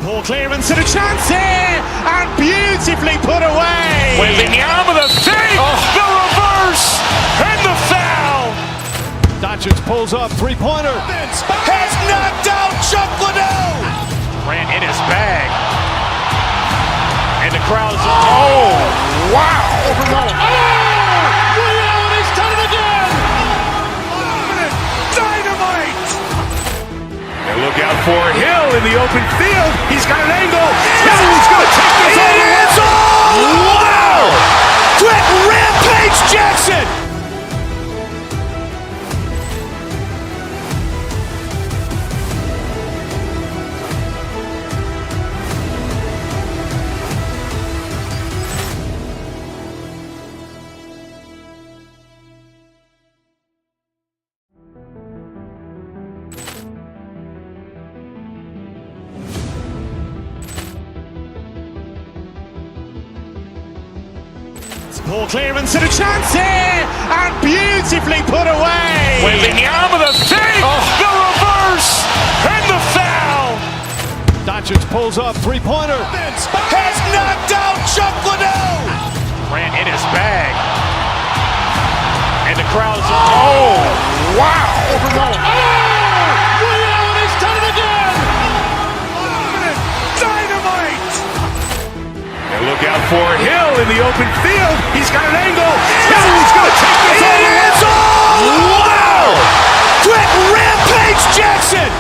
Poor clearance and a chance here, and beautifully put away. Waving the arm of the save, the reverse, and the foul. Doncic pulls up, three-pointer. Has knocked out Chuck Liddell. Ran in his bag. And the crowd's, oh, wow. Reality's done it again. Dynamite. And look out for Hill in the open field. He's got an angle. He's going to take this all the way. Wow. Quick Rampage Jackson. Poor clearance and a chance here, and beautifully put away. Waving the arm of the save, the reverse, and the foul. Doncic pulls up, three-pointer. Has knocked out Chuck Liddell. Ran in his bag. And the crowd's, oh, wow. Reality's done it again. Dynamite. And look out for Hill in the open field. He's got an angle. He's going to take this all the way. Wow. Quick Rampage Jackson.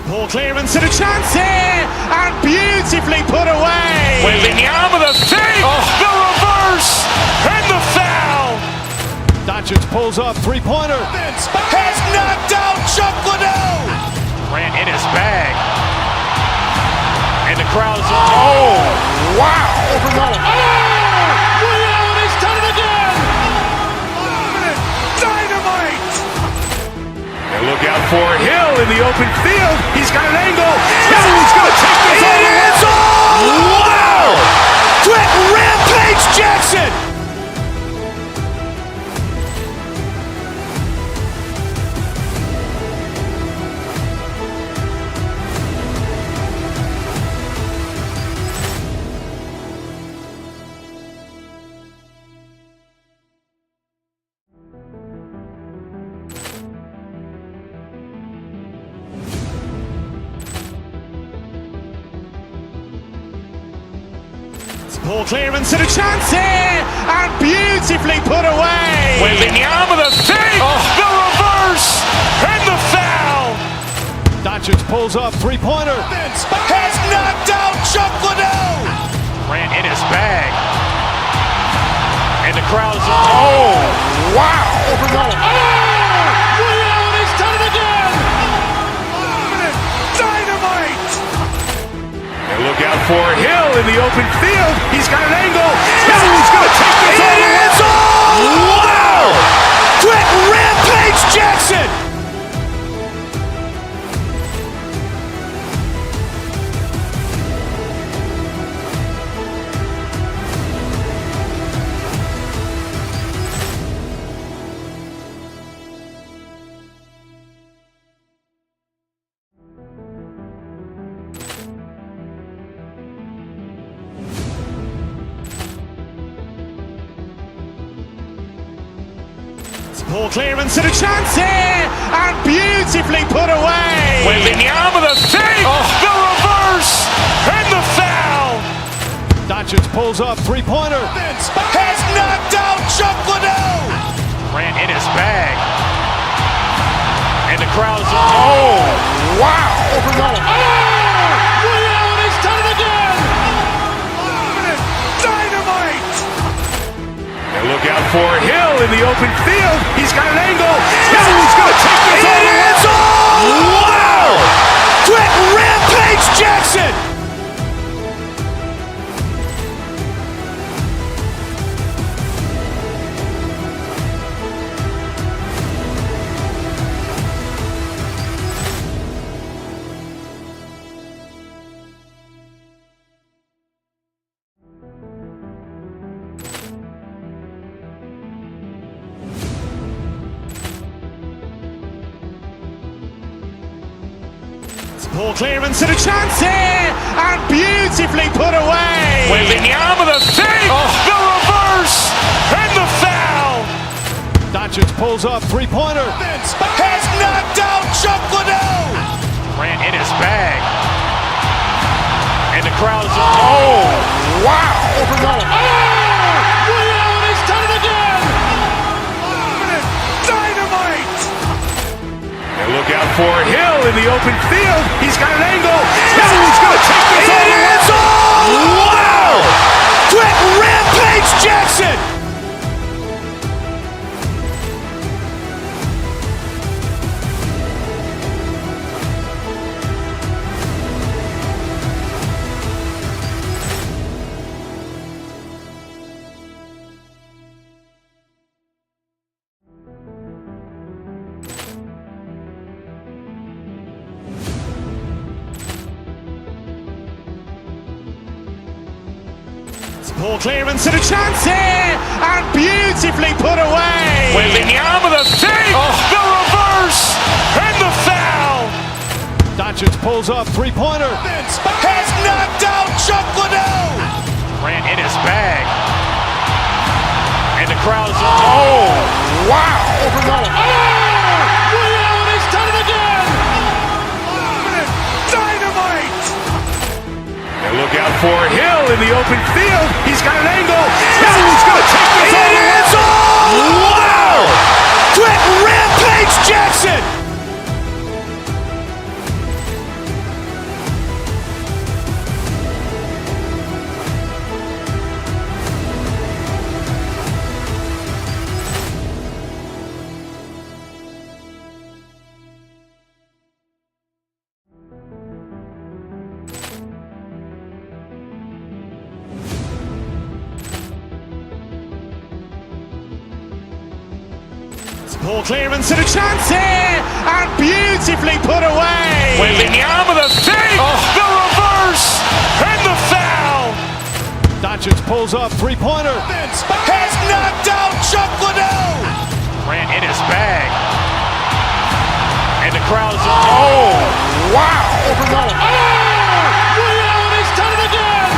Poor clearance and a chance here, and beautifully put away. Waving the arm of the save, the reverse, and the foul. Doncic pulls up, three-pointer. Has knocked out Chuck Liddell. Ran in his bag. And the crowd's, oh, wow. Reality's done it again. Dynamite. And look out for Hill in the open field. He's got an angle. He's going to take this all the way. Wow. Quick Rampage Jackson. Poor clearance and a chance here, and beautifully put away. Waving the arm of the save, the reverse, and the foul. Doncic pulls up, three-pointer. Has knocked out Chuck Liddell. Ran in his bag. And the crowd's, oh, wow. Reality's done it again. Dynamite. And look out for Hill in the open field. He's got an angle. He's going to take this all the way. Wow. Quick Rampage Jackson. Poor clearance and a chance here, and beautifully put away. Waving the arm of the save, the reverse, and the foul. Doncic pulls up, three-pointer. Has knocked out Chuck Liddell. Ran in his bag. And the crowd's, oh, wow. Reality's done it again. Dynamite. And look out for Hill in the open field. He's got an angle. He's going to take this all the way. Wow. Quick Rampage Jackson. Ball clearance and a chance here, and beautifully put away. Wembanyama the save, the reverse, and the foul. Doncic pulls up, three-pointer. Has knocked out Chuck Liddell. Grant in his bag. And the crowd is, wow. Ray Allen has done it again. Dynamite. And look out for Hill in the open field. He's got an angle. Hill's going to take this all the way. Wow. Quick Rampage Jackson. Ball clearance and a chance here, and beautifully put away. Wembanyama the save, the reverse, and the foul. Doncic pulls up, three-pointer. Has knocked out Chuck Liddell. Grant in his bag. And the crowd is, wow. Ray Allen has done it again. Dynamite. And look out for Hill in the open field. He's got an angle. Hill's going to take this all the way. Wow. Quick Rampage Jackson. Ball clearance and a chance here, and beautifully put away. Wembanyama the save, the reverse, and the foul. Doncic pulls up, three-pointer. Has knocked out Chuck Liddell. Grant in his bag. And the crowd is, wow. Ray Allen has done it again.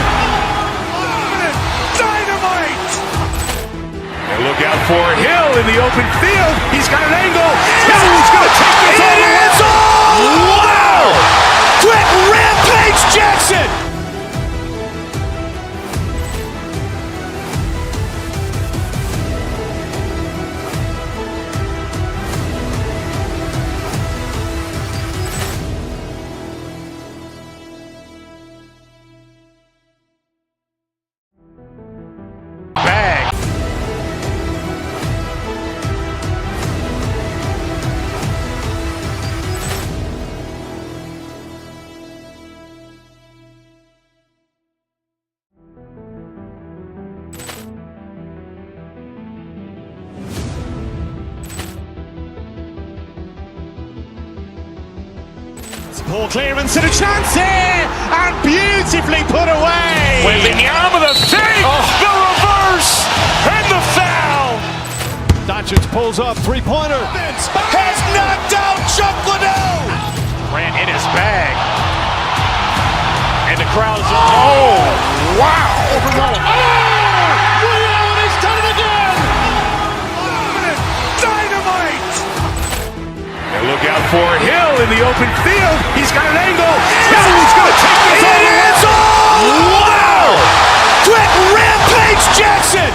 Dynamite. And look out for Hill in the open field. He's got an angle. Hill's going to take this all the way. Wow. Quick Rampage Jackson. Bag. Ball clearance and a chance here, and beautifully put away. Wembanyama the save, the reverse, and the foul. Doncic pulls up, three-pointer. Has knocked out Chuck Liddell. Grant in his bag. And the crowd is, wow. Ray Allen has done it again. Dynamite. And look out for Hill in the open field. He's got an angle. Hill's going to take this all the way. Wow. Quick Rampage Jackson.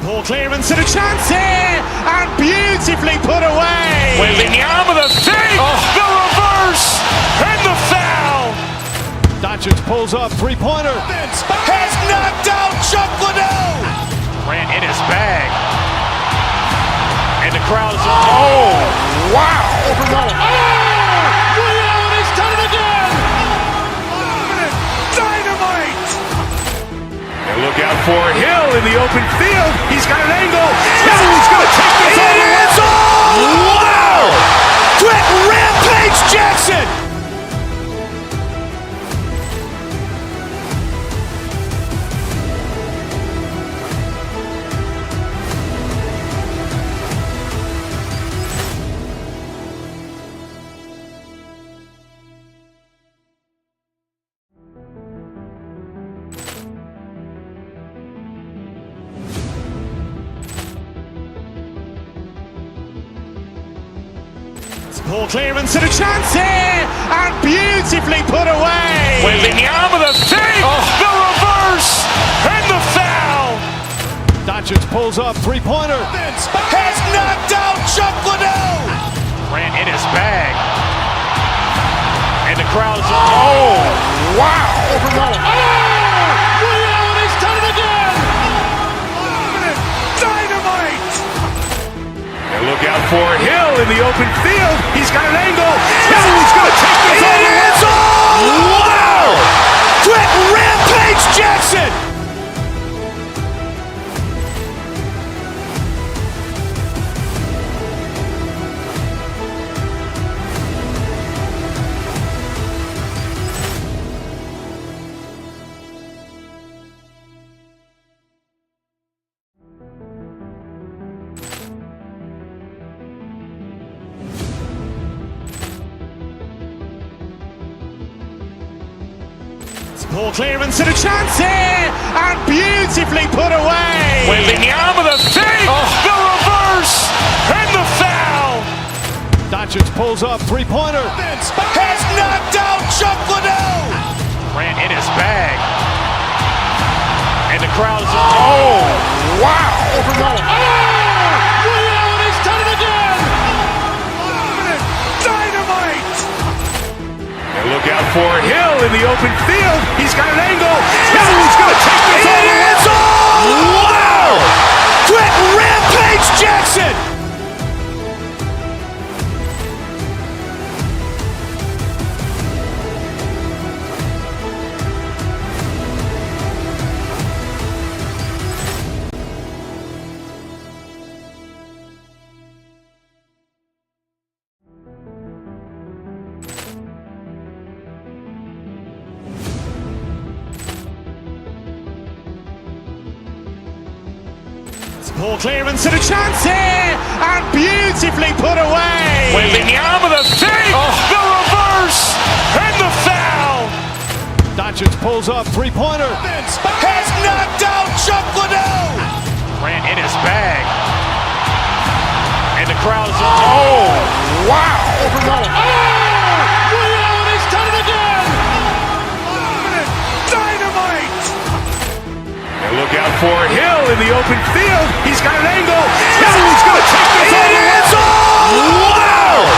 Ball clearance and a chance here, and beautifully put away. Wembanyama the save, the reverse, and the foul. Doncic pulls up, three-pointer. Has knocked out Chuck Liddell. Grant in his bag. And the crowd is, wow. Ray Allen has done it again. Dynamite. Look out for Hill in the open field. He's got an angle. Hill's going to take this all the way. Wow! Quick Rampage Jackson! Poor clearance and a chance here, and beautifully put away. Wembanyama the fake, the reverse, and the foul. Doncic pulls up, three-pointer. Has knocked out Chuck Liddell. Ran in his bag. And the crowd's, oh, wow. He's done it again! Dynamite. And look out for Hill in the open field. He's got an angle. Hill's going to take this all the way. Wow! Quick Rampage Jackson! Poor clearance and a chance here, and beautifully put away. Wembanyama the fake, the reverse, and the foul. Doncic pulls up, three-pointer. Has knocked out Chuck Liddell. Ran in his bag. And the crowd's, oh, wow. He's done it again! Dynamite. And look out for Hill in the open field. He's got an angle. Hill's going to take this all the way. Wow! Quick Rampage Jackson! Poor clearance and a chance here, and beautifully put away. Wembanyama the fake, the reverse, and the foul. Doncic pulls up, three-pointer. Has knocked out Chuck Liddell. Ran in his bag. And the crowd's, oh, wow. He's done it again! Dynamite. And look out for Hill in the open field. He's got an angle. Hill's going to take this all the way. Wow!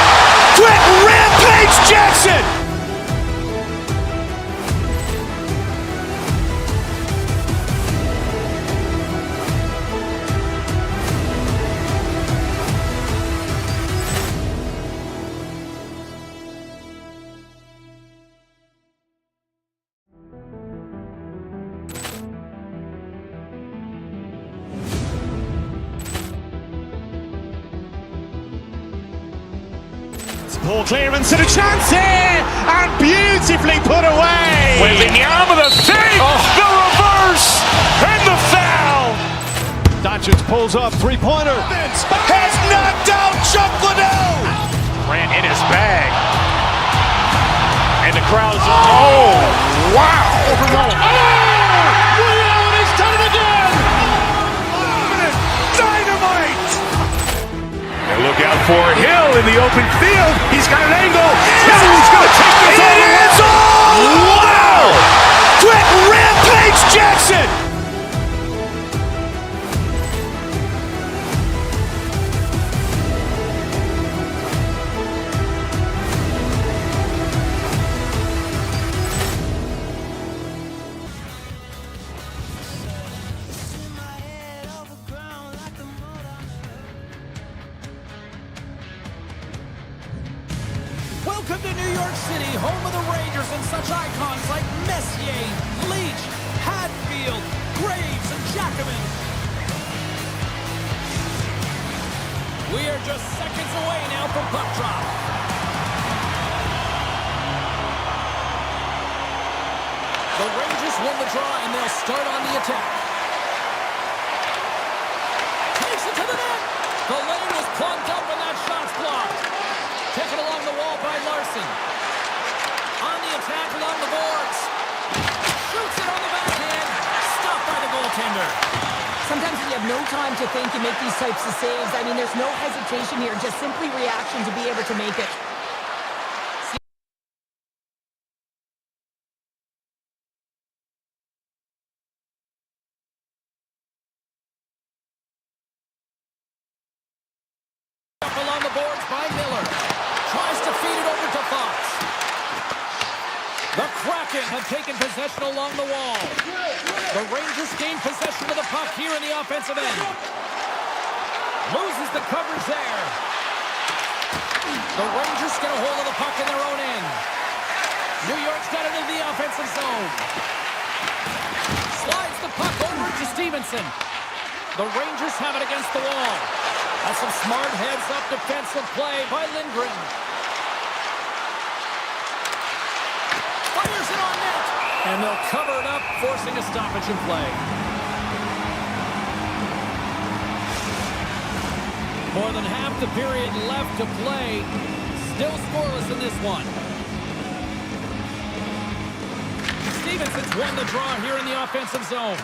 Quick Rampage Jackson! Poor clearance and a chance here, and beautifully put away. Wembanyama the fake, the reverse, and the foul. Doncic pulls up, three-pointer. Has knocked out Chuck Liddell. Ran in his bag. And the crowd's, oh, wow. He's done it again! Dynamite. And look out for Hill in the open field. He's got an angle. Hill's going to take this all the way. Wow! Quick Rampage Jackson! Welcome to New York City, home of the Rangers and such icons like Messier, Leach, Hadfield, Graves, Jackman. We are just seconds away now from puck drop. The Rangers win the draw, and they'll start on the attack. Takes it to the net. The lane is plugged up, and that shot's blocked. Taken along the wall by Larson. On the attack along the boards. Shoots it on the backhand. Stopped by the goaltender. Sometimes when you have no time to think, you make these types of saves. I mean, there's no hesitation here, just simply reaction to be able to make it. Along the boards by Miller. Tries to feed it over to Fox. The Kraken have taken possession along the wall. The Rangers gain possession of the puck here in the offensive end. Loses the coverage there. The Rangers get a hold of the puck in their own end. New York's got it in the offensive zone. Slides the puck over to Stevenson. The Rangers have it against the wall. That's some smart heads-up defensive play by Lindgren. Fires it on net. And they'll cover it up, forcing a stoppage in play. More than half the period left to play. Still scoreless in this one. Stevenson's won the draw here in the offensive zone.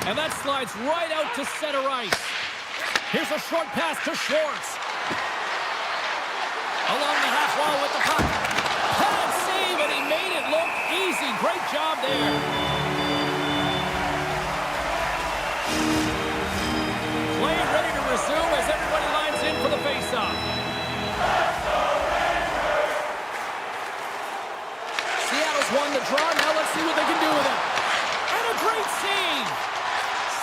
And that slides right out to center ice. Here's a short pass to Schwartz. Along the half wall with the puck. Bad save, and he made it look easy. Great job there. Play ready to resume as everybody lines in for the faceoff. Seattle's won the draw. Now let's see what they can do with it. And a great save.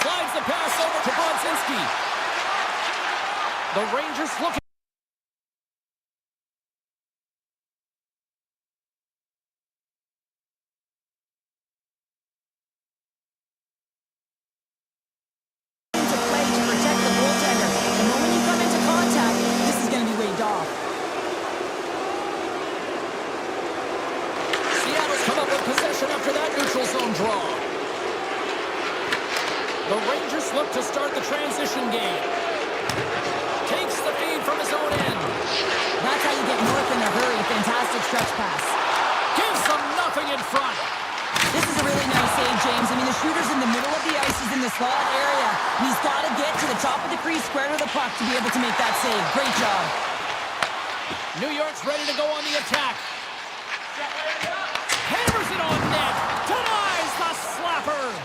Slides the pass over to Brodzinski. The Rangers looking. To play to protect the goaltender. The moment you come into contact, this is going to be waved off. Seattle's come up with possession after that neutral zone draw. The Rangers look to start the transition game. Takes the feed from his own end. That's how you get north in a hurry. Fantastic stretch pass. Gives them nothing in front. This is a really nice save, James. I mean, the shooter's in the middle of the ice. He's in the slot area. And he's got to get to the top of the crease, square to the puck to be able to make that save. Great job. New York's ready to go on the attack. Hammers it on net. Denies the slapper.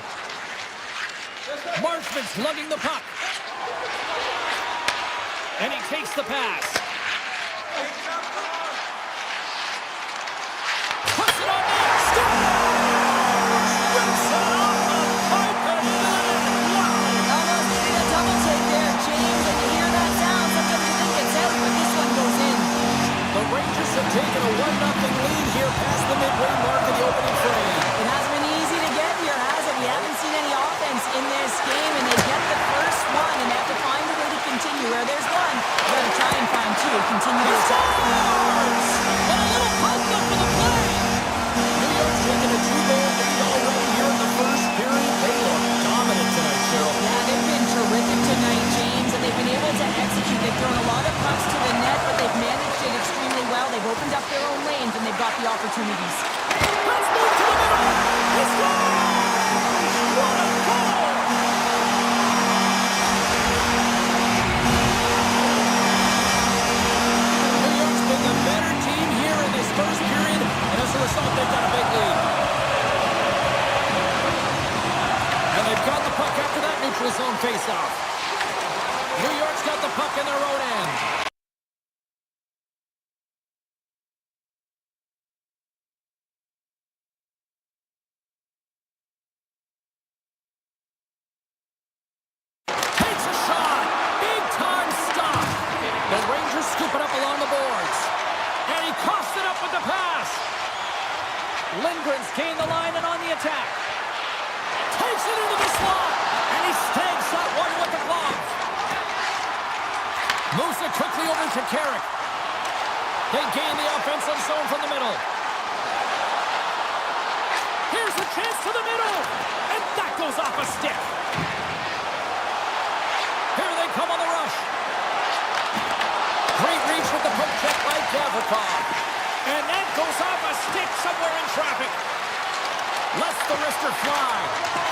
Marchman's lugging the puck. And he takes the pass. Puts it on net. Scores! Wilson off the pipe and wow! Almost needed a double take there, James. When you hear that sound, sometimes you think it's out, but this one goes in. The Rangers have taken a 1-0 lead here past the midway mark of the opening frame. It hasn't been easy to get here, has it? We haven't seen any offense in this game, and they get the first one, and they have to find a way to continue. Where there's one, they're going to try and find two. Continue to attack. Scores! And a little pump up for the play. New York's taken a 2-goal lead already here in the first period. They look dominant tonight, Cheryl. Yeah, they've been terrific tonight, James, and they've been able to execute. They've thrown a lot of pucks to the net, but they've managed it extremely well. They've opened up their own lanes, and they've got the opportunities. Let's move to the middle. He scores! What a goal! New York's been the better team here in this first period, and as a result, they've got a big lead. And they've got the puck after that neutral zone faceoff. New York's got the puck in their own end. Takes a shot. Big time stop. The Rangers scoop it up along the boards. And he coughs it up with the pass. Lindgren's gained the line and on the attack. Takes it into the slot. And he snags that one with the glove. Moves it quickly over to Carrick. They gain the offensive zone from the middle. Here's a chance to the middle. And that goes off a stick. Here they come on the rush. Great reach with the poke check by Gavrikov. And that goes off a stick somewhere in traffic. Lets the wrister fly.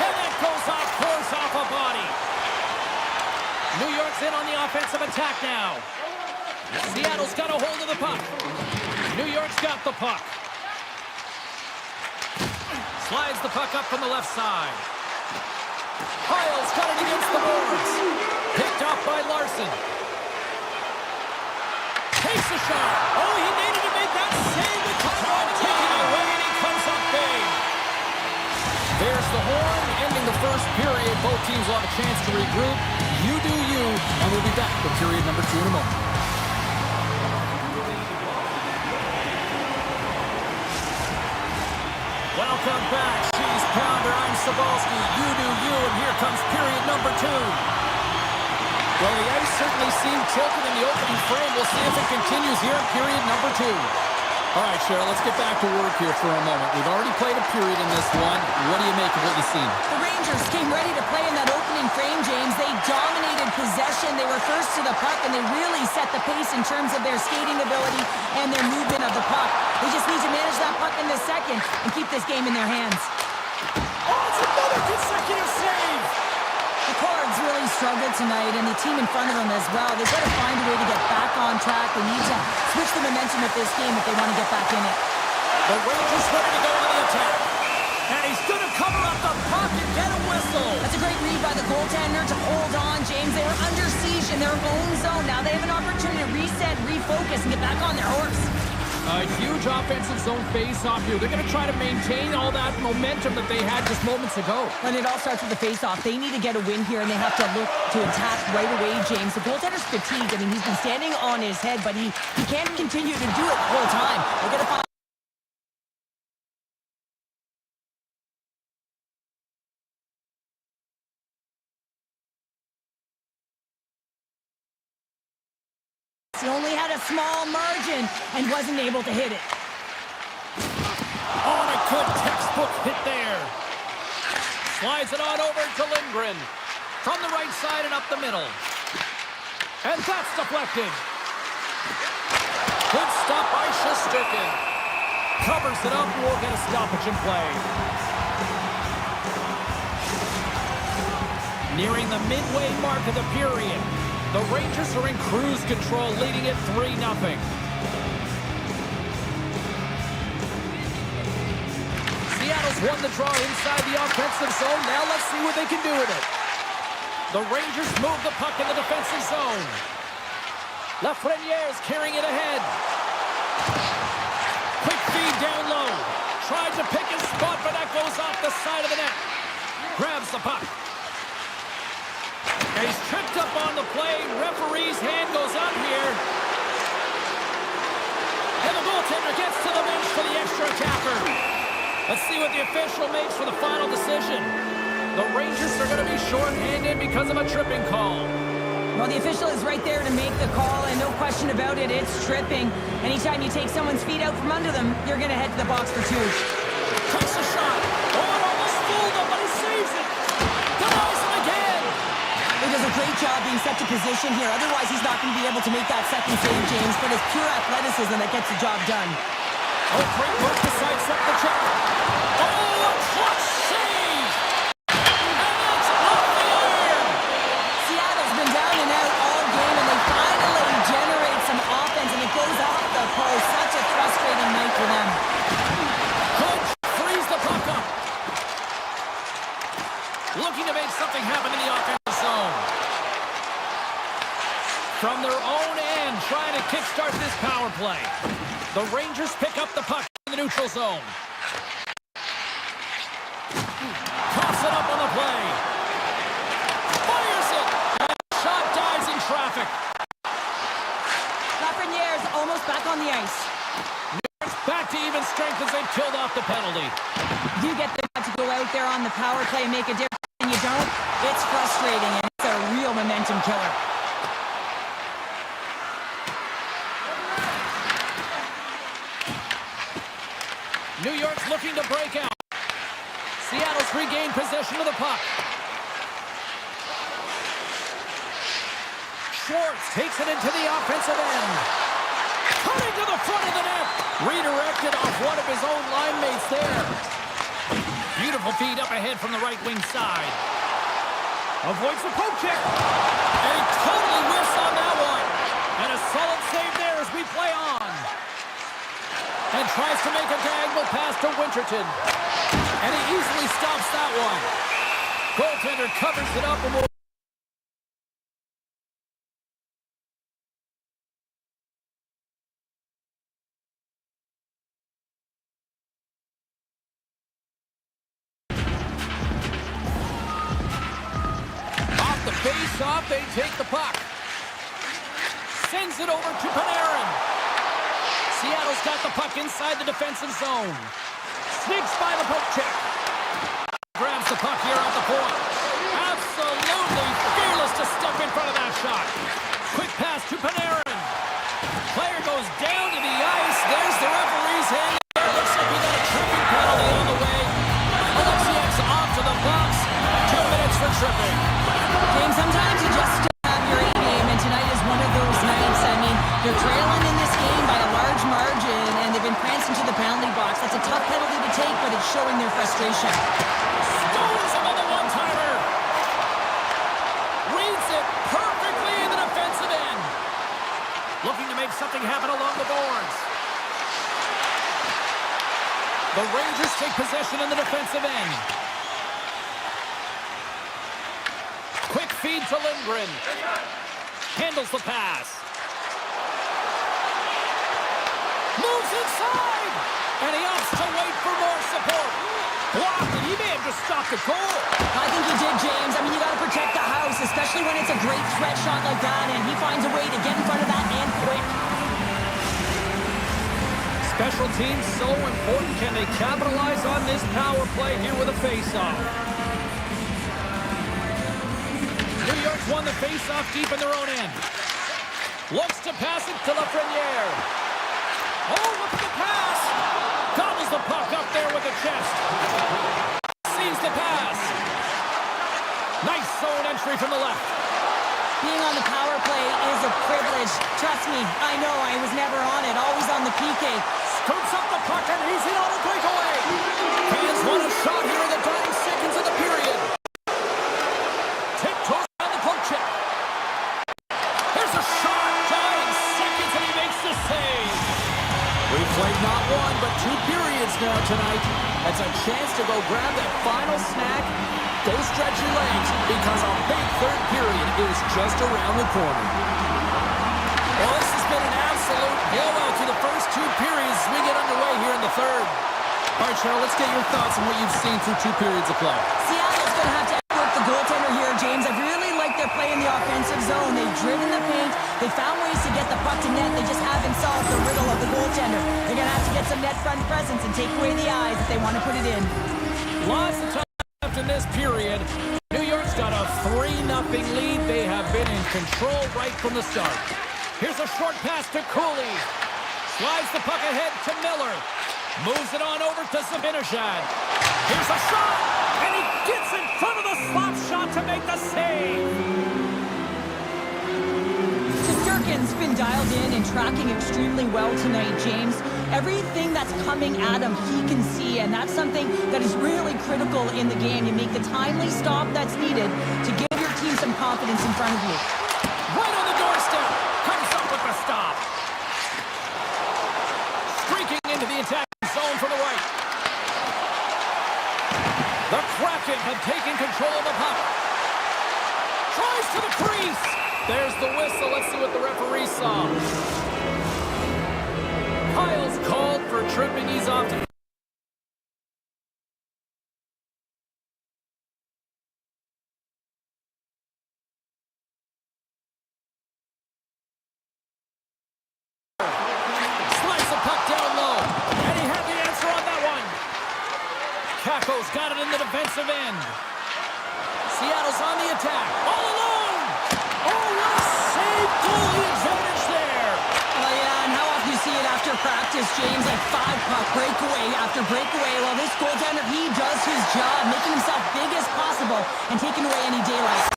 And that goes off, course off a body. New York's in on the offensive attack now. Seattle's got a hold of the puck. New York's got the puck. Slides the puck up from the left side. Hyle's got it against the boards. Picked off by Larson. Takes a shot. Oh, he needed to make that save. The crowd taking it away, and he comes up big. There's the horn, ending the first period. Both teams will have a chance to regroup. You do you, and we'll be back for period number 2 in a moment. Welcome back, Cheese Pounder. I'm Sabalski. You do you, and here comes period number 2. Well, the ice certainly seemed tilted in the opening frame. We'll see if it continues here in period number 2. All right, Cheryl, let's get back to work here for a moment. We've already played a period in this one. What do you make of what you've seen? The Rangers came ready to play in that opening frame, James. They dominated possession. They were first to the puck, and they really set the pace in terms of their skating ability and their movement of the puck. They just need to manage that puck in the second and keep this game in their hands. Oh, it's another consecutive save! The Cards really struggled tonight, and the team in front of them as well. They've got to find a way to get back on track. They need to switch the momentum of this game if they want to get back in it. The Rangers ready to go to the attack. And he's going to cover up the puck and get a whistle. That's a great read by the goaltender to hold on, James. They were under siege in their own zone. Now they have an opportunity to reset, refocus, and get back on their horse. A huge offensive zone face-off here. They're going to try to maintain all that momentum that they had just moments ago. And it all starts with the face-off. They need to get a win here, and they have to look to attack right away, James. The goaltender's fatigued. I mean, he's been standing on his head, but he can't continue to do it the whole time. They're going to find... He only had a small margin and wasn't able to hit it. Oh, and a good textbook hit there. Slides it on over to Lindgren. From the right side and up the middle. And that's deflected. Good stop by Shesterkin. Covers it up and we'll get a stoppage in play. Nearing the midway mark of the period. The Rangers are in cruise control, leading it 3-0. Seattle's won the draw inside the offensive zone. Now let's see what they can do with it. The Rangers move the puck in the defensive zone. Lafreniere's carrying it ahead. Quick feed down low. Tried to pick his spot, but that goes off the side of the net. Grabs the puck. He's tripped up on the play. Referee's hand goes up here. And the goaltender gets to the bench for the extra attacker. Let's see what the official makes for the final decision. The Rangers are going to be shorthanded because of a tripping call. Well, the official is right there to make the call, and no question about it, it's tripping. Anytime you take someone's feet out from under them, you're going to head to the box for 2. Takes a shot. Oh, it almost fooled him, but he saves it. Denies him again. He does a great job being set to position here. Otherwise, he's not going to be able to make that second save, James. But it's pure athleticism that gets the job done. Oh, great work to sidestep the check. Oh, a clutch save! And that's off the iron! Seattle's been down and out all game, and they finally generate some offense, and it goes off the post. Such a frustrating night for them. Coach frees the puck up. Looking to make something happen in the offensive zone. From their own end, trying to kickstart this power play. The Rangers pick up the puck in the neutral zone. Toss it up on the play. Fires it! And the shot dies in traffic. Lafreniere's almost back on the ice. Back to even strength as they've killed off the penalty. You get them to go out there on the power play and make a difference, and you don't, it's frustrating and it's a real momentum killer. New York's looking to break out. Seattle's regained possession of the puck. Schwartz takes it into the offensive end. Cutting to the front of the net. Redirected off one of his own line mates there. Beautiful feed up ahead from the right wing side. Avoids the poke check. And he totally whiffs on that one. And a solid save there as we play on. And tries to make a diagonal pass to Winterton. And he easily stops that one. Goaltender covers it up and will... Off the face-off, they take the puck. Sends it over to Panarin. Seattle's got the puck inside the defensive zone. Sneaks by the poke check. Grabs the puck here at the point. Absolutely fearless to step in front of that shot. Quick pass to Panarin. Player goes down to the ice. There's the referee's hand. Looks like we got a tripping penalty on the way. Alexiak's off to the box. 2 minutes for tripping. James, sometimes you just have your A game, and tonight is one of those nights. I mean, they're trailing in this game by a large margin, and they've been prancing to the penalty box. That's a tough penalty to take, but it's showing their frustration. Stones him on the one-timer. Reads it perfectly in the defensive end. Looking to make something happen along the boards. The Rangers take possession in the defensive end. Quick feed to Lindgren. Handles the pass. Moves inside. And he opts to wait for more support. Blocked, and he may have just stopped the goal. I think you did, James. I mean, you got to protect the house, especially when it's a great threat shot like that, and he finds a way to get in front of that and quick. Special teams so important. Can they capitalize on this power play here with a face-off? New York's won the face-off deep in their own end. Looks to pass it to Lafreniere. Oh, look at the pass! Gobbles the puck up there with the chest. Sees the pass. Nice zone entry from the left. Being on the power play is a privilege. Trust me, I know I was never on it, always on the PK. Scoops up the puck and he's in on a breakaway. Fans want a shot here in the dying seconds of the period. Tiptoes on the poke check. There's a shot, dying seconds, and he makes the save. We've played not one, but 2 periods now tonight. That's a chance to go grab that final snack. Go stretch your legs, because a big third period is just around the corner. Well, this has been an absolute blowout to the first 2 periods as we get underway here in the third. All right, Cheryl, let's get your thoughts on what you've seen through 2 periods of play. Seattle's going to have to outwork the goaltender here, James. I really like their play in the offensive zone. They've driven the paint. They found ways to get the puck to net. They just haven't solved the riddle of the goaltender. They're going to have to get some net front presence and take away the eyes if they want to put it in. Lots of time left in this period. New York's got a 3-0 lead. They have been in control right from the start. Here's a short pass to Cooley. Slides the puck ahead to Miller. Moves it on over to Zibanejad. Here's a shot, and he gets in front of the slap shot to make the save. Shesterkin's been dialed in and tracking extremely well tonight, James. Everything that's coming at him, he can see, and that's something that is really critical in the game. You make the timely stop that's needed to give your team some confidence in front of you. Right on the doorstep. Comes up with the stop. Streaking into the attacking zone from the right. The Kraken have taken control of the puck. Tries to the crease. There's the whistle. Let's see what the referee saw. Kyle's called for tripping. He's off to... Got it in the defensive end. Seattle's on the attack. All alone. Oh, what a save. Goalie advantage there. Oh, yeah, and how often you see it after practice, James, like 5-puck breakaway after breakaway. Well, this goaltender, he does his job, making himself big as possible and taking away any daylight.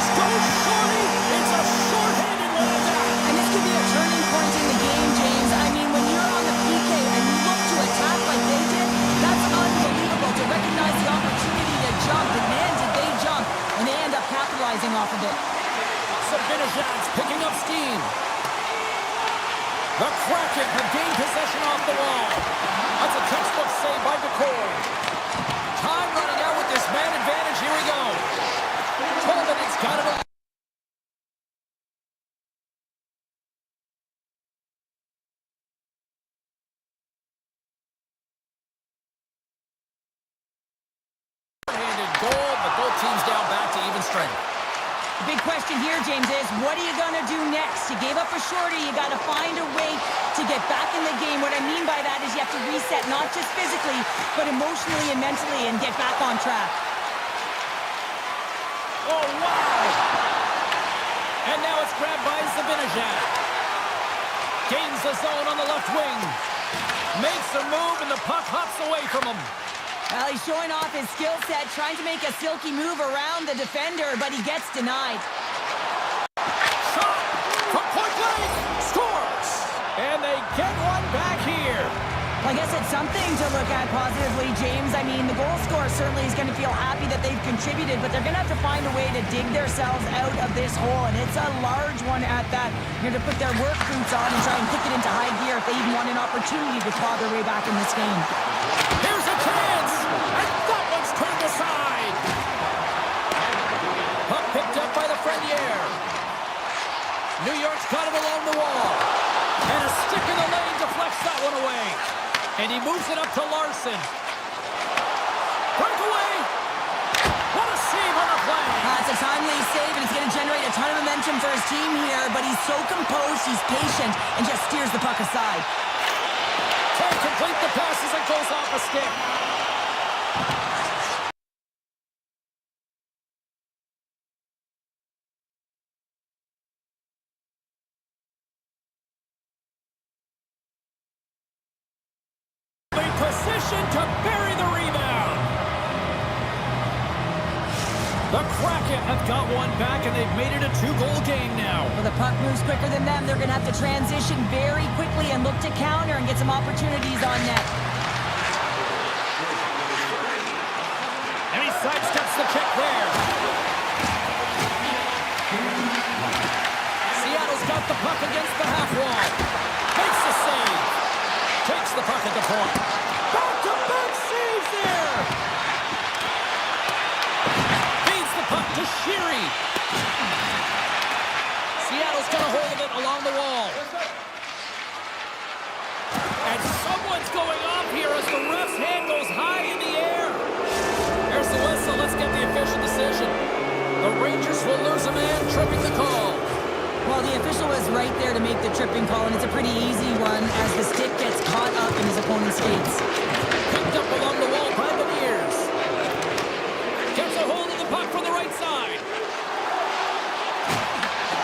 Goes Shorty. It's a short-handed one attack. And this could be a turning point in the game, James. I mean, when you're on the PK and you look to attack like they did, that's unbelievable to recognize the opportunity to jump. And man, did they jump, and they end up capitalizing off of it. Sabinajad's picking up steam. The Kraken have gained possession off the wall. That's a textbook save by Decor. Time running out with this man advantage. Here we go. Tolman's got it. Handed goal, but both teams down back to even strength. The big question here, James, is what are you going to do next? You gave up a shorty. You got to find a way to get back in the game. What I mean by that is you have to reset, not just physically, but emotionally and mentally, and get back on track. Oh, wow! And now it's grabbed by Sabinajad. Gains the zone on the left wing. Makes a move, and the puck hops away from him. Well, he's showing off his skill set, trying to make a silky move around the defender, but he gets denied. Shot from point blank. Scores! And they get one back here. Well, I guess it's something to look at positively, James. I mean, the goal scorer certainly is going to feel happy that they've contributed, but they're going to have to find a way to dig themselves out of this hole, and it's a large one at that. They're going to put their work boots on and try and kick it into high gear if they even want an opportunity to claw their way back in this game. Here's a chance, and that one's turned aside. Puck picked up by the Frenier. New York's got it along the wall. And a stick in the lane deflects that one away. And he moves it up to Larson. Breakaway. What a save on the play. It's a timely save, and it's going to generate a ton of momentum for his team here, but he's so composed, he's patient, and just steers the puck aside. Can't complete the pass as it goes off a stick. Position to bury the rebound. The Kraken have got one back, and they've made it a 2-goal game now. Well, the puck moves quicker than them. They're going to have to transition very quickly and look to counter and get some opportunities on net. And he sidesteps the check there. Seattle's got the puck against the half wall. Makes the save. Takes the puck at the point. Back-to-back saves there. Feeds the puck to Sheary. Seattle's got a hold of it along the wall. And someone's going off here as the ref's hand goes high in the air. There's the whistle. Let's get the official decision. The Rangers will lose a man, tripping the call. Well, the official was right there to make the tripping call, and it's a pretty easy one as the stick gets caught up in his opponent's skates. Picked up along the wall by the ears. Gets a hold of the puck from the right side.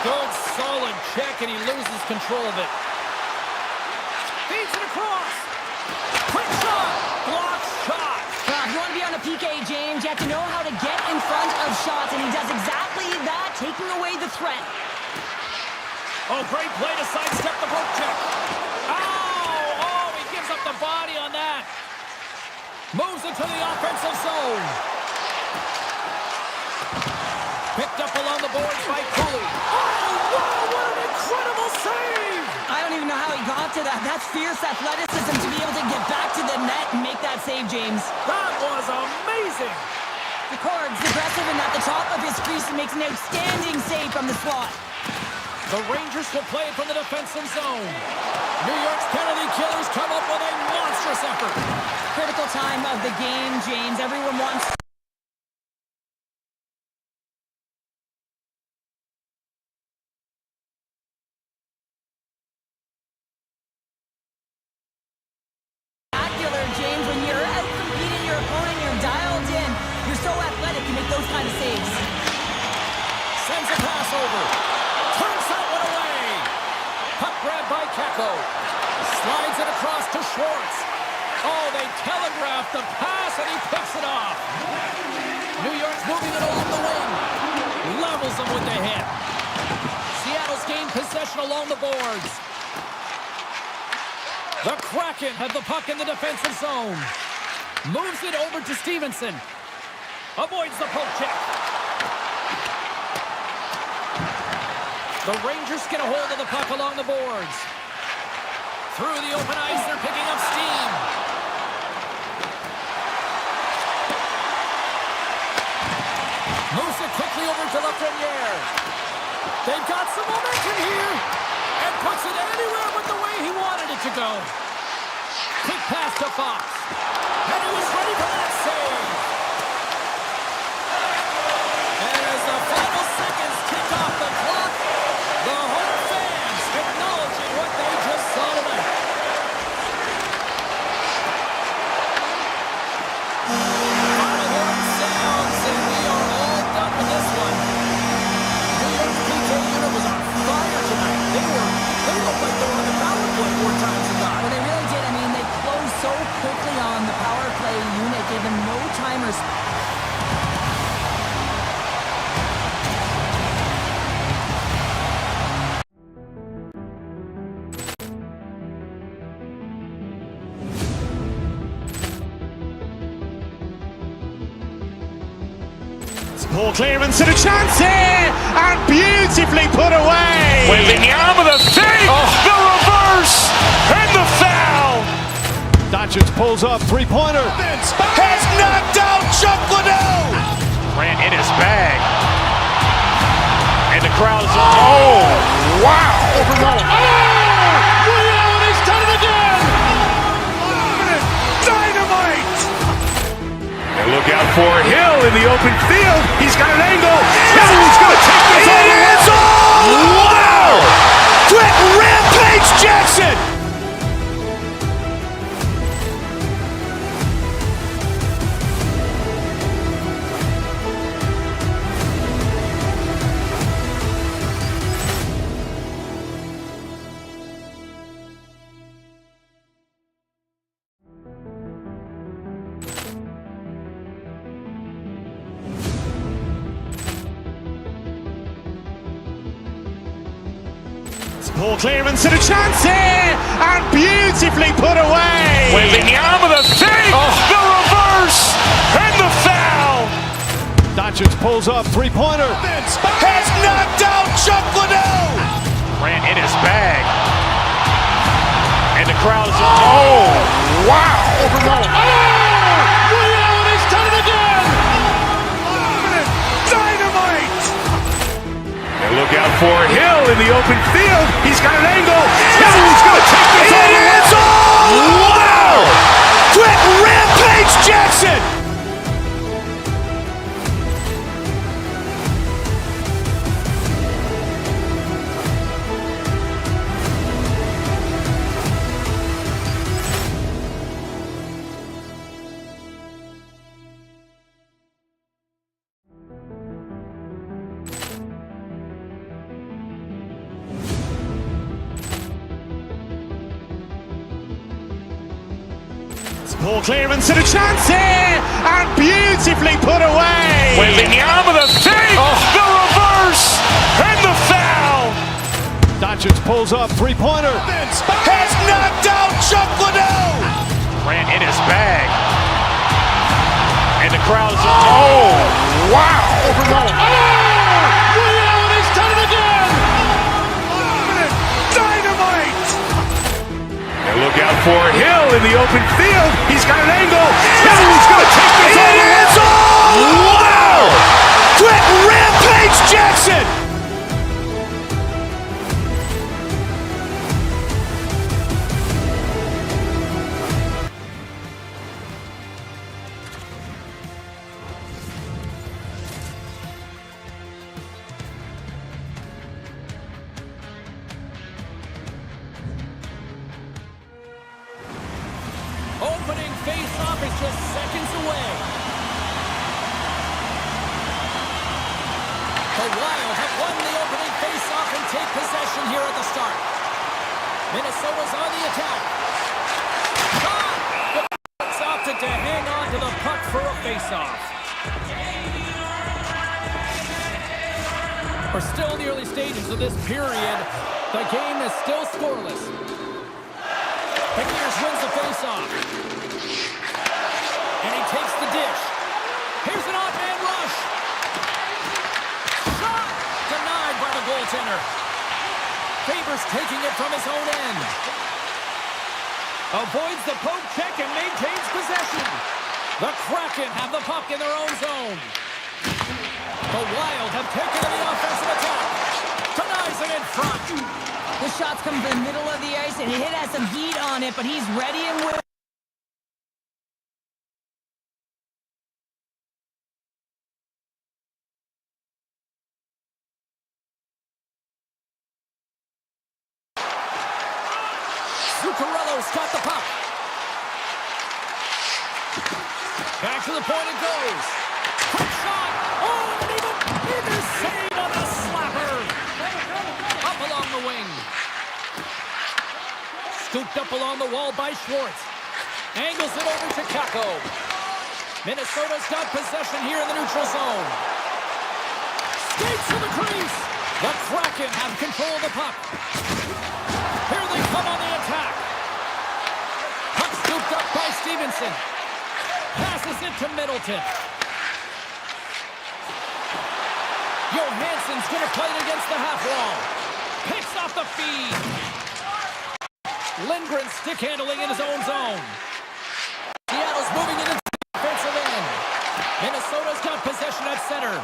Good, solid check, and he loses control of it. Feeds it across. Quick shot. Block shot. If you want to be on a PK, James, you have to know how to get in front of shots, and he does exactly that, taking away the threat. Oh, great play to sidestep the poke check. Oh, he gives up the body on that. Moves it to the offensive zone. Picked up along the boards by Cooley. Oh, wow, what an incredible save. I don't even know how he got to that. That's fierce athleticism to be able to get back to the net and make that save, James. That was amazing. The cord's aggressive and at the top of his crease and makes an outstanding save from the slot. The Rangers will play it from the defensive zone. New York's penalty killers come up with a monstrous effort. Critical time of the game, James. Everyone wants... James, when you're out competing your opponent, you're dialed in, you're so athletic, you make those of saves. Sends a pass over. Turns that one away. Puck grabbed by Keko. Slides it across to Schwartz. Oh, they telegraphed the pass, and he picks it off. New York's moving it along the wing. Levels them with the hit. Seattle's gained possession along the boards. The Kraken have the puck in the defensive zone. Moves it over to Stevenson. Avoids the poke check. The Rangers get a hold of the puck along the boards. Through the open ice, they're picking up steam. Moves it quickly over to Lafreniere. They've got some momentum here. And puts it anywhere but the way he wanted it to go. Quick pass to Fox. And he was ready for that save. And as the final seconds tick off the clock, the home fans acknowledging what they just saw tonight. Final horn sounds, and we are all done with this one. New York's PK unit was on fire tonight. They looked like they were on the power play more times than not. Well, they really did. I mean, they closed so quickly on the power play unit, gave them no time or Poor clearance and a chance here, and beautifully put away. Wembanyama the save, the reverse, and the foul. Doncic pulls up, three-pointer. Has knocked out Chuck Liddell. Grant in his bag. And the crowd is, oh, wow. Rio, and he's done it again. Dynamite. And look out for Hill in the open field. He's got an angle. Hill's going to take this all the way. Wow. Quick Rampage Jackson. Poor clearance and a chance here, and beautifully put away. Wembanyama the save, the reverse, and the foul. Doncic pulls up, three-pointer. Has knocked out Chuck Liddell. Grant in his bag. And the crowd is, oh, wow. Rio, and he's done it again. Dynamite. And look out for Hill in the open field. He's got an angle. Hill's going to take this all the way. Wow. Quick Rampage Jackson. Poor clearance and a chance here, and beautifully put away. Wembanyama the save, the reverse, and the foul. Doncic pulls up, three-pointer. Has knocked out Chuck Liddell. Grant in his bag. And the crowd is, oh, wow. Rio, and he's done it again. Dynamite. And look out for Hill in the open field. He's got an angle. Hill's going to take this all the way. Wow. Quick Rampage Jackson. Opening face-off is just seconds away. The Wild have won the opening face-off and take possession here at the start. Minnesota's on the attack. Shot! It's opted to hang on to the puck for a face-off. We're still in the early stages of this period. The game is still scoreless. Peters wins the face-off. And he takes the dish. Here's an odd-man rush. Shot! Denied by the goaltender. Favors taking it from his own end. Avoids the poke check and maintains possession. The Kraken have the puck in their own zone. The Wild have taken to the offensive attack. Denies it in front. The shot's come from the middle of the ice, and it has some heat on it, but he's ready and willing. Zuccarello's got the puck. Back to the point it goes. Quick shot. Oh, and even save on the slapper. Up along the wing. Scooped up along the wall by Schwartz. Angles it over to Kako. Minnesota's got possession here in the neutral zone. Skates to the crease. The Kraken have control of the puck. Here they come on the attack. Puck scooped up by Stevenson. Passes it to Middleton. Johansson's going to play it against the half wall. Picks off the feed. Lindgren stick handling in his own zone. Seattle's moving into the defensive end. Minnesota's got possession at center.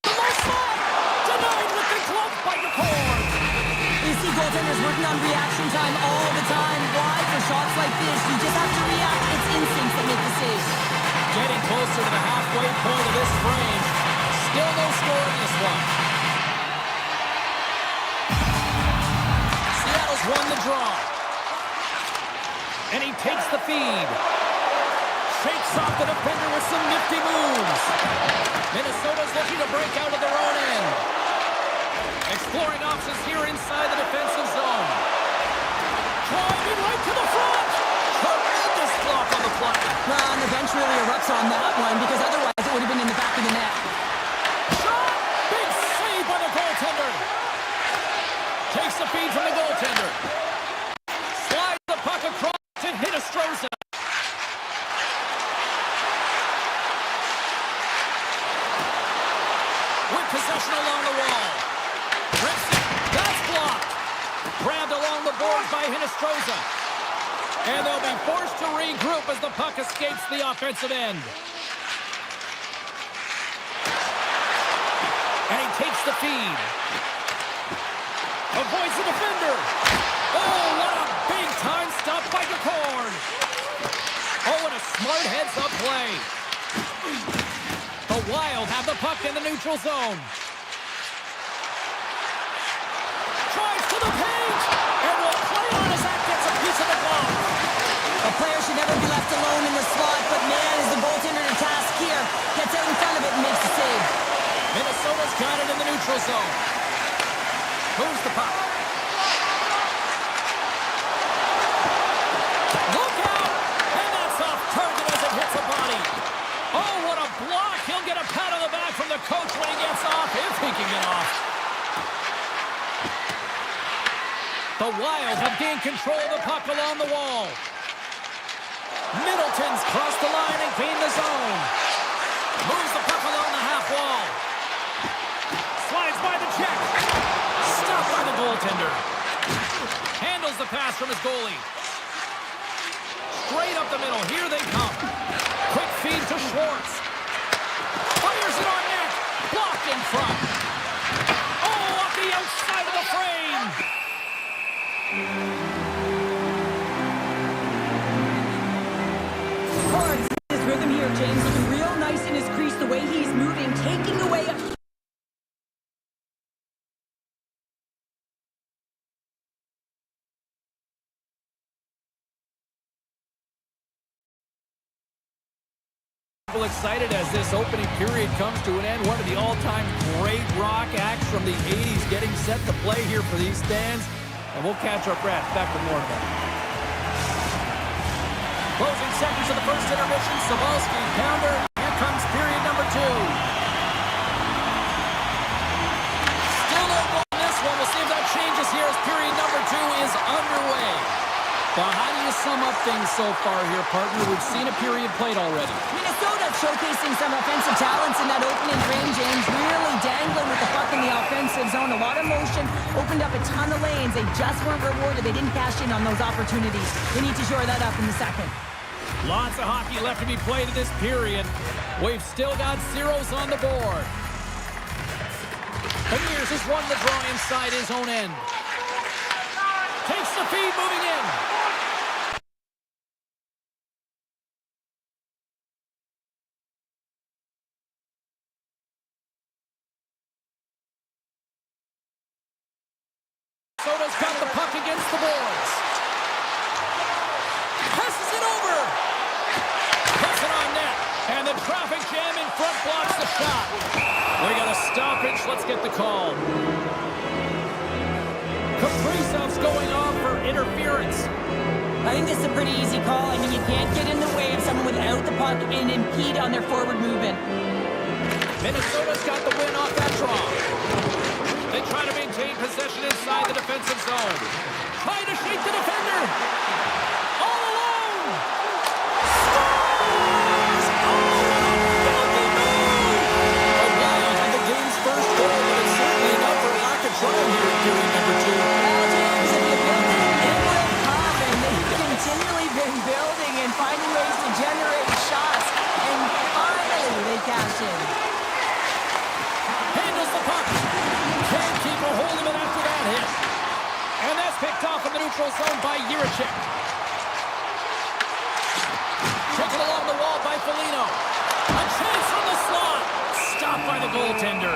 The low slot! Denied with the glove by Nicole. You see goaltenders working on reaction time all the time. Why? For shots like this, you just have to react. It's instincts that make the save. Getting closer to the halfway point of this frame. Still no score in this one. Seattle's won the draw. And he takes the feed. Shakes off the defender with some nifty moves. Minnesota's looking to break out of their own end. Exploring options here inside the defensive zone. Driving right to the front. Tremendous block on the play. Well, and the bench really erupts on that one, because otherwise it would have been in the back of the net. Shot! Big save by the goaltender. Takes the feed from the goaltender. Slides the puck across to Hinostroza. With possession along the wall. Rips it. That's blocked. Grabbed along the boards by Hinostroza. And they'll be forced to regroup as the puck escapes the offensive end. And he takes the feed. Avoids the defender. Oh, what a big-time stop by Gacorn. Oh, and a smart heads-up play. The Wild have the puck in the neutral zone. Tries to the paint. And will play on as that gets a piece of the glove. A player should never be left alone in the slot, but man, is the goaltender to task here. Gets out in front of it and makes the save. Minnesota's got it in the neutral zone. Moves the puck. Look out! And that's off target as it hits a body. Oh, what a block! He'll get a pat on the back from the coach when he gets off, if he can get off. The Wild have gained control of the puck along the wall. Middleton's crossed the line and gained the zone. Moves the puck along the half wall. Slides by the check. Stopped by the goaltender. Handles the pass from his goalie. Straight up the middle. Here they come. Quick feed to Schwartz. Fires it on net. Blocked in front. Oh, off the outside of the frame. His rhythm here, James, looking real nice in his crease, the way he's moving, taking away a people excited as this opening period comes to an end. One of the all-time great rock acts from the 80s getting set to play here for these stands. And we'll catch our breath. Back with more of that. Closing seconds of the first intermission. Savalski, pounder. Here comes period number 2. Still no goal in this one. We'll see if that changes here as period number 2 is underway. Well, how do you sum up things so far here, partner? We've seen a period played already. Minnesota showcasing some offensive talents in that opening frame, James. Really dangling with the puck in the offensive zone. A lot of motion, opened up a ton of lanes. They just weren't rewarded. They didn't cash in on those opportunities. They need to shore that up in the second. Lots of hockey left to be played in this period. We've still got zeros on the board. Beniers has won the draw inside his own end. Takes the feed, moving in. Minnesota's got the puck against the boards. Passes it over. Puts it on net. And the traffic jam in front blocks the shot. We got a stoppage. Let's get the call. Kaprizov's going off for interference. I think this is a pretty easy call. I mean, you can't get in the way of someone without the puck and impede on their forward movement. Minnesota's got the win off that draw. They try to maintain possession inside the defensive zone. Trying to shake the defender. All alone. Scores! Oh, filthy move! The Wild have the game's first goal, but it's certainly enough for lack of try here in period number 2. Well, James, if you build it, it will come. And they've continually been building and finding ways to generate shots. And finally, they cash in. Handles the puck. Can't keep a hold of it after that hit. And that's picked off in the neutral zone by Jiricek. Taken along the wall by Foligno. A chance from the slot. Stopped by the goaltender.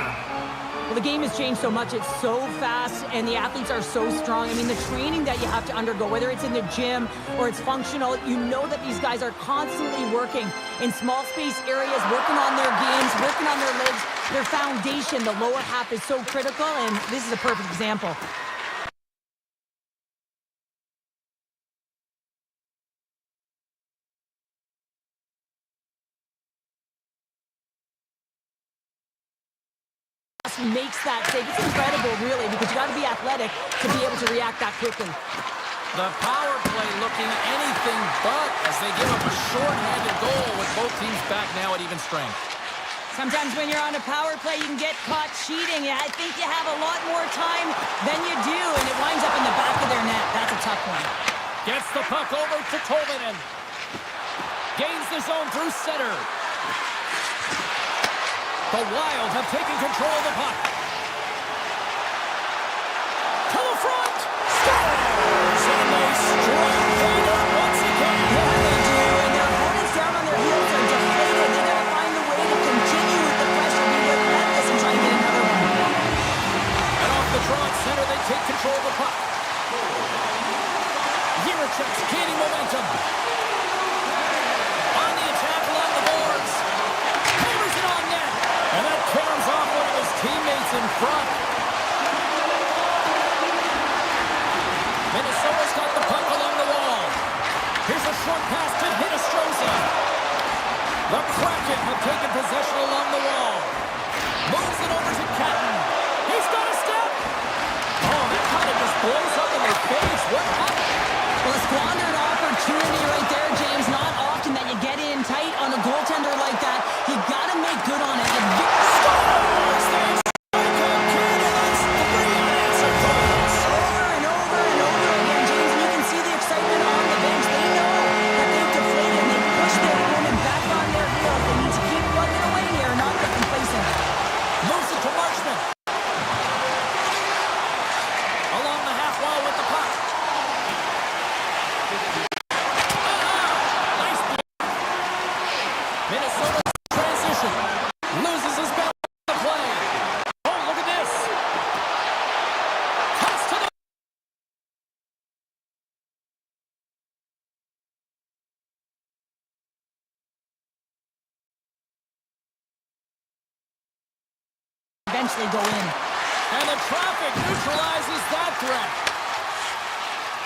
Well, the game has changed so much. It's so fast, and the athletes are so strong. I mean, the training that you have to undergo, whether it's in the gym or it's functional, you know that these guys are constantly working in small space areas, working on their games, working on their legs. Their foundation, the lower half, is so critical, and this is a perfect example. Makes that save. It's incredible, really, because you got to be athletic to be able to react that quickly. The power play looking anything but as they give up a short-handed goal with both teams back now at even strength. Sometimes when you're on a power play, you can get caught cheating. I think you have a lot more time than you do, and it winds up in the back of their net. That's a tough one. Gets the puck over to Tolvanen. Gains the zone through center. The Wild have taken control of the puck. To the front. Scores! And they strike Vader once again. Yeah, they do. And their opponents down on their heels are deflated. They got to find a way to continue with the pressure, be relentless, and try to get another one. And off the draw at center, they take control of the puck. Jiricek's gaining momentum. On the attack along the boards. Hammers it on net. And that caroms off one of his teammates in front. Minnesota's got the puck along the wall. Here's a short pass to Hinostroza. The Kraken have taken possession along the wall. Moves it over to Catton. He's got a step. Oh, that kind of just blows up in their face. What happened? Well, a squandered opportunity right there, James. Not often that you get in tight on a goaltender like that. You got to make good on it. Scores! They strike again, and that's 3 unanswered goals. Over and over and over again, James. And you can see the excitement on the bench. They know that they've deflated and they've pushed their opponent back on their heels. They need to keep plugging away here, not get complacent. Moves it to Marchment. Along the half wall with the puck. eventually go in. And the traffic neutralizes that threat.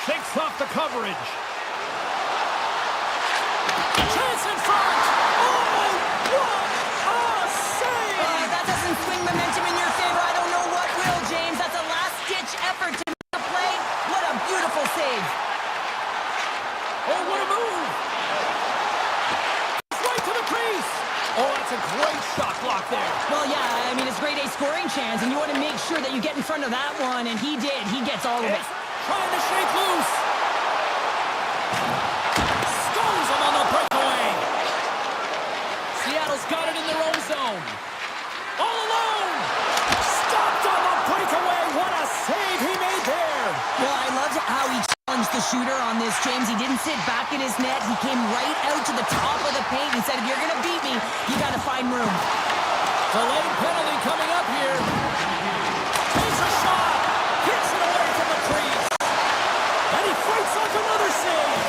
Shakes off the coverage. Chance in front. Oh, what a save! That doesn't swing momentum in your favor. I don't know what will, James. That's a last-ditch effort to make a play. What a beautiful save. Oh, what a move! Right to the crease! Oh, that's a great shot block there. Well, yeah, I mean, it's grade A scoring chance, and you want to make sure that you get in front of that one, and he did. He gets all of it. Trying to shake loose. Stones him on the breakaway. Seattle's got it in their own zone. All alone. Stopped on the breakaway. What a save he made there. Well, I loved how he challenged the shooter on this, James. He didn't sit back in his net. He came right out to the top of the paint. He said, if you're going to beat me, you got to find room. Delayed penalty coming up here. Takes a shot. Gets it away from the crease. And he fights off another save.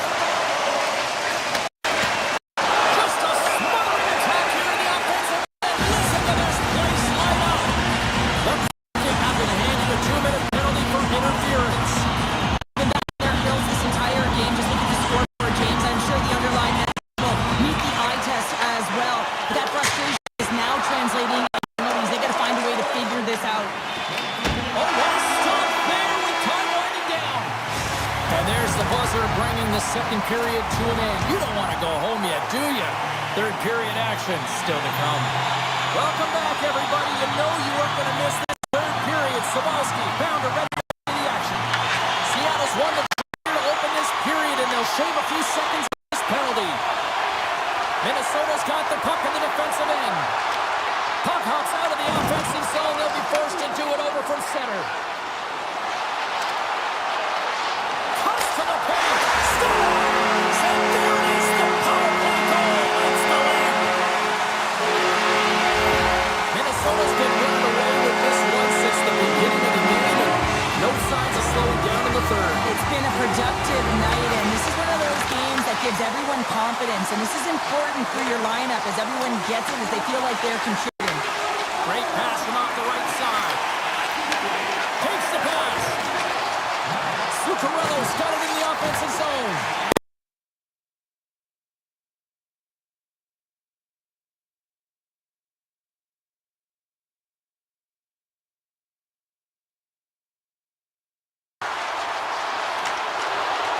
Just a smothering attack here in the offensive end. Listen to this place light up. The Kraken have been handed a 2-minute penalty for interference. Been back in their heels this entire game. Just look at the scoreboard, James. I'm sure the underlying numbers will meet the eye test as well. But that frustration is now translating into penalties. They got to find a way to figure this out. Oh, what a stop there with time winding down. And there's the buzzer bringing the second period to an end. You don't want to go home yet, do you? Third period action still to come. Welcome back, everybody. You know you weren't going to miss this third period. Sabalski found a ready in the action. Seattle's won the to open this period, and they'll shave a few seconds of this penalty. Minnesota's got the puck in the defensive end. Puck hops out of the offensive zone. They'll be forced to do it over from center. Cuts to the paint. Scores! And there is the power play goal. It's the win. Minnesota's been running away with this one since the beginning of the game. No signs of slowing down in the third. It's been a productive night, and this is one of those games that gives everyone confidence. And this is important for your lineup as everyone gets it, as they feel like they're contributing. Great pass from off the right side. Takes the pass. Zuccarello's got it in the offensive zone.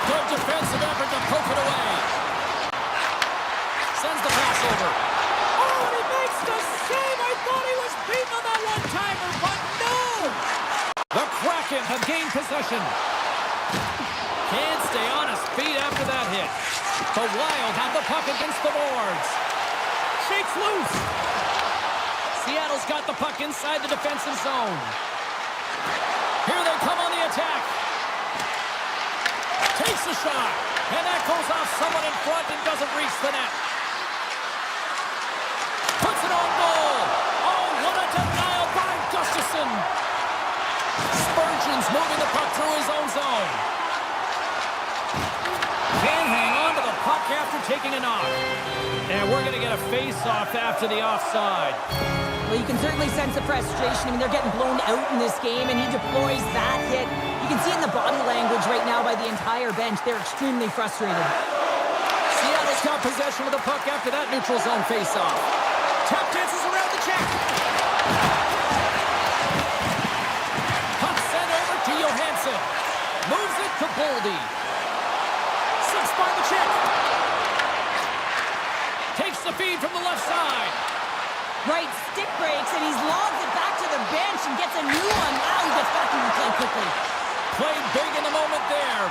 Good defensive effort to poke it away. Sends the pass over. Oh, and he makes the save. I thought he was beaten on that one-timer, but no! The Kraken have gained possession. Can't stay on his feet after that hit. The Wild have the puck against the boards. Shakes loose. Seattle's got the puck inside the defensive zone. Here they come on the attack. Takes a shot. And that goes off someone in front and doesn't reach the net. Puts it on goal. Oh, what a denial by Gustafsson. Spurgeon's moving the puck through his own zone. Can't hang on to the puck after taking a knock. And we're going to get a face-off after the offside. Well, you can certainly sense the frustration. I mean, they're getting blown out in this game, and he deploys that hit. You can see it in the body language right now by the entire bench. They're extremely frustrated. Seattle's got possession of the puck after that neutral zone face-off. Tap dances around the check. Puck sent over to Johansson. Moves it to Boldy. Slips by the check. Takes the feed from the left side. Right stick breaks, and he's lobbed it back to the bench and gets a new one. Wow, he gets back in the play quickly. Played big in the moment there.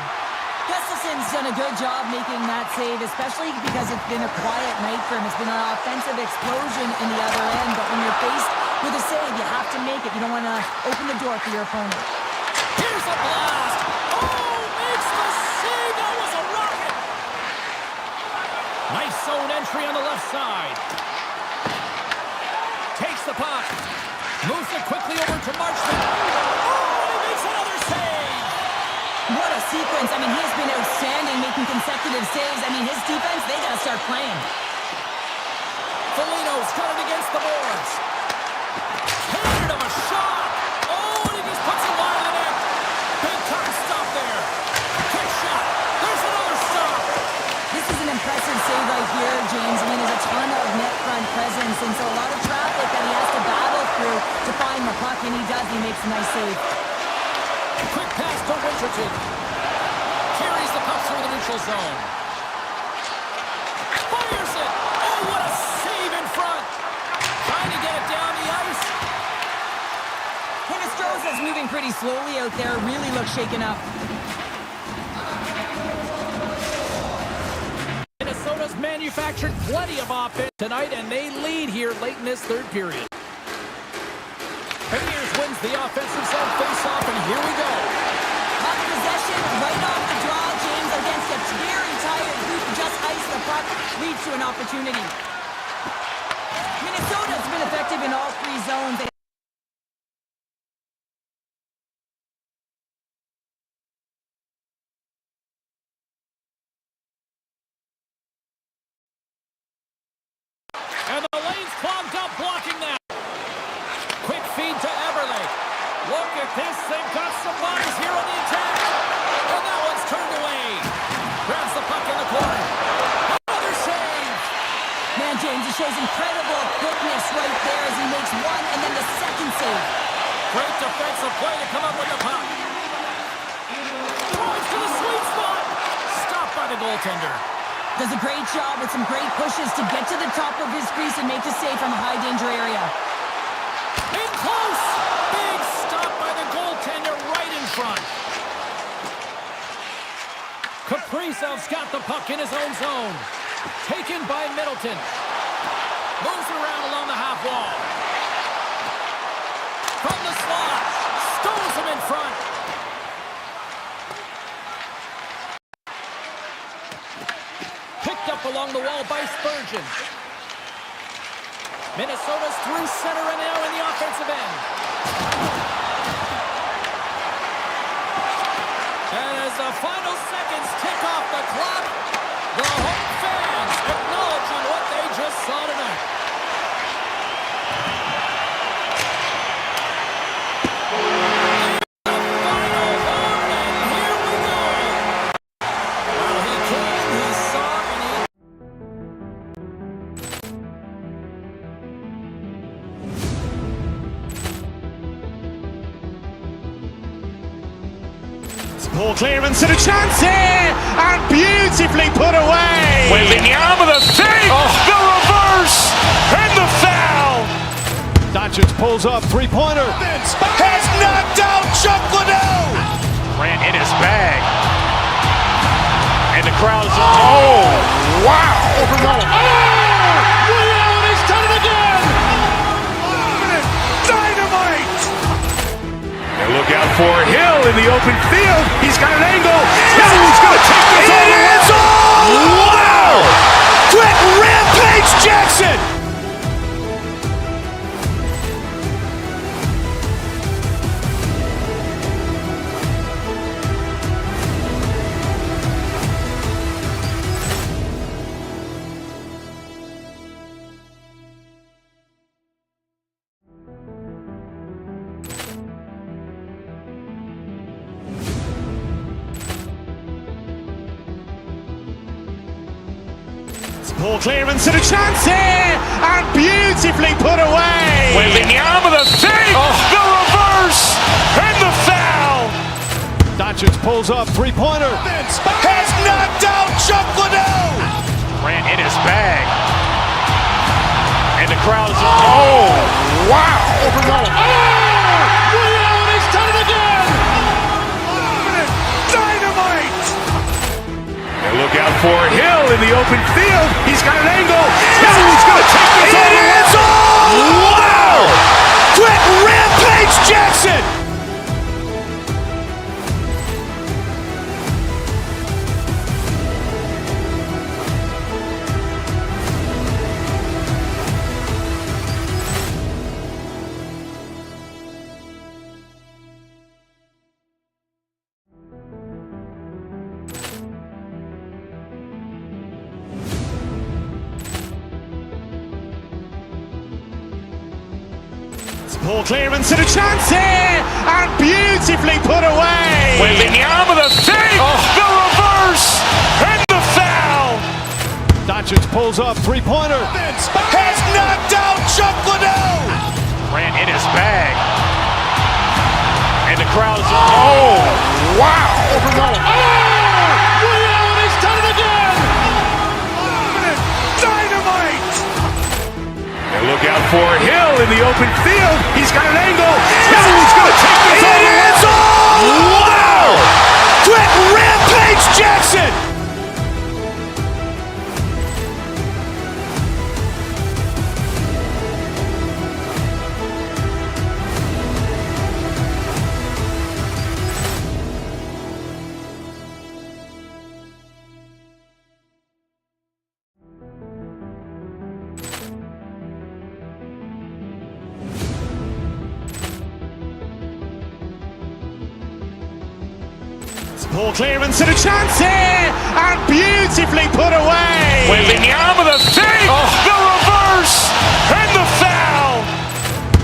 Gustafsson's done a good job making that save, especially because it's been a quiet night for him. It's been an offensive explosion in the other end, but when you're faced with a save, you have to make it. You don't want to open the door for your opponent. Here's a blast. Oh, makes the save. That was a rocket. Nice zone entry on the left side. Takes the puck. Moves it quickly over to Marchment. Oh, and he makes another save. What a sequence. I mean, he has been outstanding making consecutive saves. I mean, his defense, they got to start playing. Foligno's got it against the boards. Handed him a shot. Richardson carries the puck through the neutral zone. Fires it. Oh, what a save in front. Trying to get it down the ice. Hinostroza's moving pretty slowly out there. Really looks shaken up. Minnesota's manufactured plenty of offense tonight, and they lead here late in this third period. Pioneers wins the offensive zone face-off, and here we go. Puck possession right off the draw, James, against a very tired group. Just ice the puck, leads to an opportunity. Minnesota's been effective in all three zones. And the lane's clogged up, blocking that. Quick feed to Eberle. Look at this. They've got some bodies here on the attack. And that one's turned away. Grabs the puck in the corner. Another save. Man, James, he shows incredible quickness right there as he makes one and then the second save. Great defensive play to come up with the puck. Drives to the sweet spot. Stopped by the goaltender. Does a great job with some great pushes to get to the top of his crease and make the save from a high-danger area. In close. Big stop by the goaltender right in front. Kaprizov's got the puck in his own zone. Taken by Middleton. Moves it around along the half wall. From the slot. Stones him in front. Picked up along the wall by Spurgeon. Minnesota's through center and now in the offensive end. And as the final seconds tick off the clock, the home fans acknowledging what they just saw tonight. The final horn, and here we go. Well, he came, he saw, and he... Poor clearance and a chance here, and beautifully put away. Wembanyama the save, the reverse, and the foul. Doncic pulls up, three-pointer. Has knocked out Chuck Liddell. Ran in his bag. And the crowd is, oh, wow. He's done it again. Dynamite. And look out for Hill in the open field. He's got an angle. He's going to take this all the way. Wow. Quick Rampage Jackson. Poor clearance and a chance here, and beautifully put away. Wembanyama the save, the reverse, and the foul. Doncic pulls up, three-pointer. Has knocked out Chuck Liddell. Ran in his bag. And the crowd is, oh, wow. He's done it again. Dynamite. And look out for Hill in the open field. He's got an angle. He's going to take this all the way. Wow. Quick Rampage Jackson. Poor clearance and a chance here, and beautifully put away. Wembanyama the save, the reverse, and the foul. Doncic pulls up, three-pointer. Has knocked out Chuck Liddell. Ran in his bag. And And the crowd is, oh, wow. He's done it again! Dynamite! And look out for Hill in the open field. He's got an angle. He's going to take this all the way. Wow! Quick Rampage Jackson! Poor clearance and a chance here, and beautifully put away. Wembanyama the fake, the reverse, and the foul.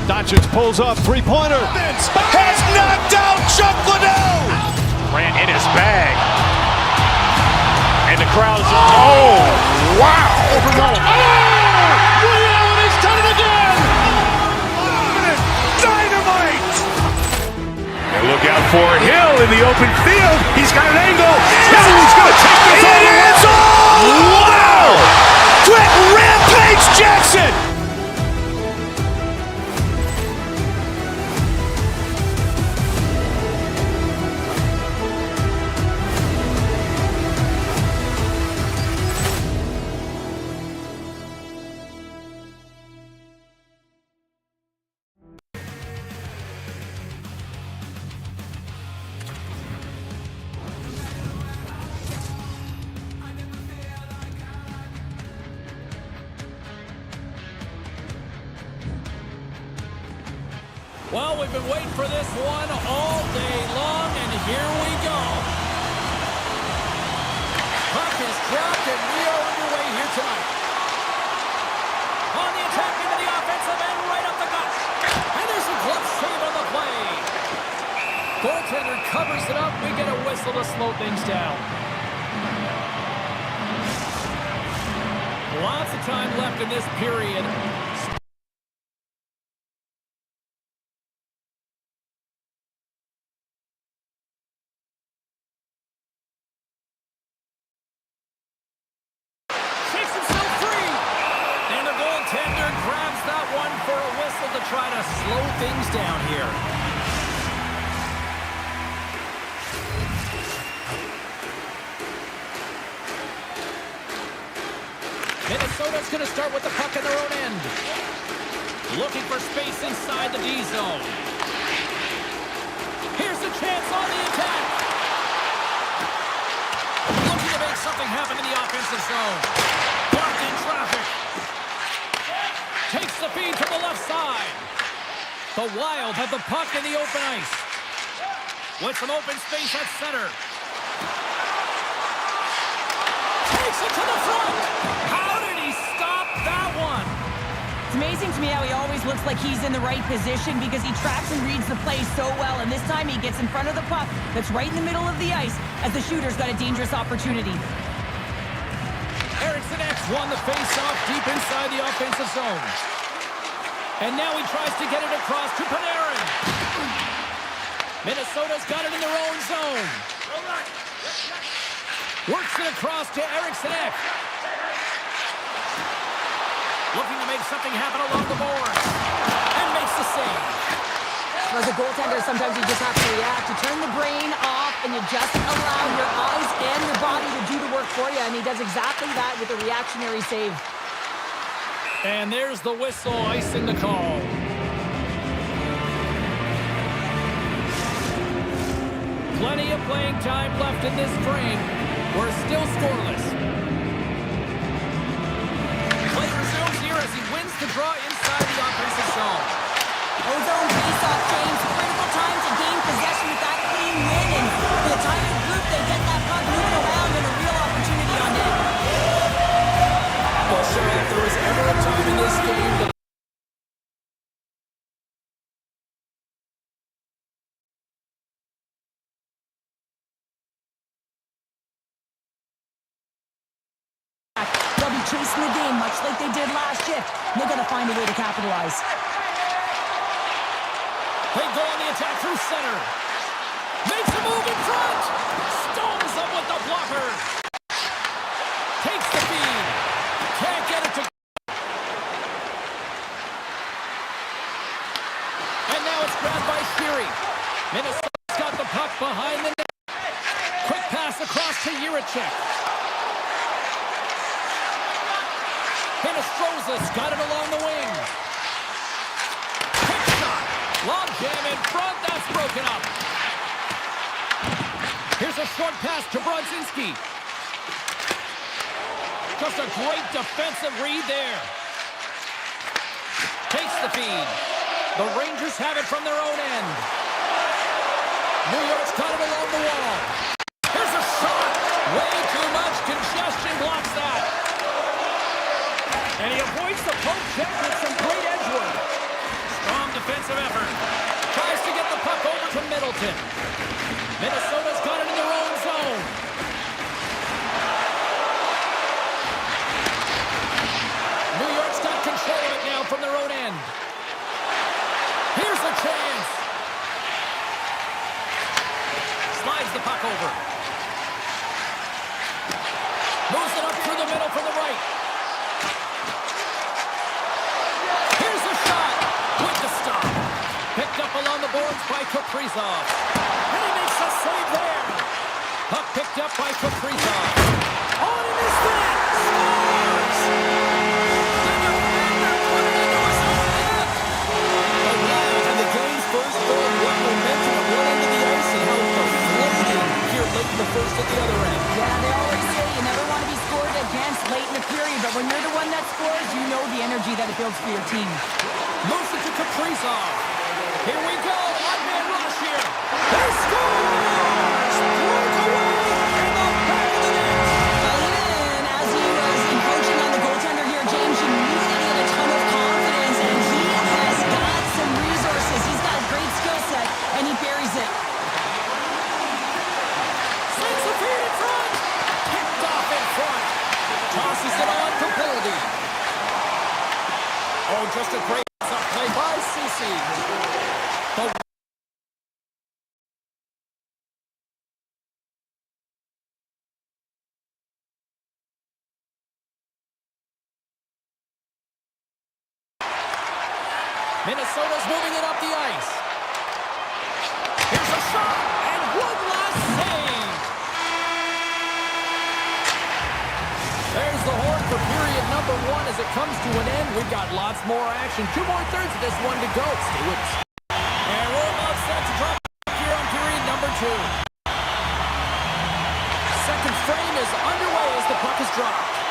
Doncic pulls up, three-pointer. Has knocked out Chuck Liddell. Grant in his bag. And the crowd is, oh, wow. He's done it again! Dynamite! And look out for Hill in the open field. He's got an angle. He's going to take this all the way. Wow! Quick Rampage Jackson! Well, we've been waiting for this one all day long, and here we go. Puck is dropped, and we are underway here tonight. On the attack into the offensive end, right up the gut. And there's a glove save on the play. Goaltender covers it up. We get a whistle to slow things down. Lots of time left in this period. Try to slow things down here. Minnesota's going to start with the puck in their own end. Looking for space inside the D zone. Here's the chance on the attack. Looking to make something happen in the offensive zone. Blocked in traffic. Takes the feed to the left side. The Wild have the puck in the open ice. With some open space at center. Takes it to the front. How did he stop that one? It's amazing to me how he always looks like he's in the right position because he tracks and reads the play so well. And this time he gets in front of the puck that's right in the middle of the ice as the shooter's got a dangerous opportunity. Erickson X won the face-off deep inside the offensive zone. And now he tries to get it across to Panarin. Minnesota's got it in their own zone. Works it across to Erickson X. Looking to make something happen along the boards. And makes the save. As a goaltender, sometimes you just have to react. You turn the brain off and you just allow your eyes and your body to do the work for you. And he does exactly that with a reactionary save. And there's the whistle, icing the call. Plenty of playing time left in this frame. We're still scoreless. Play resumes here as he wins the draw inside the offensive zone. Ozone face-off, James. Critical time to gain possession with that clean win. And for the time of group, they get that puck moving around and a real opportunity on net. Well, sure, if there was ever a time in this game that they'll be chasing the game much like they did last shift. They're going to find a way to capitalize. They go on the attack through center. Makes a move in front. Stones up with the blocker. Takes the feed. Can't get it to... And now it's grabbed by Sheary. Minnesota's got the puck behind the net. Quick pass across to Jiricek. Hinostroza's got it along the wing. Quick shot. Long jam in front. That's broken up. Here's a short pass to Brodzinski. Just a great defensive read there. Takes the feed. The Rangers have it from their own end. New York's got it along the wall. Here's a shot. Way too much congestion blocks that. And he avoids the poke check with some great edge work. Strong defensive effort. Tries to get the puck over to Middleton. Minnesota's got it in their own zone. New York's got control of it now from their own end. Here's a chance. Slides the puck over. Moves it up through the middle from the right. Here's a shot. With the stop. Picked up along the boards by Kaprizov. And he makes a save there. Puck picked up by Kaprizov. On in his net. Scores! The defender put it into his own net. The Wild in the game's first goal. What momentum at one end of the ice and how deflating here late in the first at the other end. Yeah, they always say you never want to be scored against late in the period, but when you're the one that scores, you know the energy that it builds for your team. Moves it to Kaprizov. Here we go. One-man rush here. They score! Broke away in the back of the net. Well, even as he was encroaching on the goaltender here, James, you knew that he had a ton of confidence, and he has got some resources. He's got a great skill set, and he buries it. Sends the feed in front. Picked off in front. Tosses it on for penalty. Oh, just a great play by Ceci. Minnesota's moving it up the ice. Here's a shot, and one last save. There's the horn for period number one as it comes to an end. We've got lots more action. 2 more thirds of this one to go. Stay with us. And we're about set to drop here on period number two. Second frame is underway as the puck is dropped.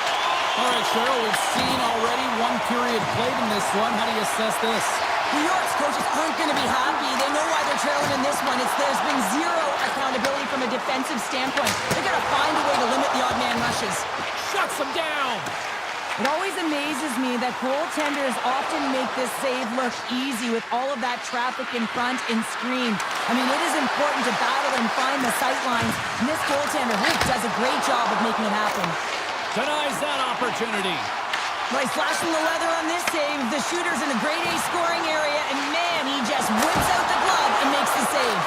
All right, Cheryl, we've seen already one period played in this one. How do you assess this? New York's coaches aren't going to be happy. They know why they're trailing in this one. There's been zero accountability from a defensive standpoint. They've got to find a way to limit the odd man rushes. Shuts them down. It always amazes me that goaltenders often make this save look easy with all of that traffic in front and screen. I mean, it is important to battle and find the sight lines, and this goaltender does a great job of making it happen. Denies that opportunity. Well, he's flashing the leather on this save. The shooter's in a grade A scoring area, and man, he just whips out the glove and makes the save.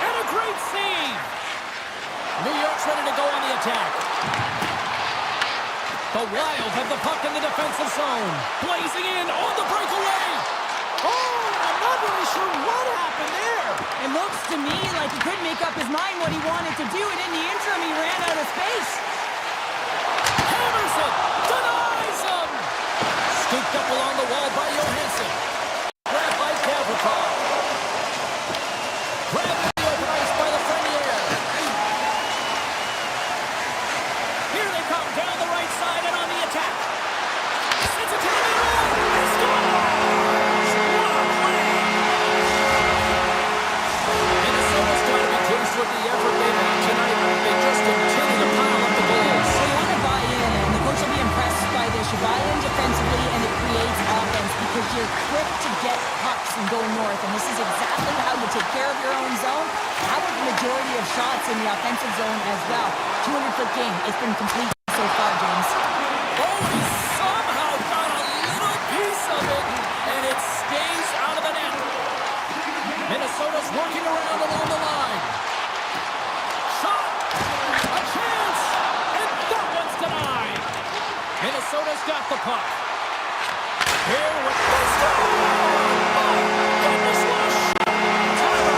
And a great save. New York's ready to go on the attack. The Wild have the puck in the defensive zone. Blazing in on the breakaway. Oh, I'm not really sure what happened there. It looks to me like he couldn't make up his mind what he wanted to do, and in the interim, he ran out of space. Hammers it. Denies him. Scooped up along the wall by Johansson. Grabbed by Gavrikov. Grabbed in the open ice by the Frenier. Here they come down the right side and on the attack. Sends it to the middle. He scores! What a play! Minnesota's got to be pleased with the effort they've had tonight. They just continue to pile up the goals. So you want to buy in, and the coach will be impressed by this. You buy in defensively, and it creates offense because you're quick to get pucks and go north, and this is exactly how you take care of your own zone. How about the majority of shots in the offensive zone as well? 200-foot game. It's been complete so far, James. Oh, he somehow got a little piece of it, and it stays out of the net. Minnesota's working around along the line. Shot! A chance! And that one's denied! Minnesota's got the puck. Here with the score! Oh, goodness, what a shot! Timer!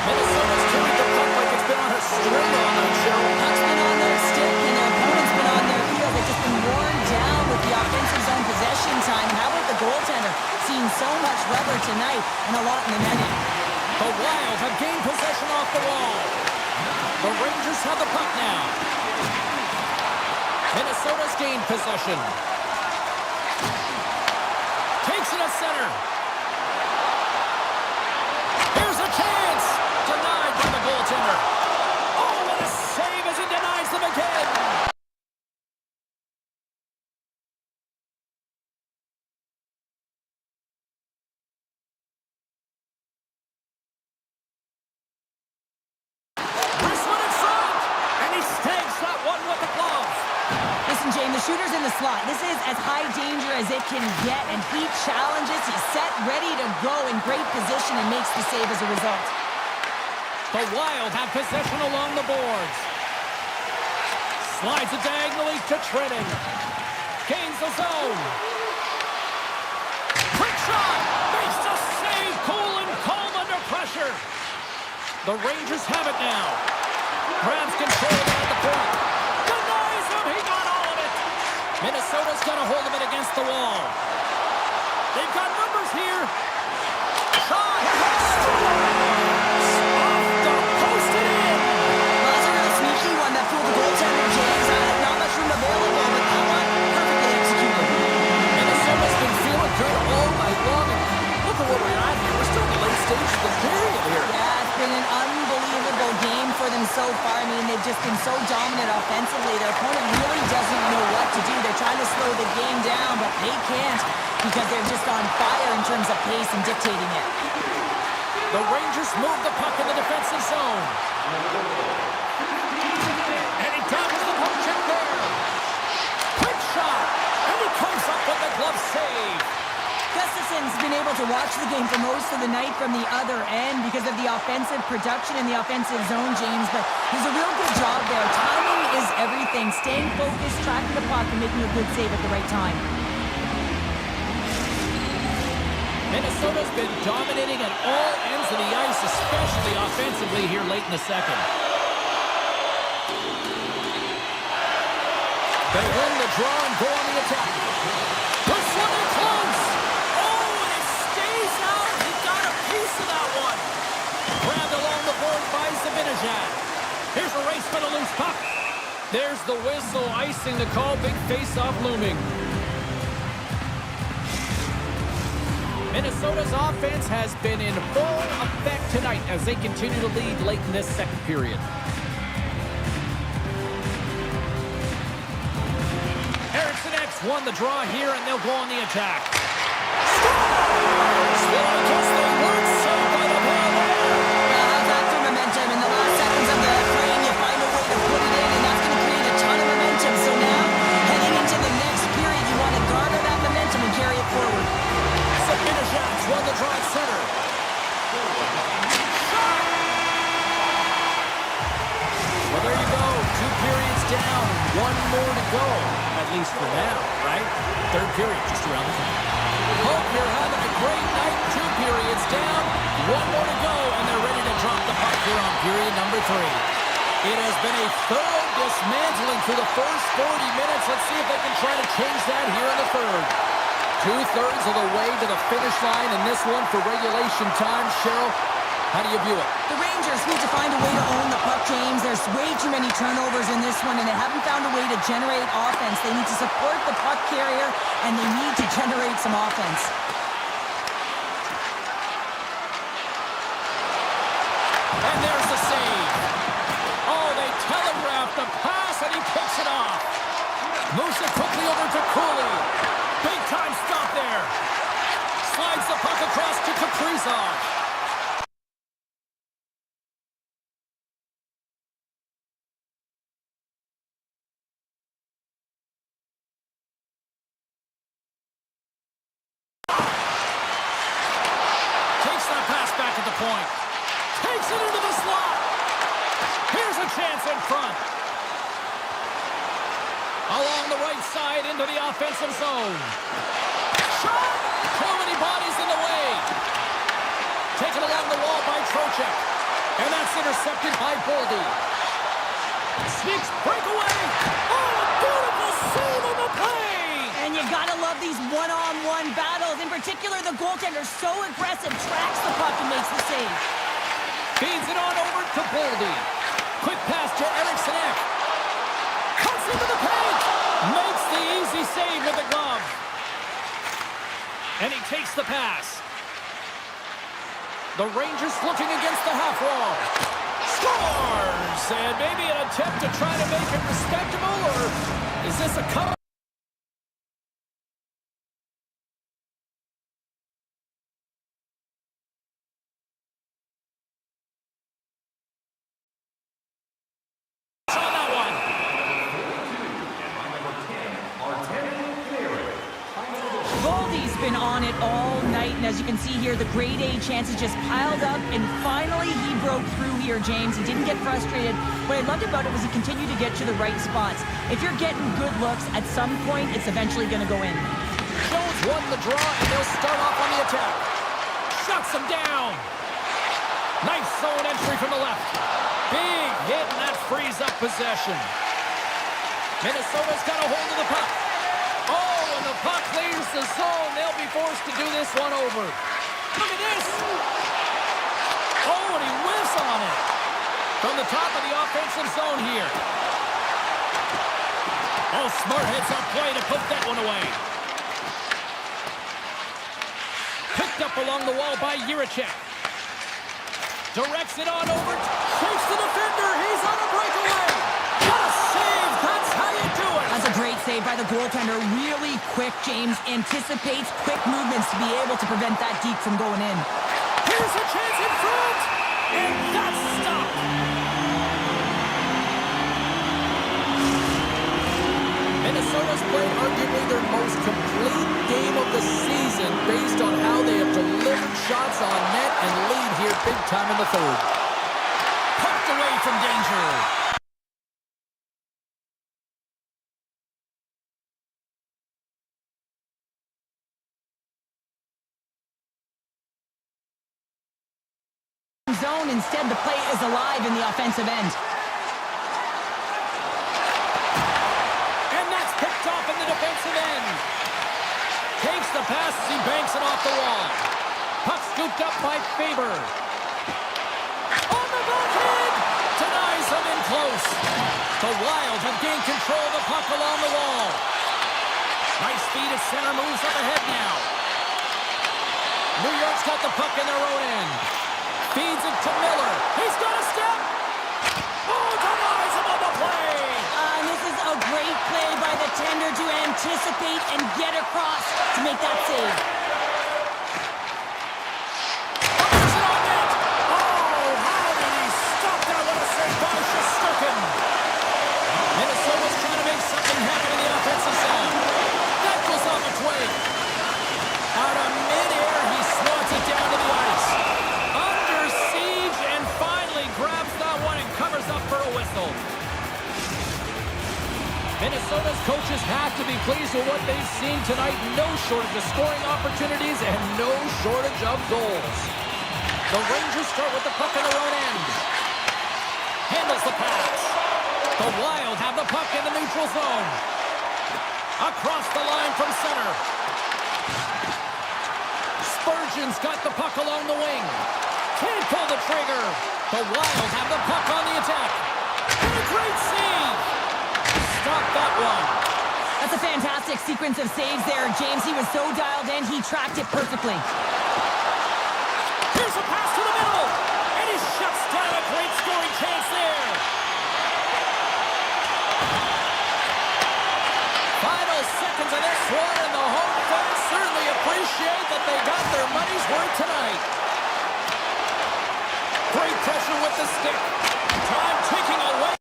Minnesota's carried the puck like it's been on a string all night, Cheryl. Puck's been on their stick, and their opponent's been on their heel. They've just been worn down with the offensive zone possession time. And how about the goaltender? Seeing so much rubber tonight and a lot in the netting. The Wild have gained possession off the wall. The Rangers have the puck now. Minnesota's gained possession. Takes it at center. Here's a chance. Denied by the goaltender. Oh, what a save as he denies them again. This one in front. And he snags that one with the glove. Listen, James, the shooter's in the slot. This is as high danger as it can get, and he challenges. He's set, ready to go, in great position, and makes the save as a result. The Wild have possession along the boards. Slides it diagonally to Trenton. Gains the zone. Quick shot! Makes the save, cool and calm under pressure. The Rangers have it now. Grabs control down at the point. Denies him, he got all of it. Minnesota's got a hold of it against the wall. They've got numbers here. Shot! Off the post and in. Well, that's a real sneaky one that fooled the goaltender, James. Not much room available, but that one perfectly executed. Minnesota's been feeling good all night long. Look at where we're at here. We're still in the late stages of the period here. Yeah, it's been an unbelievable game for them so far. I mean, they've just been so dominant offensively. Their opponent really doesn't know what to do. They're trying to slow the game down, but they can't because they're just on fire in terms of pace and dictating it. The Rangers move the puck in the defensive zone. And he dodges the puck check there. Quick shot. And he comes up with the glove save. Gustafson's been able to watch the game for most of the night from the other end because of the offensive production in the offensive zone, James, but he's a real good job there. Timing is everything. Staying focused, tracking the puck, and making a good save at the right time. Minnesota's been dominating at all ends of the ice, especially offensively here late in the second. They win the draw and go on the attack. This one in close. Oh, and it stays out. He got a piece of that one. Grabbed along the board by Zibanejad. Here's a race for the loose puck. There's the whistle, icing the call. Big face-off looming. Minnesota's offense has been in full effect tonight as they continue to lead late in this second period. Eriksson X won the draw here, and they'll go on the attack. Still, I guess they weren't saved by the ball there. How's that for momentum? In the last seconds of the frame, you find a way to put it in, and that's going to create a ton of momentum. So now, heading into the next period, you want to garner that momentum and carry it forward. Zibanejad's won the draw at center. Well, there you go. 2 periods down, 1 more to go. At least for now, right? Third period just around the corner. Hope you're having a great night. 2 periods down, 1 more to go, and they're ready to drop the puck here on period number 3. It has been a thorough dismantling through the first 40 minutes. Let's see if they can try to change that here in the third. 2/3 of the way to the finish line in this one for regulation time. Cheryl, how do you view it? The Rangers need to find a way to own the puck, James. There's way too many turnovers in this one, and they haven't found a way to generate offense. They need to support the puck carrier, and they need to generate some offense. And there's the save. Oh, they telegraphed the pass, and he picks it off. Moves it quickly over to Cooley. Big time stop there. Slides the puck across to Kaprizov. point. Takes it into the slot. Here's a chance in front. Along the right side into the offensive zone. Shot! Too many bodies in the way. Taken along the wall by Trocheck. And that's intercepted by Boldy. Sneaks breakaway. Oh, a beautiful save on the play. And you gotta love these one-on-one battles. In particular, the goaltender so aggressive, tracks the puck and makes the save. Feeds it on over to Boldy. Quick pass to Eriksson. Cuts into the paint. Makes the easy save with the glove. And he takes the pass. The Rangers looking against the half wall. Scores! And maybe an attempt to try to make it respectable, or is this a cut? On that one. Boldy's been on it all night, and as you can see here, the grade A chances just piled up, and finally he broke through here, James. He didn't get frustrated. What I loved about it was he continued to get to the right spots. If you're getting good looks, at some point, it's eventually going to go in. Jones won the draw, and they'll start off on the attack. Shuts him down. Nice zone entry from the left. Big hit, and that frees up possession. Minnesota's got a hold of the puck. Oh, and the puck leaves the zone. They'll be forced to do this one over. Look at this. Oh, and he whiffs on it. From the top of the offensive zone here. Oh, smart heads up play to put that one away. Picked up along the wall by Jiricek. Directs it on over. Shakes the defender. He's on a breakaway. What a save. That's how you do it. That's a great save by the goaltender. Really quick, James. Anticipates quick movements to be able to prevent that deep from going in. Here's a chance in front. And that's stopped. Minnesota's played arguably their most complete game of the season based on how they have delivered shots on net and lead here big time in the third. Pucked away from danger. Zone. Instead, the play is alive in the offensive end. And that's picked off in the defensive end. Takes the pass as he banks it off the wall. Puck scooped up by Faber. On the backhand! Denies him in close. The Wild have gained control of the puck along the wall. Nice feed at center, moves up ahead now. New York's got the puck in their own end. Feeds it to Miller. He's got a step. Oh, denies him on the play. This is a great play by the tender to anticipate and get across to make that save. Puts it on net. Oh, how did he stop that? What a save by Shesterkin. Minnesota's trying to make something happen in the offensive zone. That goes off a twig. Out of midair, he swats it down to the ice. Under siege, and finally grabs that one and covers up for a whistle. Minnesota's coaches have to be pleased with what they've seen tonight. No shortage of scoring opportunities and no shortage of goals. The Rangers start with the puck in their own end. Handles the pass. The Wild have the puck in the neutral zone. Across the line from center. Spurgeon's got the puck along the wing. Can't pull the trigger. The Wild have the puck on the attack. And a great save. Stop that one. That's a fantastic sequence of saves there, James. He was so dialed in, he tracked it perfectly. Here's a pass to the middle. And he shuts down a great scoring chance there. Final seconds of this one, and the home fans certainly appreciate that they got their money's worth tonight. Great pressure with the stick. Time ticking away.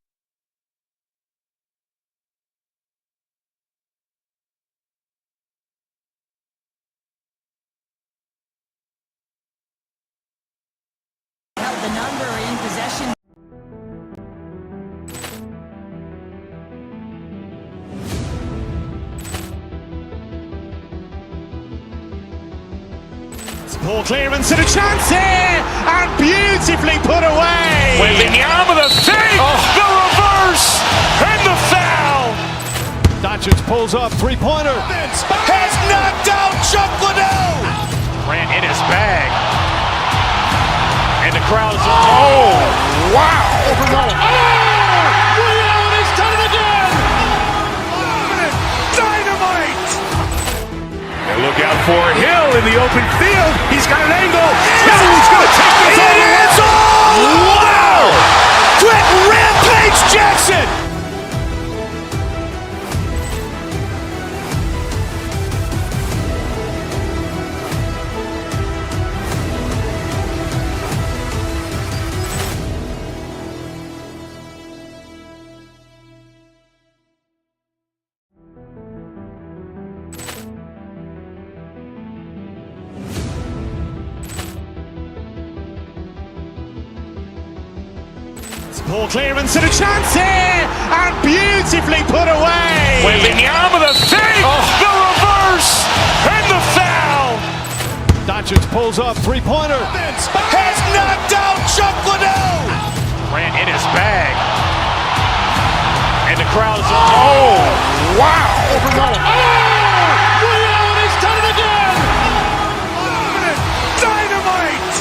Poor clearance and a chance here, and beautifully put away. Wembanyama with a save, the reverse, and the foul. Doncic pulls up, three-pointer. Has knocked out Chuck Liddell. Grant in his bag. And the crowd is, oh, wow. Ray Allen has done it again. Dynamite. And look out for Hill in the open field. He's got an angle. He's going to take this all the way. Wow. Quick Rampage Jackson. Poor clearance and a chance here, and beautifully put away. Wembanyama with a save, the reverse, and the foul. Doncic pulls up, three-pointer. Has knocked out Chuck Liddell. Grant in his bag. And the crowd is, oh, wow. Ray Allen has done it again. Dynamite.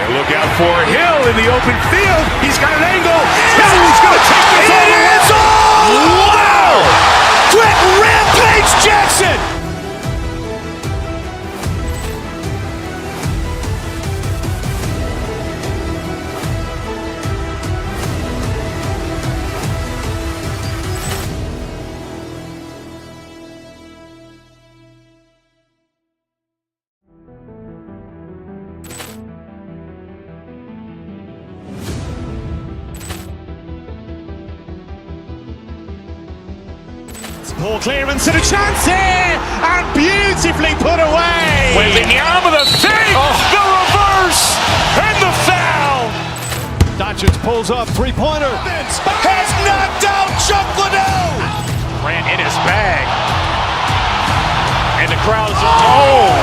And look out for Hill in the open field. He's got an angle. He's going to take this all the way. Wow. Quick Rampage Jackson. Poor clearance and a chance here, and beautifully put away. Wembanyama with a save, the reverse, and the foul. Doncic pulls up, three-pointer. Has knocked out Chuck Liddell. Grant in his bag. And the crowd is, oh,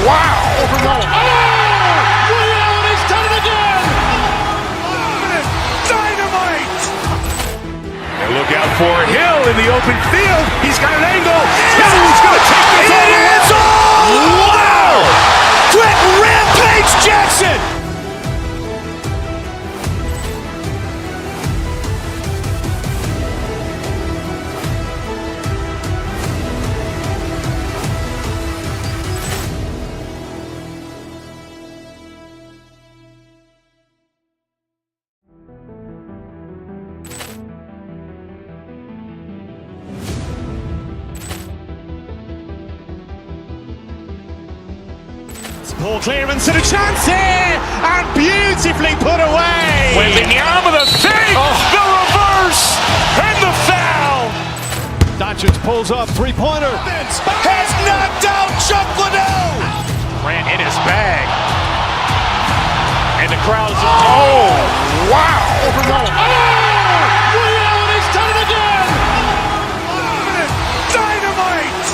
wow. Ray Allen has done it again. Dynamite. And look out for Hill in the open field. He's got an angle. He's going to take this all the way. Wow. Quick Rampage Jackson. Poor clearance and a chance here, and beautifully put away. Wembanyama with a save, the reverse, and the foul. Doncic pulls up, three-pointer. Has knocked out Chuck Liddell. Grant in his bag. And the crowd is, oh, wow. Ray Allen has done it again. Dynamite.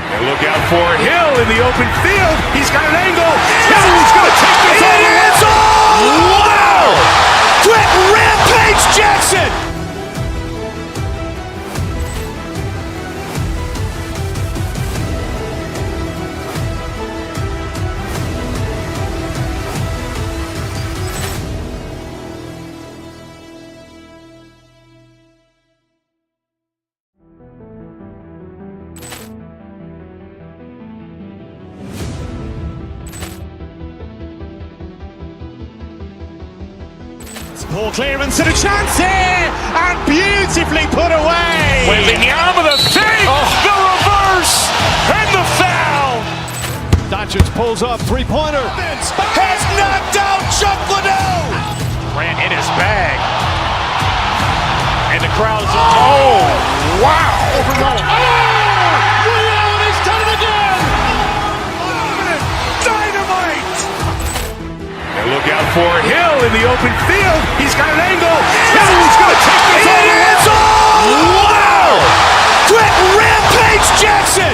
And look out for Hill in the open field. He's got an angle. He's going to take this all the way. Wow. Quick Rampage Jackson. Poor clearance and a chance here, and beautifully put away. Wembanyama with a save, the reverse, and the foul. Doncic pulls up, three-pointer. Has knocked out Chuck Liddell. Grant in his bag. And the crowd is, oh, wow. Ray Allen has done it again. Dynamite. And look out for Hill in the open field. He's got an angle. He's going to take this all the way. Wow. Quick Rampage Jackson.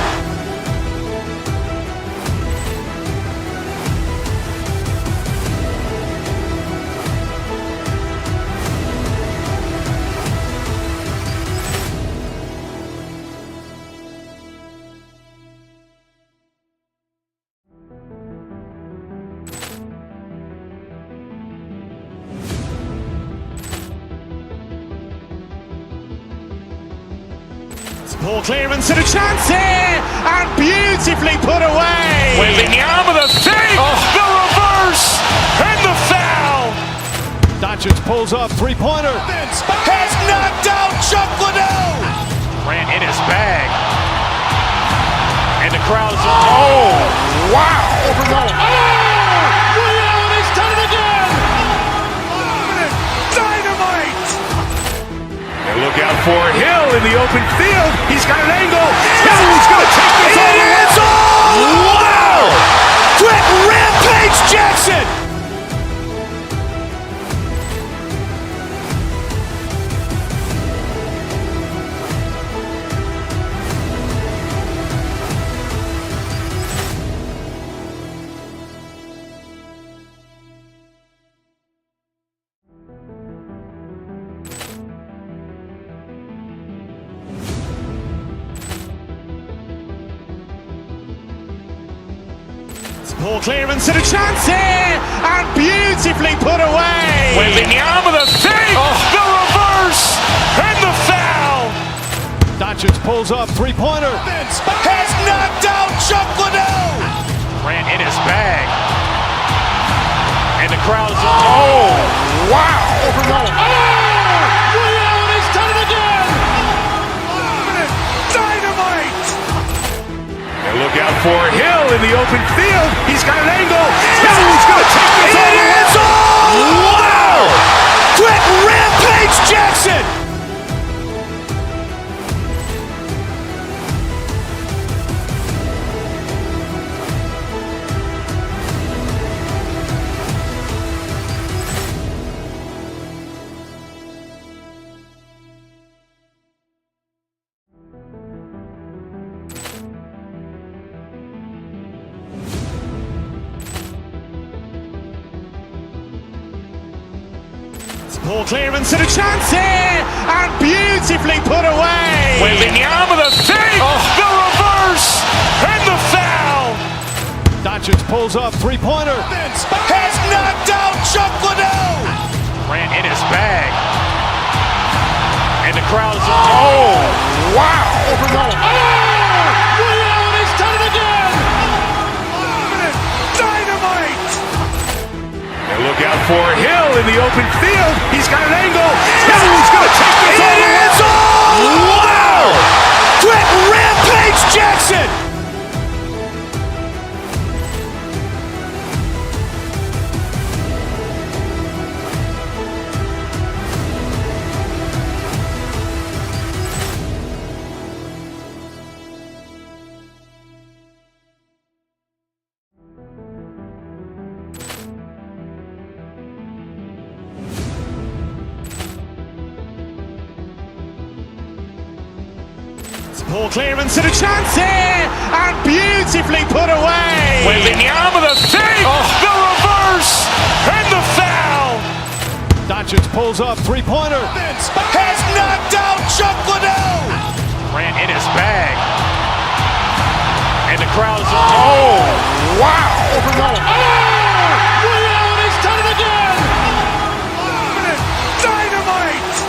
Poor clearance and a chance here, and beautifully put away. Wembanyama with a fake, the reverse, and the foul. Doncic pulls up, three-pointer. Has knocked out Chuck Liddell. Ran in his bag. And the crowd is, oh, wow. He's done it again. Dynamite. And look out for Hill in the open field. He's got an angle. Hill's going to take this all the way. Wow. Quick Rampage Jackson. Poor clearance and a chance here, and beautifully put away. Wembanyama with a fake, the reverse, and the foul. Doncic pulls up, three-pointer. Has knocked out Chuck Liddell. Ran in his bag. And the crowd is, oh, wow. He's done it again. Dynamite. And look out for Hill in the open field. He's got an angle. Hill's going to take this all the way. Wow. Quick Rampage Jackson. Poor clearance and a chance here, and beautifully put away. Wembanyama with a fake, the reverse, and the foul. Doncic pulls up, three-pointer. Has knocked out Chuck Liddell. Ran in his bag. And the crowd is, oh, wow. He's done it again. Dynamite. And look out for Hill in the open field. He's got an angle. Hill's going to take this all the way. Wow. Quick Rampage Jackson. Poor clearance and a chance here, and beautifully put away. Wembanyama with a fake, the reverse, and the foul. Doncic pulls up, three-pointer. Has knocked out Chuck Liddell. Ran in his bag. And the crowd is, oh, wow. He's done it again. Dynamite.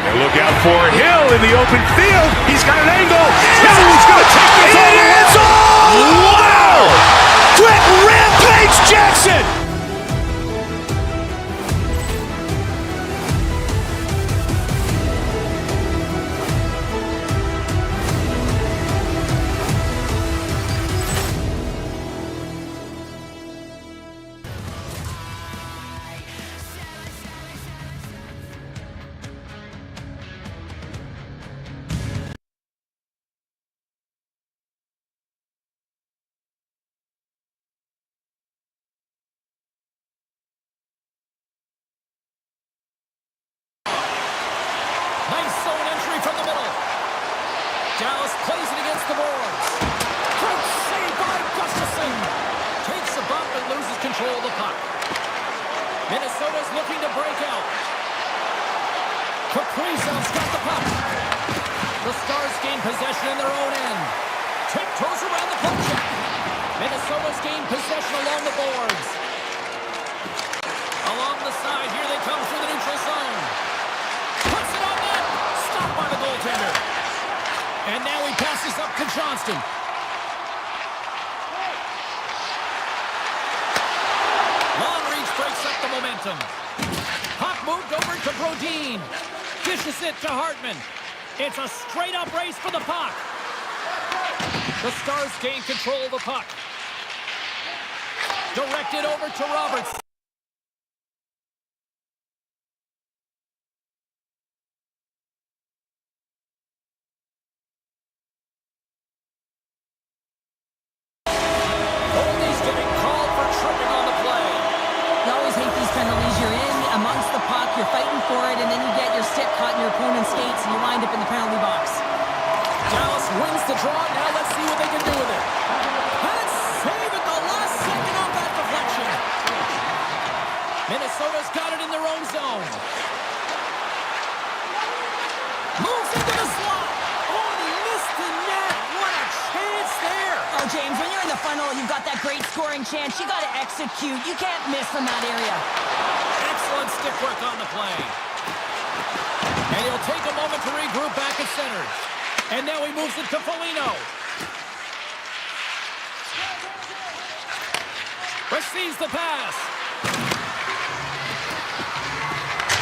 And look out for Hill in the open field. He's got an angle. Hill's going to take this all the way. Wow. Quick Rampage Jackson. Nice zone entry from the middle. Dallas plays it against the boards. Great save by Gustafson. Takes a bump and loses control of the puck. Minnesota's looking to break out. Kaprizov's got the puck. The Stars gain possession in their own end. Tiptoes around the puck check. Minnesota's gained possession along the boards. Along the side, here they come through the neutral zone. Puts it on net. Stopped by the goaltender. And now he passes up to Johnston. Long reach breaks up the momentum. Puck moved over to Brodin. Dishes it to Hartman. It's a straight-up race for the puck. The Stars gain control of the puck. Directed over to Roberts. Goalie's getting called for tripping on the play. You always hate these penalties. You're in amongst the puck, you're fighting for it, and then you get your stick caught in your opponent's skates, and you wind up in the penalty box. Dallas wins the draw. Now let's see what they can do with it. And save at the last second on that deflection. Minnesota's got it in their own zone. Moves into the slot. Oh, he missed the net. What a chance there. Oh, James, when you're in the funnel, you've got that great scoring chance. You got to execute. You can't miss from that area. Excellent stick work on the play. And he'll take a moment to regroup back at center. And now he moves it to Foligno. Receives the pass.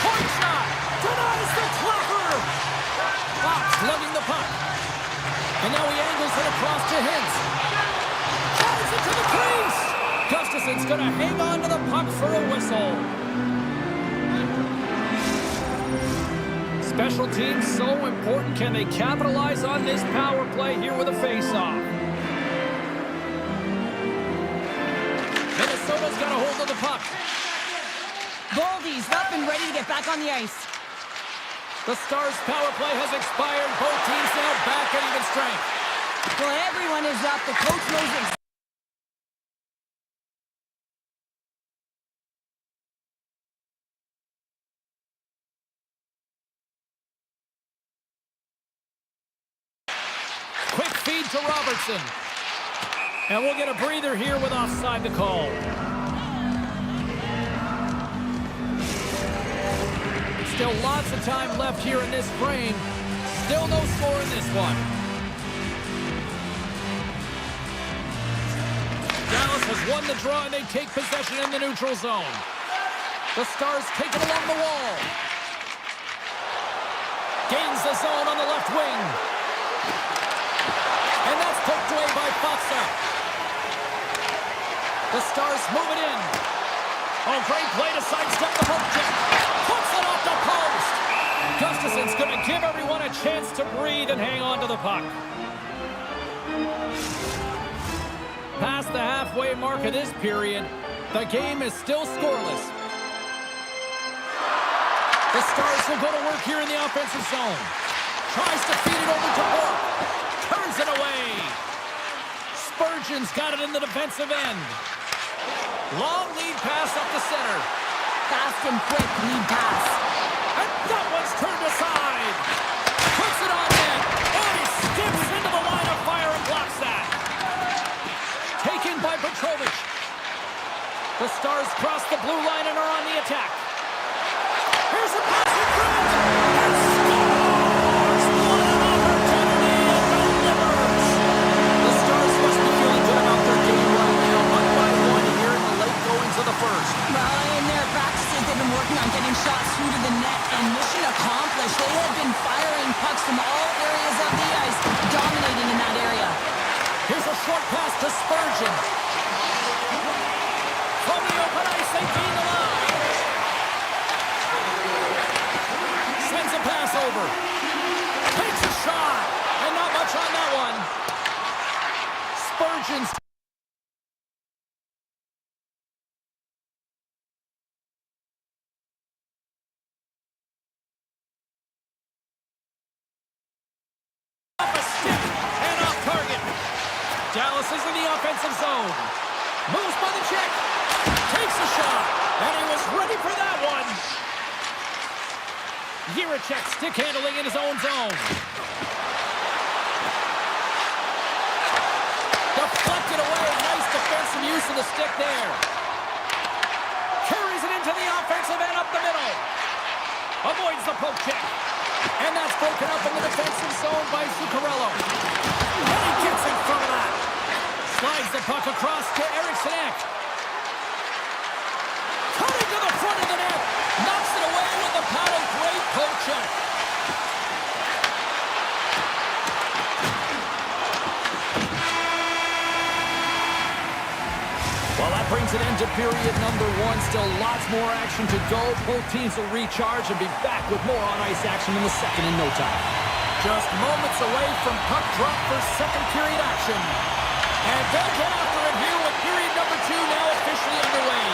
Point shot. Denies the clapper. Fox lugging the puck. And now he angles it across to Hintz. Drives it to the crease. Gustafson's going to hang on to the puck for a whistle. Special teams so important. Can they capitalize on this power play here with a face-off? Minnesota's got a hold of the puck. Goldie's up and ready to get back on the ice. The Stars' power play has expired. Both teams now back at even strength. Well, everyone is up. The coach knows exactly. Quick feed to Robertson. And we'll get a breather here with offside the call. Still lots of time left here in this frame. Still no score in this one. Dallas has won the draw and they take possession in the neutral zone. The Stars take it along the wall. Gains the zone on the left wing. And that's poked away by Foxa. The Stars move it in. Oh, great play to sidestep the poke check. Puts it off the post. Gustafson's going to give everyone a chance to breathe and hang on to the puck. Past the halfway mark of this period, the game is still scoreless. The Stars will go to work here in the offensive zone. Tries to feed it over to Burke. Turns it away. Spurgeon's got it in the defensive end. Long lead pass up the center. Fast and quick lead pass. And that one's turned aside. Puts it on net. And he skips into the line of fire and blocks that. Taken by Petrovic. The Stars cross the blue line and are on the attack. Here's a pass in front. And scores! What an opportunity and delivers. The Stars must be feeling good about their game right now. Up by one here in the late goings of the first. Well, in their practices, they've been working on getting shots through to the net, and mission accomplished. They have been firing pucks from all areas of the ice, dominating in that area. Here's a short pass to Spurgeon. From the open ice, they gain the line. Sends a pass over. Takes a shot. And not much on that one. Spurgeon's off a stick and off target. Dallas is in the offensive zone. Moves by the check. Takes a shot. And he was ready for that one. Jiricek stick handling in his own zone. Deflected away. Nice defensive use of the stick there. Carries it into the offensive end up the middle. Avoids the poke check. And that's broken up in the defensive zone by Zuccarello. And he gets in front of that. Slides the puck across to Eriksson. Cutting to the front of the net. Knocks it away with the paddle. Great poke check. Well, that brings an end to period number one. Still lots more action to go. Both teams will recharge and be back with more on-ice action in the second in no time. Just moments away from puck drop for second period action. And they'll get after it here with period number two now officially underway.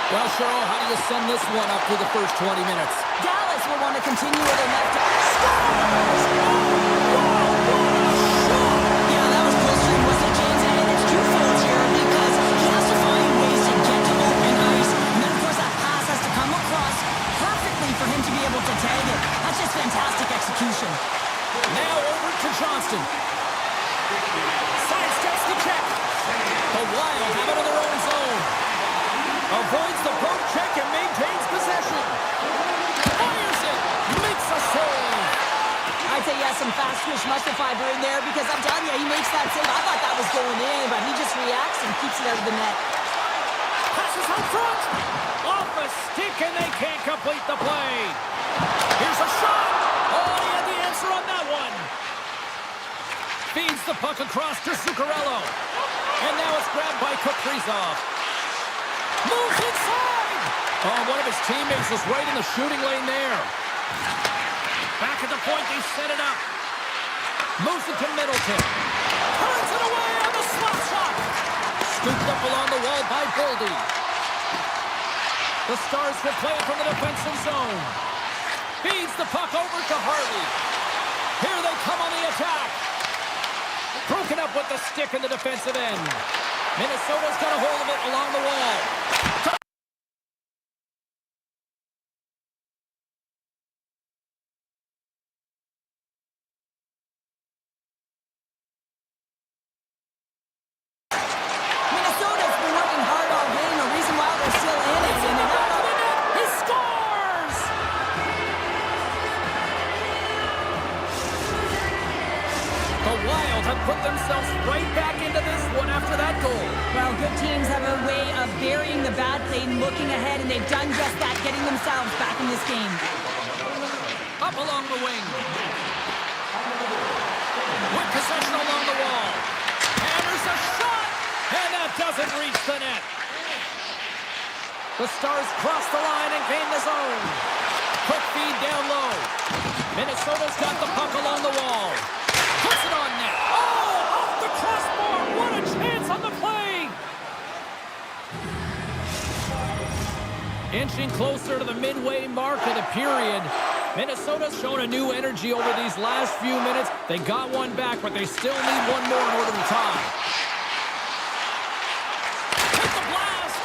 Well, Cheryl, how do you sum this one up through the first 20 minutes? Dallas will want to continue with their left. Scores! Yeah, that was close to him, wasn't it, James? And it's twofold here because he has to find ways to get to open ice. And then, of course, that pass has to come across perfectly for him to be able to tag it. That's just fantastic execution. Now over to Johnston. Sidesteps the check. The Wild have it in their own zone. Avoids the poke check and maintains possession. Fires it. Makes a save. I'd say he has some fast twitch muscle fiber in there because I'm telling you, he makes that save. I thought that was going in, but he just reacts and keeps it out of the net. Passes out front. Off a stick and they can't complete the play. Here's a shot. Oh, he had the answer on that one. Feeds the puck across to Zuccarello. And now it's grabbed by Kaprizov. Moves inside! Oh, one of his teammates was right in the shooting lane there. Back at the point, they set it up. Moves it to Middleton. Turns it away on the slap shot. Scooped up along the wall by Goldie. The Stars will play it from the defensive zone. Feeds the puck over to Harley. Here they come on the attack. Broken up with the stick in the defensive end. Minnesota's got a hold of it along the wall. Minnesota's been working hard all game. The reason why they're still in it. And He scores! The Wild have put themselves right back into this one after that goal. well, good teams have a way of burying the bad play and looking ahead, and they've done just that, getting themselves back in this game. Up along the wing. With possession along the wall. Hammers a shot! And that doesn't reach the net. The Stars cross the line and gain the zone. Quick feed down low. Minnesota's got the puck along the wall. Puts it on net. Oh, off the crossbar. What a chance on the play. Inching closer to the midway mark of the period. Minnesota's shown a new energy over these last few minutes. They got one back, but they still need one more in order to tie. Hit the blast!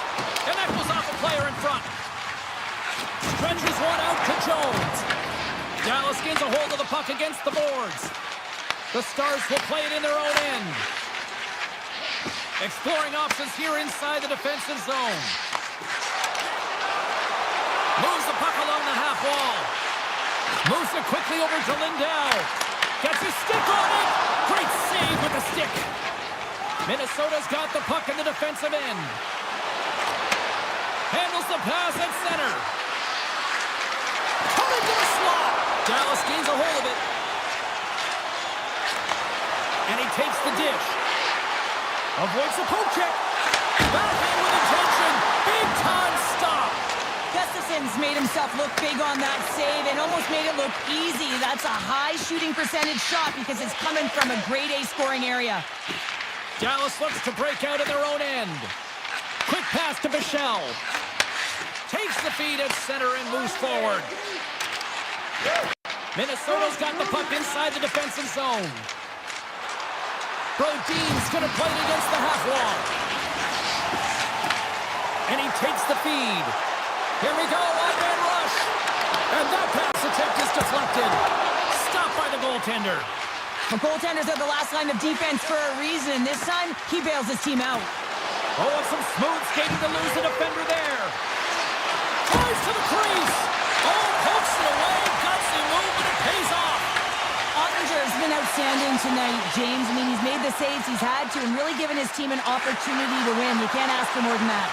And that goes off a player in front. Stretches one out to Jones. Dallas gains a hold of the puck against the boards. The Stars will play it in their own end. Exploring options here inside the defensive zone. Moves the puck along the half wall. Moves it quickly over to Lindell. Gets his stick on it. Great save with the stick. Minnesota's got the puck in the defensive end. Handles the pass at center. Coming to the slot. Dallas gains a hold of it. And he takes the dish. Avoids the poke check. Backhand with intention. Big time stop. Gustafson's made himself look big on that save and almost made it look easy. That's a high shooting percentage shot because it's coming from a grade A scoring area. Dallas looks to break out in their own end. Quick pass to Bichelle. Takes the feed at center and moves forward. Minnesota's got the puck inside the defensive zone. Brodin's going to play it against the half wall. And he takes the feed. Here we go, one-man rush. And that pass attempt is deflected. Stopped by the goaltender. The goaltenders are the last line of defense for a reason. This time, he bails his team out. Oh, and some smooth skating to lose the defender there. Drives to the crease. Oh, pokes it away. Gutsy move, and it tonight, James. I mean, he's made the saves he's had to and really given his team an opportunity to win. You can't ask for more than that.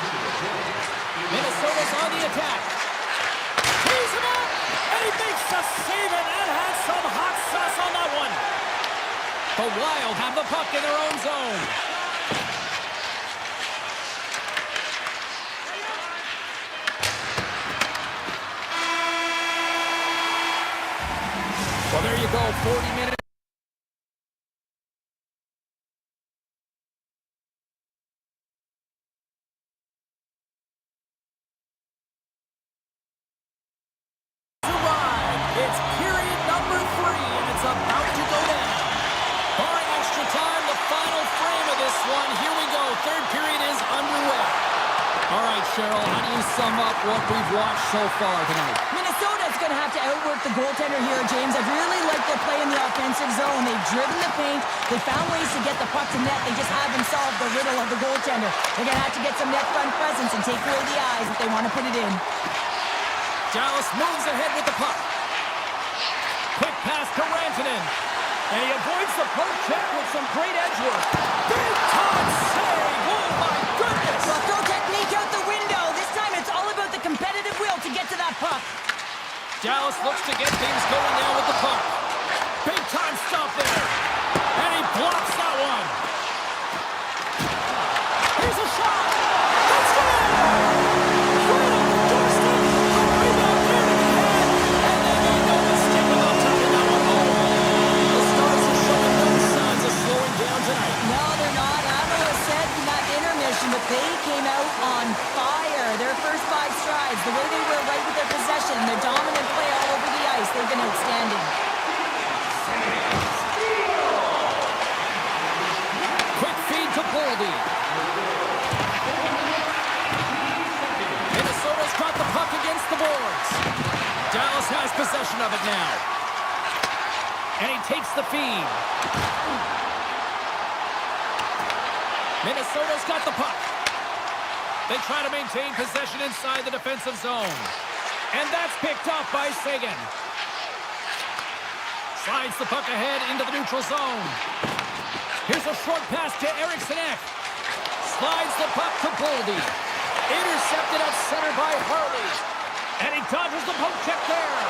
Minnesota's on the attack. Tees him up, and he makes the save, and that has some hot sauce on that one. The Wild have the puck in their own zone. Well, there you go, 40 minutes. It's period number 3, and it's about to go down. Barring extra time, the final frame of this one. Here we go. Third period is underway. All right, Cheryl, how do you sum up what we've watched so far tonight? Minnesota's going to have to outwork the goaltender here, James. I've really liked their play in the offensive zone. They've driven the paint. They found ways to get the puck to net. They just haven't solved the riddle of the goaltender. They're going to have to get some net front presence and take away the eyes if they want to put it in. Dallas moves ahead with the puck. Quick pass to Rantanen. And he avoids the poke check with some great edge work. Big time save! Oh my goodness! Well, throw technique out the window. This time it's all about the competitive will to get to that puck. Dallas looks to get things going now with the puck. Big time stop there. And he blocks that one. Here's a shot. Let's go! Right on the doorstep. The rebound there to the head. And they made no mistake about taking that one home. The Stars are showing no signs of slowing down tonight. No, they're not. Analysts said in that intermission that they came out on fire. Their first 5 strides, the way they were right with their possession, their dominant play all over the ice, they've been outstanding. Quick feed to Boldy. Minnesota's got the puck against the boards. Dallas has possession of it now. And he takes the feed. Minnesota's got the puck. They try to maintain possession inside the defensive zone. And that's picked up by Sagan. Slides the puck ahead into the neutral zone. Here's a short pass to Eriksson Ek. Slides the puck to Boldy. Intercepted at center by Harley. And he dodges the poke check there.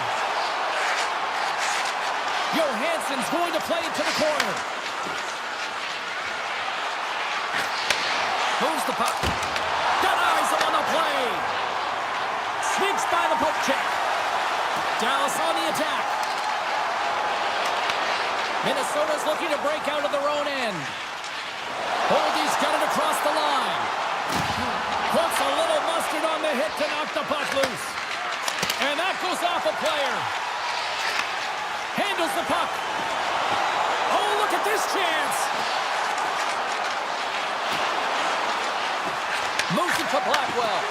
Johansson's going to play it to the corner. Moves the puck. Denies him on the play. Sneaks by the poke check. Dallas on the attack. Minnesota's looking to break out of their own end. Boldy's got it across the line. Puts a little mustard on the hit to knock the puck loose. And that goes off a player. Handles the puck. Oh, look at this chance. Moves it to Blackwell.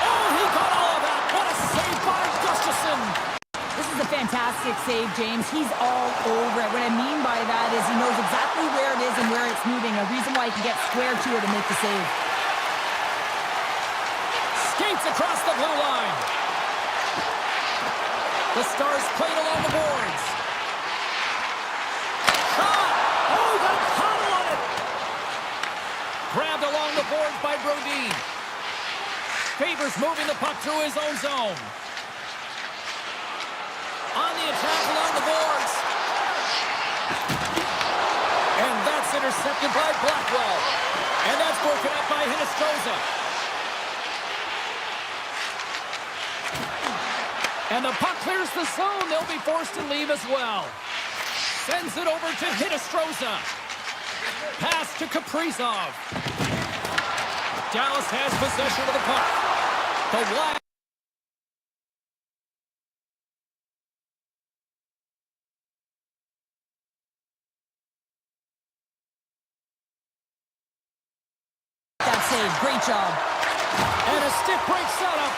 Oh, he got all of that. What a save by Gustafsson. This is a fantastic save, James. He's all over it. What I mean by that is he knows exactly where it is and where it's moving. A reason why he can get square to it and make the save. Skates across the blue line. The Stars played along the boards. Shot! Oh, he got a paddle on it. Grabbed along the boards by Brodin. Favors moving the puck through his own zone. On the attack along the boards. And that's intercepted by Blackwell. And that's broken up by Hinostroza. And the puck clears the zone. They'll be forced to leave as well. Sends it over to Hinostroza. Pass to Kaprizov. Dallas has possession of the puck. The Wild. That save. Great job. And a stick break setup.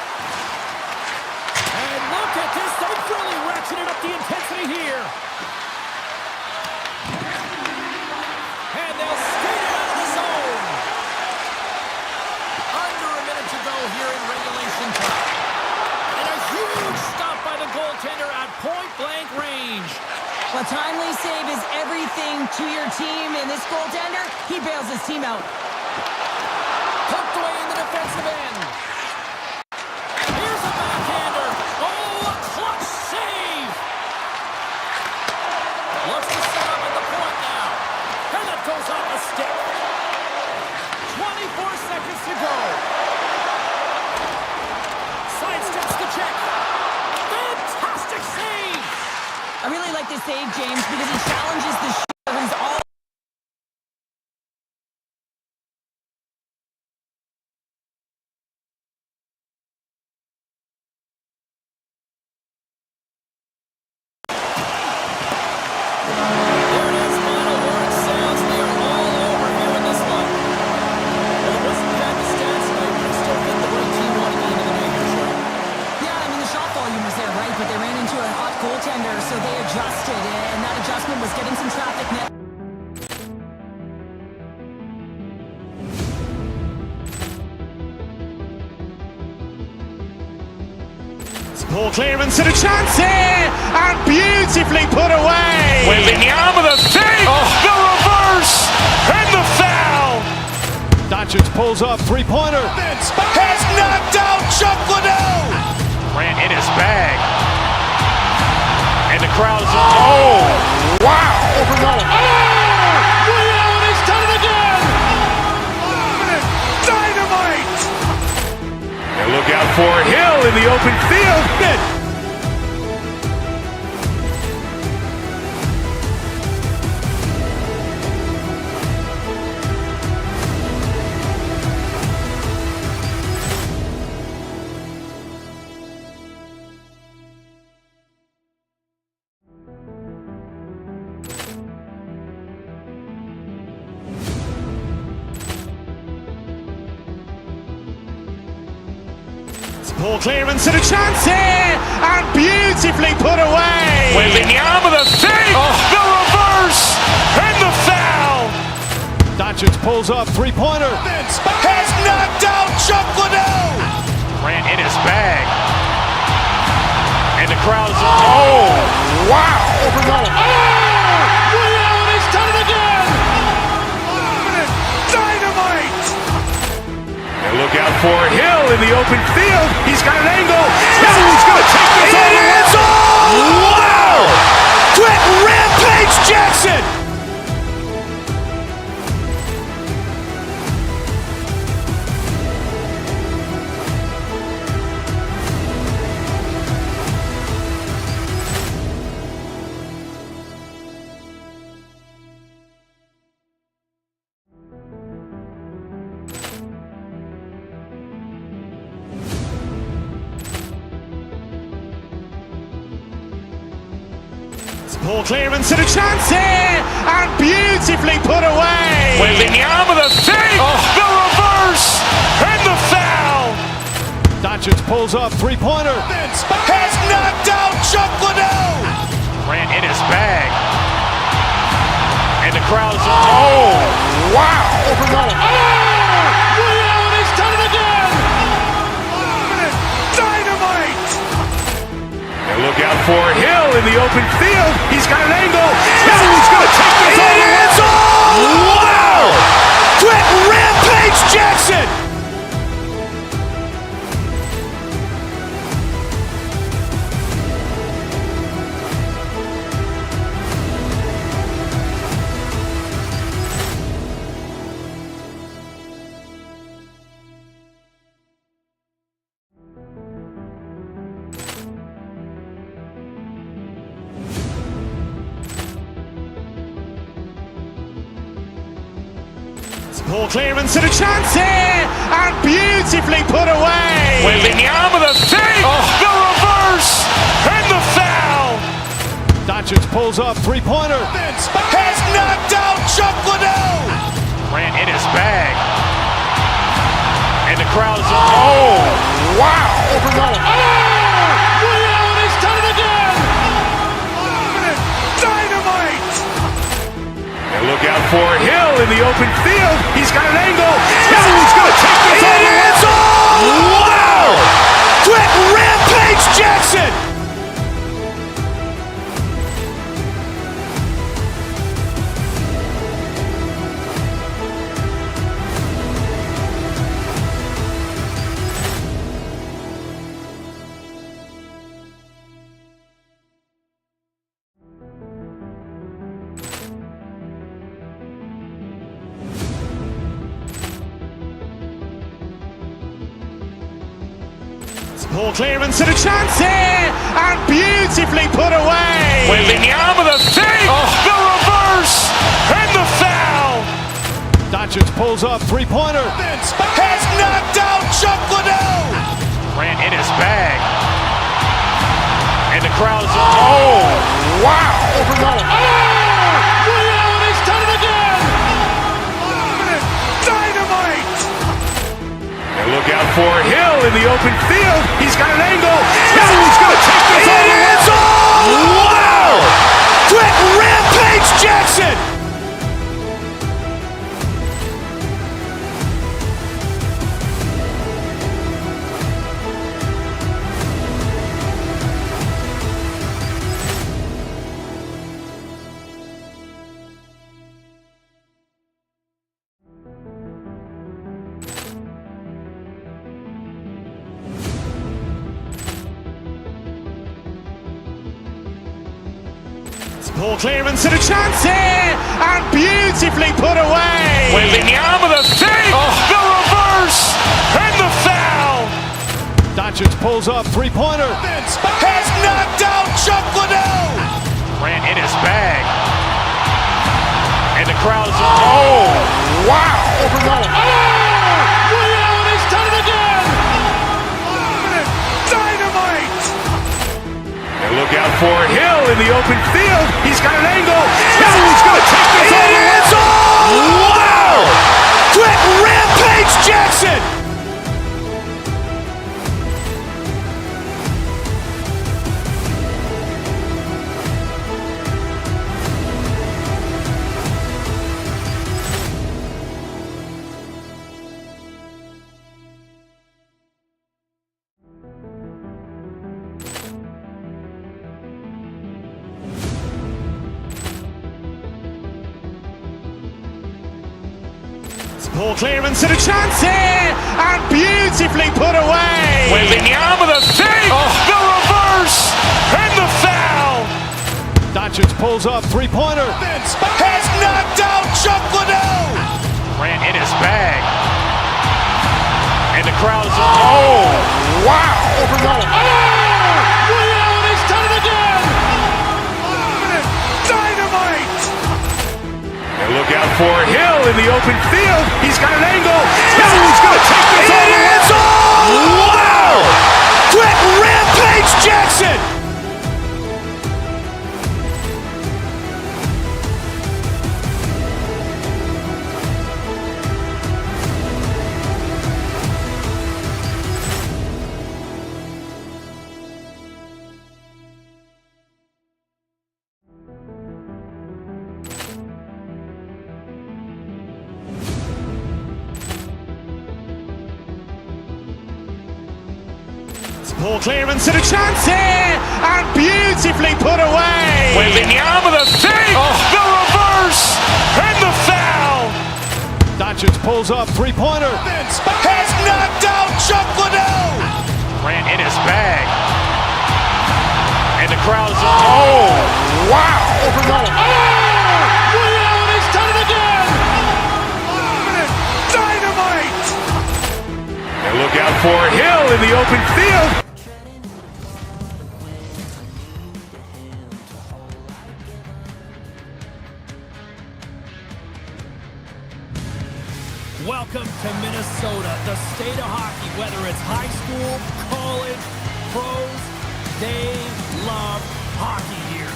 And look at this. They've really ratcheted up the intensity here. And they'll skate it out of the zone. Under a minute to go here in regulation time. And a huge stop by the goaltender at point-blank range. Well, A timely save is everything to your team, and this goaltender, he bails his team out. Tucked away in the defensive end. Here's a backhander. Oh, a clutch save. Looks to set up at the point now. And that goes off a stick. 24 seconds to go. Sidesteps the check. Fantastic save. I really like this save, James, because he challenges the shooter who's all... There it is, final word sounds. We are all over here in this one. Well, it wasn't bad the stats tonight, but I still think the right team won at the end of the night, for sure. Yeah, I mean, the shot volume was there, right? But they ran into a hot goaltender, so they adjusted, and that adjustment was getting some traffic net. Poor clearance and a chance here, and beautifully put away. Wembanyama the fake, the reverse, and the foul. Doncic pulls up, three-pointer. Has knocked out Chuck Liddell. Ran in his bag. And the crowd is, oh, wow. Ray Allen has done it again. Dynamite. And look out for Hill in the open field. Poor clearance and a chance here, and beautifully put away. Wembanyama the fake, the reverse, and the foul. Doncic pulls up, three-pointer. Has knocked out Chuck Liddell. Ran in his bag. And the crowd is, oh, wow. Ray Allen has done it again. Dynamite. And look out for Hill in the open field. He's got an angle. He's going to take this all the way. Wow. Quick Rampage Jackson. Poor clearance and a chance here, and beautifully put away. Wembanyama the fake, the reverse, and the foul. Doncic pulls up, three-pointer. Has knocked out Chuck Liddell. Ran in his bag. And the crowd is, oh, wow. Ray Allen has done it again. Dynamite. And look out for Hill in the open field. He's got an angle. He's going to take this all the way. Wow. Quick Rampage Jackson. Poor clearance and a chance here, and beautifully put away. Wembanyama the fake, the reverse, and the foul. Doncic pulls up, three-pointer. Has knocked out Chuck Liddell. Ran in his bag. And the crowd is, oh, wow. Ray Allen has done it again. Dynamite. And look out for Hill in the open field. He's got an angle. He's going to take this all the way. Wow. Quick Rampage Jackson. Poor clearance and a chance here, and beautifully put away. Wembanyama the fake, the reverse, and the foul. Doncic pulls up, three-pointer. Has knocked out Chuck Liddell. Grant in his bag. And the crowd is, oh, wow. Ray Allen has done it again. Dynamite. And look out for Hill in the open field. He's got an angle. He's going to take this all the way. Wow. Quick Rampage Jackson. Poor clearance and a chance here, and beautifully put away. Wembanyama the fake, the reverse, and the foul. Doncic pulls up, three-pointer. Has knocked out Chuck Liddell. Grant in his bag. And the crowd is, oh, wow. Ray Allen has done it again. Dynamite. And look out for Hill in the open field. He's got an angle. He's going to take this all the way. Wow. Quick Rampage Jackson. Poor clearance and a chance here, and beautifully put away. Wembanyama the fake, the reverse, and the foul. Doncic pulls up, three-pointer. Has knocked out Chuck Liddell. Grant in his bag. And the crowd is, oh, wow. Ray Allen has done it again. Dynamite. And look out for Hill in the open field. He's got an angle. He's going to take this all the way. Wow. Quick Rampage Jackson. Poor clearance and a chance here, and beautifully put away. Wembanyama the fake, the reverse, and the foul. Doncic pulls up, three-pointer. Has knocked out Chuck Liddell. Grant in his bag. And the crowd is, oh, wow. Ray Allen has done it again. Dynamite. And look out for Hill in the open field. Welcome to Minnesota, the state of hockey. Whether it's high school, college, pros, they love hockey here.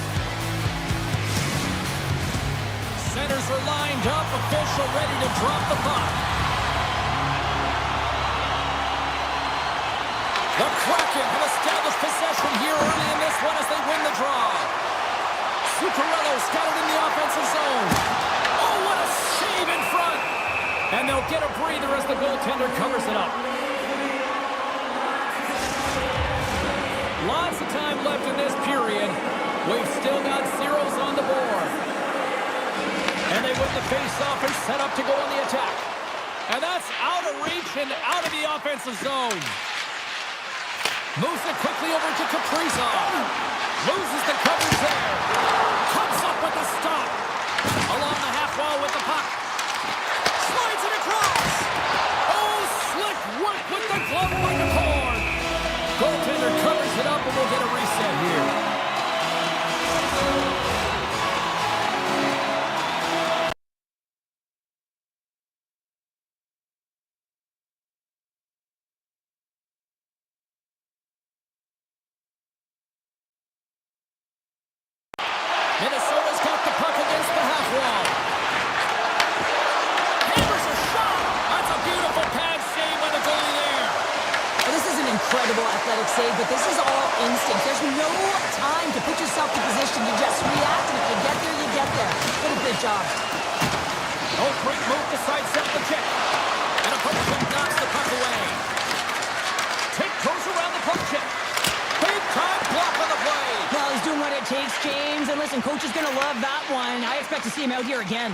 Centers are lined up, official ready to drop the puck. The Kraken have established possession here early in this one as they win the draw. Zuccarello's got it in the offensive zone. Oh, what a save in front! And they'll get a breather as the goaltender covers it up. Lots of time left in this period. We've still got zeros on the board. And they win the face-off and set up to go on the attack. And that's out of reach and out of the offensive zone. Moves it quickly over to Kaprizov. Loses the coverage there. Comes up with the stop. Along the half wall with the puck. Slides it across. Oh, slick work with the glove by the cord. athletic save, but this is all instinct. There's no time to put yourself in position. You just react, and if you get there, you get there. What a good job. Oh, great move to sidestep the check. And a poke check knocks the puck away. Take goes around the poke check. Big time block on the play. Well, he's doing what it takes, James. And listen, coach is going to love that one. I expect to see him out here again.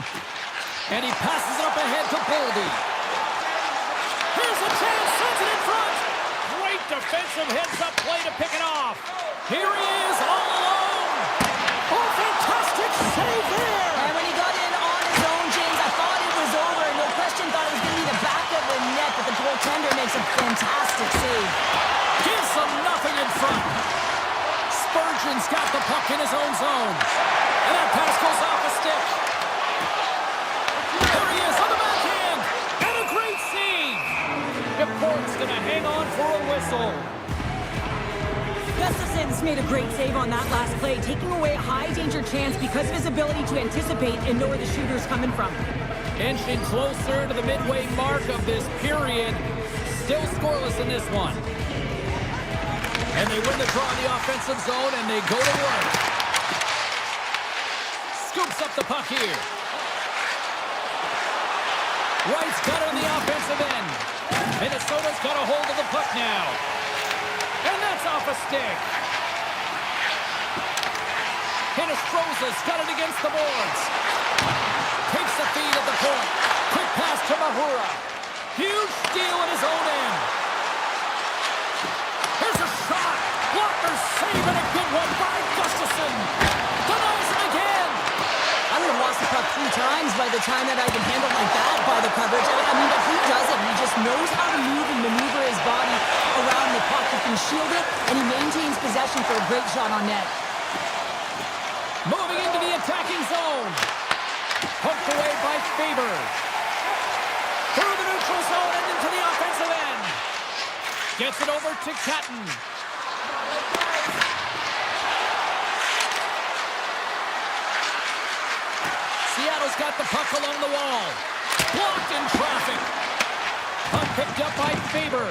And he passes it up ahead to Boldy. Here's a chance, sends it in front. Great defensive heads-up play to pick it off. Here he is, all alone. Oh, fantastic save there. And when he got in on his own, James, I thought it was over. No question, thought it was going to be the back of the net, but the goaltender makes a fantastic save. Gives them nothing in front. Spurgeon's got the puck in his own zone. And that pass goes off a stick. There he is on the backhand. And a great save. DePort's going to hang on for a whistle. Gustafson's made a great save on that last play, taking away a high-danger chance because of his ability to anticipate and know where the shooter's coming from. Inching closer to the midway mark of this period. Still scoreless in this one. And they win the draw in the offensive zone, and they go to work. Scoops up the puck here. Wright's got it on the offensive end. Minnesota's got a hold of the puck now. And that's off a stick. Hinostroza's got it against the boards. Takes the feed at the point. Quick pass to Mahura. Huge steal at his own end. Here's a shot. Blocker save and a good one by Gustafson. Denies him again. I would have lost the puck 3 times by the time that I can handle like that by the coverage. I mean, but he doesn't. He just knows how to move and maneuver his body around the puck. He can shield it, and he maintains possession for a great shot on net. Moving into the attacking zone. Poked away by Faber. Through the neutral zone and into the offensive end. Gets it over to Catton. Seattle's got the puck along the wall. Blocked in traffic. Puck picked up by Faber.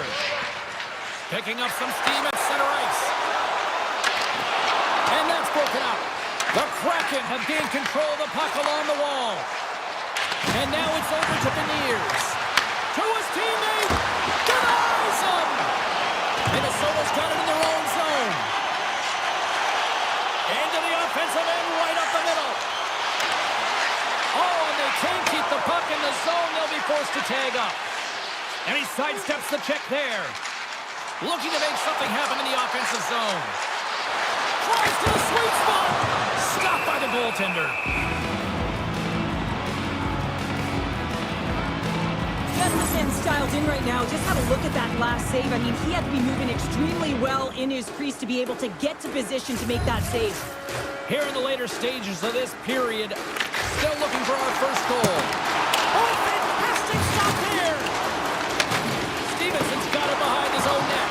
Picking up some steam at center ice. And that's broken up. The Kraken have gained control of the puck along the wall. And now it's over to Beniers. To his teammate. Denies him. Minnesota's got it in their own zone. Into the offensive end right up the middle. Oh, and they can't keep the puck in the zone. They'll be forced to tag up. And he sidesteps the check there. Looking to make something happen in the offensive zone. Tries to the sweet spot. Stopped by the goaltender. Gustafson's dialed in right now. Just have a look at that last save. I mean, he had to be moving extremely well in his crease to be able to get to position to make that save. Here in the later stages of this period, still looking for our first goal. Oh, fantastic stop here! Stevenson's got it behind his own net.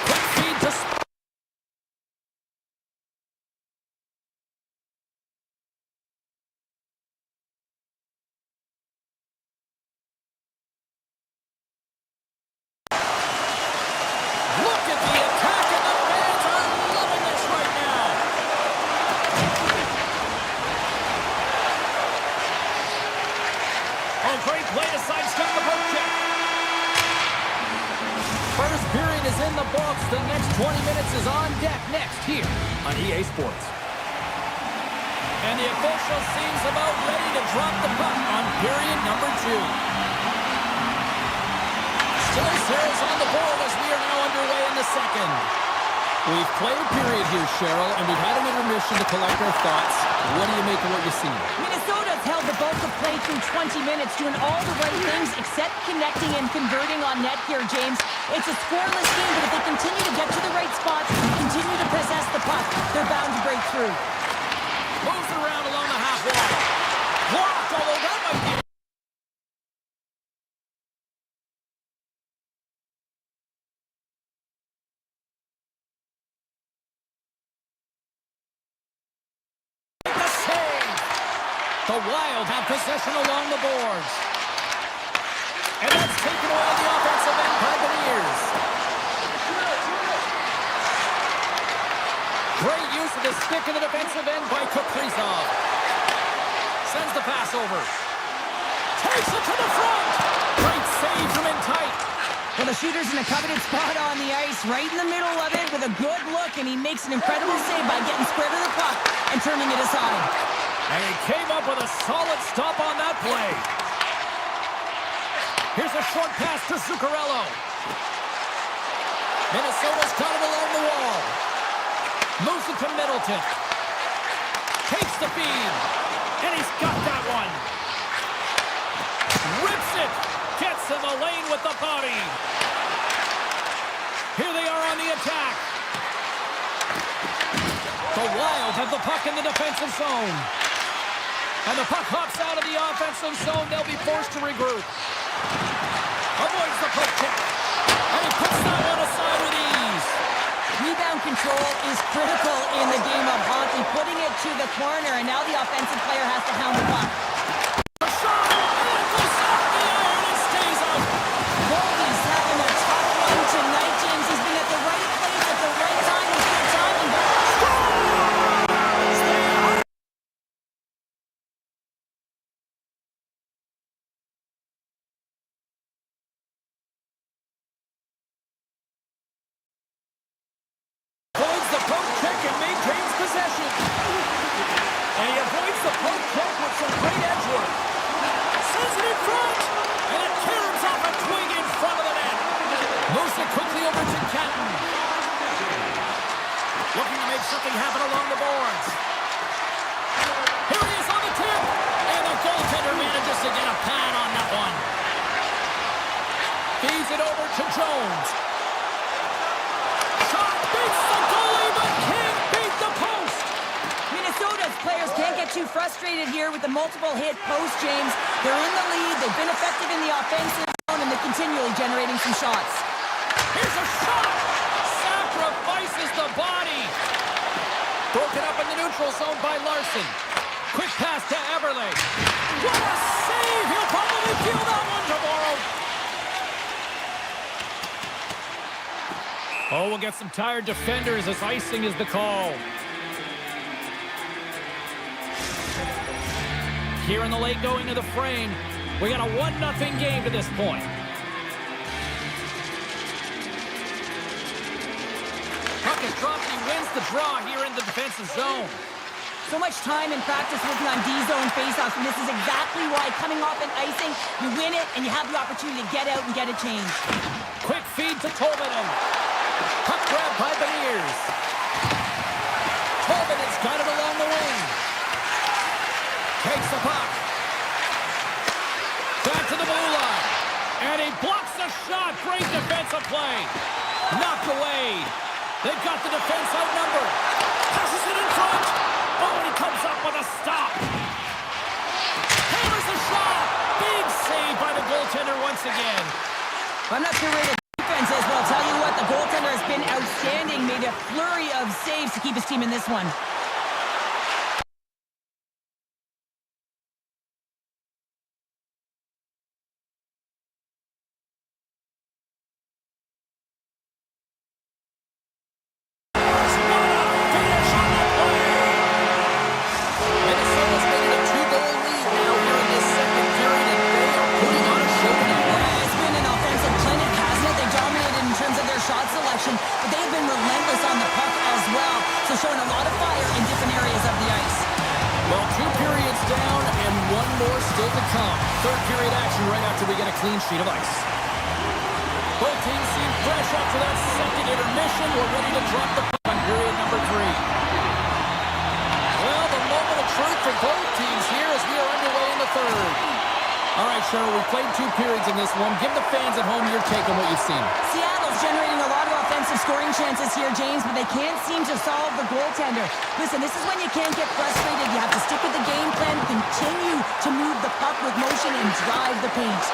Quick feed to Look at the attack, and the fans are loving this right now. Oh, great play to sidestep the poke check. First period is in the books. The next 20 minutes is on deck next here on EA Sports. And the official seems about ready to drop the puck on period number 2. Still zeros on the board as we are now underway in the second. We've played a period here, Cheryl, and we've had an intermission to collect our thoughts. What do you make of what you see? Minnesota's held the bulk of play through 20 minutes, doing all the right things except connecting and converting on net here, James. It's a scoreless game, but if they continue to get to the right spots, continue to possess the puck, they're bound to break through. Moves it around along the half wall. Blocked, although that might be... The Wild have possession along the boards. And that's taken away on the offensive end by Beniers. Great use of the stick in the defensive end by Kaprizov. Sends the pass over. Takes it to the front. Great save from in tight. Well, the shooter's in a coveted spot on the ice, right in the middle of it with a good look, and he makes an incredible save by getting square to the puck and turning it aside. And he came up with a solid stop on that play. Here's a short pass to Zuccarello. Minnesota's got it along the wall. Moves it to Middleton. Takes the feed. And he's got that one. Rips it. Gets in the lane with the body. Here they are on the attack. The Wild have the puck in the defensive zone. And the puck hops out of the offensive zone. They'll be forced to regroup. Avoids the poke check. And he puts that one aside with ease. Rebound control is critical in the game of hockey. Putting it to the corner, and now the offensive player has to hound the puck. A shot! And it goes off the iron and stays out. Goldie's having a tough one tonight, James. He's been at the right place at the right time with good timing. Avoids the poke check and maintains possession. And he avoids the poke check with some great edge work. Sends it in front. And it caroms off a twig in front of the net. Moves it quickly over to Canton. Looking to make something happen along the boards. Here he is on the tip. And the goaltender manages to get a pad on that one. Feeds it over to Jones. Shot beats the goalie, but can't beat the post. Minnesota's players can't get too frustrated here with the multiple hit post, James. They're in the lead, they've been effective in the offensive zone, and they're continually generating some shots. Here's a shot. Sacrifices the body. Broken up in the neutral zone by Larson. Quick pass to Everly. What a save. He'll probably feel that one tomorrow. Oh, we'll get some tired defenders as icing is the call. Here in the late going to the frame. We got a 1-0 game to this point. Puck is dropped. He wins the draw here in the defensive zone. So much time in practice working on D-zone faceoffs, and this is exactly why coming off an icing, you win it, and you have the opportunity to get out and get it changed. Quick feed to Tolvanen. Puck grab by Beniers. Tolvanen's got it along the wing. Takes the puck. Back to the blue line. And he blocks the shot. Great defensive play. Knocked away. They've got the defense outnumbered. Passes it in front. Oh, and he comes up with a stop. Hammers the shot. Big save by the goaltender once again. I'm not sure where the defense is, but I'll tell you what, the goaltender has been outstanding. Made a flurry of saves to keep his team in this one. But they've been relentless on the puck as well, so showing a lot of fire in different areas of the ice. Well, 2 periods down and 1 more still to come. Third period action right after we get a clean sheet of ice. Both teams seem fresh after that second intermission. We're ready to drop the puck on period number 3. Well, the moment of truth for both teams here as we are underway in the third. All right, Cheryl, we played 2 periods in this one. Give the fans at home your take on what you've seen. Seattle's generating a lot of offensive scoring chances here, James, but they can't seem to solve the goaltender. Listen, this is when you can't get frustrated. You have to stick with the game plan, continue to move the puck with motion, and drive the paint.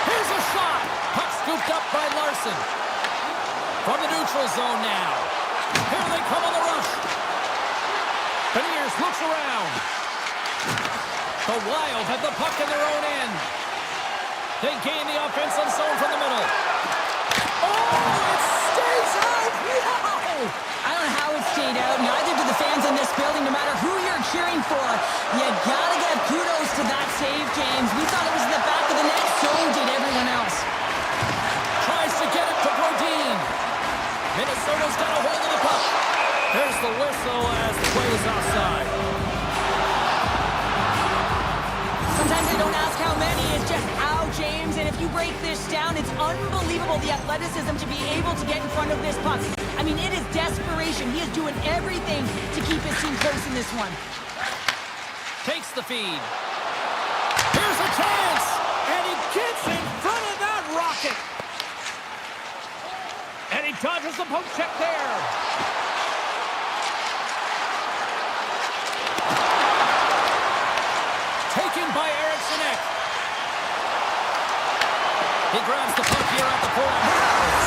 Here's a shot. Puck scooped up by Larson. From the neutral zone now. Here they come on the rush. Beniers looks around. The Wild have the puck in their own end. They gain the offensive zone from the middle. Oh, it stays out! Wow! I don't know how it stayed out. Neither whistle as the play is offside. Sometimes they don't ask how many, it's just how, James. And if you break this down, it's unbelievable the athleticism to be able to get in front of this puck. I mean, it is desperation. He is doing everything to keep his team close in this one. Takes the feed. Here's a chance! And he gets in front of that rocket! And he dodges the poke check there. Taken by Eriksson. He grabs the puck here at the point.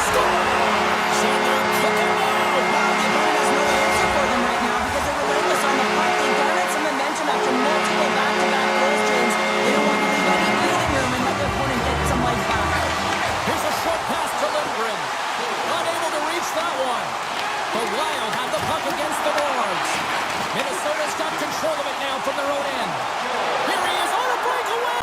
Scores! And they're cooking now! Wow, the opponent has no answer for them right now because they're relentless on the puck. They garnered some momentum after multiple back-to-back goals, James. They don't want to leave any breathing room and let their opponent get some life back. Here's a short pass to Lindgren. Unable to reach that one. The Wild have the puck against the boards. Minnesota's got control of it now from their own end. Here he is on a breakaway.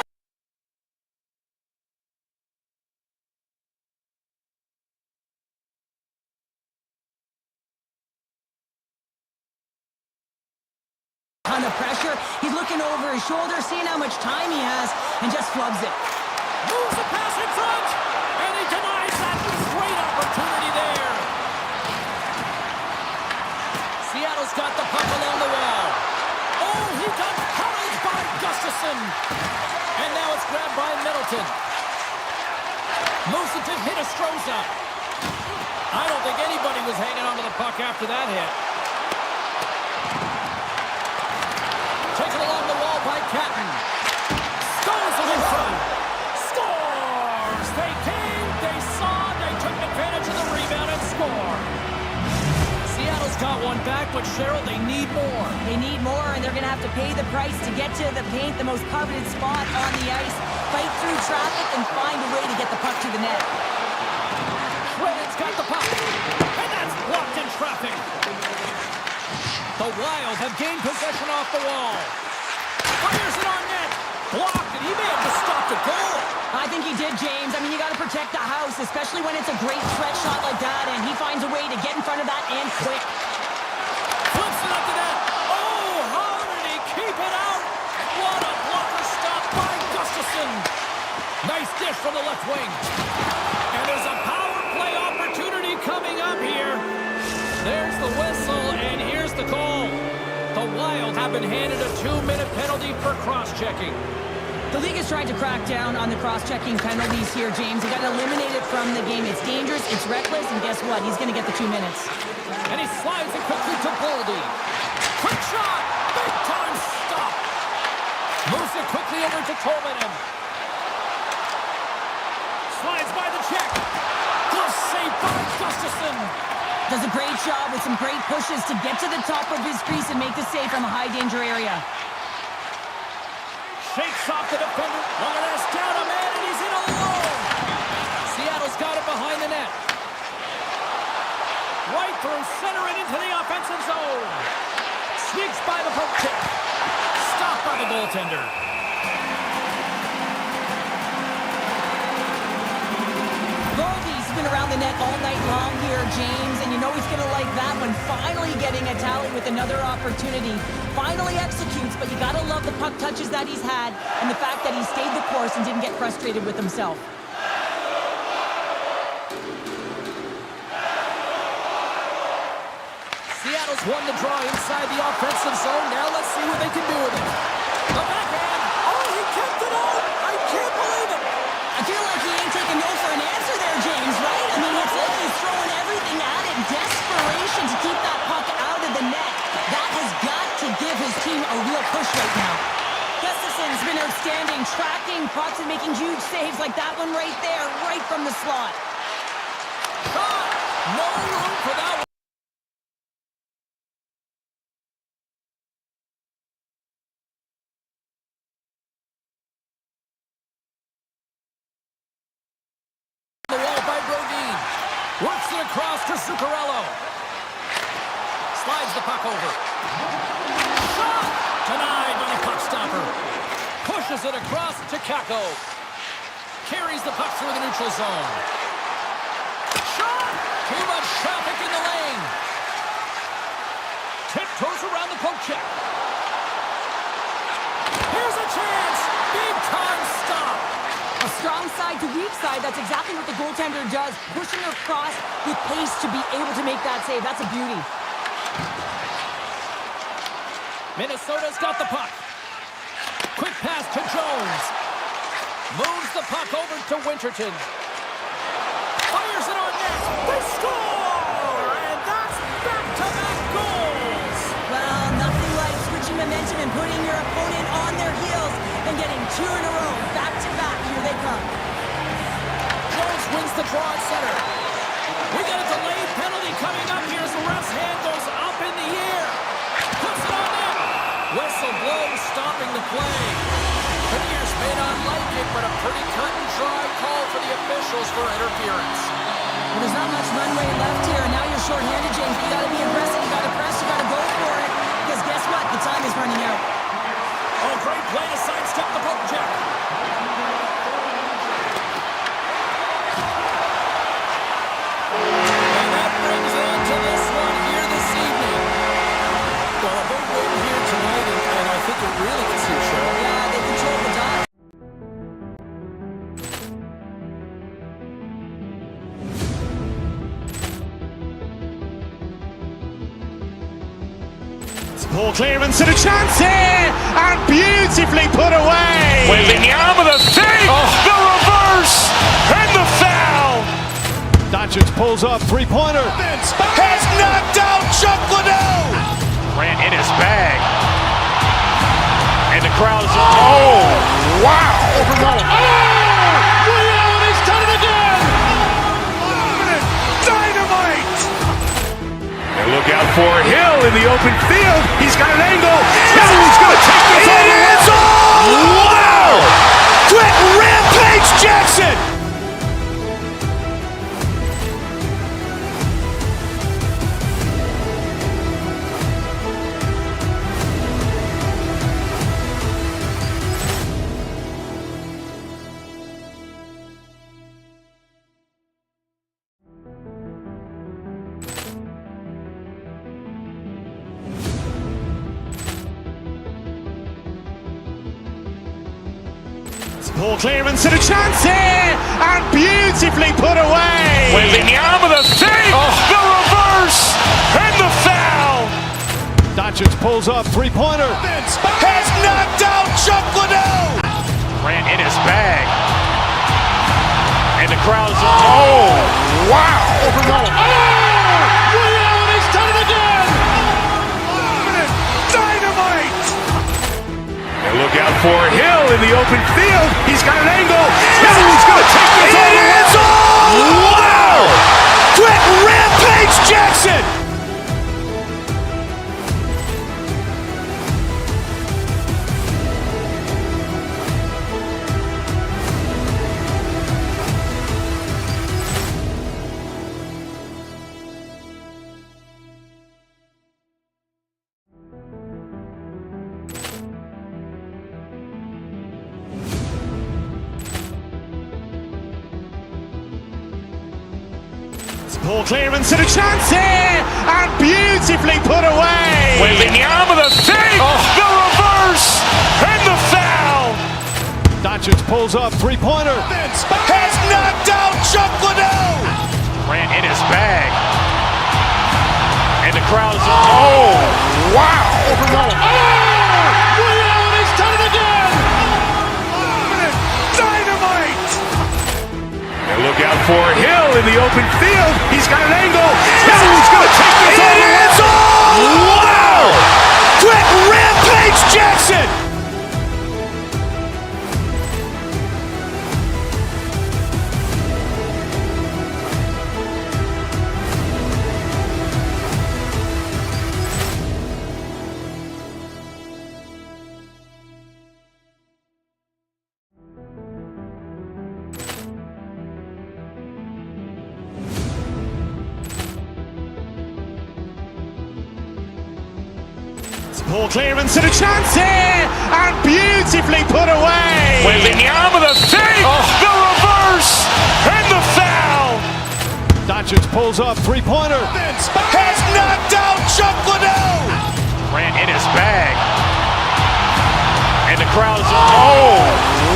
Ton of pressure. He's looking over his shoulder, seeing how much time he has, and just flubs it. Moves the pass in front. And he denies that. Great opportunity there. Seattle's got the puck along the wall. Oh, he got hurled by Gustafsson. And now it's grabbed by Middleton. Moves it to Hinostroza. I don't think anybody was hanging onto the puck after that hit. Taken along the wall by Catton. Scores it in front. Scores! They came, they saw, they took advantage of the rebound and scored. Seattle's got one back, but Cheryl, they need more. They need more, and they're going to have to pay the price to get to the paint, the most coveted spot on the ice, fight through traffic, and find a way to get the puck to the net. Shredden's got the puck, and that's blocked in traffic. The Wild have gained possession off the wall. Fires it on net. Blocked, and he may have just stopped a goal. I think he did, James. I mean, you got to protect the house, especially when it's a great stretch shot like that, and he finds a way to get in front of that and quick. Flips it up to net. Oh, how did he keep it out? What a blocker stop by Gustafsson. Nice dish from the left wing. And there's a power play opportunity coming up here. There's the whistle, and here's the call. The Wild have been handed a 2-minute penalty for cross-checking. The league is trying to crack down on the cross-checking penalties here, James. You got to eliminate it from the game. It's dangerous, it's reckless, and guess what? He's going to get the 2 minutes. And he slides it quickly to Goldie. Quick shot! Big time stop! Moves it quickly over to Tolvanen. Slides by the check. Good save by Gustafsson. Does a great job with some great pushes to get to the top of his crease and make the save from a high-danger area. Shakes off the defender. Look at this, down a man, and he's in alone. Seattle's got it behind the net. Right through center and into the offensive zone. Sneaks by the poke check. Stopped by the goaltender. Goldie's been around the net all night long here, James, and you know he's going to like that one. Finally getting a tally with another opportunity. Finally executes, but you got to love the puck touches that he's had and the fact that he stayed the course and didn't get frustrated with himself. Seattle's won the draw inside the offensive zone. Now let's see what they can do with it. The backhand. Oh, he kept it out. I can't believe it. I feel like he ain't taking no for an answer there, James, right? I mean, it's like he's throwing everything at it. Desperation to keep that puck out of the net. That has got to give his team a real push right now. Gustafsson's been outstanding, tracking pucks and making huge saves like that one right there, right from the slot. Shot. No room for that one. The wall by Brodin. Works it across to Zuccarello. Slides the puck over. Shot! Denied by the puck stopper. Pushes it across to Kakko. Carries the puck through the neutral zone. Shot! Too much traffic in the lane. Tipped Throws around the poke check. Here's a chance. Big time stop. A strong side to weak side, that's exactly what the goaltender does. Pushing across with pace to be able to make that save. That's a beauty. Minnesota's got the puck. Quick pass to Jones. Moves the puck over to Winterton. Fires it on net. They score! And that's back-to-back goals! Well, nothing like switching momentum and putting your opponent on their heels and getting two in a row. Back-to-back. Here they come. Jones wins the draw at center. We got a delayed penalty coming up here as the ref's hand goes up in the air. Puts it on net. Whistle blows, stopping the play. Premiers may not like it, but a pretty cut and dry call for the officials for interference. Well, there's not much runway left here, and now you're short-handed, James. You gotta be aggressive, you gotta press, you gotta go for it. Because guess what? The time is running out. Oh, great play to sidestep the poke check. And that brings an end to this one here this evening. Well, a big win here tonight, and I think it really gets you, Cheryl. Yeah, they control the dot. Poor clearance and a chance here, and beautifully put away. Waving the arm of the save, the reverse, and the foul. Doncic pulls up, three-pointer. Has knocked out Chuck Liddell. Ran in his bag. And the crowd is, oh, wow. Allen has done it again! Dynamite. And look out for Hill in the open field. He's got an angle. He's going to take this all the way. Wow. Quick rampage Jackson. Poor clearance and a chance here, and beautifully put away. Waving the arm of the save, the reverse, and the foul. Doncic pulls up, three-pointer. Has knocked out Chuck Liddell. Ran in his bag. And the crowd is, oh, wow. Allen has done it again! Dynamite. And look out for Hill in the open field. He's got an angle. He's going to take this all the way. Wow. Quick rampage Jackson. Poor clearance and a chance here, and beautifully put away. Waving the arm of the save, the reverse, and the foul. Doncic pulls up, three-pointer. Has knocked out Chuck Liddell. Ran in his bag. And the crowd is, oh, wow. Allen has done it again! Dynamite. And look out for Hill in the open field. He's got an angle. He's going to take this all the way. Wow. Quick rampage Jackson. Poor clearance and a chance here, and beautifully put away. Waving the arm of the save, the reverse, and the foul. Doncic pulls up, three-pointer. Has knocked out Chuck Liddell. crowd. Oh,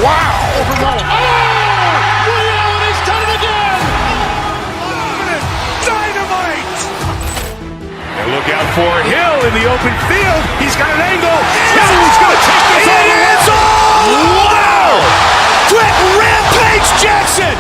wow! Over goal. Oh! Ray Allen, he's done it again! Dominant dynamite! And look out for Hill in the open field. He's got an angle. Hill's going to take this all the way. Wow! Quick Rampage Jackson!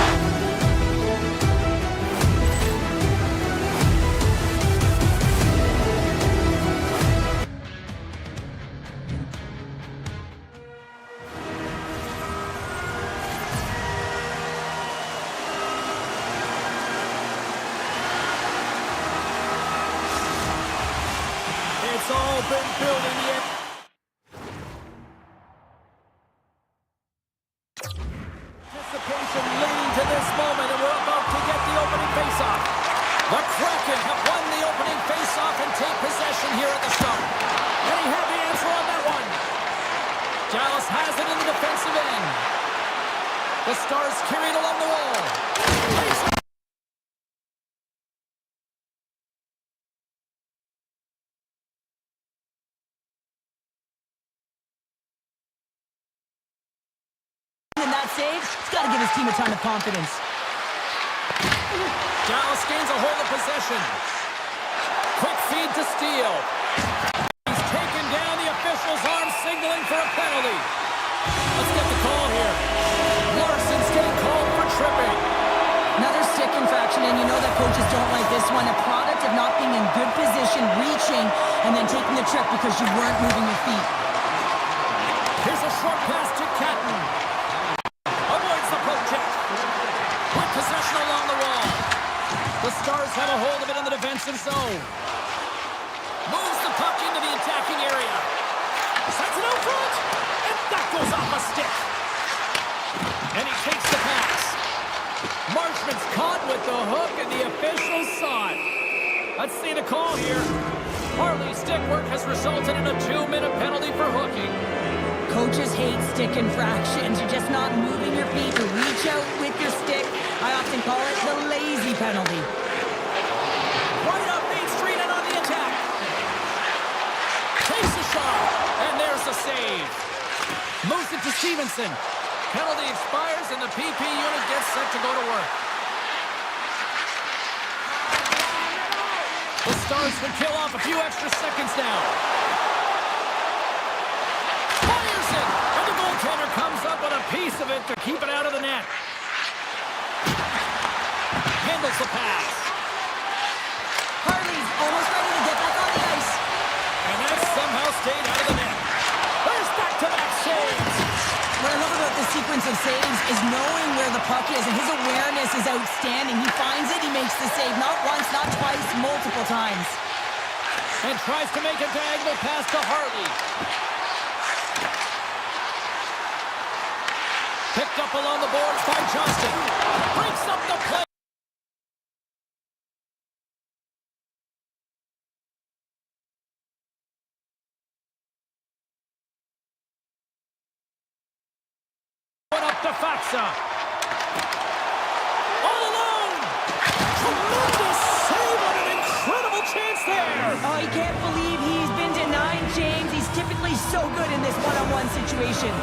It's all been building yet. Anticipation leading to this moment, and we're about to get the opening faceoff. The Kraken have won the opening faceoff and take possession here at the start. And he had the answer on that one. Dallas has it in the defensive end. The Stars carried along the wall. In that save, he's got to give his team a ton of confidence. Dallas gains a hold of possession. Quick feed to Steele. He's taken down, the official's arm signaling for a penalty. Let's get the call here. Larson's getting called for tripping. Another stick infraction, and you know that coaches don't like this one. A product of not being in good position, reaching, and then taking the trip because you weren't moving your feet. Here's a short pass to Catton. Avoids the poke check. With possession along the wall. The Stars have a hold of it in the defensive zone. Moves the puck into the attacking area. Sends it out front. And that goes off a stick. And he takes the pass. Marshman's caught with the hook, and the officials saw it. Let's see the call here. Harley's stick work has resulted in a 2-minute penalty for hooking. Coaches hate stick infractions. You're just not moving your feet to reach out with your stick. I often call it the lazy penalty. Right up Main Street and on the attack. Takes a shot, and there's the save. Moves it to Stevenson. Penalty expires, and the PP unit gets set to go to work. The Stars can kill off a few extra seconds now. Fires it, and the goaltender comes up with a piece of it to keep it out of the net. Handles the pass. Harley's almost ready to get back on the ice. And that somehow stayed out of the net. There's back-to-back saves. What I love about this sequence of saves is knowing where the puck is, and his awareness is outstanding. He finds it, he makes the save not once, not twice, multiple times. And tries to make a diagonal pass to Harley. Picked up along the boards by Johnston. Breaks up the play. Up to Faxa. All alone. Tremendous save on an incredible chance there. Oh, I can't believe he's been denied, James. He's typically so good in this one-on-one situation.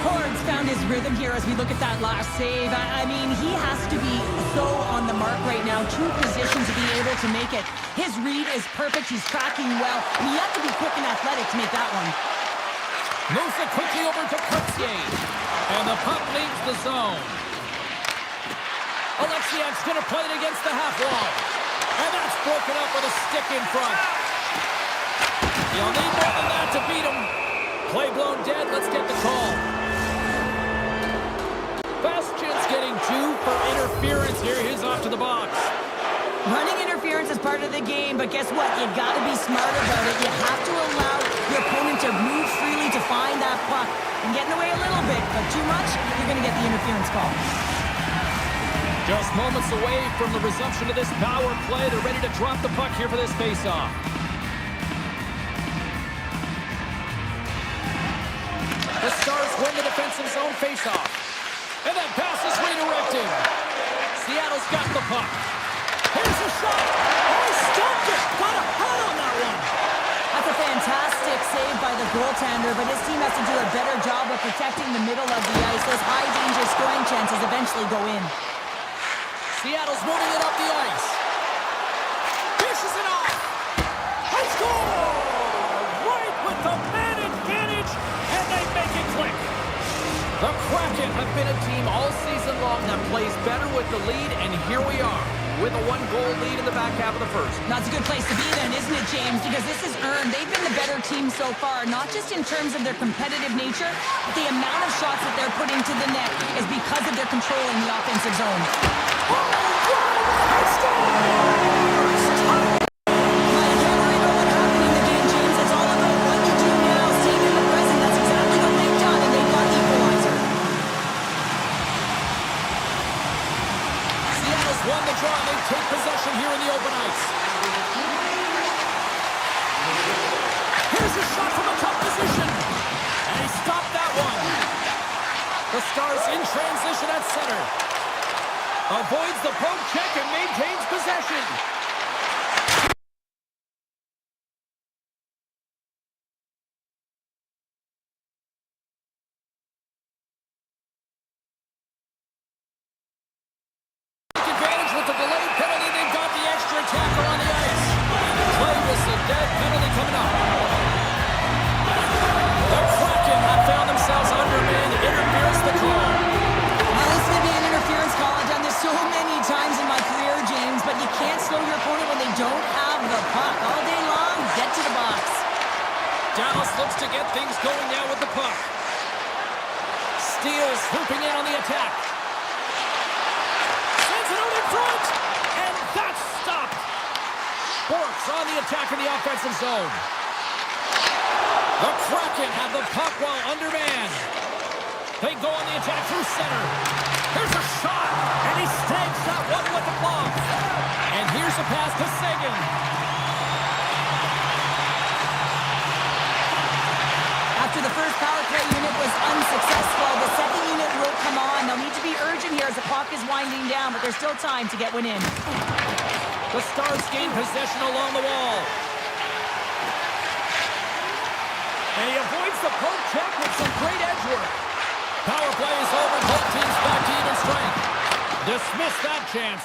Horns found his rhythm here as we look at that last save. I mean, he has to be so on the mark right now. 2 positions to be able to make it. His read is perfect. He's tracking well. And he has to be quick and athletic to make that one. Moves it quickly over to Kurtzier. And the puck leaves the zone. Alexiak's going to play it against the half wall. And that's broken up with a stick in front. You'll need more than that to beat him. Play blown dead. Let's get the call. Bastian's getting 2 for interference here. He's off to the box. Running interference is part of the game, but guess what? You got to be smart about it. You have to allow your opponent to move freely to find that puck. And getting away a little bit, but too much, you're going to get the interference call. Just moments away from the resumption of this power play. They're ready to drop the puck here for this faceoff. The Stars win the defensive zone faceoff. And that pass is redirected. Seattle's got the puck. Here's a shot. Oh, he stopped it. Got a head on that one. That's a fantastic quick save by the goaltender, but his team has to do a better job of protecting the middle of the ice. Those high-danger scoring chances eventually go in. Seattle's moving it up the ice. Dishes it off. They score! Right with the man advantage, and they make it click. The Kraken have been a team all season long that plays better with the lead, and here we are with a one-goal lead in the back half of the first. That's a good place to be then, isn't it, James? Because this is earned. They've been the better team so far, not just in terms of their competitive nature, but the amount of shots that they're putting to the net is because of their control in the offensive zone. Won the draw, they take possession here in the open ice. Here's a shot from a tough position. And he stopped that one. The Stars in transition at center. Avoids the poke check and maintains possession. With the delayed penalty, they've got the extra tackle on the ice. Play whistle, dead penalty coming up. The Kraken have found themselves undermanned. Interference the call. Now, this may be an interference call. I've done this so many times in my career, James, but you can't slow your opponent when they don't have the puck. All day long, get to the box. Dallas looks to get things going now with the puck. Steele swooping in on the attack. Front, and that's stopped. Bork's on the attack in the offensive zone. The Kraken have the puck while undermanned. They go on the attack through center. Here's a shot, and he snags that one with the glove. And here's a pass to Sagan. After the first power play unit was unsuccessful, the second unit will come on. They'll need to be urgent here as the clock is winding down, but there's still time to get one in. The Stars gain possession along the wall. And he avoids the poke check with some great edge work. Power play is over. Both teams back to even strength. Dismiss that chance.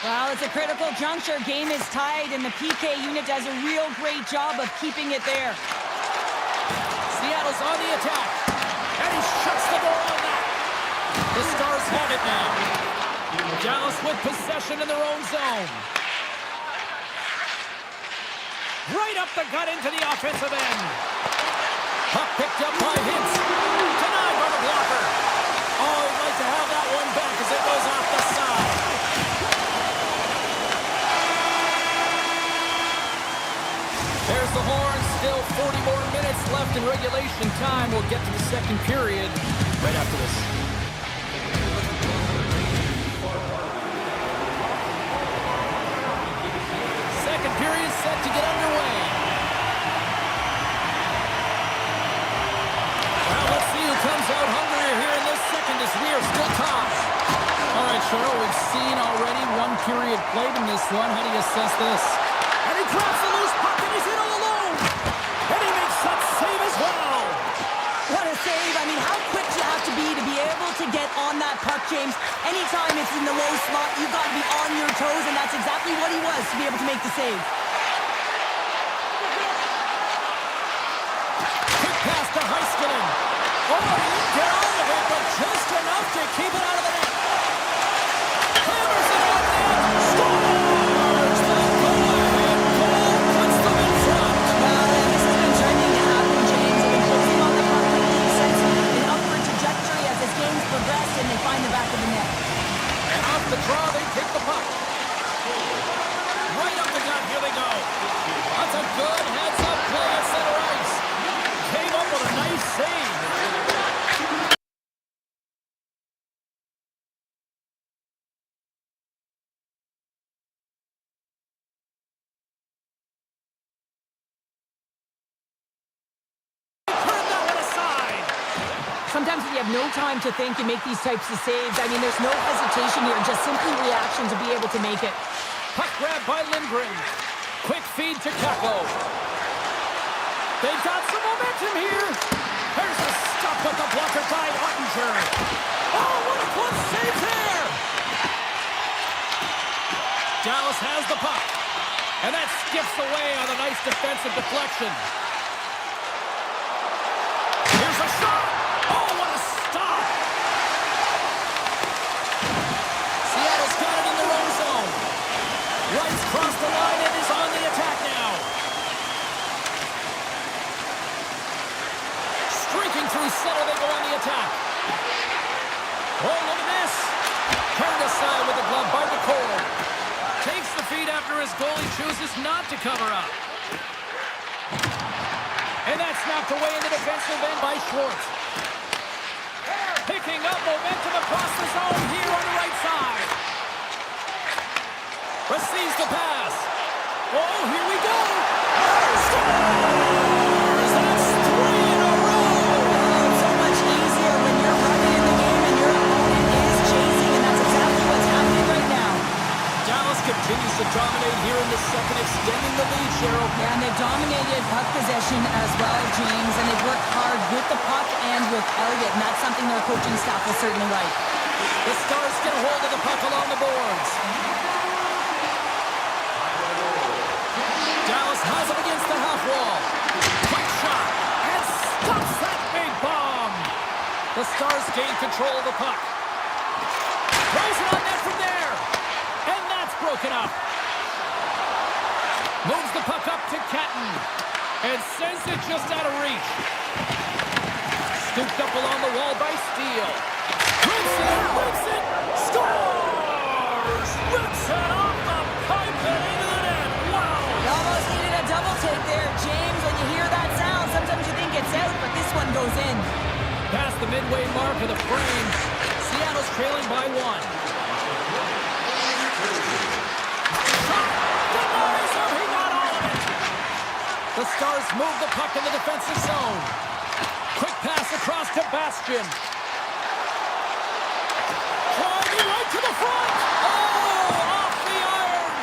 Well, it's a critical juncture. Game is tied, and the PK unit does a real great job of keeping it there. Seattle's on the attack, and he shuts the door on that. The Stars have it now. Dallas with possession in their own zone. Right up the gut into the offensive end. Puck picked up by Hintz. Denied by the blocker. Oh, he'd like to have that one back as it goes off the side. There's the horn. Still 40 more minutes left in regulation time. We'll get to the second period right after this. Second period set to get underway. Well, let's see who comes out hungrier here in this second as we are still tied. All right, Cheryl, we've seen already one period played in this one. How do you assess this? And he grabs the loose puck and he's in all alone. And he makes that save as well. What a save. I mean, how quick you have to be able to get on that puck, James. Anytime it's in the low slot, you've got to be on your toes, and that's exactly what he was to be able to make the save. Quick pass to Heiskanen. Oh, he get out of it, but just enough to keep it out of the net. Hammers it on net. Scores! The go-ahead goal puts them in front. Well, this has been trending to happen, James. They've been closing on the puck lately, sensing an upward trajectory as this game's progressed, and they find the back of the net. And off the draw, they take the puck. Right up the gut, here they go. That's a good heads-up play at center ice. Came up with a nice save. Sometimes when you have no time to think and make these types of saves, I mean, there's no hesitation here, just simply reaction to be able to make it. Puck grab by Lindgren. Quick feed to Kakko. They've got some momentum here. There's a stop with the blocker by Ottinger. Oh, what a close save there. Dallas has the puck. And that skips away on a nice defensive deflection. Here's a shot. Oh, what a stop. Seattle's got it in their own zone. Wright's crossed the line and is on the attack now. Streaking through center, they go on the attack. Oh, look at this. Turned aside with the glove by Nicole. Takes the feed after his goalie chooses not to cover up. And that's knocked away in the defensive end by Schwartz. Picking up momentum across the zone here on the right side. Receives the pass. Oh, here we go. Scores! That's 3 in a row. Oh, it's so much easier when you're running in the game and your opponent is chasing, and that's exactly what's happening right now. Dallas continues to dominate here in the second, extending the lead, Cheryl. Yeah, and they've dominated puck possession as well, James, and they've worked hard with the puck and without it, and that's something their coaching staff will certainly like. The Stars get a hold of the puck along the boards. Dallas has it against the half wall. Quick shot, and stops that big bomb. The Stars gain control of the puck. Throws it on net from there. And that's broken up. Moves the puck up to Catton. And sends it just out of reach. Scooped up along the wall by Steele. Rips it, scores! Rips it off the pipe and into the net. Wow! You almost needed a double take there, James. When you hear that sound, sometimes you think it's out, but this one goes in. Past the midway mark of the frame. Seattle's trailing by 1. Denies him. He got all of it. The Stars move the puck in the defensive zone. Quick pass across to Bastian. Driving right to the front. Oh, off the iron.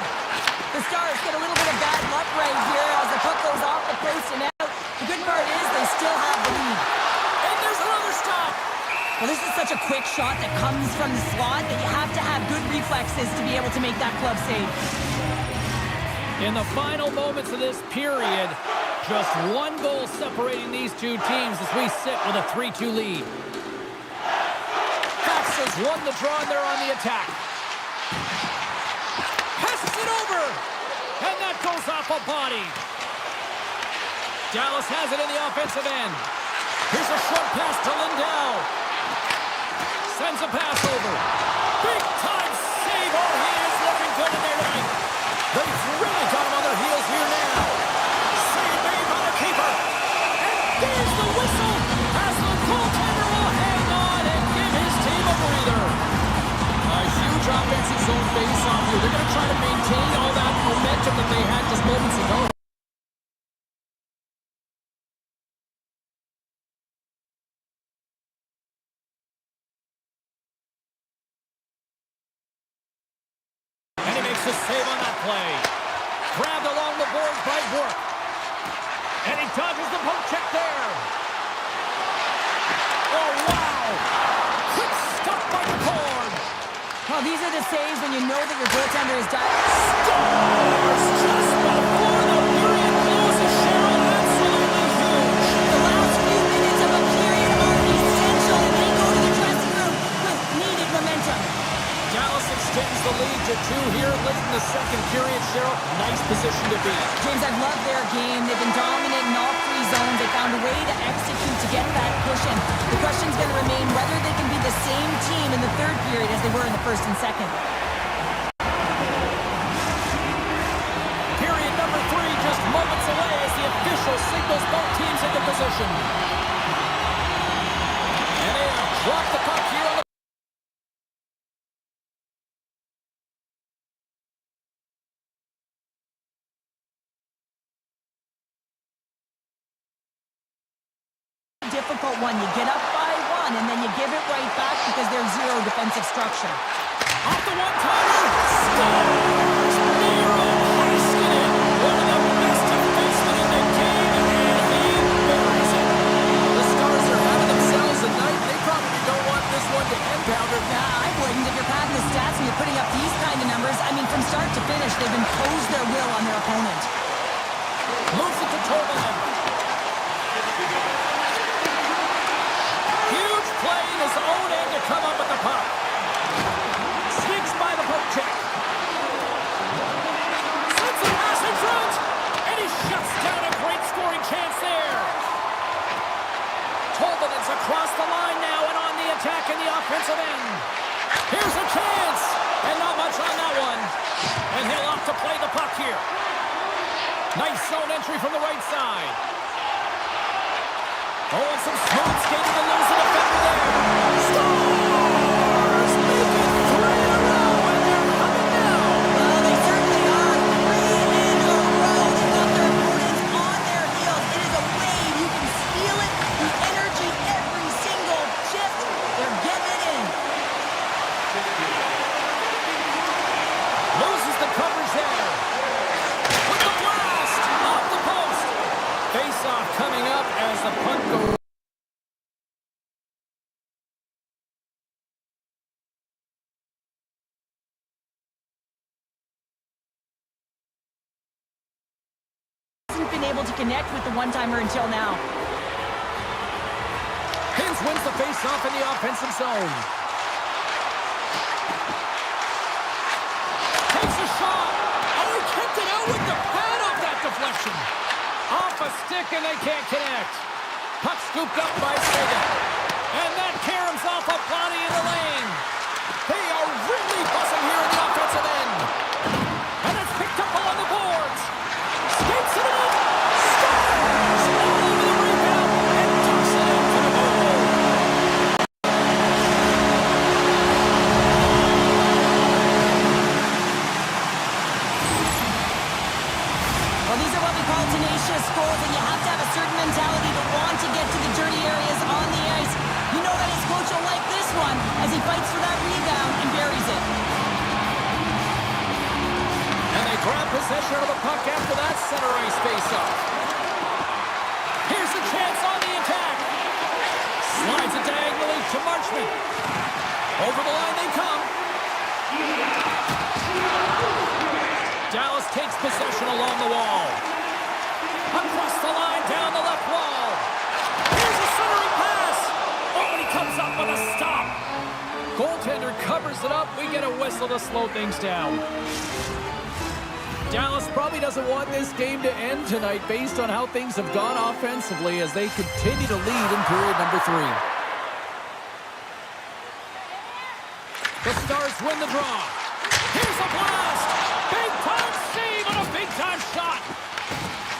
The Stars get a little bit of bad luck right here as the puck goes off the post and out. The good part is they still have the lead. And there's another stop. Well, this is such a quick shot that comes from the slot that you have to have good reflexes to be able to make that glove save. In the final moments of this period, just 1 goal separating these two teams as we sit with a 3-2 lead. Fox has won the draw and they're on the attack. Passes it over. And that goes off a body. Dallas has it in the offensive end. Here's a short pass to Lindell. Sends a pass over. Big time save. Oh, he is looking good in there tonight. They've really got him on their heels here now. Save made by the keeper. And there's the whistle as the goaltender will hang on and give his team a breather. A huge offensive zone face-off here. They're going to try to maintain all that momentum that they had just moments ago. To save on that play. Grabbed along the boards by Work. And he dodges the poke check there. Oh, wow. Quick stop by the cord. Well, these are the saves when you know that your goaltender is done. Scores just before the period closes. Cheryl, absolutely huge. The last few minutes of a period are essential, and they go to the dressing room with needed momentum. Dallas extends the lead to 2 here late in the second period. Cheryl, nice position to be. James, I love their game. They've been dominant in all 3 zones. They found a way to execute to get that cushion. The question's going to remain whether they can be the same team in the third period as they were in the first and second. Period number 3 just moments away as the official signals both teams into position. And they have dropped the puck here on the difficult one. You get up by 1, and then you give it right back because there's 0 defensive structure. off the one-timer. Scores! Miro Heiskanen, one of the best defensemen in the game, and he offensive end. Here's a chance. And not much on that one. And he'll opt to play the puck here. Nice zone entry from the right side. Oh, and some smooth skating to lose the defender there. Stars make it 3 in a row, and they're coming now. Well, they certainly are. 3 in a row. They've got their opponents on their heels. It is a wave. You can feel it. The energy every single shift. They're getting it in. Loses the coverage there. With the blast off the post. Face-off coming up as the puck goes. Hasn't been able to connect with the one-timer until now. Hins wins the face-off in the offensive zone. Takes a shot. Oh, he kicked it out with the pad off that deflection. Off a stick, and they can't connect. Puck scooped up by Sagan. And that caroms off a body in the lane. They are really buzzing here in the offensive end. And it's picked up along the boards. Skates it up. Scores! All over the rebound and tucks it into the goal. Well, these are what we call tenacious goals, and you have to have a certain mentality to want to get to the dirty areas on the ice. You know that his coach will like this one as he fights for that rebound and buries it. And they grab possession of the puck after that center ice face-off. Here's the chance on the attack. Slides it diagonally to Marchment. Over the line they come. Dallas takes possession along the wall. Across the line, down the left wall. Here's a centering pass. Oh, and he comes up with a stop. Goaltender covers it up. We get a whistle to slow things down. Dallas probably doesn't want this game to end tonight based on how things have gone offensively as they continue to lead in period number 3. The Stars win the draw. Here's a blast. Big-time save and a big-time shot.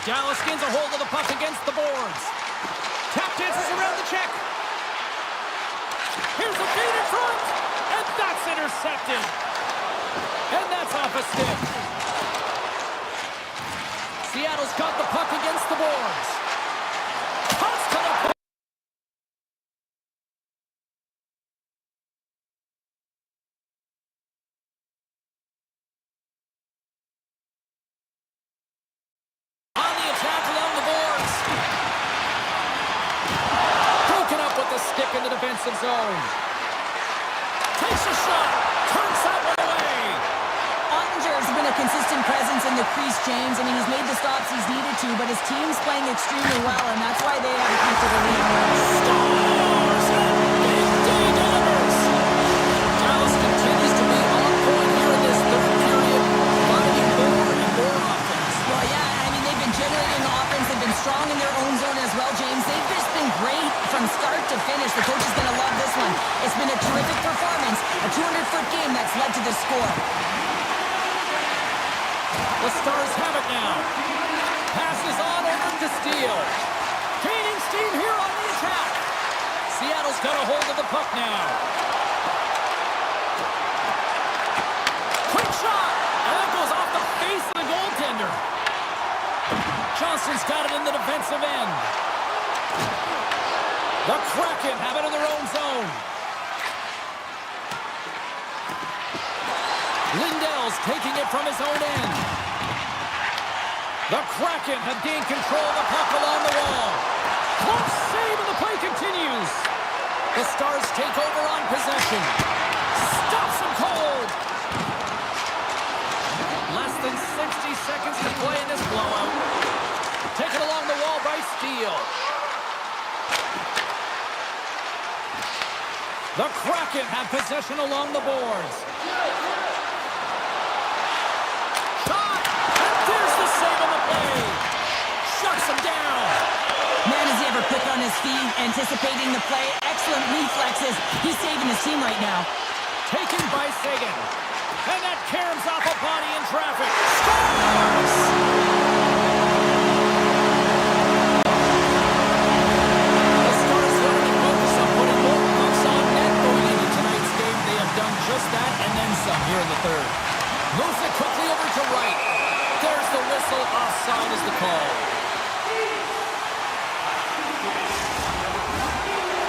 Dallas gains a hold of the puck against the boards. Tap dances around the check. Here's a feed in front. And that's intercepted. And that's off a stick. Seattle's got the puck against the boards. Toss to the puck. On the attack along the boards. Broken up with the stick in the defensive zone. Takes a shot. Turns that one away. Ottinger's been a consistent presence in the crease, James. I mean, he's made the stops he's needed to, but his team's playing extremely well, and that's why they have a comfortable lead. Stars! Big D delivers. Dallas continues to be on point here in this third period, finding more and more offense. Well, yeah, I mean, they've been generating offense. They've been strong in their own zone as well, James. They've just been great from start to finish. The coach is going to love this one. It's been a terrific performance, a 200-foot game that's led to the score. The Stars have it now. Passes on over to Steele. Gaining steam here on the attack. Seattle's got a hold of the puck now. Quick shot. And that goes off the face of the goaltender. Johnston's got it in the defensive end. The Kraken have it in their own zone. Lindell's taking it from his own end. The Kraken have gained control of the puck along the wall. Close save and the play continues. The Stars take over on possession. Stops him cold. Less than 60 seconds to play in this blowout. Taken along the wall by Steele. The Kraken have possession along the boards. Man, is he ever quick on his his feet, anticipating the play. Excellent reflexes. He's saving his team right now. Taken by Sagan. And that caroms off a body in traffic. Scores! The Stars learning to focus on putting more pucks on net going into tonight's game. They have done just that and then some here in the third. Moves it quickly over to right. There's the whistle. Offside is the call.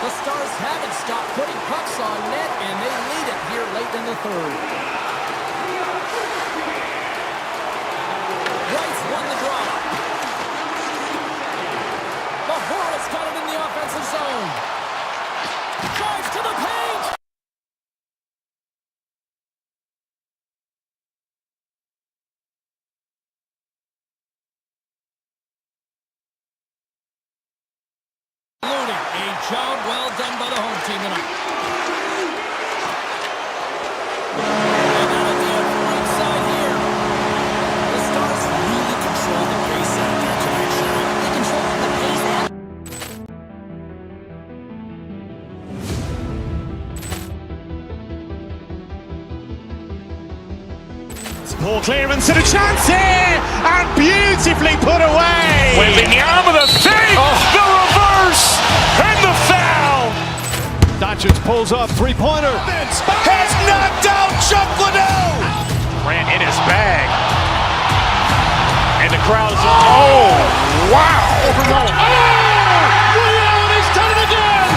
The Stars haven't stopped putting pucks on net, and they lead it here late in the third. Wright's won the draw. The Hornets got it in the offensive zone. Drives to the paint. A job well done by the home team tonight. And that'll be it from inside here. The Stars really control the pace out there tonight, Sherman. They control the pace out. Poor clearance and a chance here, and beautifully put away. Wembanyama the save, the reverse, and the foul. Doncic pulls up, three-pointer. Has knocked out Chuck Liddell. Ran in his bag. And the crowd is, oh, wow. Woody Allen has done it again.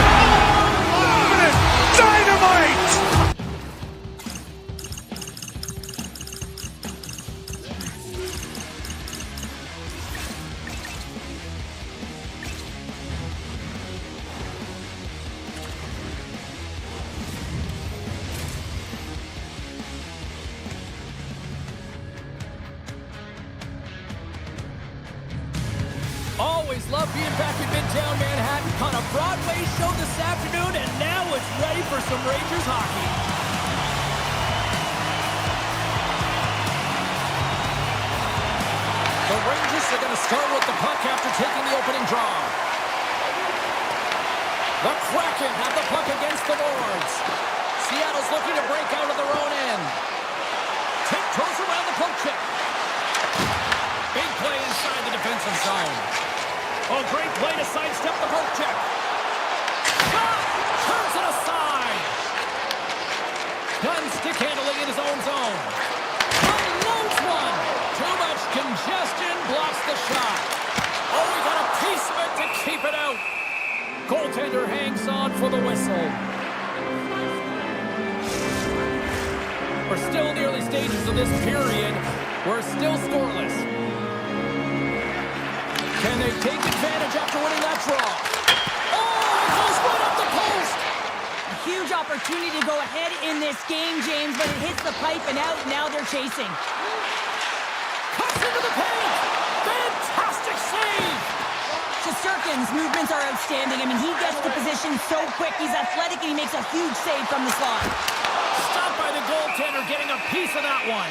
Dynamite. Always love being back in Midtown Manhattan on a Broadway show this afternoon, and now it's ready for some Rangers hockey. The Rangers are going to start with the puck after taking the opening draw. The Kraken have the puck against the boards. Seattle's looking to break out of their own end. Tiptoes around the poke check. Big play inside the defensive zone. Oh, great play to sidestep the poke check. Shot! Turns it aside. Gunn stick handling in his own zone. Unloads one. Too much congestion blocks the shot. Oh, we got a piece of it to keep it out. Goaltender hangs on for the whistle. We're still in the early stages of this period. We're still scoreless. Can they take advantage after winning that draw? Oh, it goes right up the post! A huge opportunity to go ahead in this game, James, but it hits the pipe and out. Now they're chasing. Cuts into the paint! Fantastic save! Shesterkin's movements are outstanding. I mean, he gets to position so quick. He's athletic, and he makes a huge save from the slot. Stopped by the goaltender, getting a piece of that one.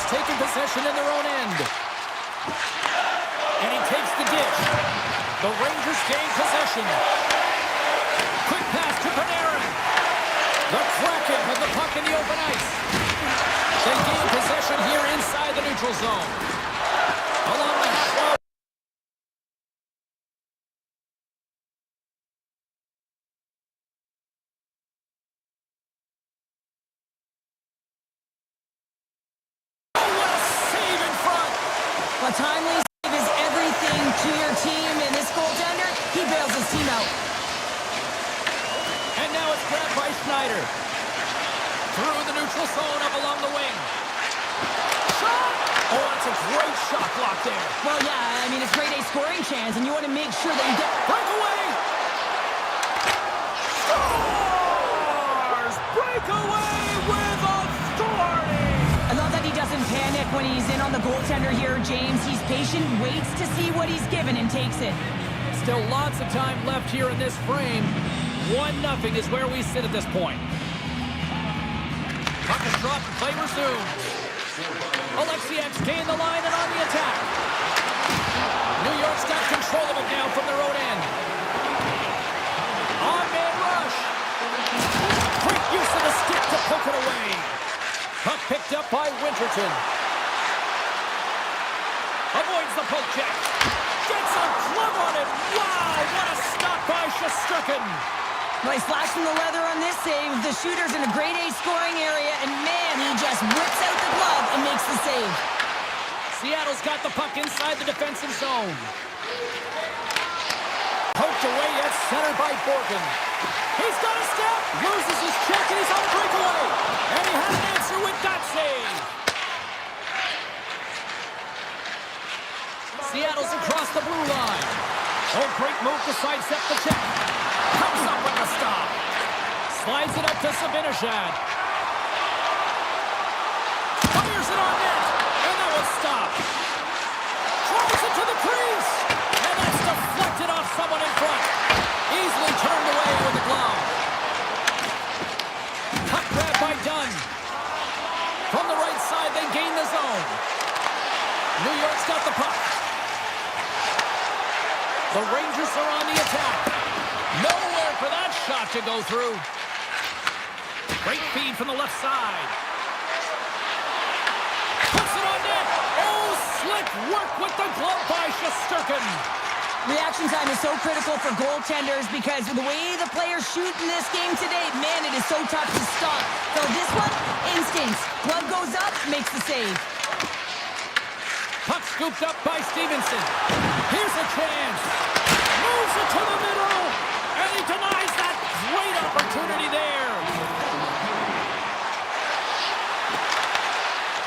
Taking possession in their own end. And he takes the dish. The Rangers gain possession. Quick pass to Panarin. The Kraken have the puck in the open ice. They gain possession here inside the neutral zone. Along the half wall. A timely save is everything to your team, and this goaltender, he bails his team out. And now it's grabbed by Schneider. Through the neutral zone up along the wing. Shot! Oh, that's a great shot block there. Well, yeah, I mean, it's grade A scoring chance, and you want to make sure that you get... Breakaway! Stars! Breakaway with authority! I love that he doesn't panic when he's in on the goaltender here, James. He's patient, waits to see what he's given, and takes it. Still lots of time left here in this frame. 1-0 is where we sit at this point. Puck is dropped, play resumed. Alexiak's gained the line and on the attack. New York's got control of it now from their own end. On-man rush. Quick use of the stick to poke it away. Puck picked up by Winterton. Avoids the poke check. Gets a glove on it. Wow, what a stop by Shesterkin. Well, he's flashing the leather on this save. The shooter's in a grade A scoring area, and man, he just whips out the glove and makes the save. Seattle's got the puck inside the defensive zone. Poked away at center by Borgen. He's got a step, loses his check, and he's on a breakaway. And he has an answer with that save. Seattle's across the blue line. Oh, great move to sidestep the check. Comes up with the stop. Slides it up to Sabinishad. Fires it on net. And that was stopped. Drives it to the crease. And that's deflected off someone in front. Easily turned away with the glove. Puck grab by Dunn. From the right side, they gain the zone. New York's got the puck. The Rangers are on the attack. Nowhere for that shot to go through. Great feed from the left side. Puts it on net. Oh, slick work with the glove by Shesterkin. Reaction time is so critical for goaltenders because the way the players shoot in this game today, man, it is so tough to stop. So this one, instincts. Glove goes up, makes the save. Puck scooped up by Stevenson. Here's a chance. Moves it to the middle. And he denies that great opportunity there.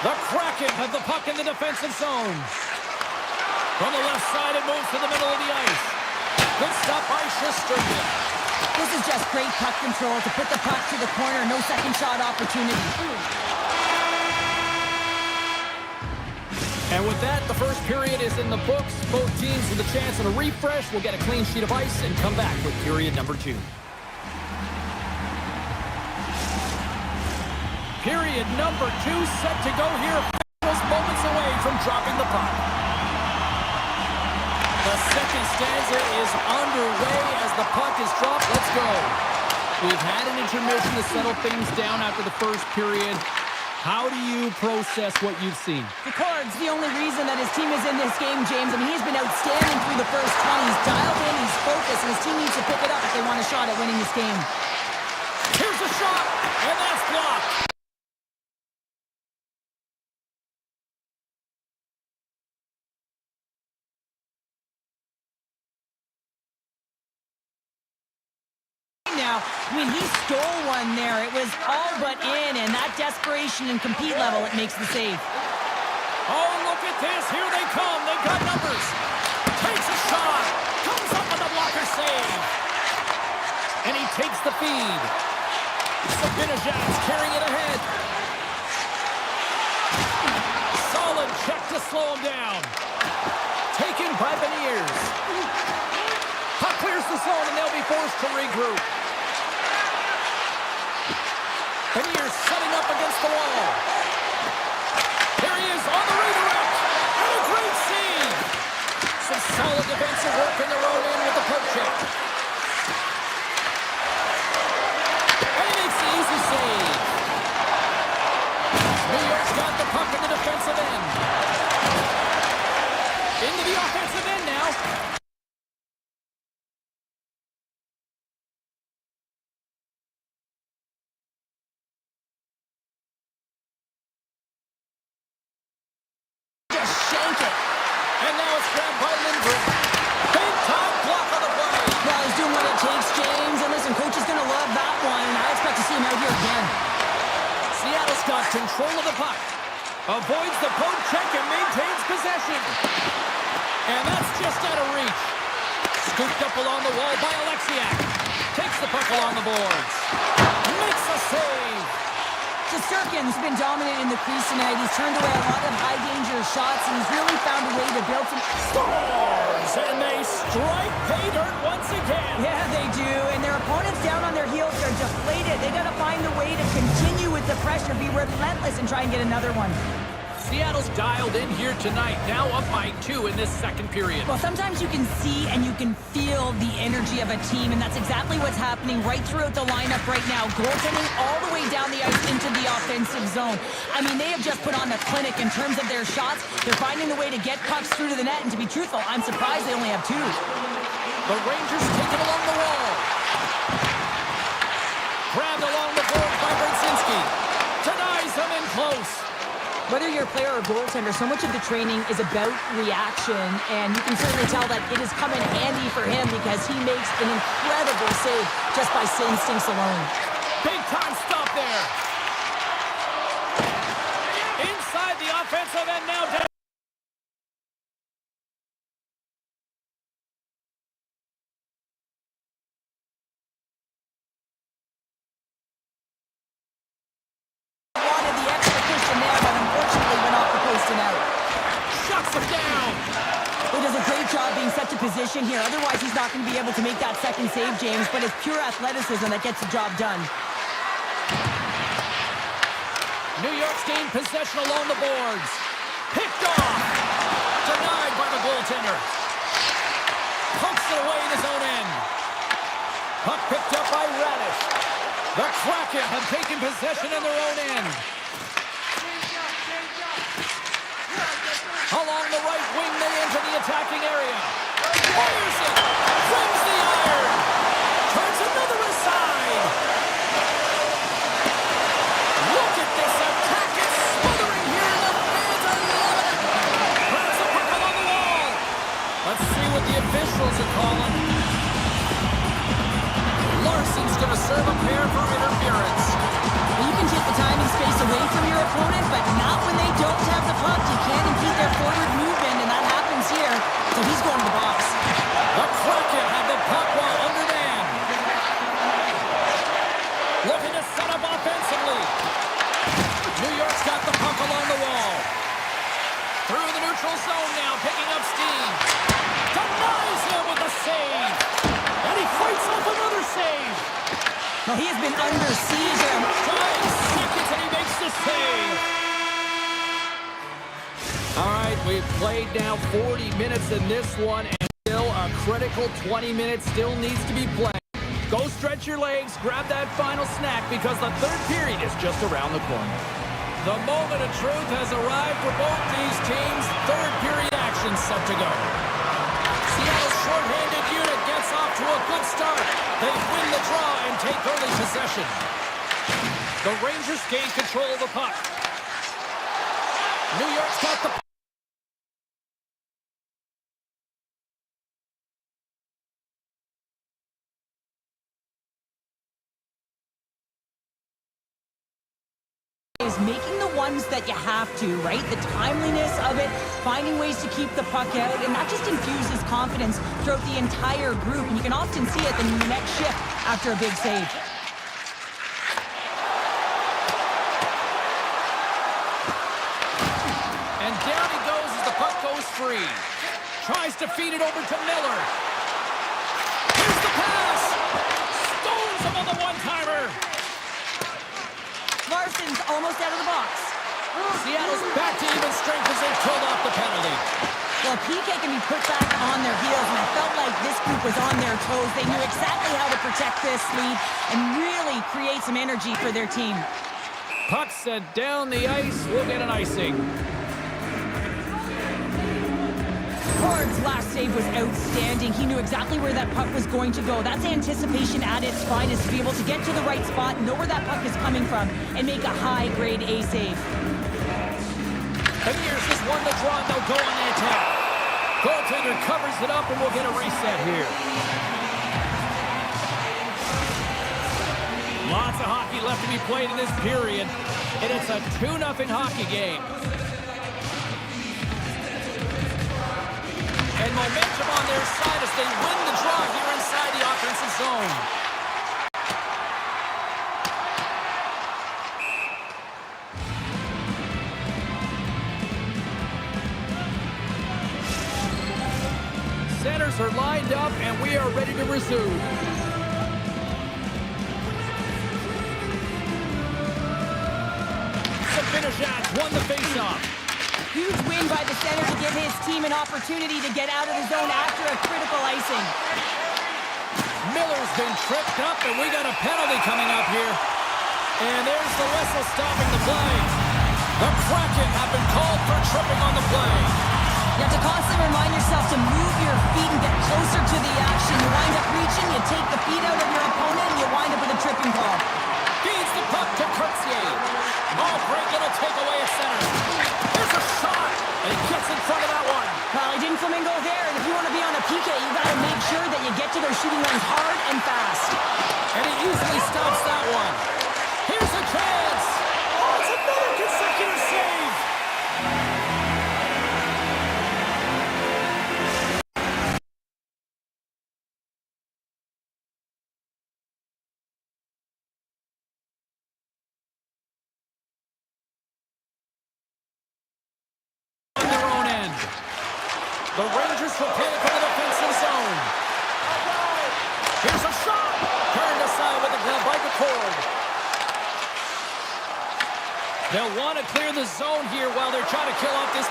The Kraken have the puck in the defensive zone. From the left side, it moves to the middle of the ice. Good stop by Shesterkin. This is just great puck control to put the puck to the corner. No second shot opportunity. And with that, the first period is in the books. Both teams with a chance at a refresh will get a clean sheet of ice and come back with period number 2. Period number 2 set to go here. Just moments away from dropping the puck. The second stanza is underway as the puck is dropped. Let's go. We've had an intermission to settle things down after the first period. How do you process what you've seen? Picard's the only reason that his team is in this game, James. I mean, he's been outstanding through the first 20. He's dialed in, he's focused, and his team needs to pick it up if they want a shot at winning this game. Here's a shot, and that's blocked. Now, I mean, he stole one there. It was all but in, and that desperation and compete level, it makes the save. Oh, look at this. Here they come. They've got numbers. Takes a shot. Comes up with a blocker save. And he takes the feed. Sabinishad's carrying it ahead. Solid check to slow him down. Taken by Beniers. Puck clears the zone, and they'll be forced to regroup. Beniers setting up against the wall. Here he is on the redirect. And a great save. Some solid defensive work in their own end with the poke check. And he makes the easy save. New York's got the puck in the defensive end. Into the offensive end now. Control of the puck. Avoids the poke check and maintains possession. And that's just out of reach. Scooped up along the wall by Alexiak. Takes the puck along the boards. Makes a save. Just Shesterkin's been dominating the crease tonight. He's turned away a lot of high-danger shots, and he's really found a way to build some... Scores! And they strike pay dirt once again. Yeah, they do. And their opponents down on their heels are deflated. They got to find a way to continue with the pressure, be relentless, and try and get another one. Seattle's dialed in here tonight, now up by 2 in this second period. Well, sometimes you can see and you can feel the energy of a team, and that's exactly what's happening right throughout the lineup right now. Goaltending all the way down the ice into the offensive zone. I mean, they have just put on a clinic in terms of their shots. They're finding a way to get pucks through to the net, and to be truthful, I'm surprised they only have 2. The Rangers take it along the wall. Grabbed along the board by Brzezinski. Denies them in close. Whether you're a player or goaltender, so much of the training is about reaction, and you can certainly tell that it is coming handy for him because he makes an incredible save just by instincts alone. Big time stop there. Inside the offensive end now. Wanted the extra cushion there, but unfortunately went off the post and out. Shuts him down. He does a great job being set to position here. Otherwise, he's not going to be able to make that second save, James, but it's pure athleticism that gets the job done. New York's gained possession along the boards. Picked off. Denied by the goaltender. Pokes it away in his own end. Puck picked up by Radish. The Kraken have taken possession in their own end. Along the right wing, they enter the attacking area. Fires it. Trims the iron. Turns another aside. Look at this attack. It's smothering here. The fans are loving it. Grabs the puck along the wall. Let's see what the officials are calling. Larson's going to serve a pair for interference. You can take the time and space away from your opponent, but not when they don't have the puck. You can't impede their forward movement, and that happens here. So he's going to the box. The Kraken have the puck while undermanned. Looking to set up offensively. New York's got the puck along the wall. Through the neutral zone now, picking up steam. Denies him with a save. And he fights off another save. Well, he has been under siege here. 5 seconds and he makes the save. All right, we've played now 40 minutes in this one, and still a critical 20 minutes still needs to be played. Go stretch your legs, grab that final snack, because the third period is just around the corner. The moment of truth has arrived for both these teams. Third period action set to go. Seattle's shorthanded unit gets off to a good start. They win the draw and take early possession. The Rangers gain control of the puck. New York's got the puck. Is making the ones that you have to, right? The timeliness of it, finding ways to keep the puck out, and that just infuses confidence throughout the entire group. And you can often see it in the next shift after a big save. And down he goes as the puck goes free. Tries to feed it over to Miller. Here's the pass. Stones him on the one-timer. Larson's almost out of the box. Seattle's back to even strength as they pulled off the penalty. Well, PK can be put back on their heels, and I felt like this group was on their toes. They knew exactly how to protect this lead and really create some energy for their team. Puck set down the ice. We'll get an icing. Ford's last save was outstanding. He knew exactly where that puck was going to go. That's anticipation at its finest, to be able to get to the right spot, know where that puck is coming from, and make a high-grade A save. And here's this one to draw, and they'll go on the attack. Goaltender covers it up, and we'll get a reset here. Lots of hockey left to be played in this period, and it's a 2-0 hockey game. And momentum on their side as they win the draw here inside the offensive zone. up, and we are ready to resume. Sabinajad won the faceoff. Huge win by the center to give his team an opportunity to get out of the zone after a critical icing. Miller's been tripped up, and we got a penalty coming up here. And there's the whistle stopping the play. The Kraken have been called for tripping on the play. You have to constantly remind yourself to move your feet and get closer to the action. You wind up reaching, you take the feet out of your opponent, and you wind up with a tripping call. Feeds the puck to Kurtzier. Oh, great little takeaway at center. There's a shot, and he gets in front of that one. Well, he didn't flamingo there, and if you want to be on a PK, you got to make sure that you get to those shooting lanes hard and fast. And he easily stops that one. Here's a chance. Oh, it's another consecutive save. On their own end. The Rangers will play it from the defensive zone. Here's a shot. Turned aside with a glove by the cord. They'll want to clear the zone here while they're trying to kill off this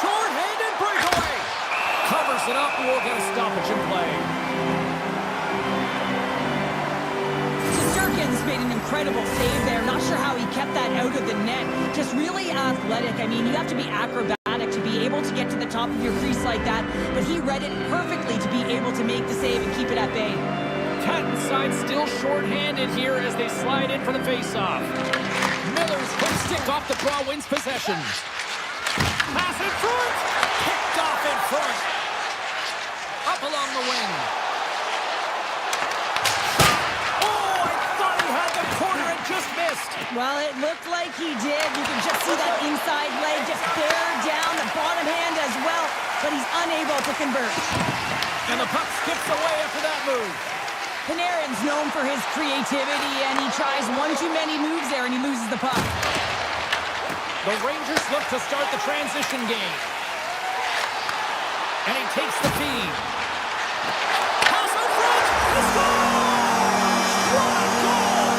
short-handed breakaway. Covers it up, and we'll get a stoppage in play. Shesterkin's made an incredible save there. Not sure how he kept that out of the net. Just really athletic. I mean, you have to be acrobatic to be able to get to the top of your crease like that. But he read it perfectly to be able to make the save and keep it at bay. Tatton's side still short-handed here as they slide in for the face-off. Miller's quick stick off the draw wins possession. Pass in front. Picked off in front. Up along the wing. Oh, I thought he had the corner and just missed. Well, it looked like he did. You can just see that inside leg just bear down, the bottom hand as well, but he's unable to convert. And the puck skips away after that move. Panarin's known for his creativity, and he tries one too many moves there, and he loses the puck. The Rangers look to start the transition game. And he takes the feed. Pass in front! He scores! What a goal!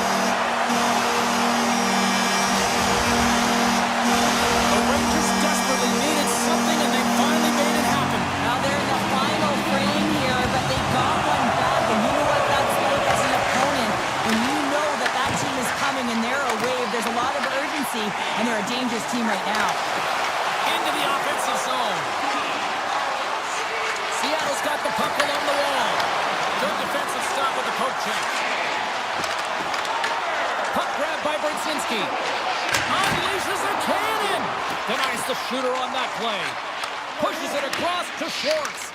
The Rangers desperately needed something, and they finally made it happen. Now they're in the final frame here, but they got one back, and you know what that's like as an opponent. When you know that that team is coming and they're a wave, there's a lot of urgency, and they're a dangerous team right now. Into the offensive zone. Seattle's got the puck along the wall. Good defensive stop with the poke check. Puck grab by Brzezinski. Unleashes a cannon. Denies the shooter on that play. Pushes it across to Schwartz.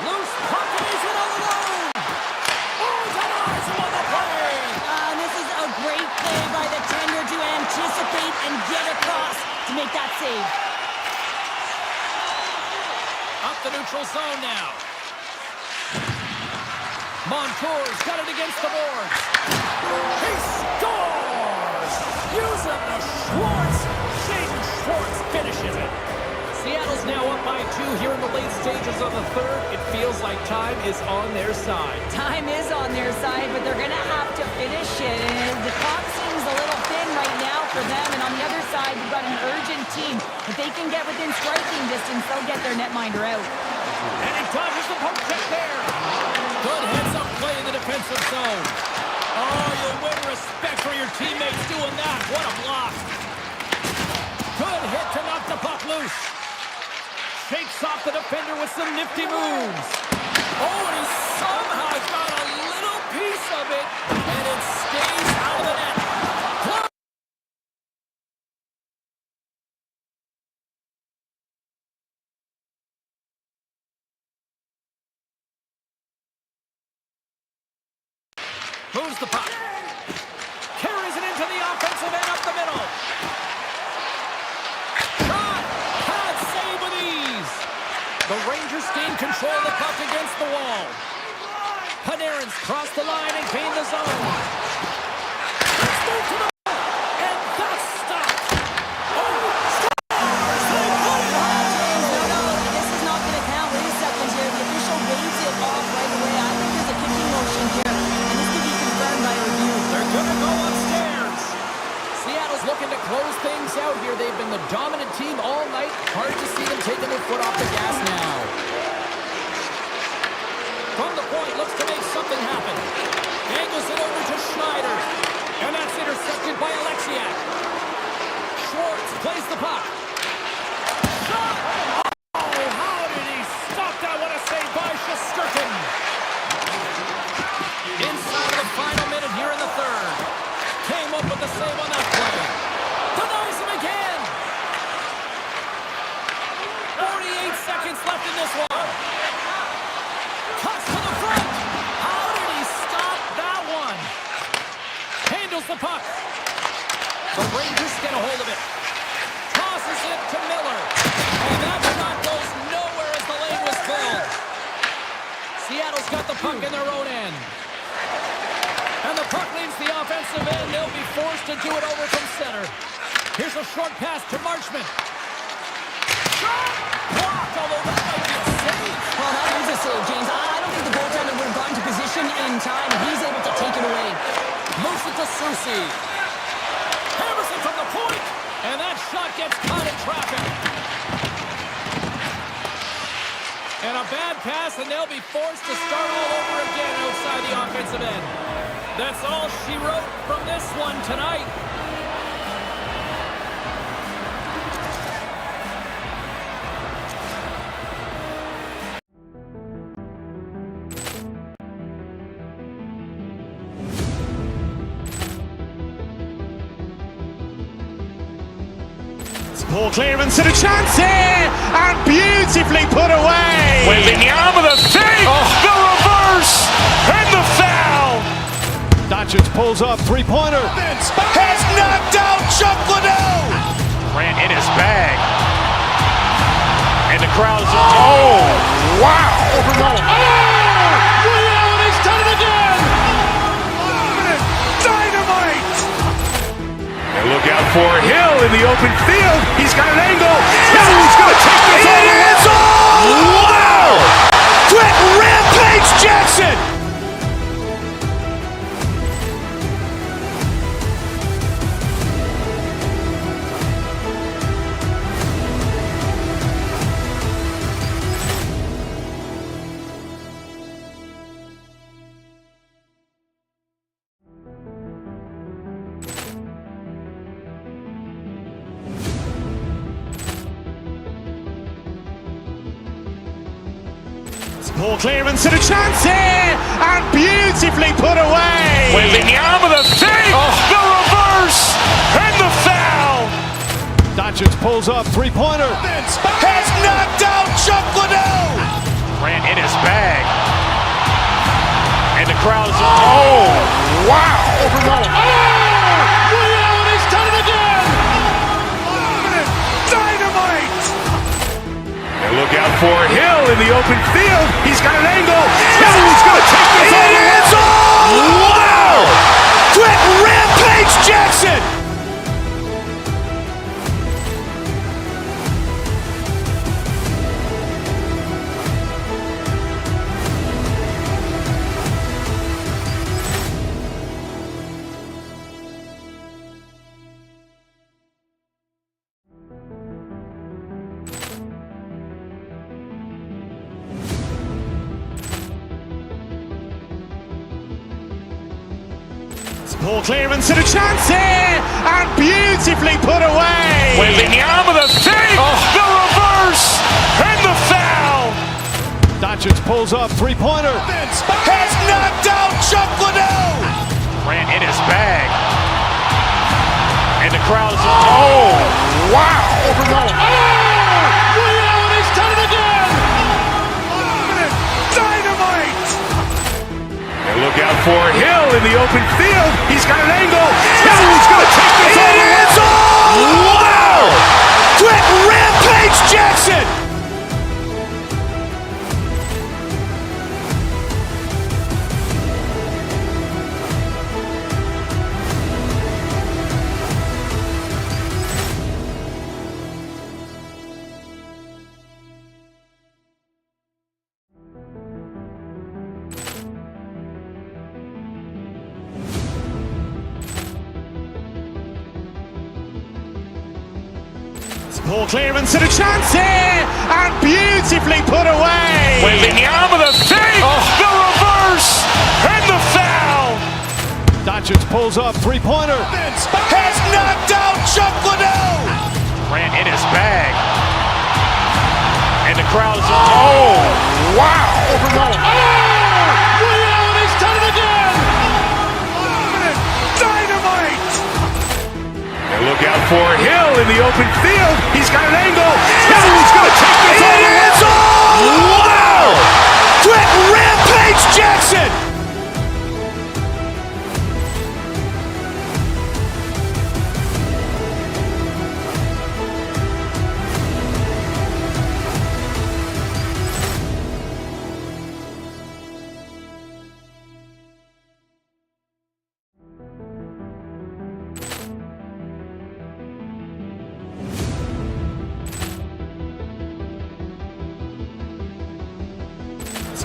Loose puck and he's in alone. Oh, denies him on the play. This is a great play by the tender to anticipate and get across to make that save. Up the neutral zone now. Montour's got it against the boards. He scores! Using the Schwartz. Jaden Schwartz finishes it. Seattle's now up by 2 here in the late stages of the third. It feels like time is on their side. Time is on their side, but they're going to have to finish it. And the clock seems a little thin right now for them. And on the other side, you've got an urgent team. If they can get within striking distance, they'll get their netminder out. And he dodges the poke check there. Good heads-up play in the defensive zone. Oh, you'll win respect for your teammates doing that. What a block. Good hit to knock the puck loose. Shakes off the defender with some nifty moves. Oh, and he somehow got a little piece of it, and it stays out of the net. Moves the puck. Carries it into the offensive end up the middle. Shot! Pad save with ease. The Rangers gain control of the puck against the wall. Panarin's crossed the line and gained the zone. Let's move to the and that's stopped. Oh, scores! They put it on! No, this is not going to count. Wait a second here. The official waves it off dominant team all night. Hard to see them taking their foot off the gas now. From the point, looks to make something happen. Angles it over to Schneider. And that's intercepted by Alexiak. Schwartz plays the puck. Shot! Oh, how did he stop that? What a save by Shesterkin. Inside of the final minute here in the third. Came up with the save on that play. Denies him again. 48 seconds left in this one. Cuts to the front. How did he stop that one? Handles the puck. The Rangers get a hold of it. Tosses it to Miller. And that shot goes nowhere as the lane was filled. Seattle's got the puck in their own end. And the puck leaves the offensive end. They'll be forced to do it over from center. Here's a short pass to Marchment. Shot! Blocked, although that might be a save. Well, that is a save, James. I don't think the goaltender would have gotten to position in time. He's able to take it away. Moves it to Soucy. Hammers it from the point. And that shot gets caught in traffic. And a bad pass, and they'll be forced to start all over again outside the offensive end. That's all she wrote from this one tonight. Poor clearance and a chance here, and beautifully put away. Wembanyama the save, the reverse, and the foul. Doncic pulls up, three-pointer. Has knocked out Chuck Liddell. Ran in his bag. And the crowd's, oh, wow. He's done it again. Dynamite. And look out for Hill in the open field. He's got an angle. He's going to take this all the way. Wow. Quick Rampage Jackson. Poor clearance and a chance here, and beautifully put away. Wembanyama the save, the reverse, and the foul. Doncic pulls up, three-pointer. Has knocked out Chuck Liddell. Ran in his bag. And the crowd's, oh, wow. He's done it again. Dynamite. And look out for Hill in the open field. He's got an angle. He's going to take this all the way. Wow. Quick Rampage Jackson. Poor clearance and a chance here, and beautifully put away. Wembanyama the save, the reverse, and the foul. Doncic pulls up, three-pointer. Has knocked out Chuck Liddell. Ran in his bag. And the crowd's, oh, wow. He's done it again. Dynamite. And look out for Hill in the open field. He's got an angle. He's going to take this all the way. Wow. Quick Rampage Jackson. Poor clearance and a chance here, and beautifully put away. Wembanyama with a save, the reverse, and the foul. Doncic pulls up, three-pointer. Has knocked out Chuck Liddell. Grant in his bag. And the crowd is, oh, wow. Ray Allen has done it again. Dynamite. And look out for Hill in the open field. He's got an angle. He's going to take this all the way. Wow. Quick Rampage Jackson.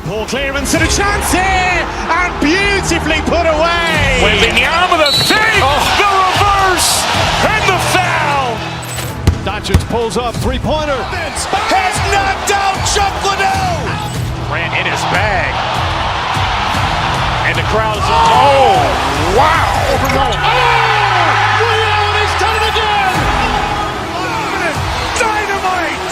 Poor clearance and a chance here, and beautifully put away. Wembanyama with a save, the reverse, and the foul. Doncic pulls up, three-pointer. Has knocked out Chuck Liddell. Grant in his bag. And the crowd is, oh, wow. Ray Allen has done it again. Dynamite.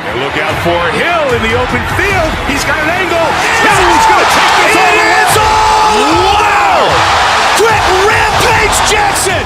And look out for Hill in the open field. He's got an angle. He's going to take this all the way. Wow. Quick Rampage Jackson.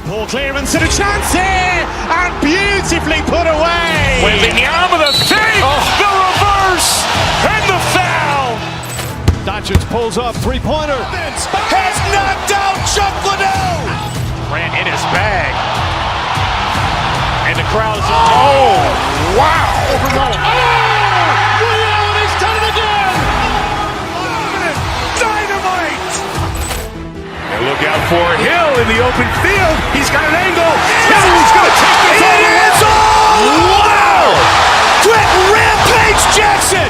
Poor clearance and a chance here, and beautifully put away. Wembanyama with a save, the reverse, and the foul. Doncic pulls up, three-pointer. Has knocked out Chuck Liddell. Grant in his bag. And the crowd is, oh, wow. Ray Allen has done it again. Dynamite. And look out for Hill in the open field. He's got an angle. He's going to take this all the way. Wow. Quick Rampage Jackson.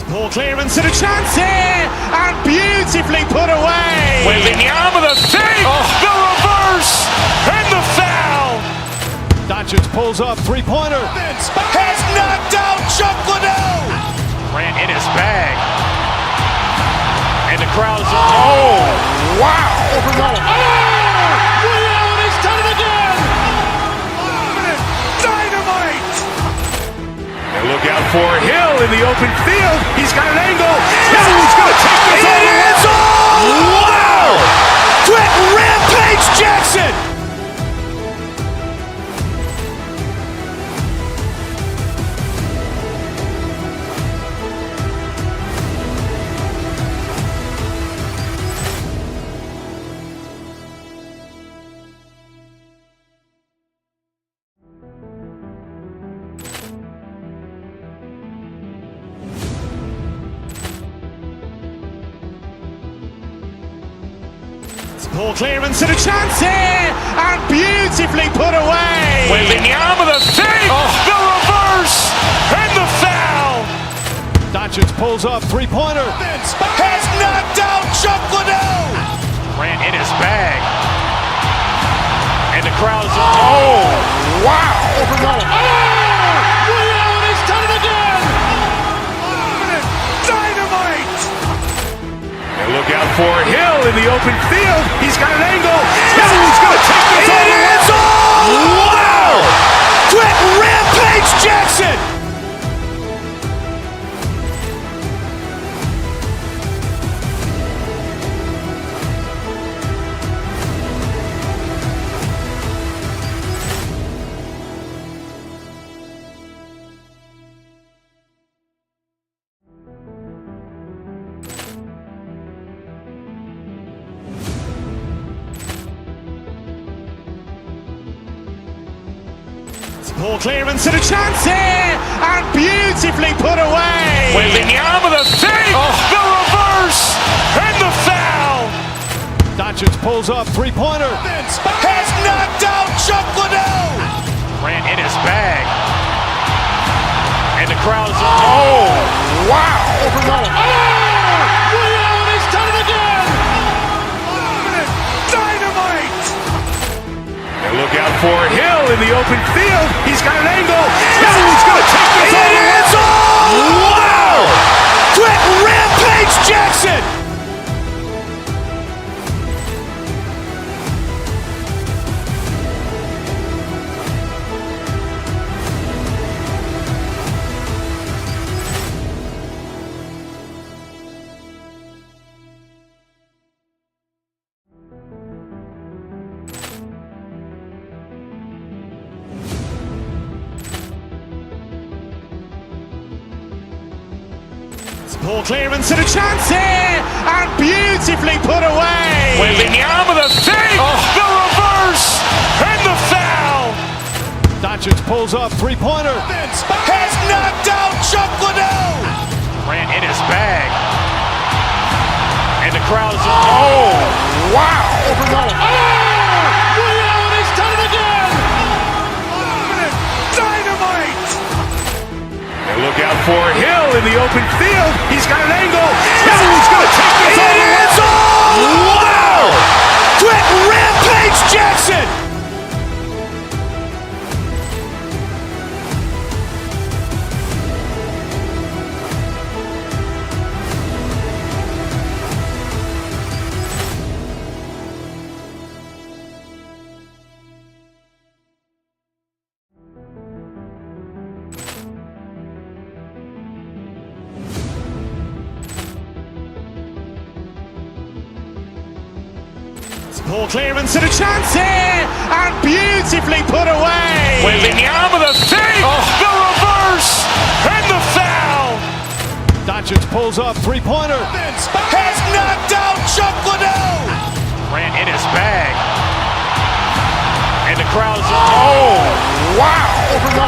Poor clearance and a chance here, and beautifully put away. Wembanyama with a save, the reverse, and the foul. Doncic pulls up, three-pointer. Has knocked out Chuck Liddell. Grant in his bag. And the crowd is, oh, wow. Ray Allen has done it again. Dynamite. And look out for Hill in the open field. He's got an angle. He's going to take this all the way. Wow. Quick Rampage Jackson. Poor clearance and a chance here, and beautifully put away. Wembanyama with a save, the reverse, and the foul. Doncic pulls up, three-pointer. Has knocked out Chuck Liddell. Grant in his bag. And the crowd is, oh, wow. Ray Allen has done it again. Dynamite. And look out for Hill in the open field. He's got an angle. He's going to take this all the way. Wow. Quick Rampage Jackson. Poor clearance and a chance here, and beautifully put away. Wembanyama with a fake, the reverse, and the foul. Doncic pulls up, three-pointer. Has knocked out Chuck Liddell. Grant in his bag. And the crowd is, oh, wow. Ray Allen has done it again. Dynamite. And look out for Hill in the open field. He's got an angle. He's going to take this all the way. Wow. Quick Rampage Jackson. Poor clearance and a chance here, and beautifully put away. Wembanyama with a fake, the reverse, and the foul. Doncic pulls up, three-pointer. Has knocked out Chuck Liddell. Grant in his bag. And the crowd is, oh, wow. Ray Allen has done it again. Dynamite. And look out for Hill in the open field. He's got an angle. He's going to take this all the way. Wow. Quick Rampage Jackson. Poor clearance and a chance here, and beautifully put away. Wembanyama with a fake, the reverse, and the foul. Doncic pulls up, three-pointer. Has knocked out Chuck Liddell. Grant in his bag. And the crowd is, oh, wow. Ray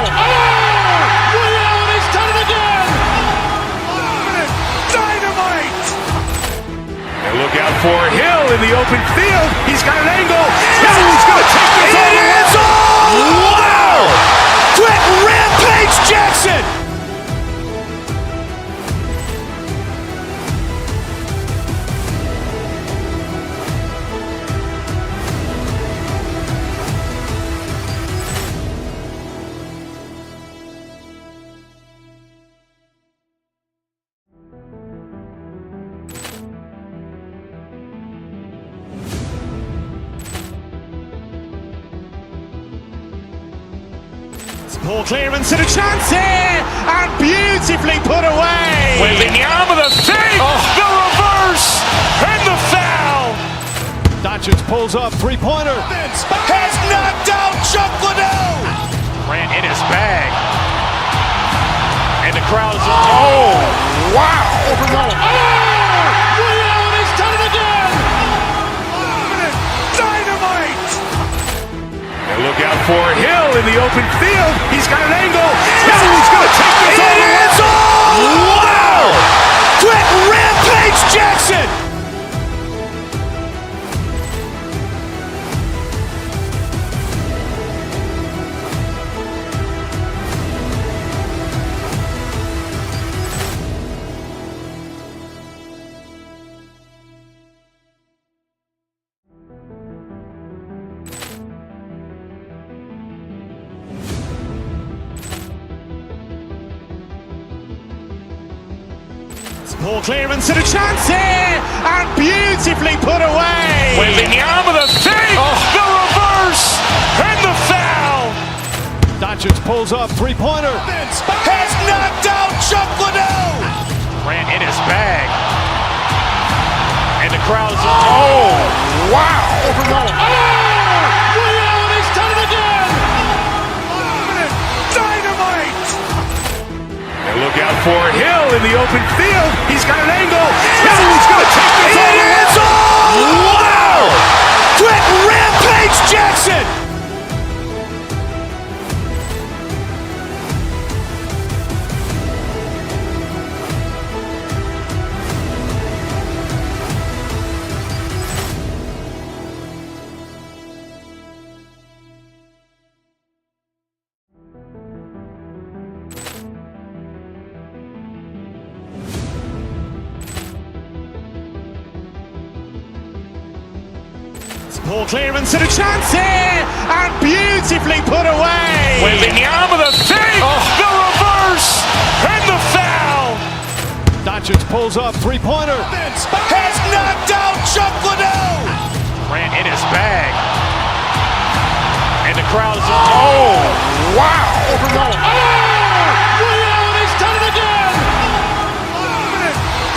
Allen has done it again. Dynamite. And look out for Hill in the open field. He's got an angle. He's going to take this all the way. Wow. Quick Rampage Jackson. Poor clearance and a chance here, and beautifully put away. Wembanyama with a fake, the reverse, and the foul. Doncic pulls up, three-pointer. Has knocked out Chuck Liddell. Grant in his bag. And the crowd is, oh, wow. Ray Allen has done it again. Dynamite. And look out for Hill in the open field. He's got an angle. He's going to take this all the way. Wow. Quick Rampage Jackson. Poor clearance and a chance here, and beautifully put away. Wembanyama with a fake, the reverse, and the foul. Doncic pulls up, three-pointer. Has knocked out Chuck Liddell. Grant in his bag. And the crowd is, oh, wow. Ray Allen has done it again. Dynamite. And look out for Hill in the open field. He's got an angle. He's going to take this all the way. Wow. Quick Rampage Jackson. Poor clearance and a chance here, and beautifully put away. Waving the arm of the fake, the reverse, and the foul. Doncic pulls up, three-pointer. Has knocked out Chuck Liddell. Grant in his bag. And the crowd is, oh, wow. Ray Allen has done it again.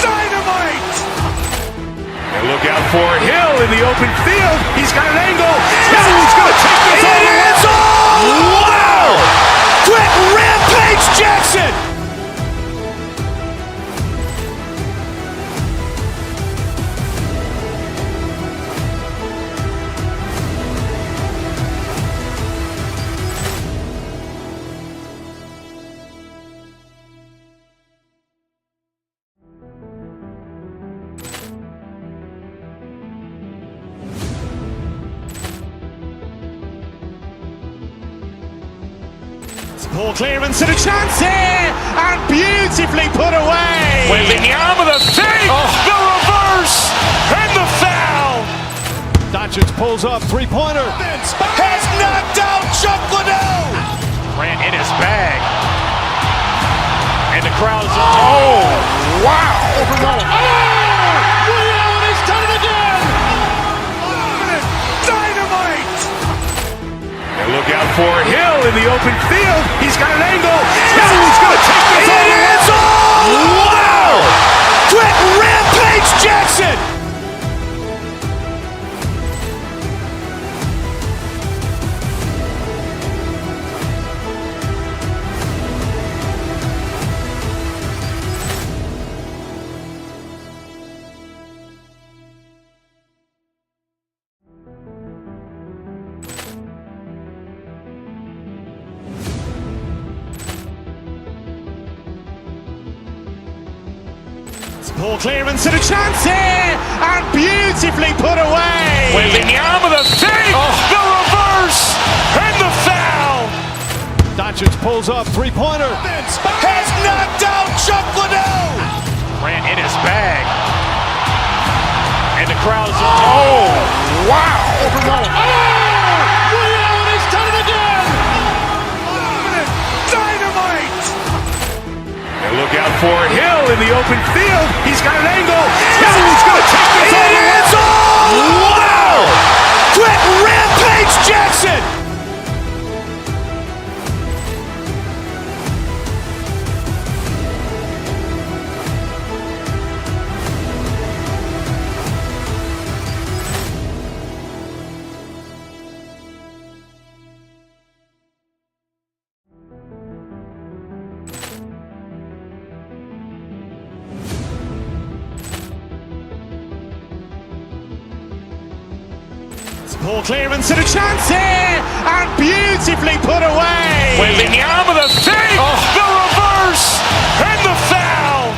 Dynamite. And look out for Hill in the open field. He's got an angle. Hill's going to take this all the way. Wow. Quick Rampage Jackson. Poor clearance and a chance here, and beautifully put away. Waving the arm of the fake, the reverse, and the foul. Doncic pulls up, three-pointer. Has knocked out Chuck Liddell. Grant in his bag. And the crowd is, oh, wow. Ray Allen has done it again. Dynamite. And look out for Hill in the open field. He's got an angle. Hill's going to take this all the way. Wow. Quick Rampage Jackson. Poor clearance and a chance here, and beautifully put away. Waving the arm of the fake, the reverse, and the foul. Doncic pulls up, three-pointer. Has knocked out Chuck Liddell. Grant in his bag. And the crowd is, oh, wow. Ray Allen has done it again. Dynamite. And look out for Hill in the open field. He's got an angle. Hill's going to take this all the way. Wow. Quick Rampage Jackson. Poor clearance and a chance here, and beautifully put away. Waving the arm of the fake, the reverse, and the foul.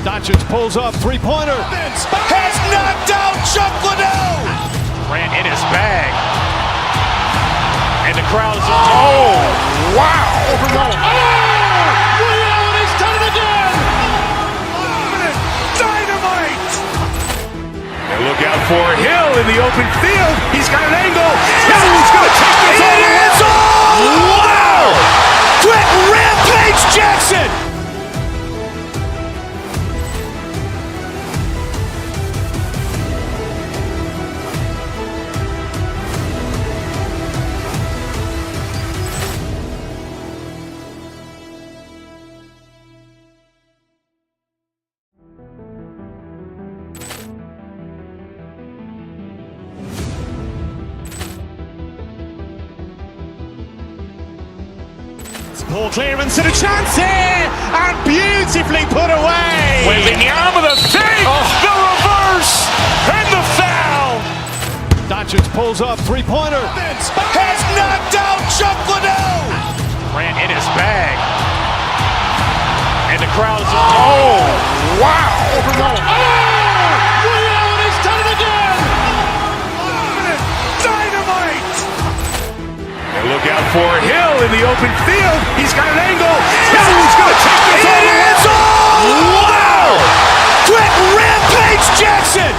Doncic pulls up, three-pointer. Has knocked out Chuck Liddell. Grant in his bag. And the crowd is, oh, wow. Ray Allen has done it again. Dynamite. And look out for Hill in the open field. He's got an angle. Hill's going to take this all the way. Wow. Quick Rampage Jackson. Poor clearance and a chance here, and beautifully put away. Waving the arm of the fake, the reverse, and the foul. Doncic pulls up, three-pointer. Has knocked out Chuck Liddell. Grant in his bag. And the crowd is, oh, wow. Ray Allen has done it again. Dynamite. And look out for Hill in the open field. He's got an angle. Hill's going to take this all the way. Wow. Quick Rampage Jackson.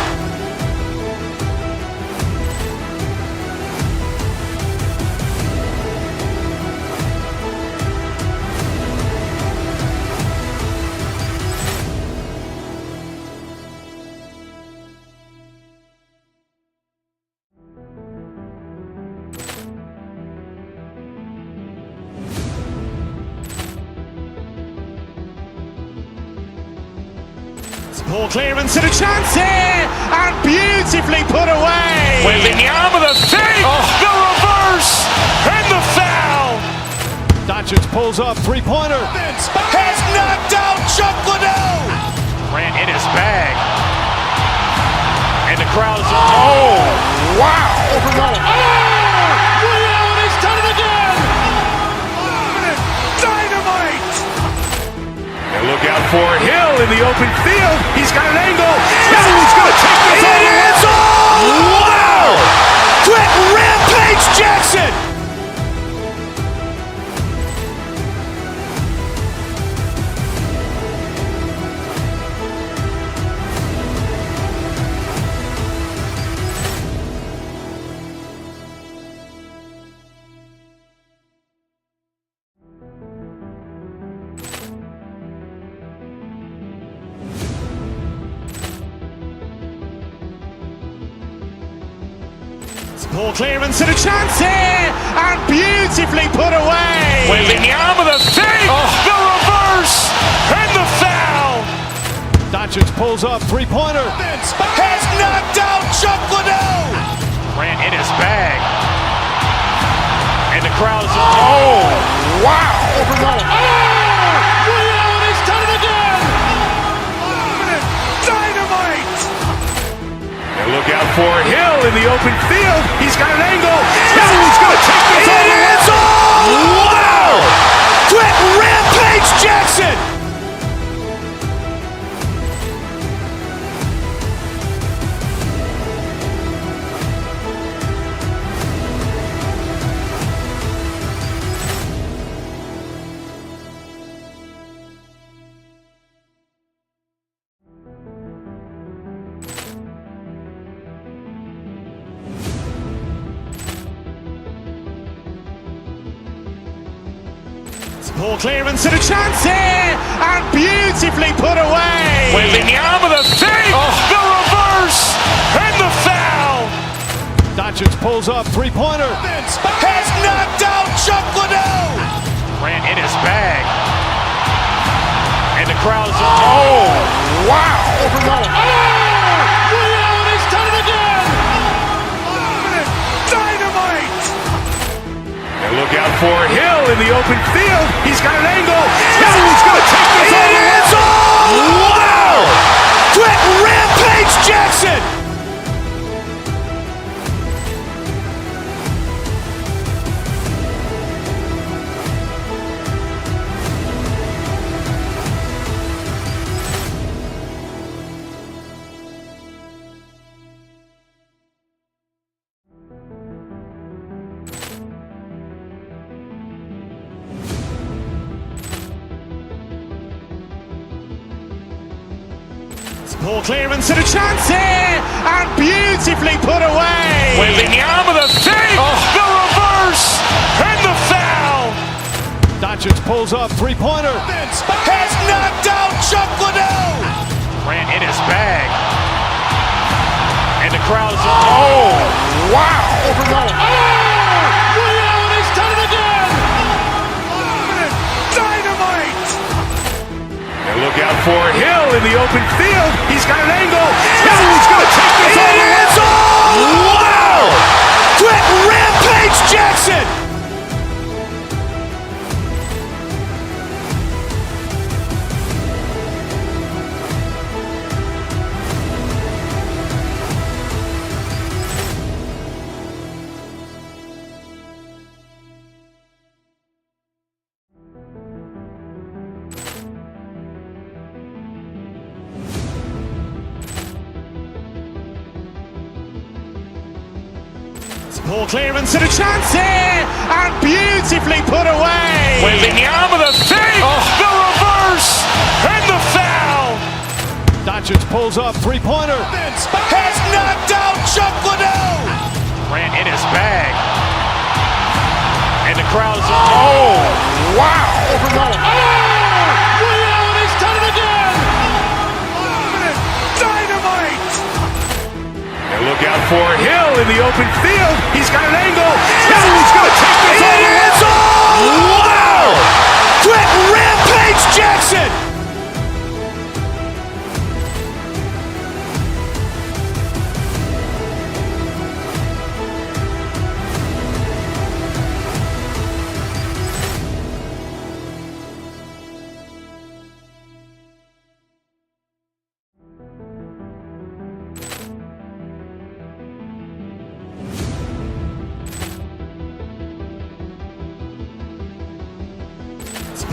Poor clearance and a chance here, and beautifully put away. Wembanyama the fake, the reverse, and the foul. Doncic pulls up, three-pointer. Has knocked out Chuck Liddell. Grant in his bag. And the crowd is, oh, wow. Ray Allen has done it again. Dynamite. And look out for Hill in the open field. He's got an angle. He's going to take this all the way. Wow. Quick Rampage Jackson. Poor clearance and a chance here, and beautifully put away. Wembanyama the fake, the reverse, and the foul. Doncic pulls up, three-pointer. Has knocked out Chuck Liddell. Grant in his bag. And the crowd is, oh, wow. Ray Allen has done it again. Dynamite. And look out for Hill in the open field. He's got an angle. He's going to take this all the way. Wow. Quick Rampage Jackson. Poor clearance and a chance here, and beautifully put away. Wembanyama the fake, the reverse, and the foul. Doncic pulls up, three-pointer. Has knocked out Chuck Liddell. Grant in his bag. And the crowd is, oh, wow. Ray Allen has done it again. Dynamite. And look out for Hill in the open field. He's got an angle. He's going to take this all the way. Wow. Quick Rampage Jackson. Poor clearance and a chance here, and beautifully put away. Wembanyama the fake, the reverse, and the foul. Doncic pulls up, three-pointer. Has knocked out Chuck Liddell. Grant in his bag. And the crowd is, oh, wow. Ray Allen has done it again. Dynamite. And look out for Hill in the open field. He's got an angle. He's going to take this all the way. Wow. Quick Rampage Jackson. Poor clearance and a chance here, and beautifully put away. Wembanyama the fake, the reverse, and the foul. Doncic pulls up, three-pointer. Has knocked out Chuck Liddell. Grant in his bag. And the crowd is, oh, wow. Ray Allen has done it again. Dynamite. And look out for Hill in the open field. He's got an angle. He's going to take this all the way. Wow. Quick Rampage Jackson.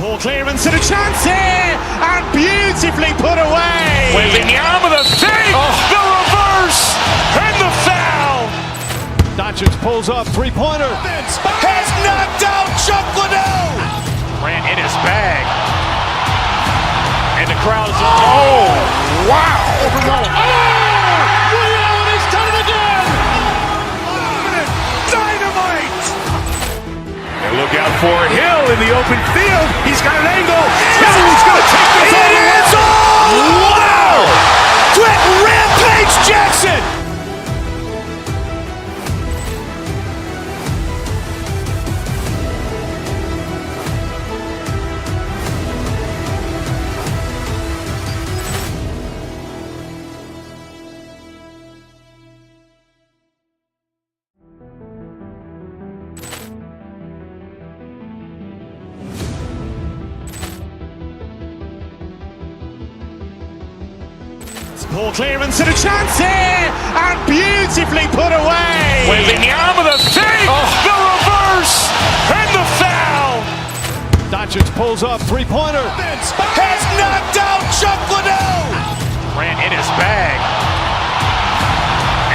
Poor clearance and a chance here, and beautifully put away. Wembanyama with a save, the reverse, and the foul. Doncic pulls up, three-pointer. Has knocked out Chuck Liddell. Grant in his bag. And the crowd is, oh, wow. He's done it again. Dynamite. And look out for Hill in the open field. He's got an angle. Hill's going to take this all the way. Wow. Quick Rampage Jackson. Poor clearance and a chance here, and beautifully put away. Wembanyama with a save, the reverse, and the foul. Doncic pulls up, three-pointer. Has knocked out Chuck Liddell. Grant in his bag.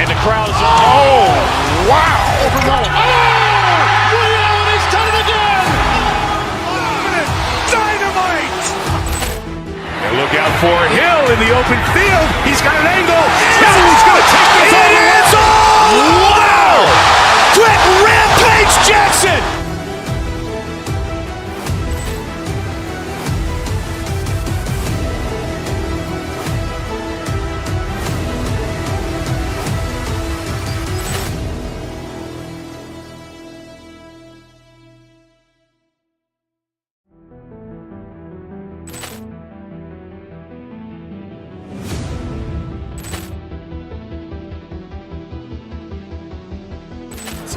And the crowd is, oh, wow. He's done it again. Dynamite. And look out for Hill in the open field. He's got an angle. Hill's going to take this all the way. Wow. Quick Rampage Jackson.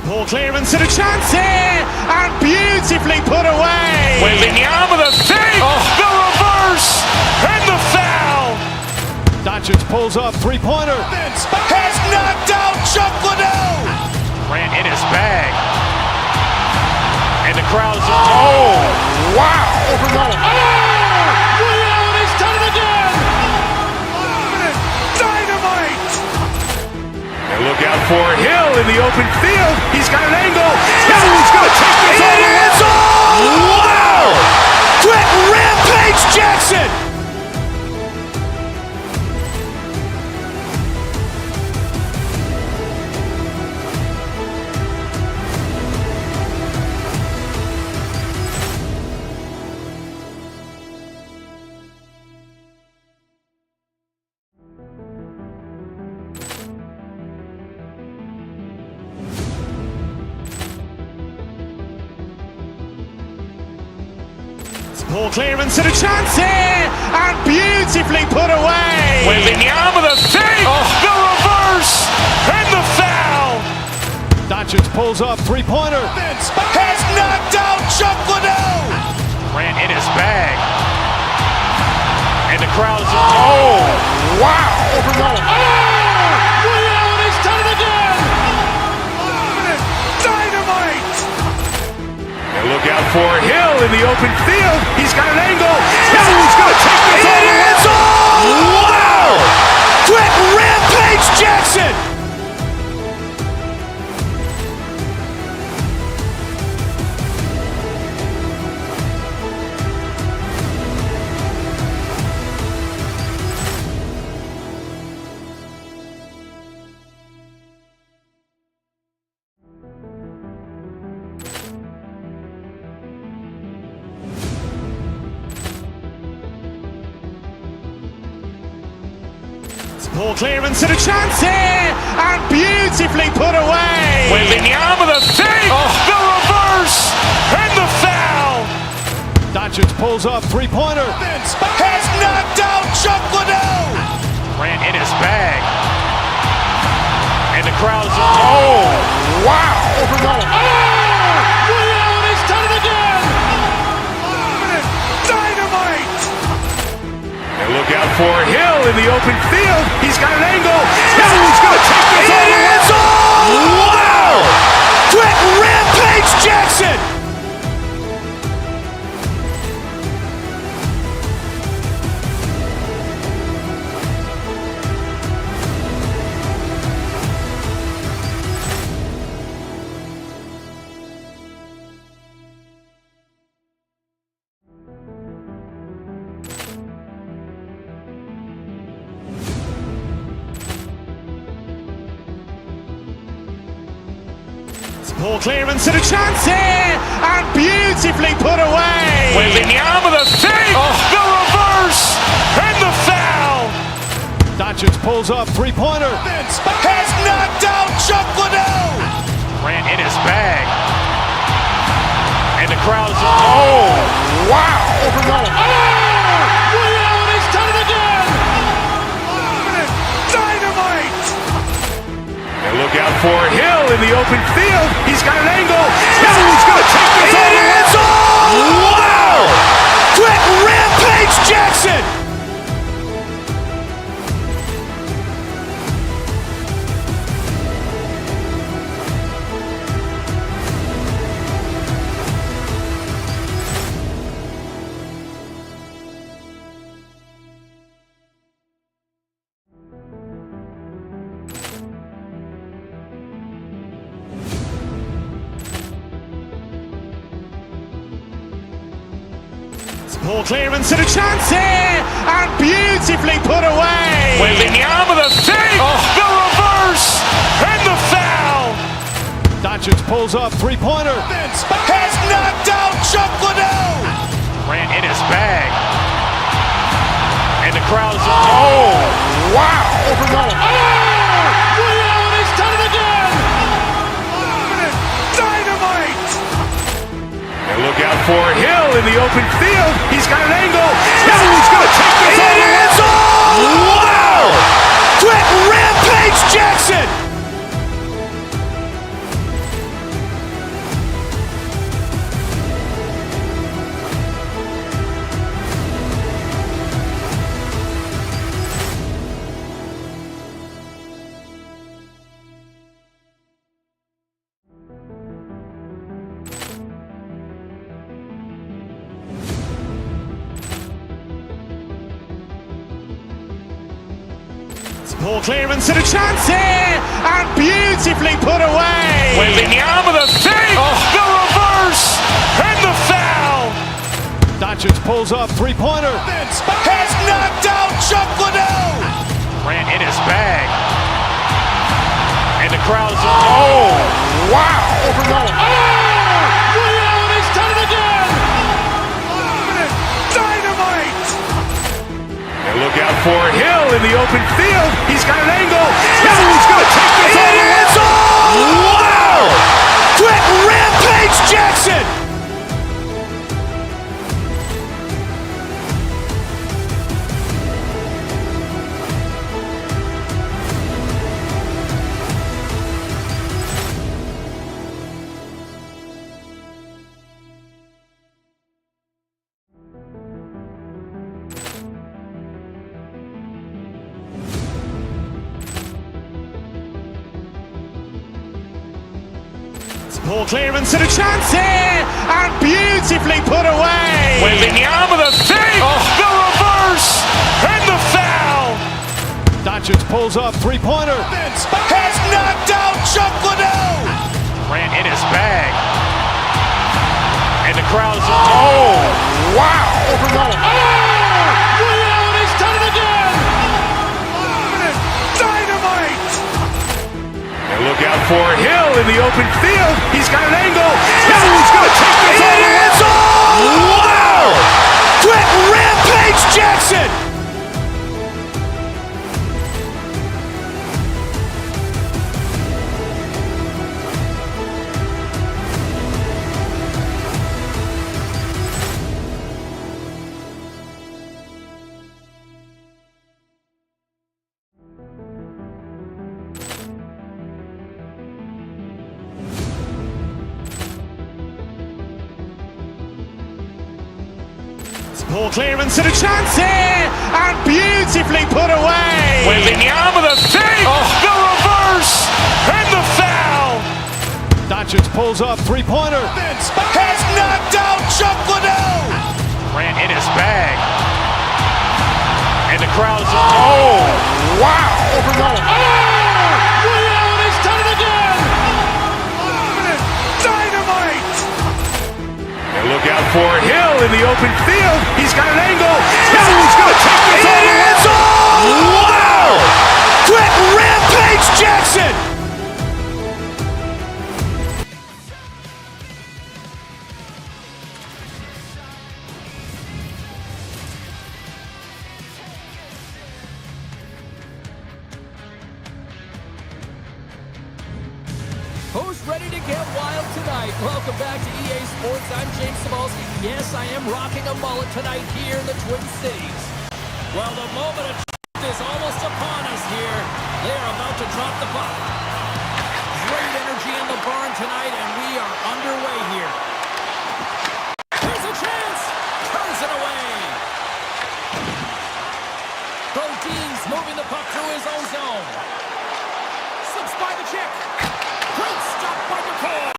Poor clearance and a chance here, and beautifully put away. Wembanyama with a save, the reverse, and the foul. Doncic pulls up, three-pointer. Has knocked out Chuck Liddell. Grant in his bag. And the crowd is, oh, wow. He's done it again. Dynamite. And look out for Hill in the open field. He's got an angle. Hill's going to take this all the way. Wow. Quick Rampage Jackson. Poor clearance and a chance here, and beautifully put away. Wembanyama with a save, the reverse, and the foul. Doncic pulls up, three-pointer. Has knocked out Chuck Liddell. Grant in his bag. And the crowd is, oh, wow. He's done it again. Dynamite. And look out for Hill in the open field. He's got an angle. Hill's going to take this all the way. Wow. Quick Rampage Jackson. Poor clearance and a chance here, and beautifully put away. Wembanyama with a save, the reverse, and the foul. Doncic pulls up, three-pointer. Has knocked out Chuck Liddell. Grant in his bag. And the crowd is, oh, wow. He's done it again. Dynamite. And look out for Hill in the open field. He's got an angle. Hill's going to take this all the way. Wow. Quick Rampage Jackson. Poor clearance and a chance here, and beautifully put away. Wembanyama the fake, the reverse, and the foul. Doncic pulls up, three-pointer. Has knocked out Chuck Liddell. Grant in his bag. And the crowd is, oh, wow. Ray Allen, he's done it again. Dynamite. And look out for Hill in the open field. He's got an angle. Hill's going to take this all the way. Wow. Quick Rampage Jackson. Poor clearance and a chance here, and beautifully put away. Wembanyama the fake, the reverse, and the foul. Doncic pulls up, three-pointer. Has knocked out Chuck Liddell. Grant in his bag. And the crowd is, oh, wow. Ray Allen, he's done it again. Dynamite. And look out for Hill in the open field. He's got an angle. Hill's going to take this all the way. Wow. Quick Rampage Jackson. Poor clearance and a chance here, and beautifully put away. Wembanyama the fake, the reverse, and the foul. Doncic pulls up, three-pointer. Has knocked out Chuck Liddell. Grant in his bag. And the crowd is, oh, wow. Ray Allen, he's done it again. Dynamite. And look out for Hill in the open field. He's got an angle. Hill's going to take this all the way. Wow. Quick Rampage Jackson. Poor clearance and a chance here, and beautifully put away. Wembanyama the fake, the reverse, and the foul. Doncic pulls up, three-pointer. Has knocked out Chuck Liddell. Grant in his bag. And the crowd is, oh, wow. Ray Allen, he's done it again. Dynamite. And look out for Hill in the open field. He's got an angle. Hill's going to take this all the way. Wow. Quick Rampage Jackson. Poor clearance and a chance here, and beautifully put away. Wembanyama the fake, the reverse, and the foul. Doncic pulls up, three-pointer. Has knocked out Chuck Liddell. Grant in his bag. And the crowd is, oh, wow. Ray Allen, he's done it again. Dynamite. And look out for Hill in the open field. He's got an angle. Hill's going to take this all the way. Wow. Quick Rampage Jackson. right, welcome back to EA Sports. I'm James Cebulski. Yes, I am rocking a mullet tonight here in the Twin Cities. Well, the moment of truth is almost upon us here. They are about to drop the puck. Great energy in the barn tonight, and we are underway here. Here's a chance. Turns it away. Brodin's moving the puck through his own zone. Slips by the check. Great stop by the core.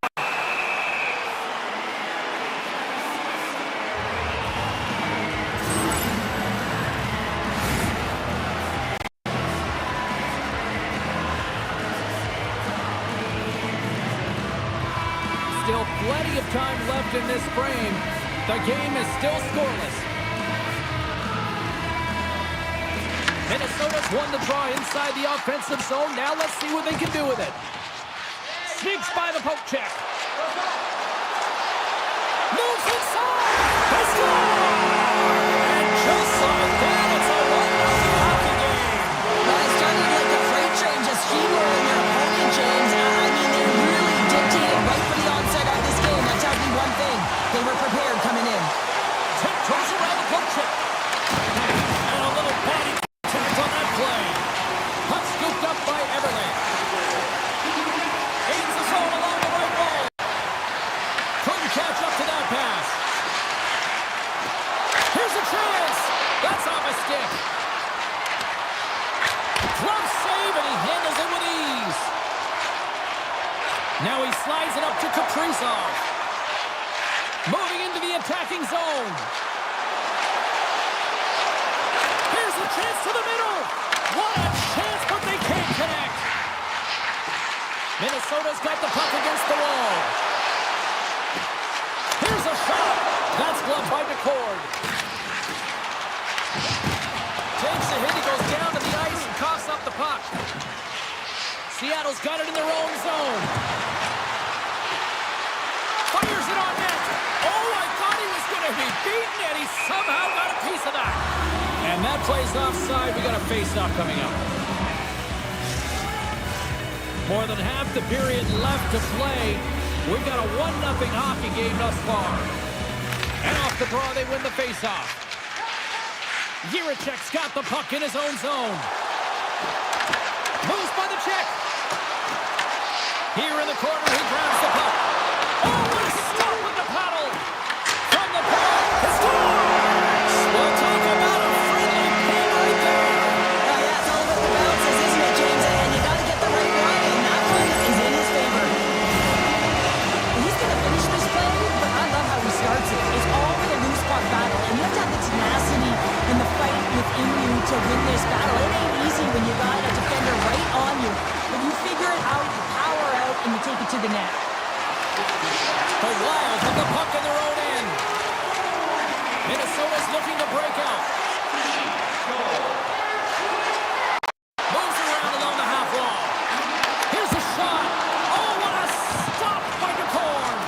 Still plenty of time left in this frame. The game is still scoreless. Minnesota's won the draw inside the offensive zone. Now let's see what they can do with it. Sneaks by the poke check. Moves inside. They score! And just like that, it's a 1-0 hockey game. Well, it started like a freight train, just steamrolling their opponent, James. I mean, they really dictated right from the onset of this game. That tells me one thing. They were prepared coming in. Tiptoes around the poke check. And a little body contact on that play. Puck scooped up by Everly. Aids the zone along the right wall. Couldn't catch up to that pass. Here's a chance. That's off a stick. Glove save, and he handles it with ease. Now he slides it up to Kaprizov. Moving into the attacking zone. Here's a chance to the middle. What a chance, but they can't connect. Minnesota's got the puck against the wall. Here's a shot. That's gloved by McCord. Takes a hit. He goes down to the ice and coughs up the puck. Seattle's got it in their own zone. Fires it on net. Oh, I thought he was going to be beaten, and he somehow got a piece of that. And that plays offside. We got a face-off coming up. More than half the period left to play. We've got a 1-0 hockey game thus far. And off the draw, they win the face-off. Jiricek's got the puck in his own zone. Moves by the check. Here in the corner, he grabs the puck. Oh, what a stop with the paddle! From the point, he scores! Well, talk about a friendly play right there! Yeah, it's all about the bounces, isn't it, James? And you got to get the right one, and that one is in his favor. He's going to finish this play, but I love how he starts it. It's all with a loose puck battle, and you have to have the tenacity and the fight within you to win this battle. It ain't easy when you got a defender right on you, but you figure it out, you power out, and you take it to the net. The Wild have the puck in their own end. Minnesota's looking to break out. Moves around along the half wall. Here's a shot. Oh, what a stop by McCord.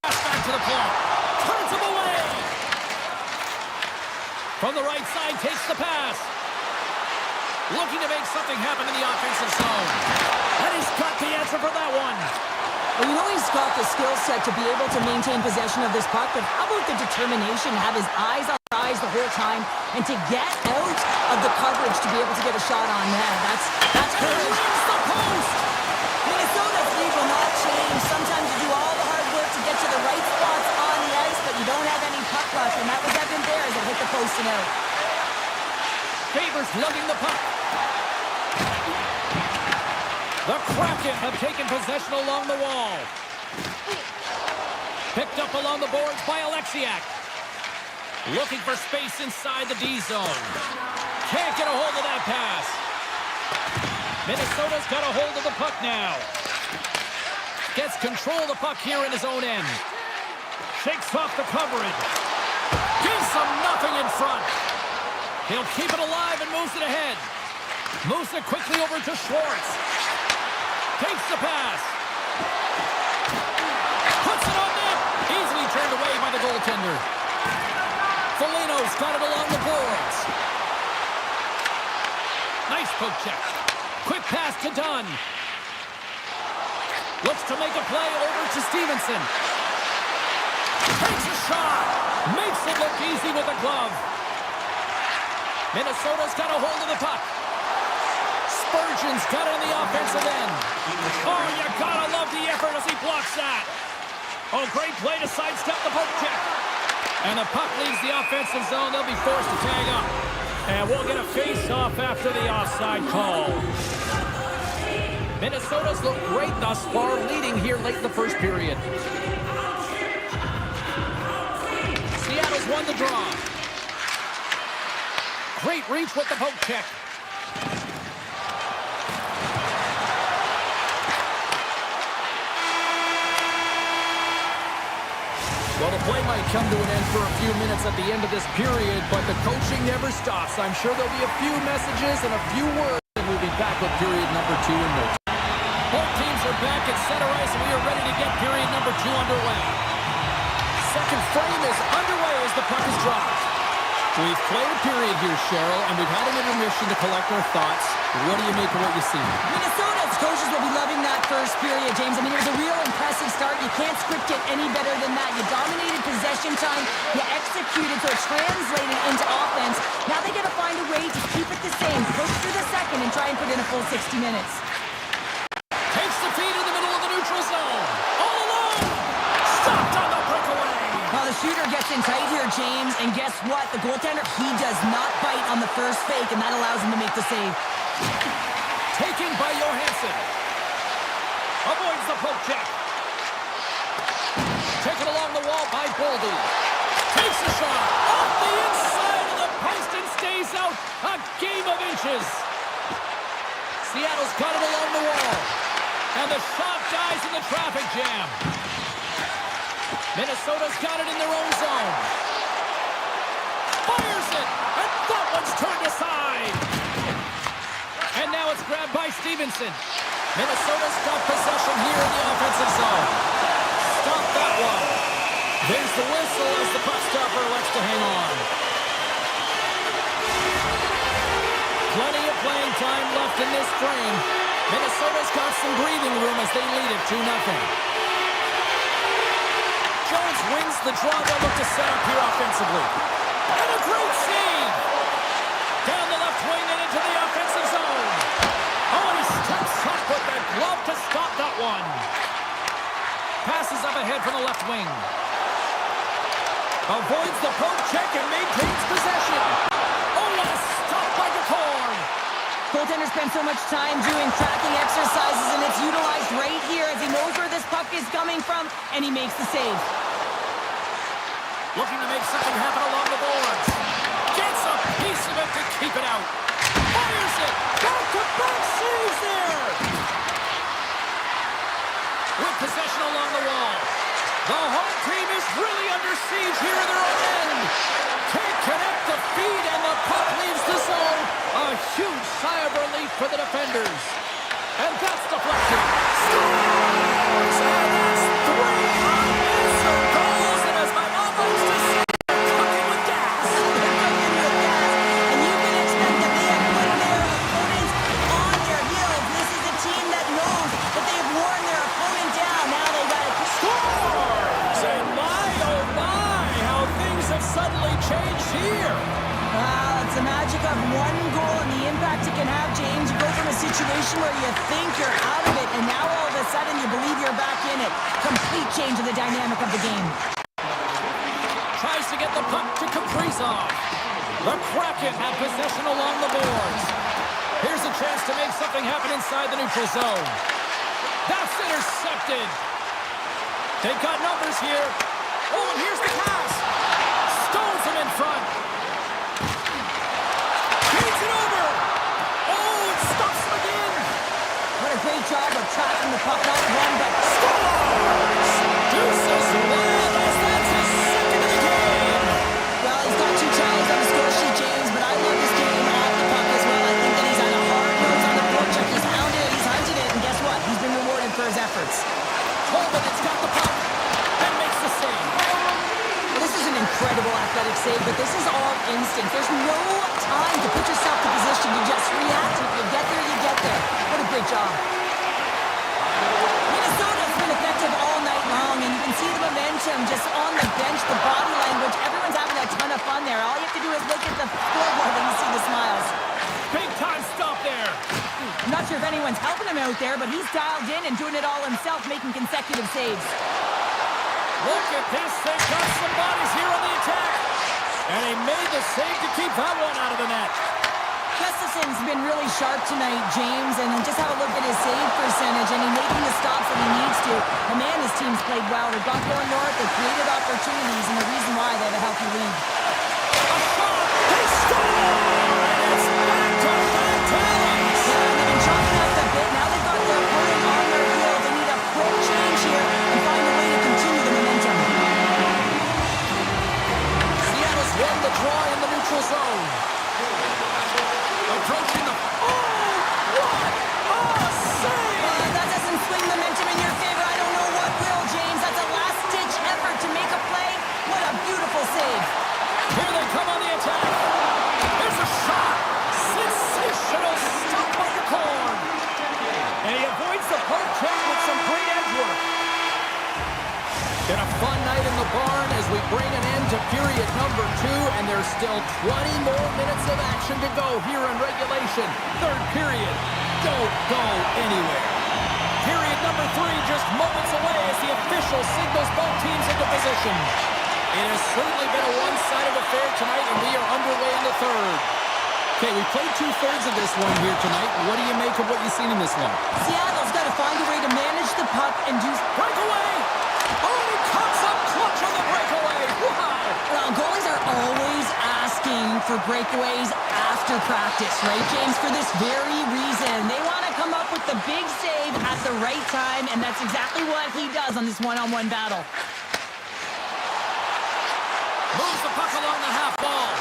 Back to the point. Turns him away. From the right side, takes the pass. Looking to make something happen in the offensive zone. And he's got the answer for that one. Well, you know he's got the skill set to be able to maintain possession of this puck, but how about the determination, have his eyes on eyes the whole time, and to get out of the coverage to be able to get a shot on net. That's courage. The post. Minnesota's lead will not change. Sometimes you do all the hard work to get to the right spots on the ice, but you don't have any puck luck, and that was evident there as it hit the post and out. Favors lugging the puck. The Kraken have taken possession along the wall. Picked up along the boards by Alexiak. Looking for space inside the D zone. Can't get a hold of that pass. Minnesota's got a hold of the puck now. Gets control of the puck here in his own end. Shakes off the coverage. Gives them nothing in front. He'll keep it alive and moves it ahead. Moves it quickly over to Schwartz. Takes the pass. Puts it on net. Easily turned away by the goaltender. Foligno's got it along the boards. Nice poke check. Quick pass to Dunn. Looks to make a play over to Stevenson. Takes a shot. Makes it look easy with a glove. Minnesota's got a hold of the puck. Spurgeon's got it in the offensive end. Oh, you gotta love the effort as he blocks that. Oh, great play to sidestep the poke check. And the puck leaves the offensive zone. They'll be forced to tag up. And we'll get a face-off after the offside call. Minnesota's looked great thus far, leading here late in the first period. Seattle's won the draw. Great reach with the poke check. Well, the play might come to an end for a few minutes at the end of this period, but the coaching never stops. I'm sure there'll be a few messages and a few words, and we'll be back with period number 2 in no time. Both teams are back at center ice, and we are ready to get period number 2 underway. Second frame is underway as the puck is dropped. We've played a period here, Cheryl, and we've had an intermission to collect our thoughts. What do you make of what you see? Minnesota's coaches will be loving that first period, James. I mean, it was a real impressive start. You can't script it any better than that. You dominated possession time. You executed, so it translated into offense. Now they got to find a way to keep it the same. Push through the second and try and put in a full 60 minutes. Takes the feed in the middle of the neutral zone. All alone. Stopped on the breakaway. Well, the shooter gets in tight here, James, and guess what? The goaltender, he does not bite on the first fake, and that allows him to make the save. Taken by Johansson. Avoids the poke check. Taken along the wall by Boldy. Takes a shot off the inside of the post and stays out a game of inches. Seattle's got it along the wall. And the shot dies in the traffic jam. Minnesota's got it in their own zone. Fires it, and that one's turned aside. And now it's grabbed by Stevenson. Minnesota's got possession here in the offensive zone. Stop that one. There's the whistle as the puck stopper elects to hang on. Plenty of playing time left in this frame. Minnesota's got some breathing room as they lead it 2-0. Jones wins the draw. They'll look to set up here offensively. And a great save! Down the left wing and into the offensive zone. Oh, and he steps up with that glove to stop that one. Passes up ahead from the left wing. Avoids the poke check and maintains possession. Oh, what a stop by DeCorn. Goaltender spends so much time doing tracking exercises, and it's utilized right here as he knows where this puck is coming from, and he makes the save. Looking to make something happen along the boards. Gets a piece of it to keep it out. Fires it. Back-to-back saves there. With possession along the wall. The home team is really under siege here in their own end. Can't connect the feed, and the puck leaves the zone. A huge sigh of relief for the defenders. And that's deflected. Scores! And that's 3 unanswered goals. And as my mom likes to say, cooking with gas. And you can expect that they have put their opponents on their heels. This is a team that knows that they've worn their opponent down. Now they got to Scores! And my, oh my, how things have suddenly changed here. Wow, it's the magic of one goal and the impact it can have, James. You go from a situation where you think you're out of it, and now all of a sudden you believe you're back in it. Complete change of the dynamic of the game. Tries to get the puck to Kaprizov. The Kraken have possession along the boards. Here's a chance to make something happen inside the neutral zone. That's intercepted. They've got numbers here. Oh, and here's the pass. Stones him in front. Feeds it over. Oh, it stops him again. What a great job of tracking the puck. Not one, but Scores! Deuces Wild as that's his second of the game. well, he's got 2 tallies on the score sheet, James, but I love this game off the puck as well. I think that he's had a hard nose on the forecheck. He's hounded it, he's hunted it, and guess what? He's been rewarded for his efforts. Holman has got the puck and makes the save. This is an incredible athletic save, but this is all instinct. There's no time to put yourself in position. You just react. If you get there, you get there. What a great job. Minnesota's been effective all night long, and you can see the momentum just on the bench, the body language. Everyone's having a ton of fun there. All you have to do is look at the scoreboard and you see the smiles. Big time stop there. I'm not sure if anyone's helping him out there, but he's dialed in and doing it all himself, making consecutive saves. Look at this. They've got some bodies here on the attack. And he made the save to keep that one out of the net. Gustafson's been really sharp tonight, James, and just have a look at his save percentage, and he's making the stops that he needs to. And man, his team's played well. They've got going north, they've created opportunities, and the reason why they have a healthy lead. A shot. They score. And it's back to back tallies. Yeah, and they've been chalking up a bit. Now they've got their footing on their heels. They need a quick change here and find a way to continue the momentum. Seattle's won the draw in the neutral zone. Approaching the... Oh, what a save! That doesn't swing momentum in your favor. I don't know what will, James. That's a last-ditch effort to make a play. What a beautiful save. Here they come on the attack. There's a shot. Sensational stop by the corn. And he avoids the poke check with some great edge work. Been a fun night in the barn as we bring an end to period number 2, and there's still 20 more minutes of action to go here in regulation. Third period. Don't go anywhere. Period number 3 just moments away as the official signals both teams into position. It has certainly been a one-sided affair tonight, and we are underway in the third. Okay, we played 2/3 of this one here tonight. What do you make of what you've seen in this one? Seattle's got to find a way to manage the puck and do... Breakaway! Oh, he comes up clutch on the breakaway! Wow! Well, goalies are always asking for breakaways after practice, right, James? For this very reason. They want to come up with the big save at the right time, and that's exactly what he does on this one-on-one battle. Moves the puck along the half wall.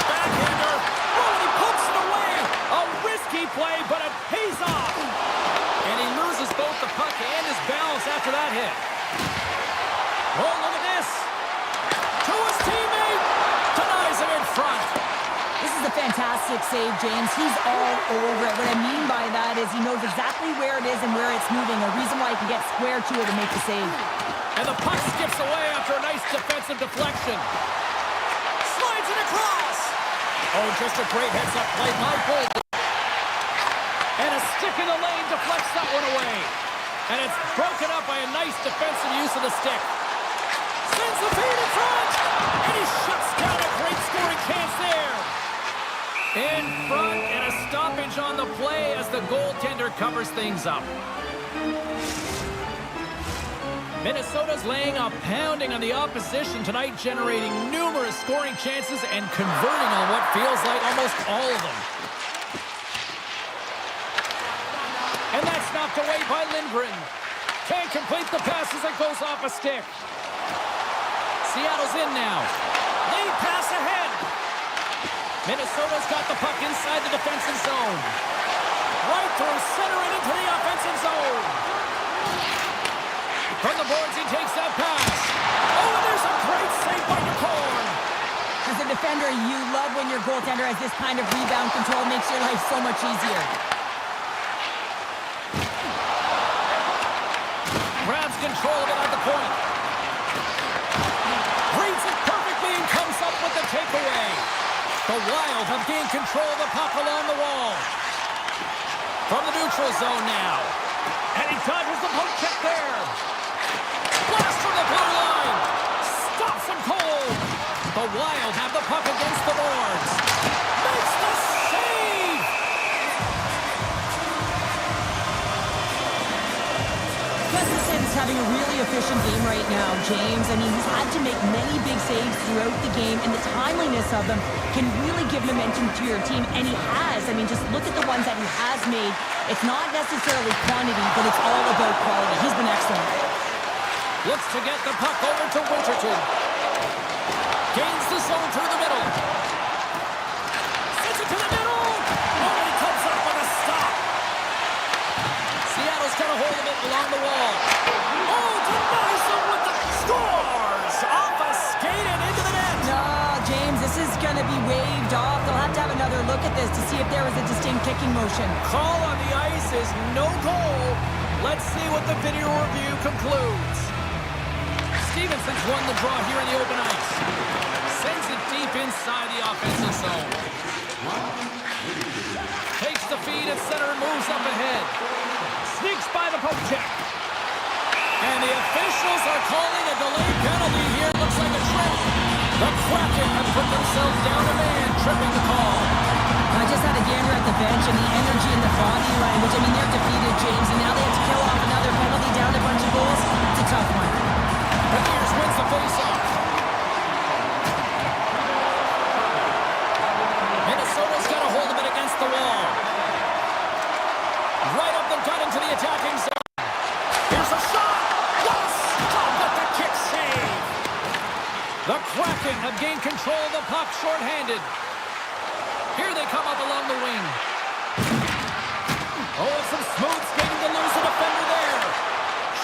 Backhander. Oh, he pokes it away. A risky play, but it pays off. And he loses both the puck and his balance after that hit. Oh, look at this. To his teammate. Denies him in front. This is a fantastic save, James. He's all over it. What I mean by that is he knows exactly where it is and where it's moving, a reason why he can get square to it and make the save. And the puck skips away after a nice defensive deflection. Slides it across. Oh, just a great heads-up play by Bolton. And a stick in the lane deflects that one away. And it's broken up by a nice defensive use of the stick. Sends the feed in front. And he shuts down a great scoring chance there. In front, and a stoppage on the play as the goaltender covers things up. Minnesota's laying a pounding on the opposition tonight, generating numerous scoring chances and converting on what feels like almost all of them. And that's knocked away by Lindgren. Can't complete the pass as it goes off a stick. Seattle's in now. Lead pass ahead. Minnesota's got the puck inside the defensive zone. Right through center and into the offensive zone. From the boards, he takes that pass. Oh, and there's a great save by the corn. As a defender, you love when your goaltender has this kind of rebound control. Makes your life so much easier. Grabs control of it at the point. Reads it perfectly and comes up with the takeaway. The Wild have gained control of the puck along the wall. From the neutral zone now. And he dodges the poke check there. Blast from the blue line. Stops him cold. The Wild have the puck against the boards. Makes the save. Gustafson's having a really efficient game right now, James. I mean, he's had to make many big saves throughout the game, and the timeliness of them can really give momentum to your team, and he has. I mean, just look at the ones that he has made. It's not necessarily quantity, but it's all about quality. He's been excellent. Looks to get the puck over to Winterton. Gains the zone through the middle. Sends it to the middle. Oh, he comes up with a stop. Seattle's got a hold of it along the wall. Oh, denies him with the scores. Off a skate and into the net. No, James, this is going to be waved off. They'll have to have another look at this to see if there was a distinct kicking motion. Call on the ice is no goal. Let's see what the video review concludes. Stevenson's won the draw here in the open ice. Sends it deep inside the offensive zone. Takes the feed at center and moves up ahead. Sneaks by the poke check. And the officials are calling a delayed penalty here. Looks like a trip. The Kraken have put themselves down a man, tripping the call. I just had a gander at the bench and the energy in the body language. I mean, they're defeated, James, and now they have to kill off another penalty down a bunch of goals. It's a tough one. Peters wins the faceoff. Minnesota's got a hold of it against the wall. Right up the gut into the attacking zone. Here's a shot. Yes! Oh, but the kick save. The Kraken have gained control of the puck shorthanded. Here they come up along the wing. Oh, it's some smooth skating to lose a defender there.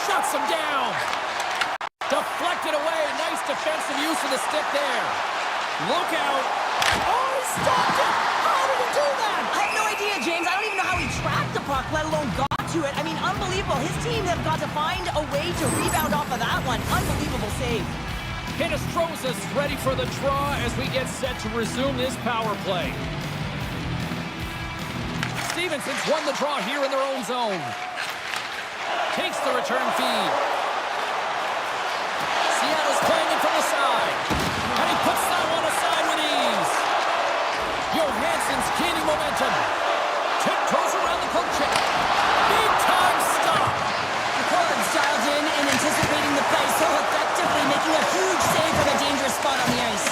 Shuts him down. Deflected away. Nice defensive use of the stick there. Look out. Oh, he stopped it! How did he do that? I have no idea, James. I don't even know how he tracked the puck, let alone got to it. I mean, unbelievable. His team have got to find a way to rebound off of that one. Unbelievable save. Hinostroza's ready for the draw as we get set to resume this power play. Stevenson's won the draw here in their own zone. Takes the return feed. Seattle's playing it from the side. And he puts that one aside with ease. Johansson's gaining momentum. Tiptoes around the poke check. Big time stop. The Cords dialed in and anticipating the play so effectively, making a huge save from a dangerous spot on the ice.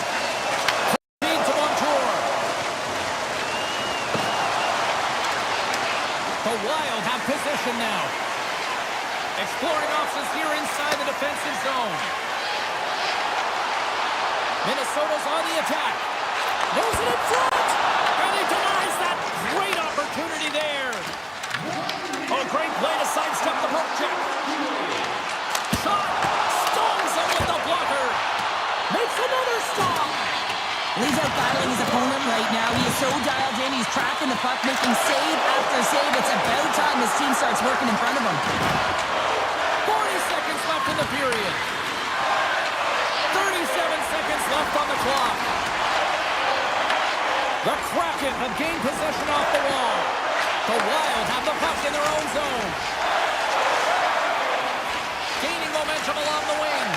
Feed to Montour. The Wild have possession now. Exploring options here inside the defensive zone. Minnesota's on the attack. Knows it in front. And he denies that great opportunity there. Oh, great play to sidestep the poke check. Shot. Stones him with the blocker. Makes another stop. He's out battling his opponent right now. He is so dialed in. He's tracking the puck, making save after save. It's about time his team starts working in front of him. 40 seconds left in the period. 37 seconds left on the clock. The Kraken have gained possession off the wall. The Wild have the puck in their own zone. Gaining momentum along the wing.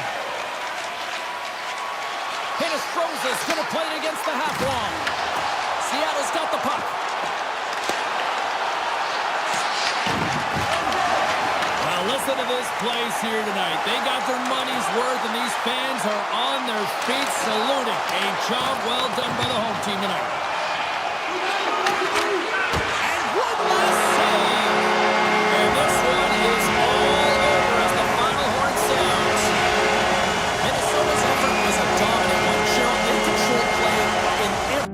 Hinostroza's going to play it against the half wall. Seattle's got the puck. Well, listen to this place here tonight. They got their money's worth, and these fans are on their feet saluting. A job well done by the home team tonight. And one last save. And this one is all over as the final horn sounds. Minnesota's effort was a dominant one. Cheryl, they controlled play in every...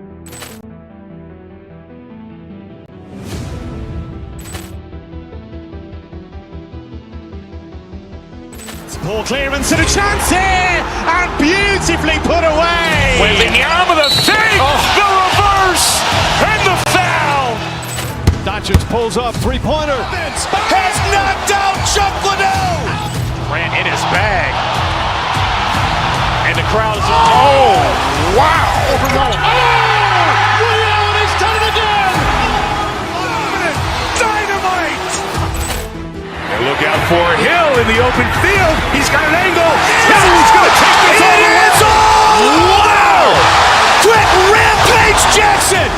Ball clearance and a chance here, and beautifully put away. With the arm of the fake, the reverse, and the foul. Doncic pulls up, three-pointer. Has knocked out Chuck Liddell. Ran in his bag. And the crowd is, oh, wow. Willie Allen has done it again. Dynamite. And look out for Hill in the open field. He's got an angle. Hill's going to take this all the way. Wow. Quick rampage Jackson.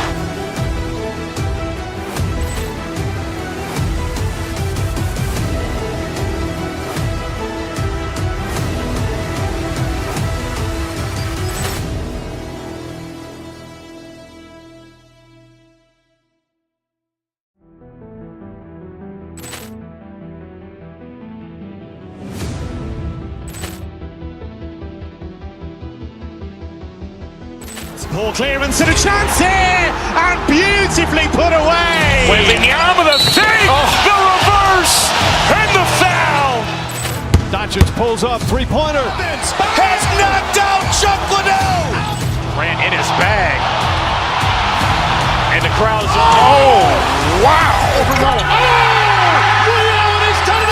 Ball clearance and a chance here, and beautifully put away. With the arm of the fake, the reverse, and the foul. Doncic pulls up, three-pointer. Has knocked out Chuck Liddell. Ran in his bag. And the crowd is, oh, wow. Willie Allen has done it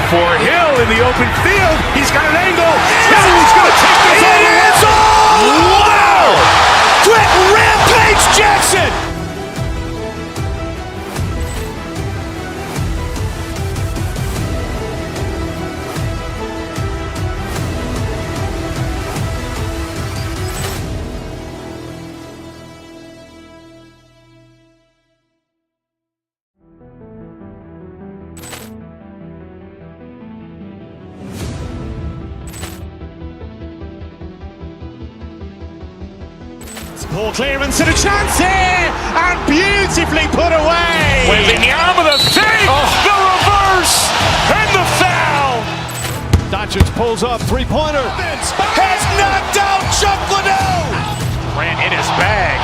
for Hill in the open field. He's got an angle. He's going to take this all the way. Wow! Quick Rampage Jackson! Poor clearance and a chance here, and beautifully put away. Wembanyama the save, the reverse, and the foul. Doncic pulls up, three-pointer. Has knocked out Chuck Liddell. Grant in his bag.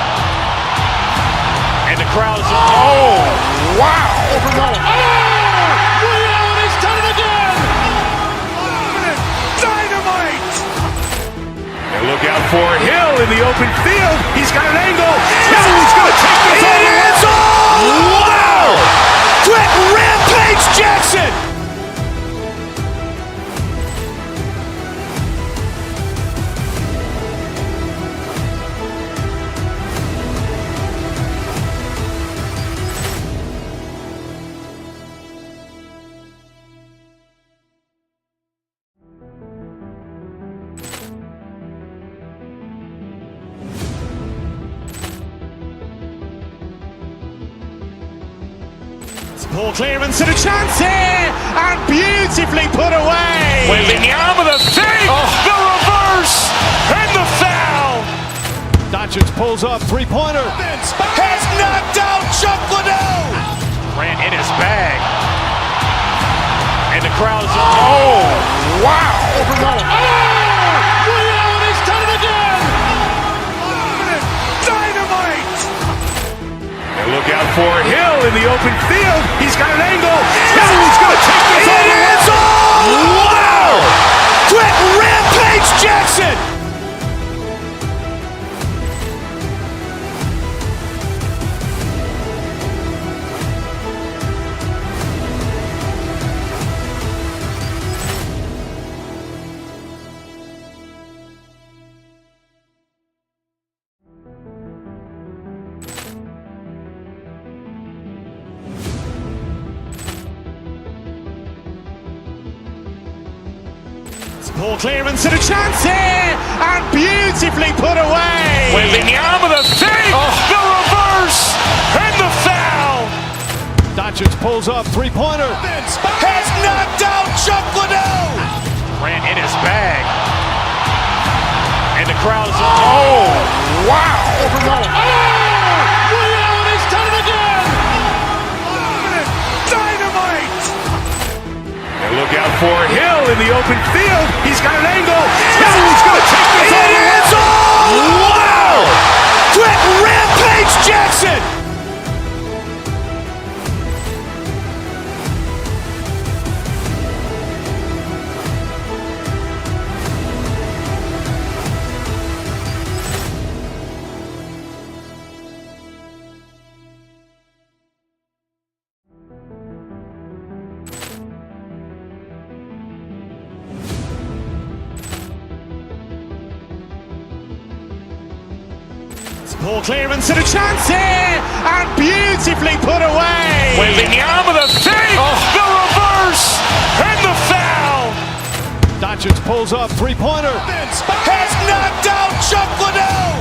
And the crowd is, oh, wow. Ray Allen has done it again. Dynamite. And look out for Hill in the open field. He's got an angle. He's going to take this all the way. Wow. Quick Rampage Jackson. Poor clearance and a chance here, and beautifully put away. Wembanyama the save, the reverse, and the foul. Doncic pulls up, three-pointer. Has knocked out Chuck Liddell. Grant in his bag. And the crowd is, oh, wow. Ray Allen has done it again. Dynamite. And look out for Hill in the open field. He's got an angle. He's going to take this all the way. Wow. Quick Rampage Jackson. Poor clearance and a chance here, and beautifully put away. Wembanyama the save, the reverse, and the foul. Doncic pulls up, three-pointer. Has knocked out Chuck Liddell. Grant in his bag. And the crowd is, oh, wow. Ray Allen has done it again. Dynamite. And look out for Hill in the open field. He's got an angle. He's going to take this all the way. Wow. Quick Rampage Jackson. Poor clearance and a chance here, and beautifully put away. Wembanyama the save, the reverse, and the foul. Doncic pulls up, three-pointer. Has knocked out Chuck Liddell.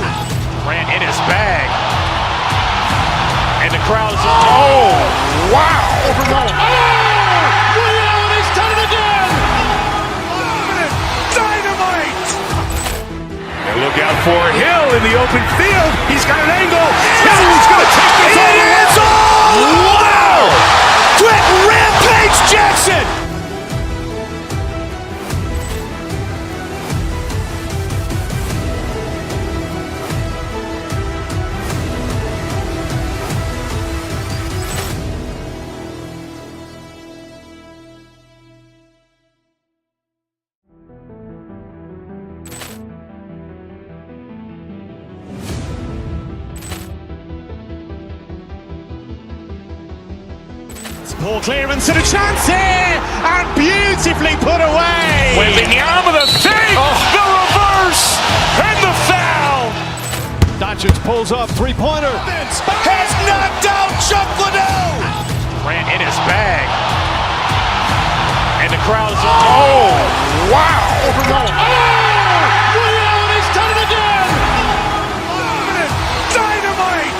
Grant in his bag. And the crowd is, oh, wow. Ray Allen has done it again. Dynamite. And look out for Hill in the open field. He's got an angle. He's going to take this all the way. Wow. Quick Rampage Jackson. Poor clearance and a chance here, and beautifully put away. Wembanyama with a save, the reverse, and the foul. Doncic pulls up, three-pointer. Has knocked out Chuck Liddell. Grant in his bag. And the crowd is, oh, wow. Ray Allen has done it again. Dynamite.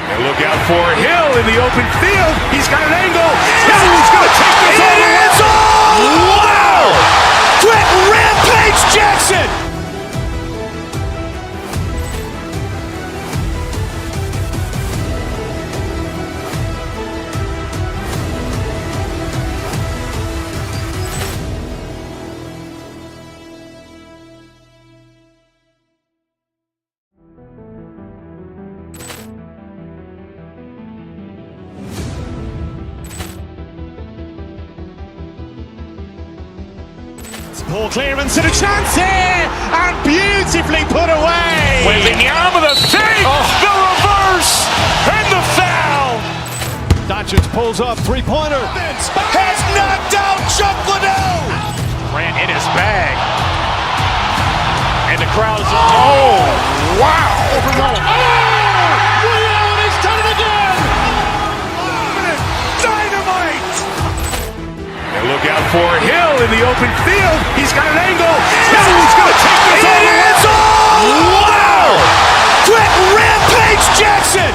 And look out for Hill in the open field. He's got an angle. Hill's going to take this all the way. Wow. Quick Rampage Jackson. Poor clearance and a chance here, and beautifully put away. Wembanyama with a save, the reverse, and the foul. Doncic pulls up, three-pointer. Has knocked out Chuck Liddell. Grant in his bag. And the crowd is, oh, wow. Ray Allen has done it again. Dynamite. And look out for Hill in the open field. He's got an angle. Hill's going to take this all the way. Wow. Quick Rampage Jackson.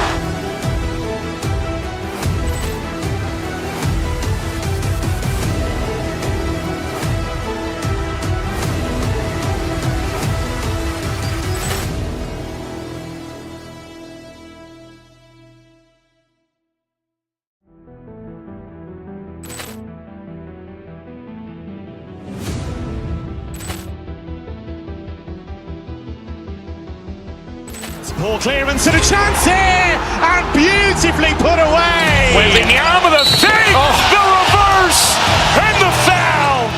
Poor clearance and a chance here, and beautifully put away. Wembanyama with a save, the reverse, and the foul.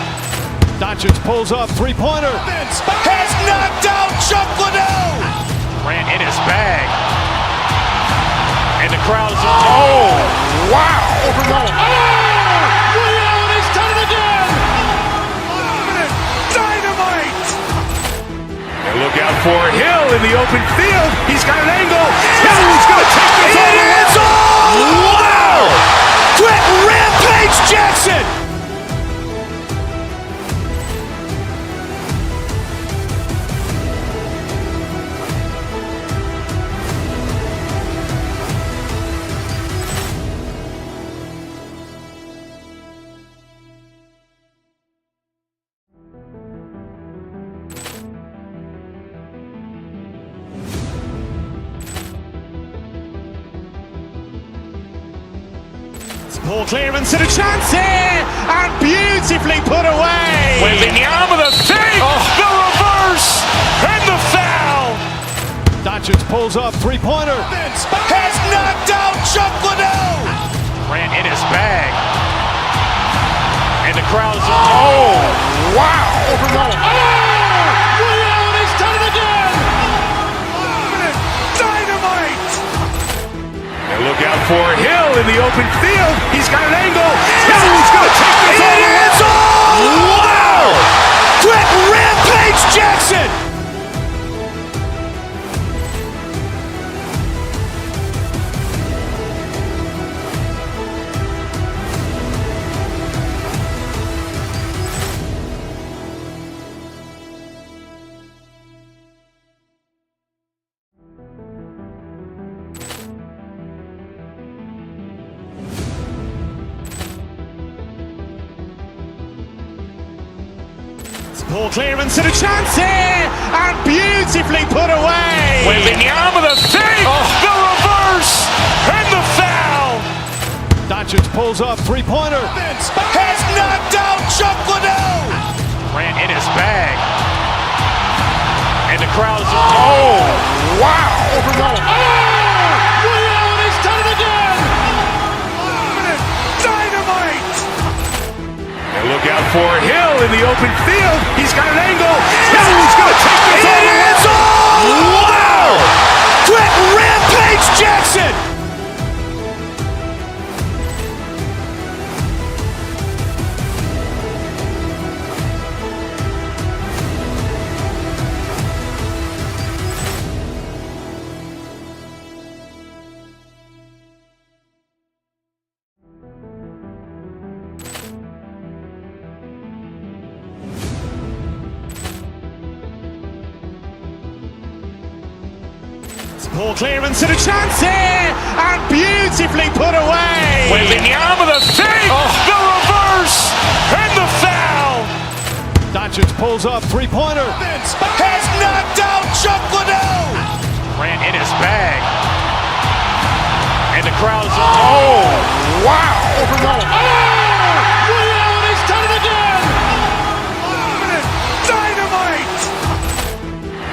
Doncic pulls up, three-pointer. Has knocked out Chuck Liddell. Grant in his bag. And the crowd is, oh, wow. Ray Allen has done it again. Dynamite. And look out for Hill in the open field. He's got an angle. Hill's going to take this all the way. Wow. Quick Rampage Jackson. Poor clearance and a chance here, and beautifully put away. Wembanyama with a save, the reverse, and the foul. Doncic pulls up, three-pointer. Has knocked out Chuck Liddell. Grant in his bag. And the crowd is, oh, wow. Ray Allen has done it again. Dynamite. And look out for Hill in the open field. He's got an angle. Hill's going to take this all the way. Wow. Quick Rampage Jackson. Poor clearance and a chance here, and beautifully put away. Wembanyama with a save, the reverse, and the foul. Doncic pulls up, three-pointer. Has knocked out Chuck Liddell. Grant in his bag. And the crowd is, oh, wow. Ray Allen has done it again. Dynamite. And look out for Hill in the open field. He's got an angle. Hill's going to take this all the way. Wow. Quick Rampage Jackson. Poor clearance and a chance here, and beautifully put away. Wembanyama with a fake, the reverse, and the foul. Doncic pulls up, three-pointer. Has knocked out Chuck Liddell. Ran in his bag. And the crowd is, oh, wow. Ray Allen has done it again. Dynamite.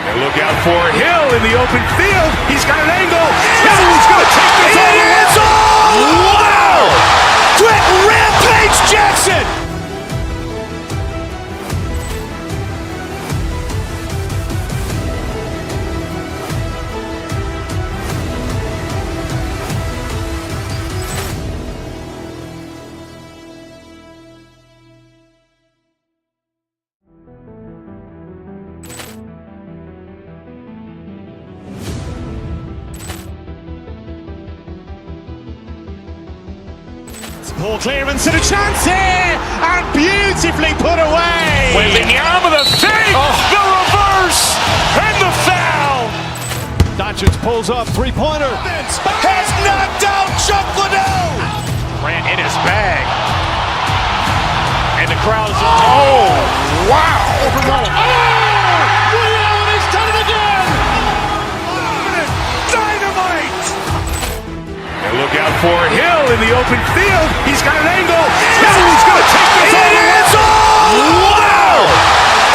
And look out for Hill in the open field. He's got an angle. He's going to take this all the way. Wow. Quick Rampage Jackson. Poor clearance and a chance here, and beautifully put away. Wembanyama with a fake, the reverse, and the foul. Doncic pulls up, three-pointer. Has knocked out Chuck Liddell. Ran in his bag. And the crowd is, oh, wow. Ray Allen has done it again. Dynamite. And look out for Hill in the open field. He's got an angle. He's going to take this all the way. Wow.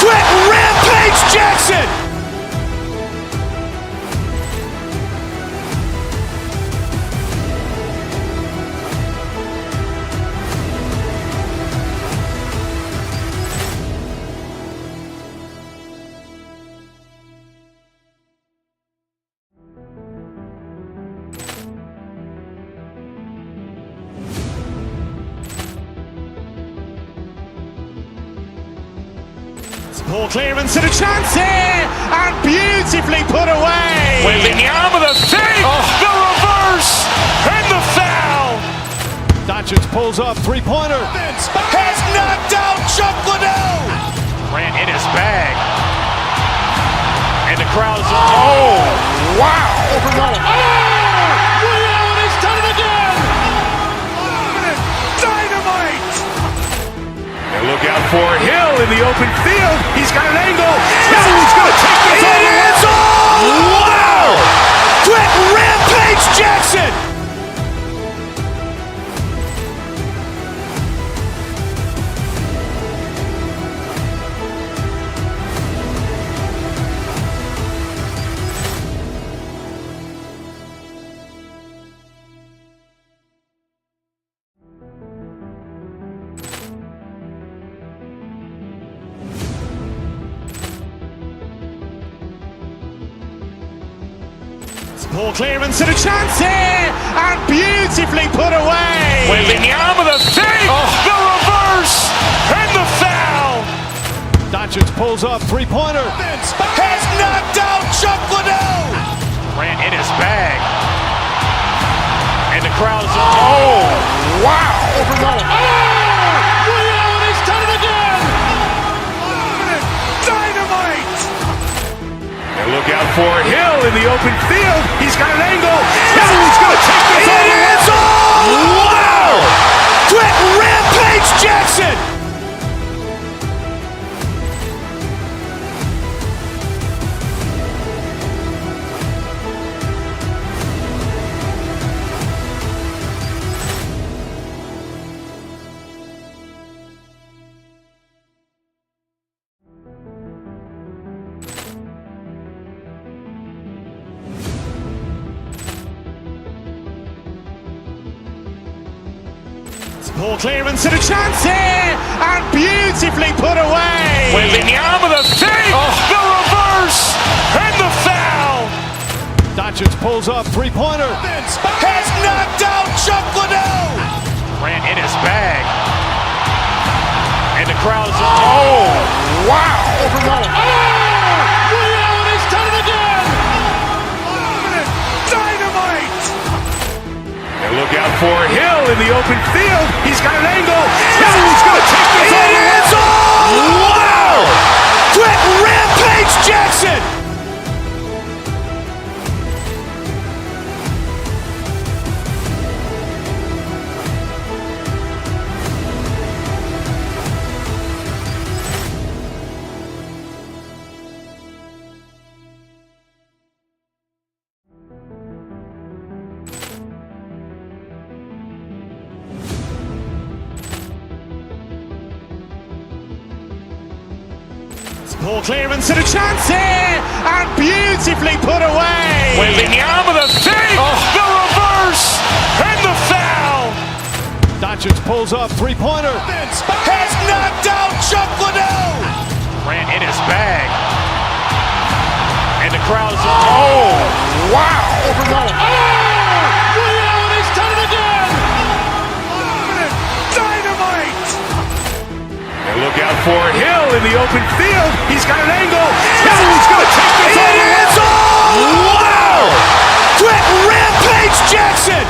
Quick Rampage Jackson. Poor clearance and a chance here, and beautifully put away. Wembanyama with a fake, the reverse, and the foul. Doncic pulls up, three-pointer. Has knocked out Chuck Liddell. Ran in his bag. And the crowd is, oh, wow. Ray Allen has done it again. Dynamite. And look out for Hill in the open field. He's got an angle. He's going to take this all the way. Wow. Quick Rampage Jackson. Poor clearance and a chance here, and beautifully put away. Wembanyama with a fake, the reverse, and the foul. Doncic pulls up, three-pointer. Has knocked out Chuck Liddell. Ran in his bag. And the crowd is, oh, wow. Ray Allen has done it again. Dynamite. And look out for Hill in the open field. He's got an angle. He's going to take this all the way. Wow. Quick Rampage Jackson. Poor clearance and a chance here, and beautifully put away. Wembanyama with a fake, the reverse, and the foul. Doncic pulls up, three-pointer. Has knocked out Chuck Liddell. Ran in his bag. And the crowd is, oh, wow. Ray Allen has done it again. Dynamite. And look out for Hill in the open field. He's got an angle. He's going to take this all the way. Wow. Quick Rampage Jackson. Poor clearance and a chance here, and beautifully put away. Wembanyama the save, the reverse, and the foul. Doncic pulls up, three-pointer. Has knocked out Chuck Liddell. Grant in his bag. And the crowd's, oh, wow. He's done it again. Dynamite. And look out for Hill in the open field. He's got an angle. Hill's going to take this all the way. Wow. Quick rampage Jackson.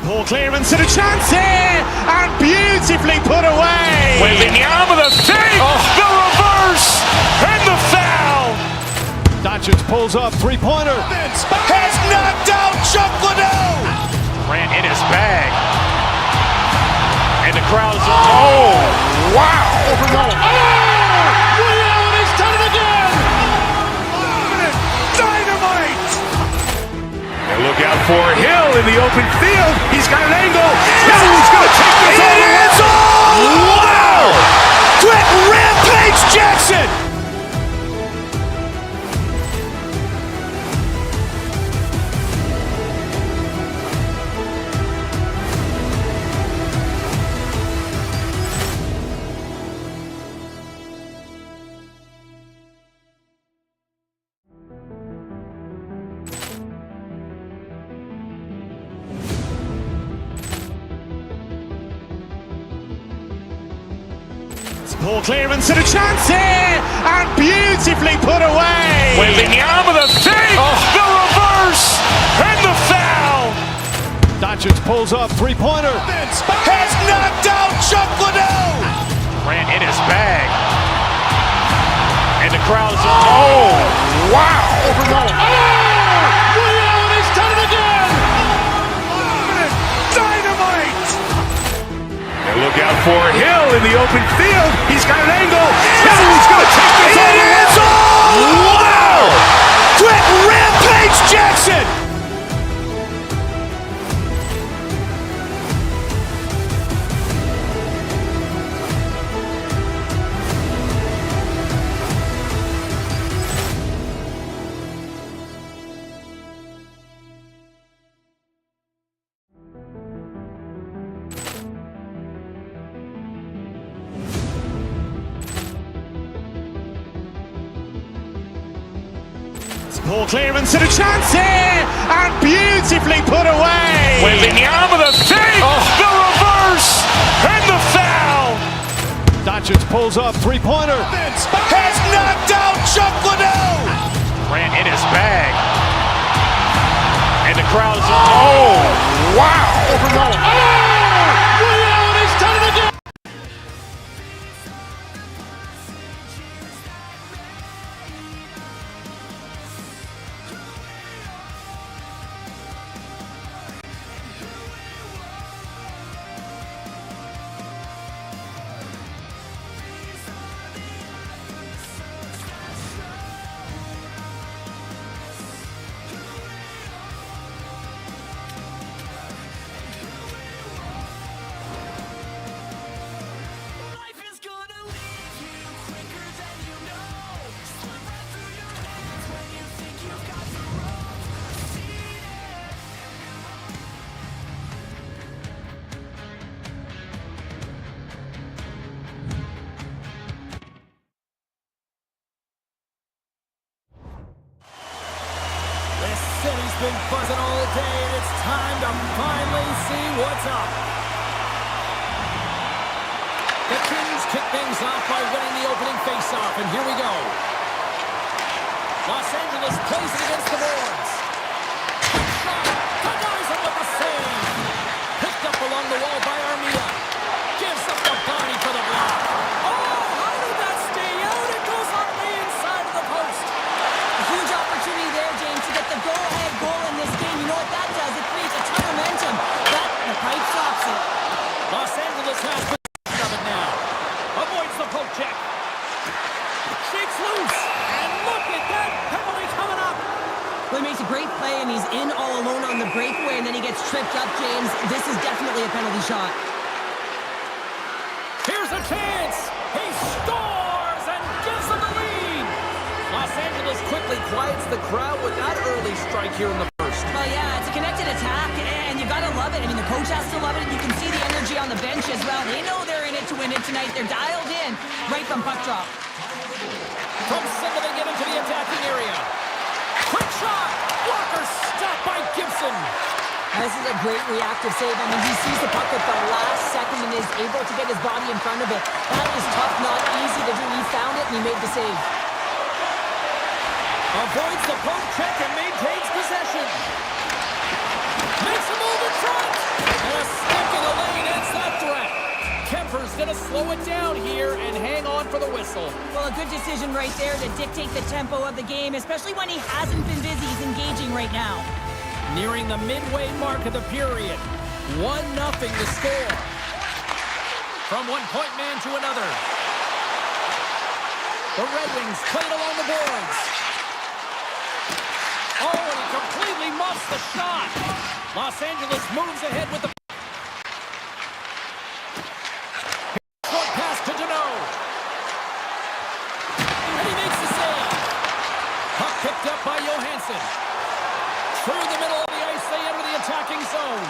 Poor clearance and a chance here, and beautifully put away. Wembanyama the save, the reverse, and the foul. Doncic pulls up, three-pointer. Has knocked out Chuck Liddell. Grant in his bag. And the crowd's, oh, wow. He's done it again. Dynamite. And look out for Hill in the open field. He's got an angle. Hill's going to take this all the way. Wow. Quick rampage Jackson. Poor clearance and a chance here, and beautifully put away. Wembanyama the save, the reverse, and the foul. Doncic pulls up, three-pointer. Has knocked out Chuck Liddell. Grant in his bag. And the crowd's, oh, wow. He's done it again. Dynamite. And look out for Hill in the open field. He's got an angle. Hill's going to take this all the way. Wow. Quick rampage Jackson. Poor clearance and a chance here, and beautifully put away. Wembanyama the save, the reverse, and the foul. Doncic pulls up, three-pointer. Has knocked out Chuck Liddell. Grant in his bag. And the crowd's, oh, wow. He's done it again. City's been buzzing all day, and it's time to finally see what's up. The Kings kick things off by winning the opening faceoff, and here we go. Los Angeles plays it against the boards. Shot, denies him with the save. Picked up along the wall by Armia. Gives up the body for the block. Oh, how did that stay out? It goes on the inside of the post. A huge opportunity time. He's in all alone on the breakaway, and then he gets tripped up, James. This is definitely a penalty shot. Here's a chance. He scores and gives them the lead. Los Angeles quickly quiets the crowd with that early strike here in the first. Well, yeah, it's a connected attack, and you got to love it. I mean, the coach has to love it. You can see the energy on the bench as well. They know they're in it to win it tonight. They're dialed in right from puck drop. From center, they get into the attacking area. Quick shot. Blocker stopped by Gibson. This is a great reactive save. I mean, he sees the puck at the last second and is able to get his body in front of it. That is tough, not easy to do. He found it, and he made the save. Avoids the poke check and maintains possession. Makes a move in front. And a stick in the lane ends that threat. Kemper's going to slow it down here and hang on for the whistle. Well, a good decision right there to dictate the tempo of the game, especially when he hasn't been busy. He's engaging right now. Nearing the midway mark of the period. 1-0 to score. From one-point man to another. The Red Wings played along the boards. Oh, and he completely muffs the shot. Los Angeles moves ahead with the short pass to Deneau. And he makes the save. Puck picked up by Johansson. Through the middle of the ice, they enter the attacking zone.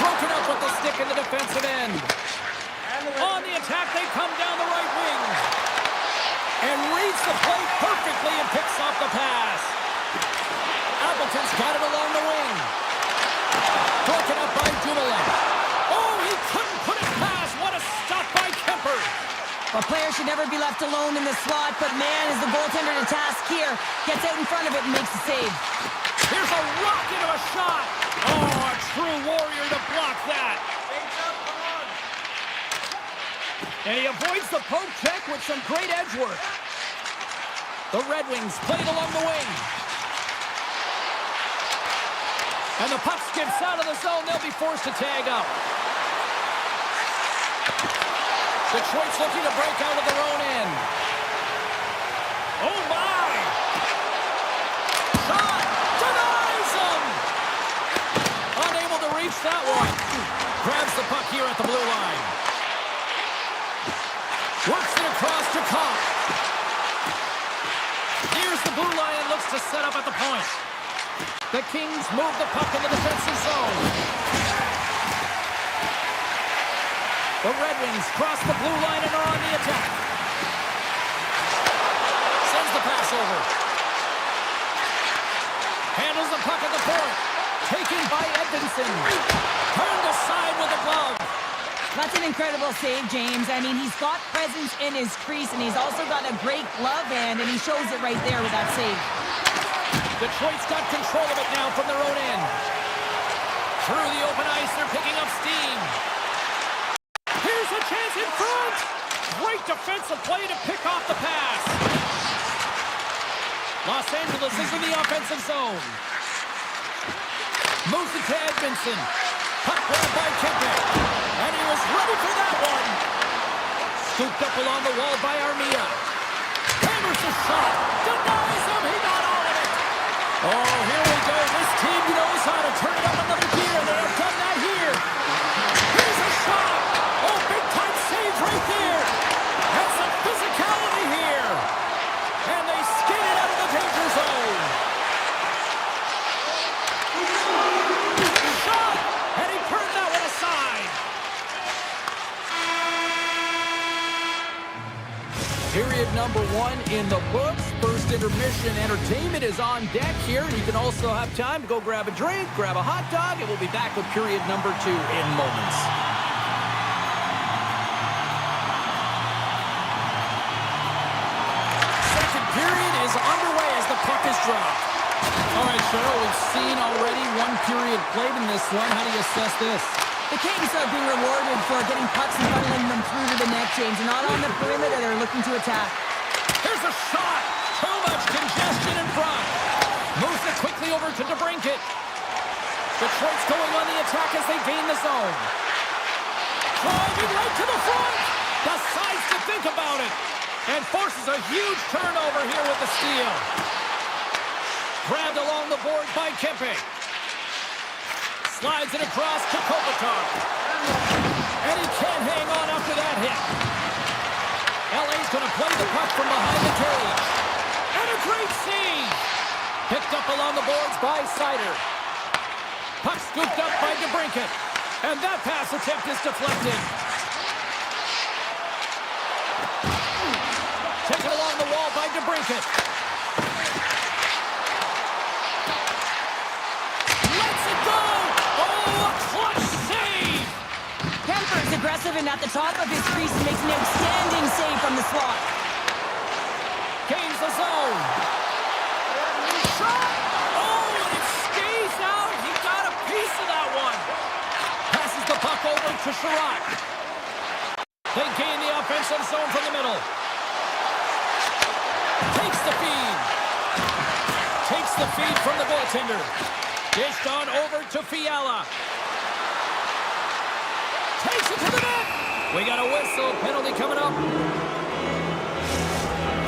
Broken up with the stick in the defensive end. On the attack, they come down the right wing. And reads the play perfectly and picks off the pass. Appleton's got it along the wing. Broken up by Dumoulin. Oh, he couldn't put it past. What a stop by Kemper. A player should never be left alone in the slot, but man, is the goaltender to task here. Gets out in front of it and makes the save. Here's a rocket of a shot. Oh, a true warrior to block that. And he avoids the poke check with some great edge work. The Red Wings played along the wing. And the puck skips out of the zone. They'll be forced to tag up. Detroit's looking to break out of their own end. Oh, my! Shot! Denies him! Unable to reach that one. Grabs the puck here at the blue line. Works it across to Kopp. Here's the blue line and looks to set up at the point. The Kings move the puck in the defensive zone. The Red Wings cross the blue line and are on the attack. Sends the pass over. Handles the puck at the point. Taken by Edvinsson. Turned aside with a glove. That's an incredible save, James. I mean, he's got presence in his crease, and he's also got a great glove hand, and he shows it right there with that save. Detroit's got control of it now from their own end. Through the open ice, they're picking up steam. Here's a chance in front. Great defensive play to pick off the pass. Los Angeles is in the offensive zone. Moves it to Edvinsson. Puck grabbed by Kemper. And he was ready for that one. Scooped up along the wall by Armia. Hammers the shot. Denies him. He got all of it. Oh, here we go. This team knows how to turn it up another gear. They have done that here. Here's a shot. Oh, big-time save right there. And some physicality here. And they skid it out of the danger zone. Shot. And he turned that one aside. Period number 1 in the books. First intermission entertainment is on deck here. You can also have time to go grab a drink, grab a hot dog, and we'll be back with period number 2 in moments. Second period is underway as the puck is dropped. All right, Cheryl, we've seen already one period played in this one. How do you assess this? The Kings are being rewarded for getting pucks and funneling them through to the net, James. They're not on the perimeter. They're looking to attack. Here's a shot. Too much congestion in front. Moves it quickly over to DeBrincat. Detroit's going on the attack as they gain the zone. Driving right to the front. Decides to think about it. And forces a huge turnover here with the steal. Grabbed along the board by Kempe. Slides it across to Kopitar. And he can't hang on after that hit. LA's going to play the puck from behind the cage. And a great save. Picked up along the boards by Sider. Puck scooped up by DeBrincat. And that pass attempt is deflected. Taken along the wall by DeBrincat. Lets it go! Oh, a clutch save! Kemper's aggressive and at the top of his crease makes an outstanding save from the slot. Gains the zone. Shot! Oh, and it stays out. He got a piece of that one. Passes the puck over to Sherratt. They gain the offensive zone from the middle. Takes the feed. Takes the feed from the goaltender. Dished on over to Fiala. Takes it to the net. We got a whistle. Penalty coming up.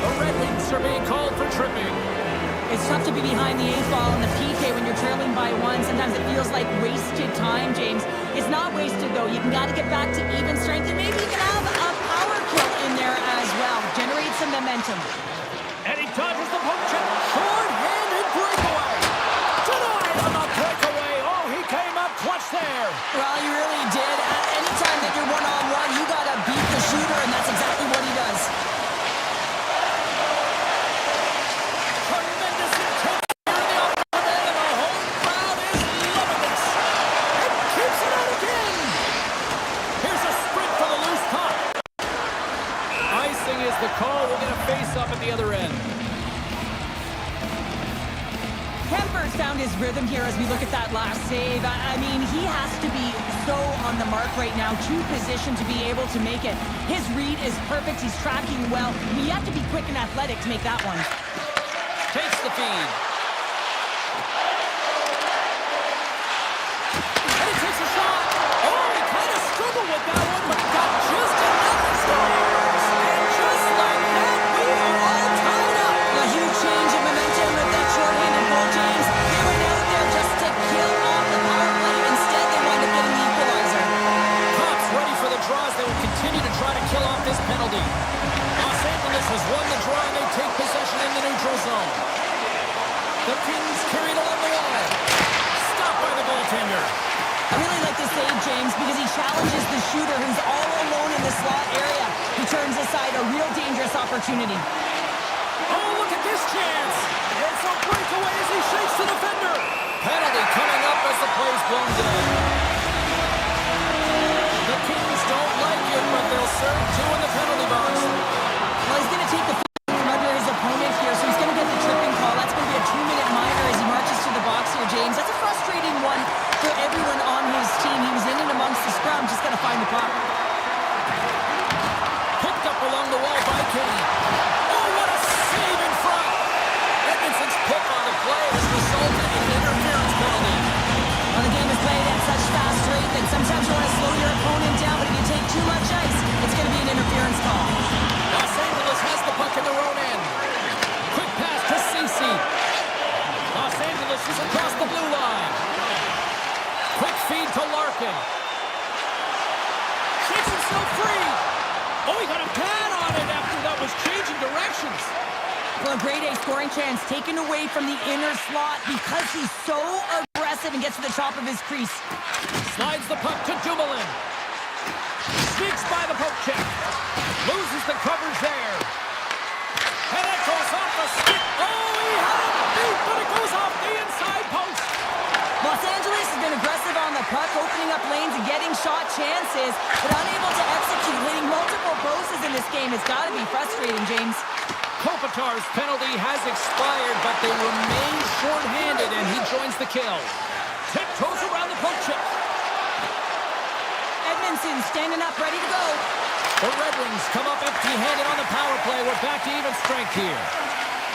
The Red Wings are being called for tripping. It's tough to be behind the 8 ball in the PK when you're trailing by 1. Sometimes it feels like wasted time, James. It's not wasted, though. You got to get back to even strength, and maybe you can have a power kill in there as well. Generate some momentum. And he dodges the poke check. Short-handed breakaway. Denied on the breakaway. Oh, he came up clutch there. Well, you really did. At any time that you're one-on-one, you got to beat the shooter, and that's exactly what he does. Tremendous intensity here in the offensive end, and the home crowd is loving this. And keeps it out again. Here's a sprint for the loose puck. Icing is the call. We'll get a face-up at the other end. Kemper's found his rhythm here as we look at that last save. I mean, he has to be so on the mark right now, to position to be able to make it. His read is perfect. He's tracking well. I mean, you have to be quick and athletic to make that one. Takes the feed. And he takes a shot. Oh, he kind of struggled with that one, but got just enough to score. And just like that, we are all tied up. A huge change in momentum with that short-handed goal, James. They went out there just to kill off the power play. Instead, they wound up getting the equalizer. Cops ready for the draws. They will continue to try to kill off this penalty. Los Angeles has won the draw, and they take possession in the neutral zone. The Kings carried along the wall. Stopped by the goaltender. I really like this save, James, because he challenges the shooter who's all alone in the slot area. He turns aside a real dangerous opportunity. Oh, look at this chance. It's a breakaway as he shakes the defender. Penalty coming up as the play's blown dead. The Kings don't like it, but they'll serve 2 in the penalty box. Well, he's going to take the from under his opponent here, so he's going to get the tripping call. That's going to be a 2-minute minor as he marches to the box here, James. That's a frustrating one for everyone on his team. He was in and amongst the scrum, just got to find the puck. Picked up along the wall by Kane. Oh, what a save in front. Edmondson's pick on the play has resulted in an interference penalty. Well, the game is played at such fast rate that sometimes you want to slow your opponent down, but if you take too much ice, it's going to be an interference call. Los Angeles has the puck in their own end. Quick pass to Ceci. Los Angeles is across the blue line. Quick feed to Larkin. Shakes himself free. Oh, he got a pad on it after that was changing directions. Well, a grade A scoring chance taken away from the inner slot because he's so aggressive and gets to the top of his crease. Slides the puck to Dumoulin. Sneaks by the poke check. Loses the coverage there. And that goes off the stick. Oh, he had it beat, but it goes off the inside post. Los Angeles has been aggressive on the puck, opening up lanes and getting shot chances, but unable to execute, hitting multiple posts in this game. It's got to be frustrating, James. Kopitar's penalty has expired, but they remain short-handed, and he joins the kill. Tiptoes around the poke check. Edmondson standing up, ready to go. The Red Wings come up empty-handed on the power play. We're back to even strength here.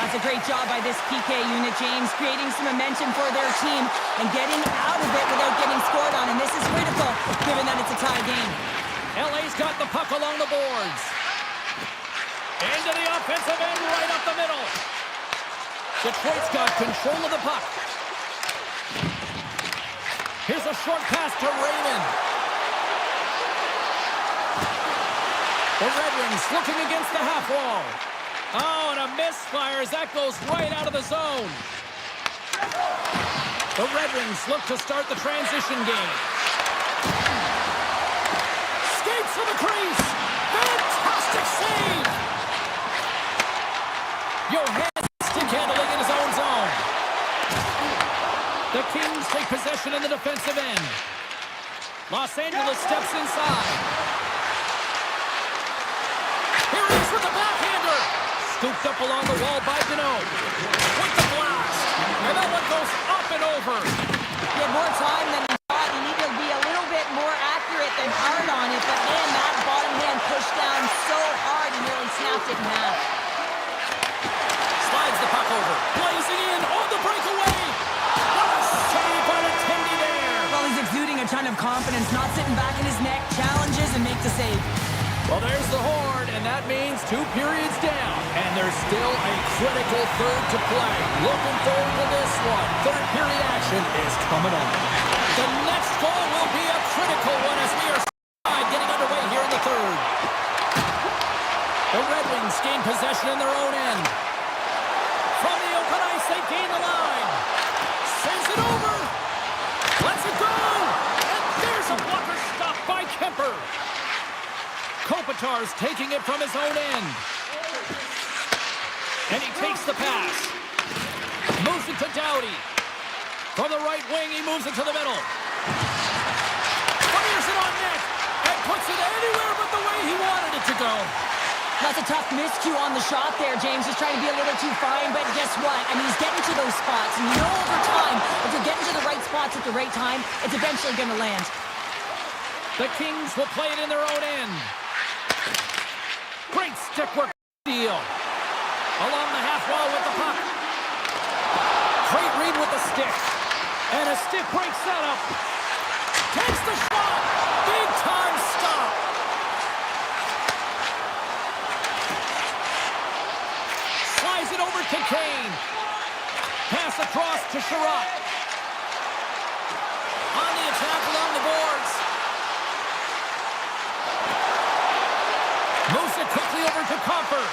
That's a great job by this PK unit, James, creating some momentum for their team and getting out of it without getting scored on. And this is critical, given that it's a tie game. LA's got the puck along the boards. Into the offensive end, right up the middle. Detroit's got control of the puck. Here's a short pass to Raymond. The Red Wings looking against the half wall. Oh, and a misfire as that goes right out of the zone. The Red Wings look to start the transition game. Skates for the crease. Fantastic save. Johansson stick handling in his own zone. The Kings take possession in the defensive end. Los Angeles steps inside. Here he is with the backhander. Scooped up along the wall by Deneau. With the blast. And that one goes up and over. He had more time than he thought. He needed to be a little bit more accurate than hard on it. But man, that bottom hand pushed down so hard he nearly snapped it in half. Slides the puck over. Blazing in on the breakaway. What a save by the Tendy there. Well, he's exuding a ton of confidence, not sitting back in his neck, challenges and makes the save. Well, there's the horn, and that means 2 periods down. And there's still a critical third to play. Looking forward to this one. Third period action is coming on. The next goal will be a critical one as we are getting underway here in the third. The Red Wings gain possession in their own end. From the open ice, they gain the line. Sends it over. Lets it go. And there's a blocker stop by Kemper. Kopitar's taking it from his own end. And he takes the pass. Moves it to Doughty. From the right wing, he moves it to the middle. Fires it on net. And puts it anywhere but the way he wanted it to go. That's a tough miscue on the shot there, James. He's trying to be a little too fine, but guess what? I mean, he's getting to those spots. And you know over time, if you're getting to the right spots at the right time, it's eventually going to land. The Kings will play it in their own end. Great stick work deal. Along the half wall with the puck. Great read with the stick. And a stick break setup. Takes the shot. Big time stop. Slides it over to Kane. Pass across to Sherratt. On the attack along the boards. Moves it quickly over to Comfort.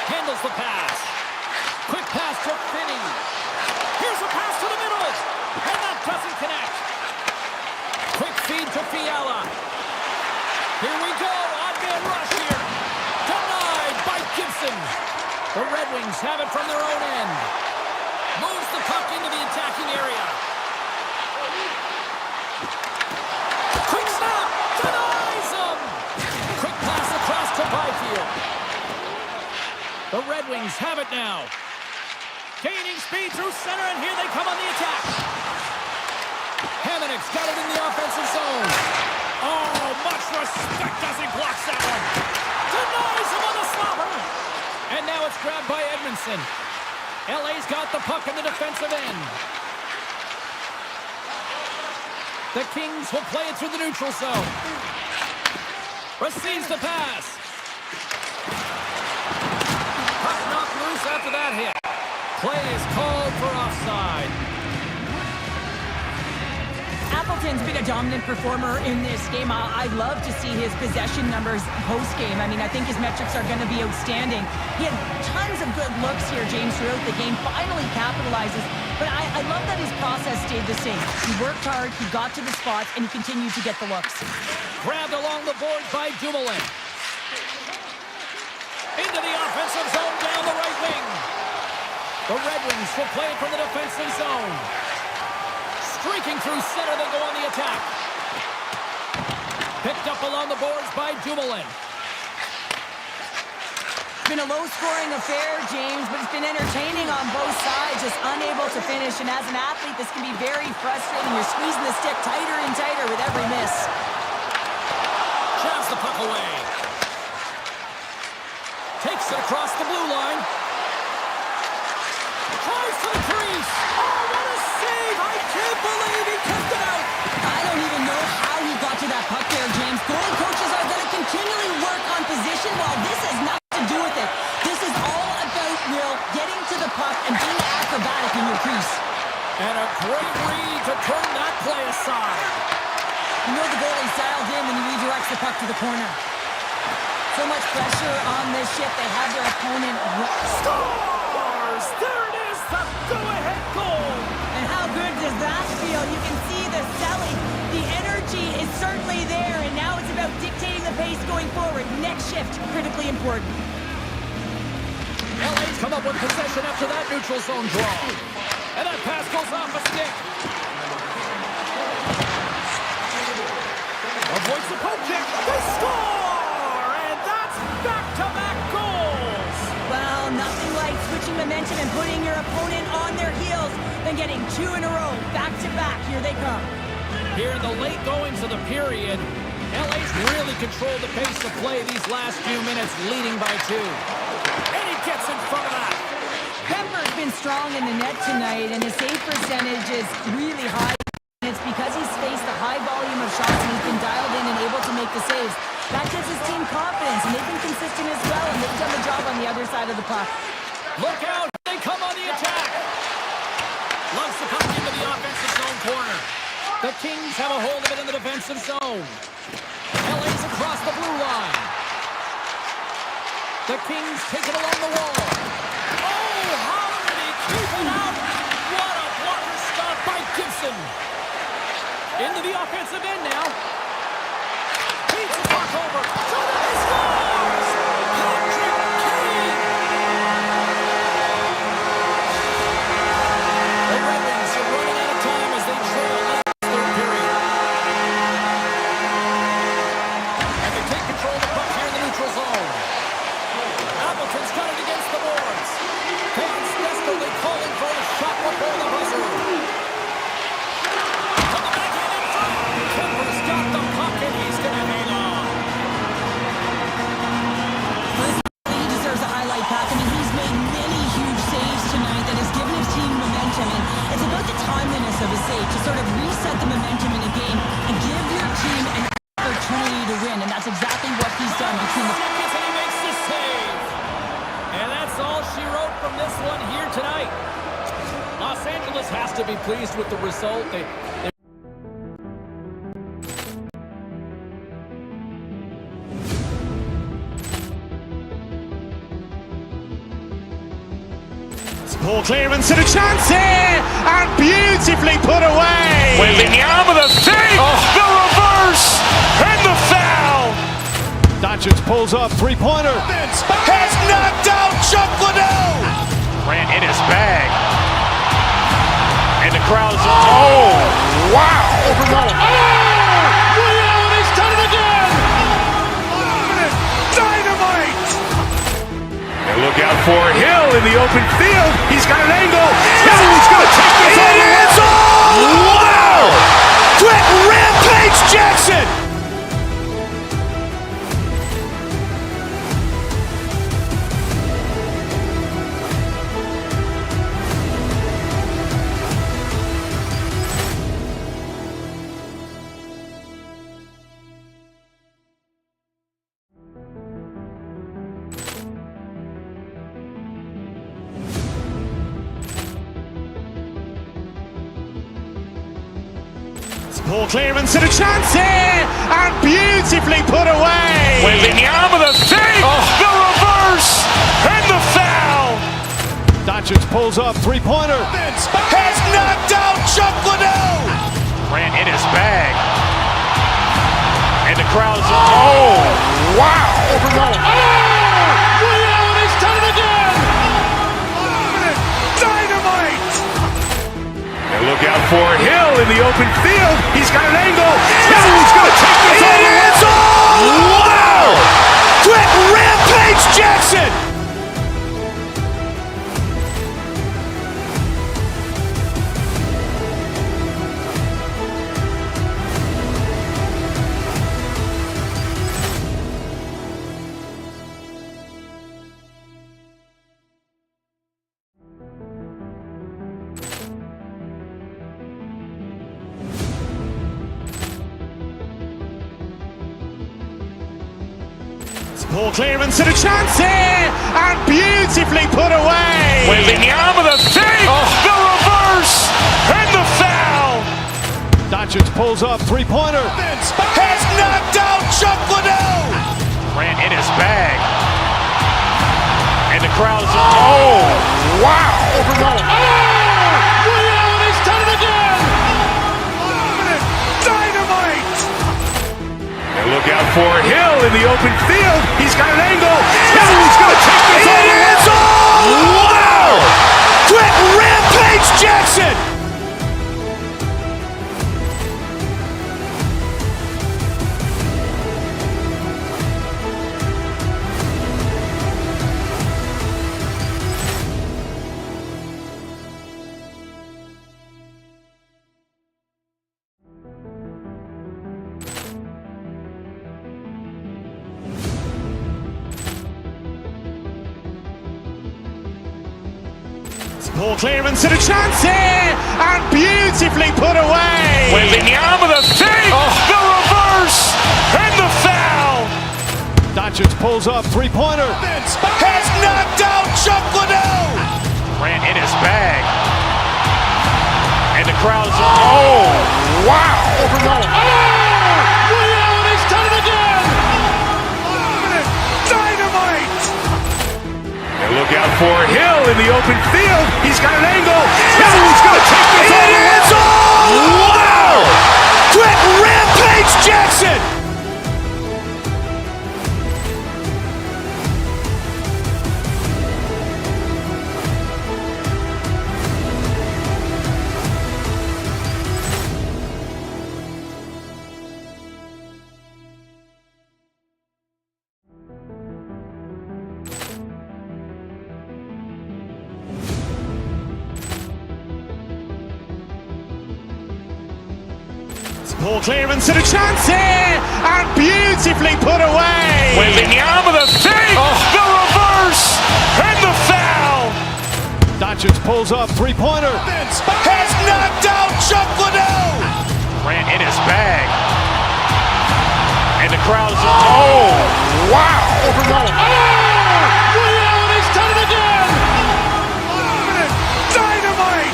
Handles the pass. Quick pass to Finney. Here's a pass to the middle. And that doesn't connect. Quick feed to Fiala. Here we go. Odd man rush here. Denied by Gibson. The Red Wings have it from their own end. Moves the puck into the attacking area. Quick snap. Denies him. Quick pass across to Byfield. The Red Wings have it now. Gaining speed through center, and here they come on the attack. Hamonic's got it in the offensive zone. Oh, much respect as he blocks that one. Denies him on the slobber. And now it's grabbed by Edmondson. LA's got the puck in the defensive end. The Kings will play it through the neutral zone. Receives the pass. Puck knocked loose after that hit. Play is called for offside. Appleton's been a dominant performer in this game. I love to see his possession numbers post-game. I mean, I think his metrics are going to be outstanding. He had tons of good looks here, James, throughout the game. Finally capitalizes. But I love that his process stayed the same. He worked hard, he got to the spots, and he continued to get the looks. Grabbed along the board by Dumoulin. Into the offensive zone down the right wing. The Red Wings will play it from the defensive zone. Streaking through center, they go on the attack. Picked up along the boards by Dumoulin. It's been a low-scoring affair, James, but it's been entertaining on both sides, just unable to finish. And as an athlete, this can be very frustrating. You're squeezing the stick tighter and tighter with every miss. Jabs the puck away. Takes it across the blue line. Tries to the crease. Oh, what a save! I can't believe he kept it out. I don't even know how he got to that puck there, James. Goalie coaches are going to continually work on position while this has nothing to do with it. This is all about will in your crease. And a great read to turn that play aside. You know the goalie's dialed in when he redirects the puck to the corner. So much pressure on this shift, they have their opponent. Scores! There it is, the go-ahead goal! And how good does that feel? You can see the selling. The energy is certainly there, and now it's about dictating the pace going forward. Next shift, critically important. LA's come up with possession after that neutral zone draw. And that pass goes off a stick. Avoids the poke check. They score! And that's back-to-back goals! Well, nothing like switching momentum and putting your opponent on their heels than getting two in a row, back-to-back. Here they come. Here in the late goings of the period, LA's really controlled the pace of play these last few minutes, leading by 2. And he gets in front of that. Pepper's been strong in the net tonight, and his save percentage is really high. It's because he's faced a high volume of shots and he's been dialed in and able to make the saves. That gives his team confidence, and they've been consistent as well, and they've done the job on the other side of the puck. Look out! They come on the attack! Loves the puck into the offensive zone corner. The Kings have a hold of it in the defensive zone. LA's across the blue line. The Kings take it along the wall. Oh, how did he keep it out? What a blocker stop by Gibson. Into the offensive end now. Beats the puck over. He scores! Patrick Kane! The Red Wings are running out of time as they trail late in the third period. And they take control of the puck here in the neutral zone. Appleton's got it against the boards. Kane's desperately calling for a shot before the buzzer. From the backhand in front. Kemper's got the puck and he's going to hang on. He deserves a highlight pack. I mean, he's made many huge saves tonight that has given his team momentum, and it's about the timeliness of a save to sort of reset the momentum in a game and give your team an opportunity to win, and that's exactly what he's done between the... Seconds and he makes the save. And that's all she wrote from this one here tonight. Los Angeles has to be pleased with the result. They Poor clearance and a chance here, and beautifully put away. Wembanyama the save, the reverse, and the foul. Doncic pulls up, three-pointer. Has knocked out Chuck Liddell. Ran in his bag. And the crowd's, oh, wow. He's done it again! Dynamite. And look out for Hill in the open field. He's got an angle. He's going to take this all the way. Wow. Quick Rampage Jackson. Poor clearance and a chance here, and beautifully put away. Wembanyama the save, the reverse, and the foul. Doncic pulls up, three-pointer. Has knocked out Chuck Liddell. Ran in his bag. And the crowd's, oh, wow. He's done it again! Dynamite. And look out for Hill in the open field. He's got an angle. He's going to take this all the way. Wow. Quick Rampage Jackson. Poor clearance and a chance here, and beautifully put away. Wembanyama the fake, the reverse, and the foul. Doncic pulls up, three-pointer. Has knocked out Chuck Liddell. Grant in his bag. And the crowd is, oh, wow. Ray Allen, he's done it again. Dynamite. And look out for Hill in the open field. He's got an angle. He's going to take this all the way. Wow. Quick Rampage Jackson. Poor clearance and a chance here, and beautifully put away. Wembanyama the fake, the reverse, and the foul. Doncic pulls up, three-pointer. Has knocked out Chuck Liddell. Grant in his bag. And the crowd is, oh, wow. Ray Allen, he's done it again. Dynamite. And look out for Hill in the open field. He's got an angle. He's going to take this all the way. Wow. Quick Rampage Jackson. Poor clearance and a chance here, and beautifully put away. Wembanyama the fake, the reverse, and the foul. Doncic pulls up, three-pointer. Has knocked out Chuck Liddell. Grant in his bag. And the crowd is, oh, wow. Ray Allen, he's done it again. Dynamite.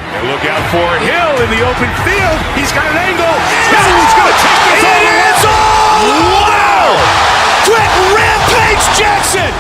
And look out for Hill in the open field. He's got an angle. He's going to take this all the way. Wow. Quick Rampage Jackson.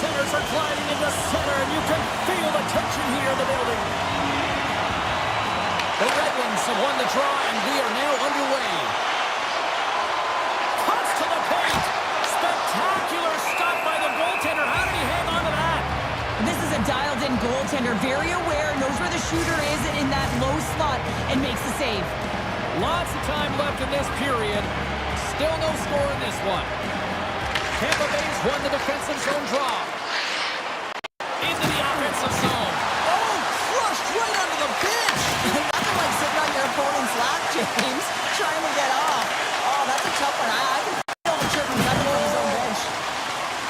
Centers are gliding into center, and you can feel the tension here in the building. The Red Wings have won the draw, and we are now underway. Cuts to the paint. Spectacular stop by the goaltender. How did he hang on to that? This is a dialed-in goaltender, very aware, knows where the shooter is in that low slot, and makes the save. Lots of time left in this period. Still no score in this one. Tampa Bay's won the defensive zone draw. Into the offensive zone. Oh, crushed right under the bench. Nothing like sitting on your opponent's lap, James, trying to get off. Oh, that's a tough one. I can feel the chirping coming on his own bench.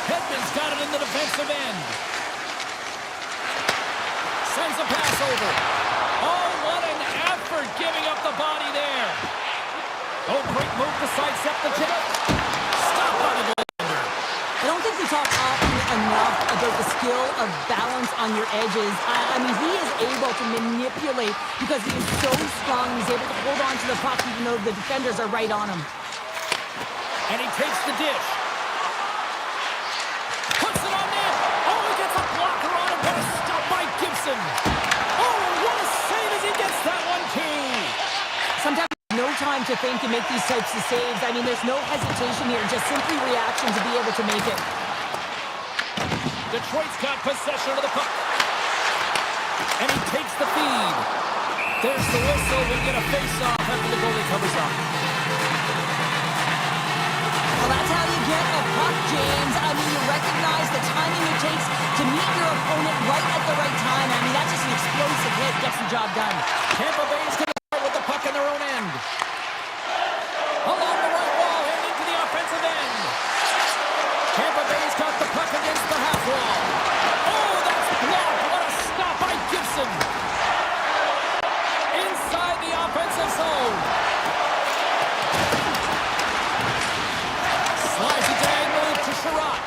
Hedman's got it in the defensive end. Sends a pass over. Oh, what an effort giving up the body there. Oh, great move to sidestep the check. Stop by the goaltender. I don't think we talk often enough about the skill of balance on your edges. I mean, he is able to manipulate because he is so strong. He's able to hold on to the puck even though the defenders are right on him. And he takes the dish. Puts it on net. Oh, he gets a blocker on it. What a stop by Gibson. Oh, what a save as he gets that one too. Sometimes no time to think and make these types of saves. I mean, there's no hesitation here, just simply reaction to be able to make it. Detroit's got possession of the puck. And he takes the feed. There's the whistle. We get a face-off after the goalie covers up. the job done. Tampa Bay's going to start with the puck in their own end. Along the right wall and into the offensive end. Tampa Bay's got the puck against the half wall. Oh, that's blocked. What a stop by Gibson. Inside the offensive zone. Slides it diagonally to Sherratt.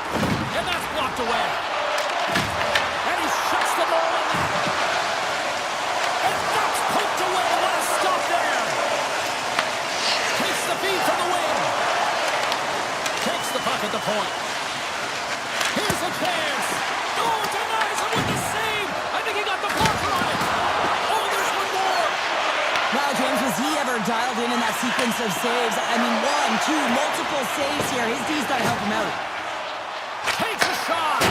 And that's blocked away. And he shuts the door on that. And that's poked away. What a stop there. Takes the feed from the wing. Takes the puck at the point. Here's a chance. Oh, denies him with the save. I think he got the blocker on it. Oh, there's one more. Wow, James, was he ever dialed in that sequence of saves? I mean, 1, 2, multiple saves here. His D's got to help him out. Takes a shot.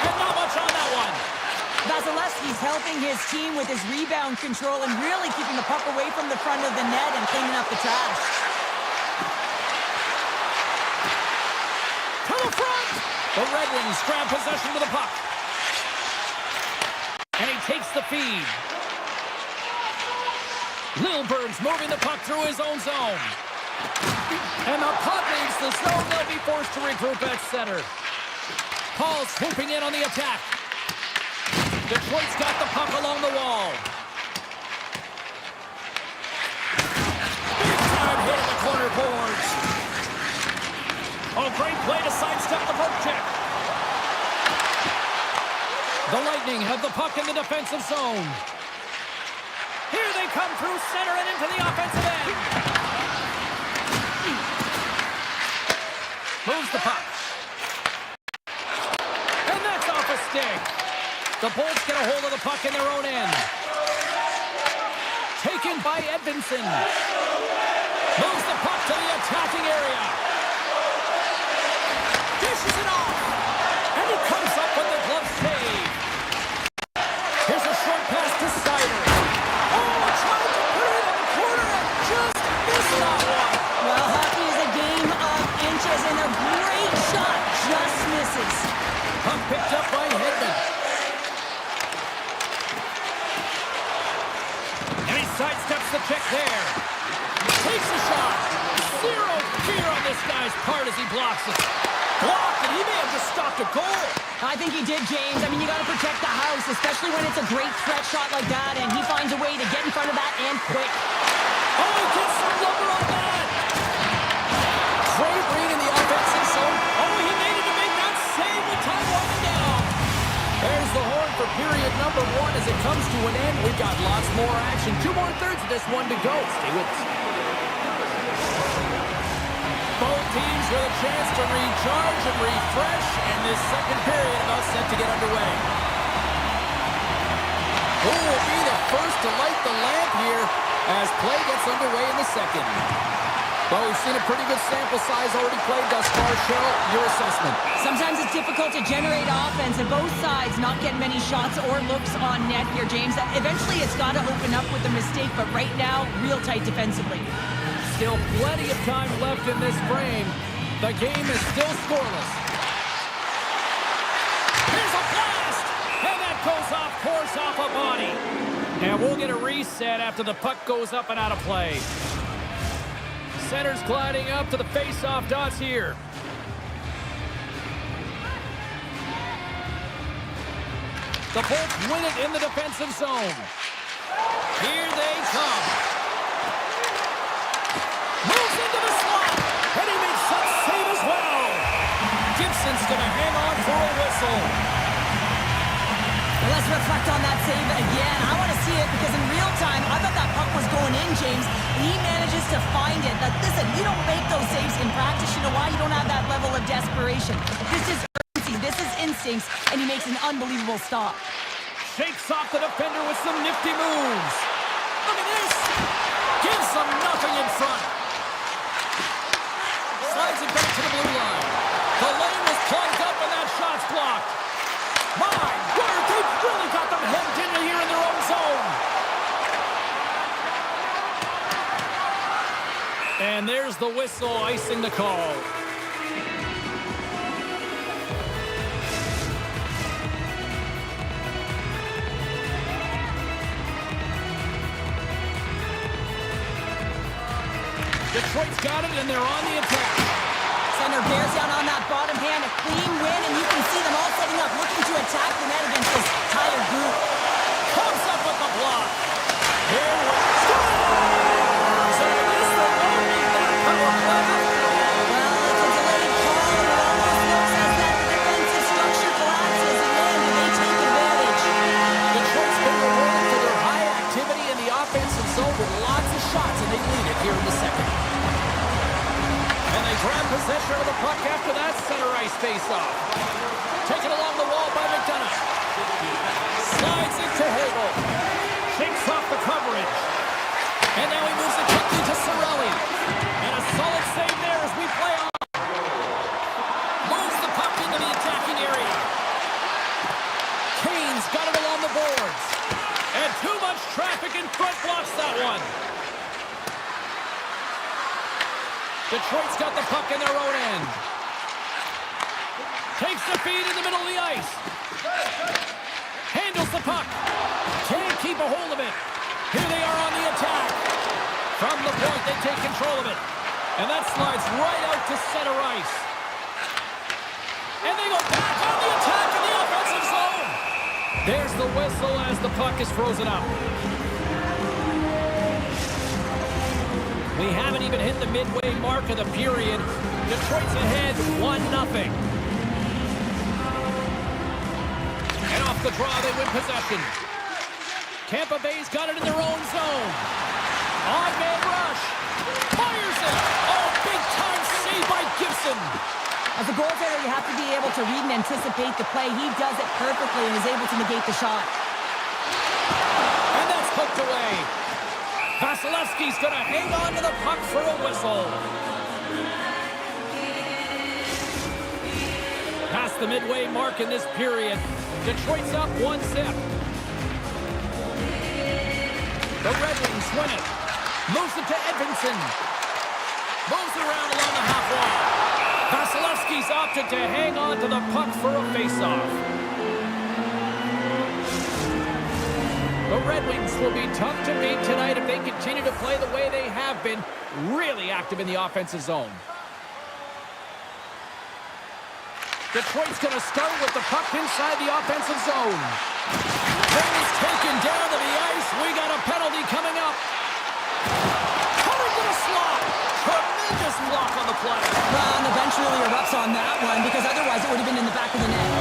And not much on that one. Vasilevsky's helping his team with his rebound control and really keeping the puck away from the front of the net and cleaning up the trash. To the front. The Red Wings grab possession of the puck. And he takes the feed. Lilberg's moving the puck through his own zone. And the puck leaves the zone. They'll be forced to regroup at center. Paul swooping in on the attack. Detroit's got the puck along the wall. Big time hit in the corner boards. Oh, great play to sidestep the poke check. The Lightning have the puck in the defensive zone. Here they come through center and into the offensive end. Moves the puck. And that's off a stick. The Bolts get a hold of the puck in their own end. Taken by Edvinsson. Moves the puck to the attacking area. Dishes it off. And he comes up with the glove save. Here's a short pass to Seider. Oh, trying to put it in the corner and just missed that one. Well, hockey is a game of inches, and a great shot just misses. Puck picked up by Hedman. And he sidesteps the check there. Takes a shot. Zero fear on this guy's part as he blocks it. Blocked, and he may have just stopped a goal. I think he did, James. I mean, you got to protect the house, especially when it's a great threat shot like that, and he finds a way to get in front of that and quick. Oh, he gets some number on that. Great read in the offensive zone. Oh, he made it to make that save with time winding down. There's the horn for period number 1 as it comes to an end. We've got lots more action. 2 more thirds of this one to go. Stay with us. Both teams with a chance to recharge and refresh, and this second period about set to get underway. Who will be the first to light the lamp here as play gets underway in the second? Well, we've seen a pretty good sample size already played thus far. Cheryl, your assessment? Sometimes it's difficult to generate offense, and both sides not getting many shots or looks on net here, James. Eventually, it's got to open up with a mistake, but right now, real tight defensively. Still plenty of time left in this frame. The game is still scoreless. Here's a blast! And that goes off course off a body. And we'll get a reset after the puck goes up and out of play. Center's gliding up to the face-off dots here. The Bolts win it in the defensive zone. Here they come. Moves into the slot, and he makes that save as well. Gibson's going to hang on for a whistle. Well, let's reflect on that save again. I want to see it because in real time, I thought that puck was going in, James. He manages to find it. Now, listen, you don't make those saves in practice. You know why? You don't have that level of desperation. This is urgency. This is instincts, and he makes an unbelievable stop. Shakes off the defender with some nifty moves. Look at this. Gives them nothing in front. Slides it back to the blue line. The lane was plugged up and that shot's blocked. My word, they've really got them hemmed in here in their own zone. And there's the whistle icing the call. Detroit's got it, and they're on the attack. Center bears down on that bottom hand. A clean win, and you can see them all setting up, looking to attack the net against this tired group. Comes up with the block. Here we scores! And this will all be that power play. Well, it's a delayed call, and it almost looks as that the defensive structure collapses again, and they take advantage. Detroit's been rewarded for their high activity in the offensive zone with lots of shots, and they lead it here in the second. And they grab possession of the puck after that center ice face-off. Taken along the wall by McDonough. Slides it to Hagel. Shakes off the coverage. And now he moves it quickly to Cirelli. And a solid save there as we play on. Moves the puck into the attacking area. Kane's got it along the boards. And too much traffic in front blocks that one. Detroit's got the puck in their own end. Takes the feed in the middle of the ice. Handles the puck. Can't keep a hold of it. Here they are on the attack. From the point, they take control of it. And that slides right out to center ice. And they go back on the attack in the offensive zone. There's the whistle as the puck is frozen up. We haven't even hit the midway mark of the period. Detroit's ahead 1-0. And off the draw, they win possession. Tampa Bay's got it in their own zone. On-man rush. Fires it. Oh, big-time save by Gibson. As a goaltender, you have to be able to read and anticipate the play. He does it perfectly and is able to negate the shot. And that's hooked away. Vasilevsky's going to hang on to the puck for a whistle. Past the midway mark in this period. Detroit's up 1-0. The Red Wings win it. Moves it to Edvinsson. Moves it around along the half wall. Vasilevsky's opted to hang on to the puck for a faceoff. The Red Wings will be tough to beat tonight if they continue to play the way they have been, really active in the offensive zone. Detroit's going to start with the puck inside the offensive zone. Then is taken down to the ice. We got a penalty coming up. Coming to the slot. Tremendous block on the play. Well, and the bench really erupts on that one because otherwise it would have been in the back of the net.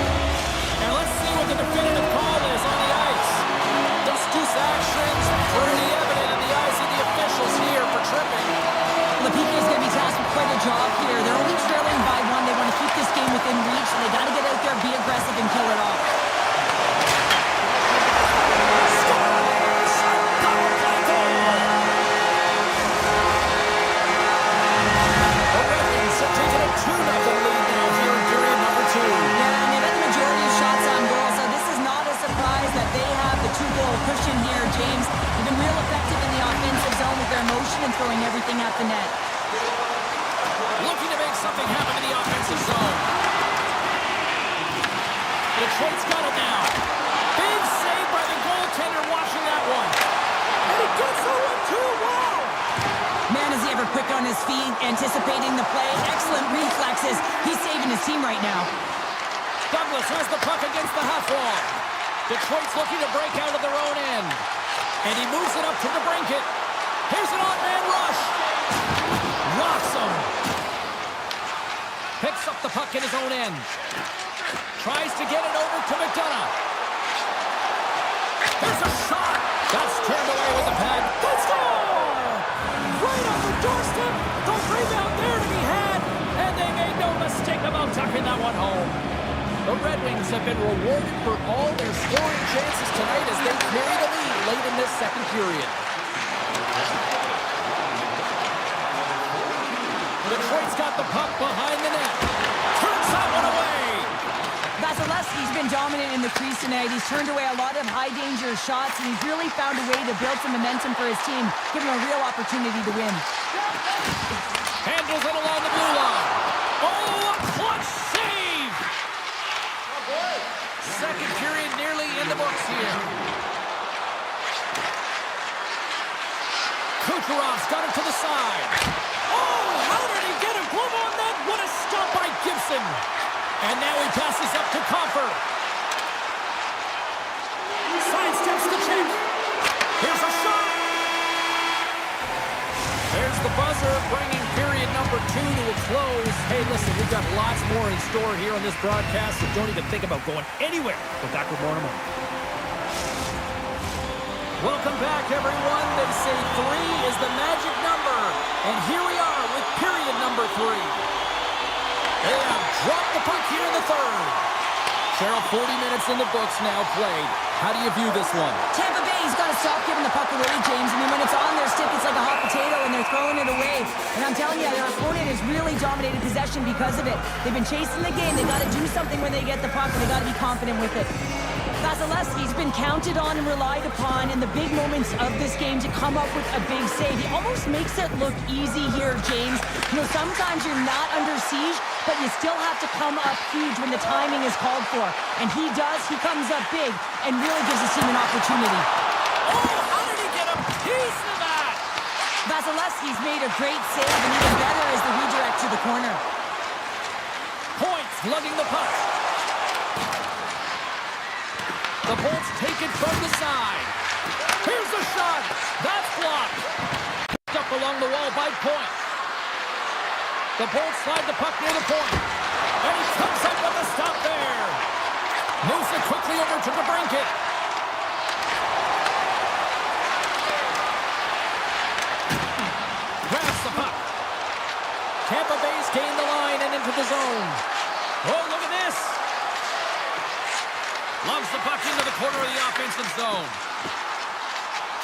And let's see what the definitive call is on the ice. This action's pretty evident in the eyes of the officials here for tripping. LaPica is going to be tasked with quite a job here. They're only trailing by 1. They want to keep this game within reach. They got to get out there, be aggressive, and kill it off. The Red Wings have taken a 2-0 lead now here in period number 2. Yeah, and they've had the majority of shots on goal, so this is not a surprise that they have the 2-goal cushion here, James. They've been real effective in the offensive zone with their motion and throwing everything at the net. Looking to make something happen in the offensive zone. Detroit's got it now. Big save by the goaltender watching that one. And he gets the one too. Wow! Man, is he ever quick on his feet, anticipating the play. Excellent reflexes. He's saving his team right now. Douglas has the puck against the half wall. Detroit's looking to break out of their own end. And he moves it up to the brinket. Here's an on-man rush. Rocks him. Picks up the puck in his own end. Tries to get it over to McDonough. There's a shot. That's turned away with the pad. They score! Right on the doorstep. The rebound there to be had. And they made no mistake about tucking that one home. The Red Wings have been rewarded for all their scoring chances tonight as they carry the lead late in this second period. Detroit's got the puck behind the net. Turns that one away. Vasilevsky's been dominant in the crease tonight. He's turned away a lot of high-danger shots, and he's really found a way to build some momentum for his team, give him a real opportunity to win. Handles it along the blue line. Oh, a clutch save! Second period nearly in the books here. Kucherov's got it to the side. Oh! How did he get a glove on that? What a stop by Gibson. And now he passes up to Comfer. Sidesteps the check. Here's a shot. There's the buzzer, bringing period number 2 to a close. Hey, listen, we've got lots more in store here on this broadcast, so don't even think about going anywhere. We're back with more in a moment. Welcome back, everyone. They say 3 is the magic number. And here we are with period number 3. They have dropped the puck here in the third. Cheryl, 40 minutes in the books now played. How do you view this one? Tampa Bay's got to stop giving the puck away, James. I mean, when it's on their stick, it's like a hot potato, and they're throwing it away. And I'm telling you, their opponent has really dominated possession because of it. They've been chasing the game. They got to do something when they get the puck, and they got to be confident with it. Vasilevsky's been counted on and relied upon in the big moments of this game to come up with a big save. He almost makes it look easy here, James. You know, sometimes you're not under siege, but you still have to come up huge when the timing is called for. And he does. He comes up big and really gives his team an opportunity. Oh, how did he get a piece of that? Vasilevsky's made a great save, and even better is the redirect to the corner. Points lugging the puck. The Bolts take it from the side. Here's the shot. That's blocked. Picked up along the wall by Point. The Bolts slide the puck near the point. And he comes up with a stop there. Moves it quickly over to DeBrincat. Grabs the puck. Tampa Bay's gained the line and into the zone. Oh, look at this. Loves the puck into the corner of the offensive zone.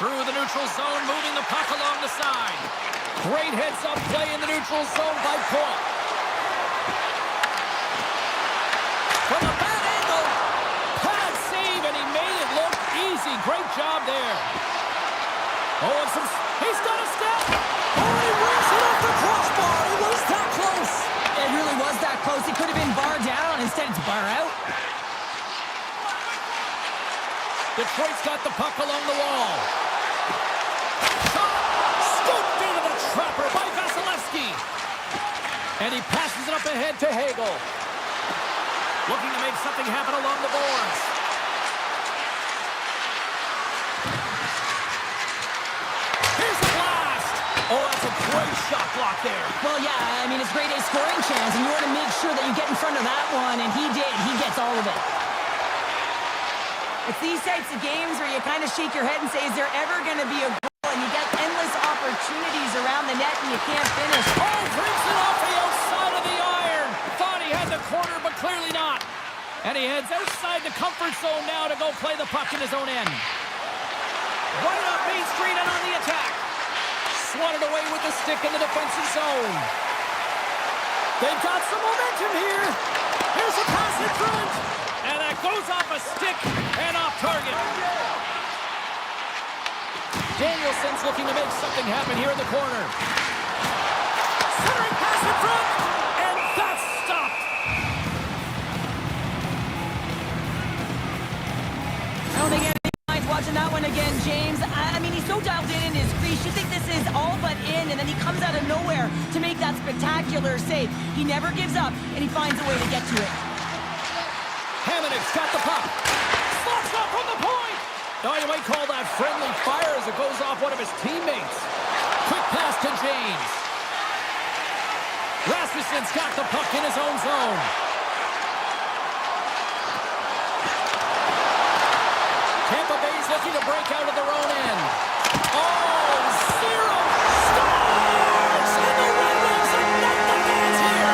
Through the neutral zone, moving the puck along the side. Great heads-up play in the neutral zone by Point. From a bad angle. Pad save, and he made it look easy. Great job there. Oh, and he's got a step. Oh, he rips it off the crossbar. It was that close. It really was that close. It could have been bar down. Instead, it's bar out. Detroit's got the puck along the wall. Shot! Scooped into the trapper by Vasilevsky. And he passes it up ahead to Hagel. Looking to make something happen along the boards. Here's the blast! Oh, that's a great shot block there. Well, yeah, I mean, it's grade A scoring chance, and you want to make sure that you get in front of that one, and he did. He gets all of it. It's these types of games where you kind of shake your head and say, is there ever going to be a goal? And you get endless opportunities around the net and you can't finish. Oh, drinks it off the outside of the iron. Thought he had the corner, but clearly not. And he heads outside the comfort zone now to go play the puck in his own end. Right off Main Street and on the attack. Swatted away with the stick in the defensive zone. They've got some momentum here. Here's a pass in front. And that goes off a stick and off target. Danielson's looking to make something happen here in the corner. Centering pass in front. And that's stopped. I don't think anybody minds watching that one again, James. I mean, he's so dialed in his crease. You think this is all but in, and then he comes out of nowhere to make that spectacular save. He never gives up, and he finds a way to get to it. Hamonic's got the puck. Slots up from the point. Now you might call that friendly fire as it goes off one of his teammates. Quick pass to James. Rasmussen's got the puck in his own zone. Tampa Bay's looking to break out of their own end. Oh, zero stars! And the Red Wings ignite the fans here.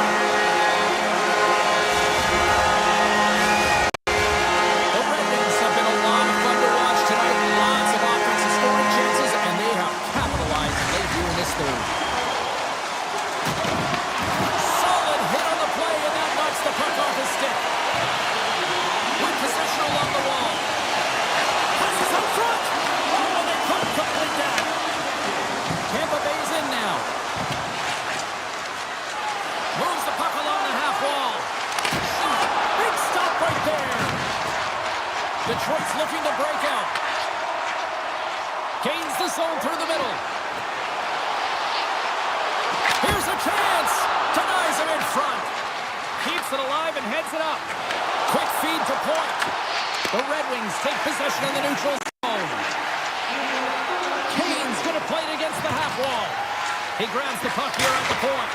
The Red Wings have been a lot of fun to watch tonight. Lots of offensive scoring chances, and they have capitalized late here in this third. Solid hit on the play, and that knocks the puck off his stick. With possession along the wall. Passes up front. Oh, they couldn't complete that. Tampa Bay's in now. Moves the puck along the half wall. Big stop right there. Detroit's looking to break out. Gains the zone through the middle. Here's a chance. sets it up. Quick feed to point. The Red Wings take possession in the neutral zone. Kane's going to play it against the half wall. He grabs the puck here at the point.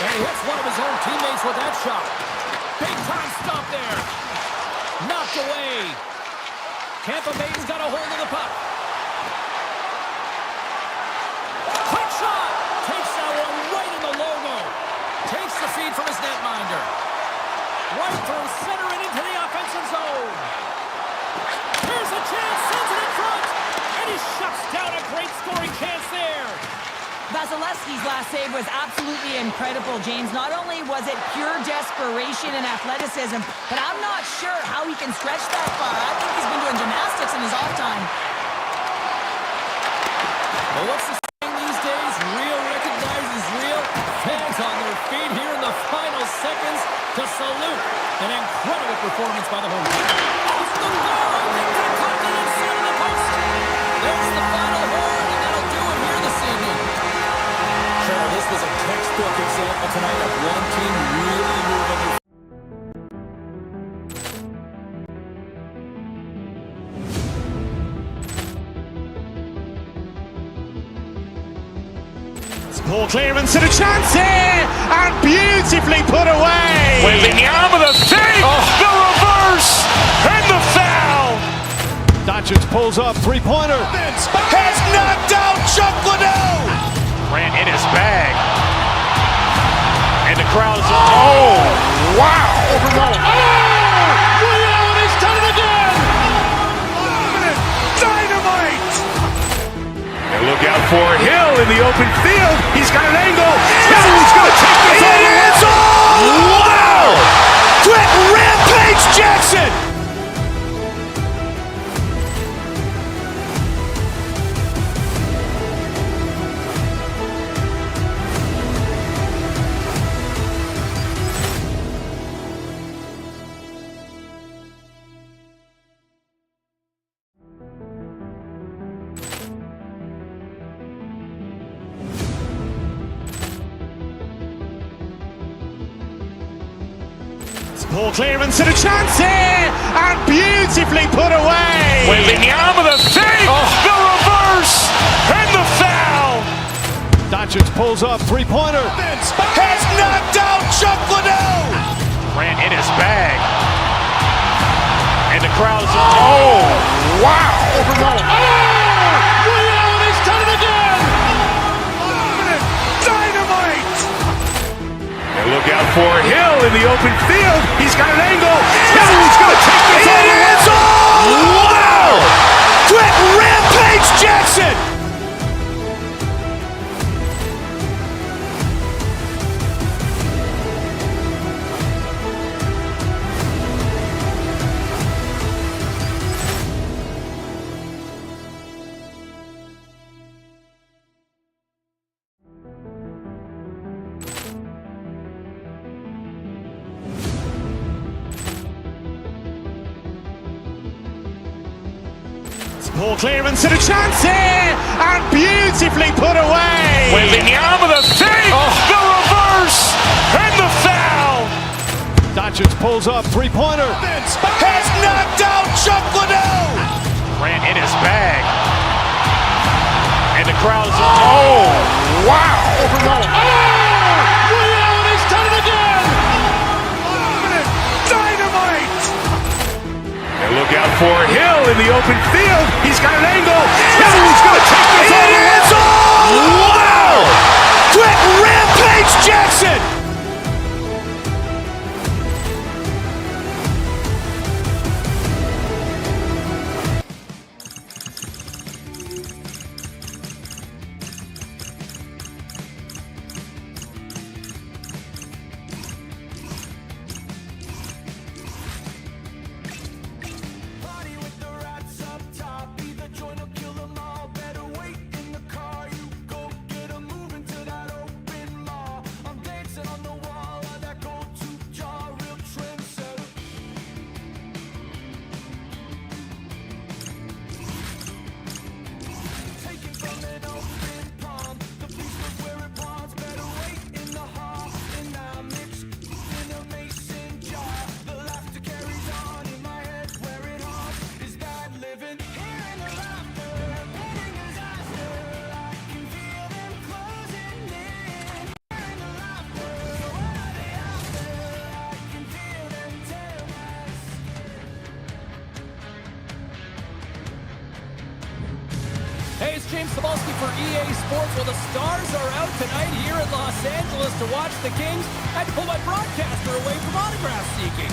And he hits one of his own teammates with that shot. Big time stop there. Knocked away. Tampa Bay's got a hold of the puck. Quick shot. Takes that one right in the logo. Takes the feed from his netminder. Right through center and into the offensive zone. Here's a chance. Sends it in front. And he shuts down a great scoring chance there. Vasilevsky's last save was absolutely incredible, James. Not only was it pure desperation and athleticism, but I'm not sure how he can stretch that far. I think he's been doing gymnastics in his off time. Well, what's the saying these days? Real recognizes real. Fans on their feet here in the final seconds to salute an incredible performance by the home team. Off the goal! They're talking inside of the post. There's the final word, and that'll do it here this evening. Sure, this was a textbook example tonight of one team really moving their Poor clearance and a chance here, and beautifully put away. Wembanyama the fake, the reverse, and the foul. Doncic pulls up, three-pointer. Has knocked out Chuck Liddell. Ran in his bag. And the crowd is, oh, wow. Ray Allen, he's done it again! Dynamite. And look out for Hill in the open field. He's got an angle. He's going to take this all the way. Wow! Quick Rampage Jackson. Poor clearance and a chance here, and beautifully put away. Wembanyama the fake, the reverse, and the foul. Doncic pulls up, three-pointer. Has knocked out Chuck Liddell. Ran in his bag. And the crowd is, oh, wow. Ray Allen, he's done it again! Dynamite. And look out for Hill in the open field. He's got an angle. He's going to take this all the way. Wow. Quick Rampage Jackson. Poor clearance and a chance here, and beautifully put away. Wembanyama the fake, the reverse, and the foul. Doncic pulls up, three-pointer. Has knocked out Chuck Liddell. Ran in his bag. And the crowd is, oh, wow. Ray Allen, he's done it again! Dynamite. And look out for Hill in the open field. He's got an angle. He's going to take this all the way. Wow. Quick Rampage Jackson. Party with the rats up top, be the joint will kill the it's James Cebulski for EA Sports. Well, the stars are out tonight here in Los Angeles to watch the Kings. I had to pull my broadcaster away from autograph seeking.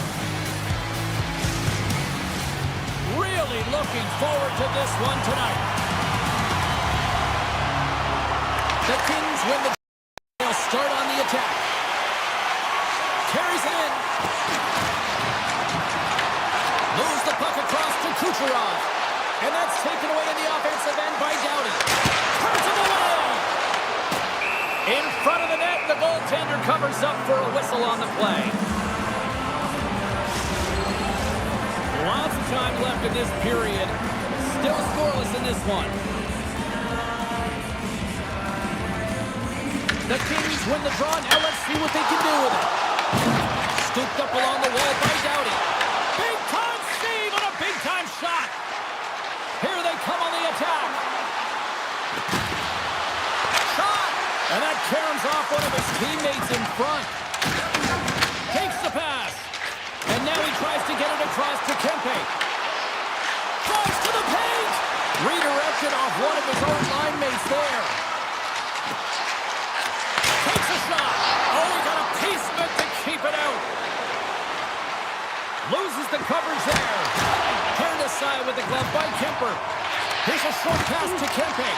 Really looking forward to this one tonight. The Kings win the... They'll start on the attack. Carries it in. Moves the puck across to Kucherov. And that's taken away in the offensive end by Doughty. Turns it away! In front of the net, the goaltender covers up for a whistle on the play. Lots of time left in this period. Still scoreless in this one. The Kings win the draw. Now let's see what they can do with it. Scooped up along the wall by Doughty. Big-time save on a big-time shot. Here they come on the attack. Shot! And that caroms off one of his teammates in front. Takes the pass. And now he tries to get it across to Kempe. Tries to the paint. Redirected off one of his own line mates there. Takes a shot. Oh, he got a piece of it to keep it out. Loses the coverage there. Turned aside with the glove by Kemper. Here's a short pass to Kempe.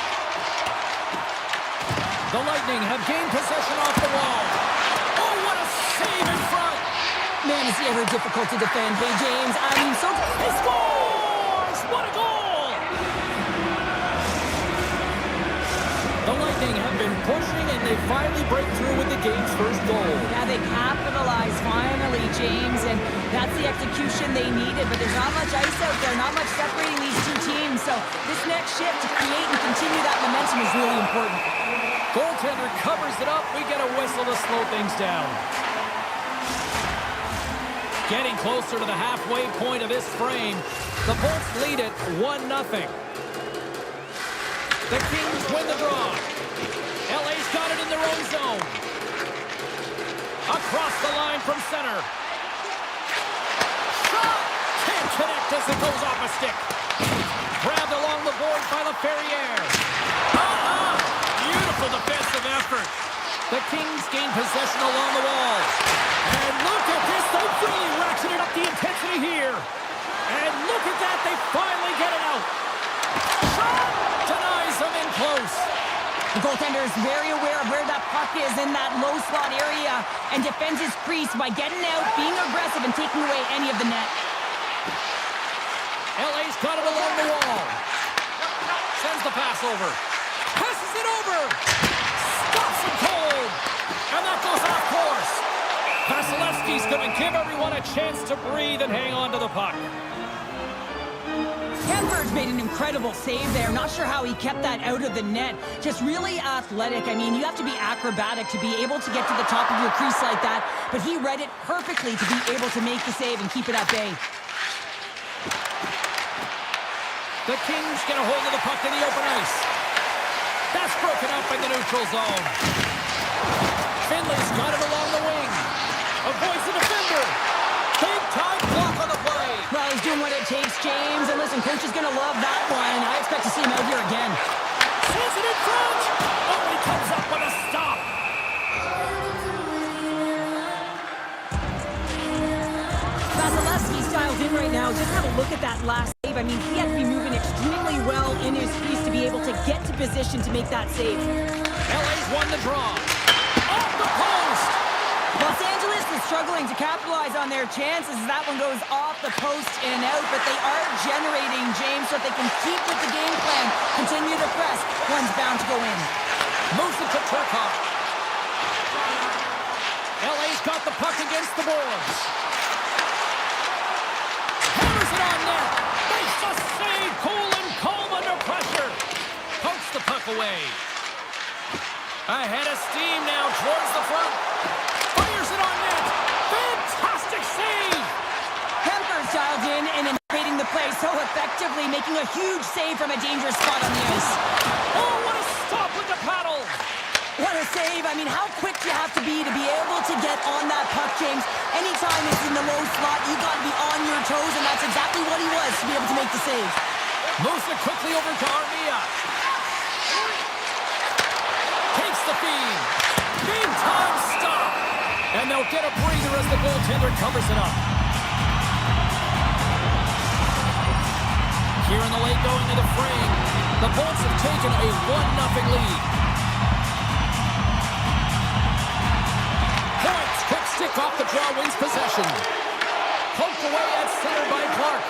The Lightning have gained possession off the wall. Oh, what a save in front. Man, is he ever difficult to defend. Hey, James, I mean, so... He scores! What a goal! The Lightning have been pushing, and they finally break through with the game's first goal. Yeah, they capitalize finally, James, and that's the execution they needed, but there's not much ice out there, not much separating these two teams, so this next shift to create and continue that momentum is really important. Goaltender covers it up. We get a whistle to slow things down. Getting closer to the halfway point of this frame, the Bolts lead it 1-0. The Kings win the draw. LA's got it in their own zone. Across the line from center. Shot! Can't connect as it goes off a stick. Grabbed along the board by LaFerriere. Beautiful defensive effort. The Kings gain possession along the wall. And look at this. They really ratcheted up the intensity here. And look at that. They finally get it out. Shot! Denies them in close. The goaltender is very aware of where that puck is in that low slot area and defends his crease by getting out, being aggressive, and taking away any of the net. LA's got it along the wall. Sends the pass over. Passes it over. Stops it cold. And that goes off course. Vasilevsky's going to give everyone a chance to breathe and hang on to the puck. Kemper's made an incredible save there. Not sure how he kept that out of the net. Just really athletic. I mean, you have to be acrobatic to be able to get to the top of your crease like that. But he read it perfectly to be able to make the save and keep it at bay. The Kings get a hold of the puck in the open ice. That's broken up in the neutral zone. Finley's got it along the wing. Avoids the defender. Big time block on the play. Well, he's doing what it takes, James. And listen, coach is going to love that one. I expect to see him out here again. Sees it in front. Oh, he comes up with a stop. Vasilevsky's dialed in right now. Just have a look at that last save. I mean, he had to be moving extremely well in his crease to be able to get to position to make that save. LA's won the draw. Off the post. Los Angeles is struggling to capitalize on their chances as that one goes off the post and out, but they are generating, James, so that they can keep with the game plan, continue to press. One's bound to go in. Moves it to Turcotte. LA's got the puck against the boards. Hammers it on net. Makes the save. Cool and calm under pressure. Pokes the puck away. Ahead of steam now towards the front. Fires it on net. Fantastic save. Kemper's dialed in and invading the play so effectively, making a huge save from a dangerous spot on the ice. Oh, what a stop with the paddle. What a save. I mean, how quick you have to be able to get on that puck, James. Anytime it's in the low slot, you got to be on your toes, and that's exactly what he was to be able to make the save. Moves it quickly over to Armia. the feed. Big time stop. And they'll get a breather as the goaltender covers it up. Here in the late going to the frame. The Bolts have taken a 1-0 lead. Points. Quick stick off the draw wins possession. Poked away at center by Clark.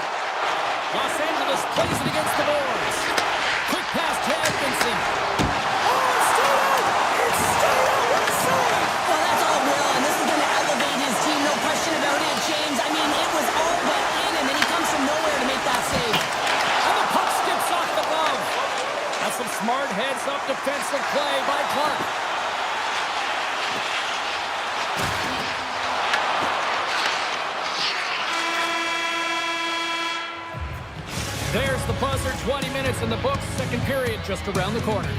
Los Angeles plays it against the boards. Quick pass to Edmondson. Oh, it's stayed out! It's stayed out! What a save! Well, that's all Will, and this is going to elevate his team, no question about it, James. I mean, it was all but in, and then he comes from nowhere to make that save. And the puck skips off the glove. That's some smart heads-up defensive play by Clark. There's the buzzer, 20 minutes in the books, second period just around the corner.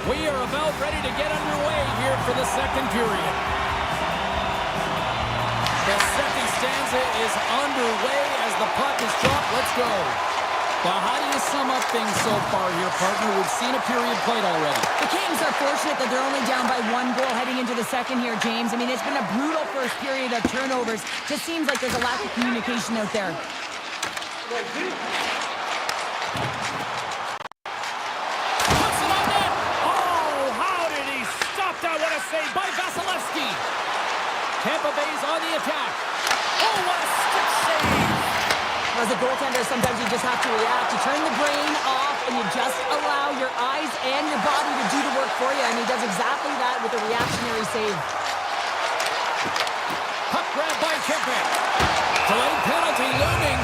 We are about ready to get underway here for the second period. The second stanza is underway as the puck is dropped. Let's go. Well, how do you sum up things so far here, partner? We've seen a period played already. The Kings are fortunate that they're only down by 1 goal heading into the second here, James. I mean, it's been a brutal first period of turnovers. Just seems like there's a lack of communication out there. Puts it on net. Oh, how did he stop that? What a save by Vasilevsky. Tampa Bay's on the attack. Oh, what a stick save. As a goaltender, sometimes you just have to react. You turn the brain off, and you just allow your eyes and your body to do the work for you, and he does exactly that with a reactionary save. Puck grab by Kempe. Delayed penalty looming.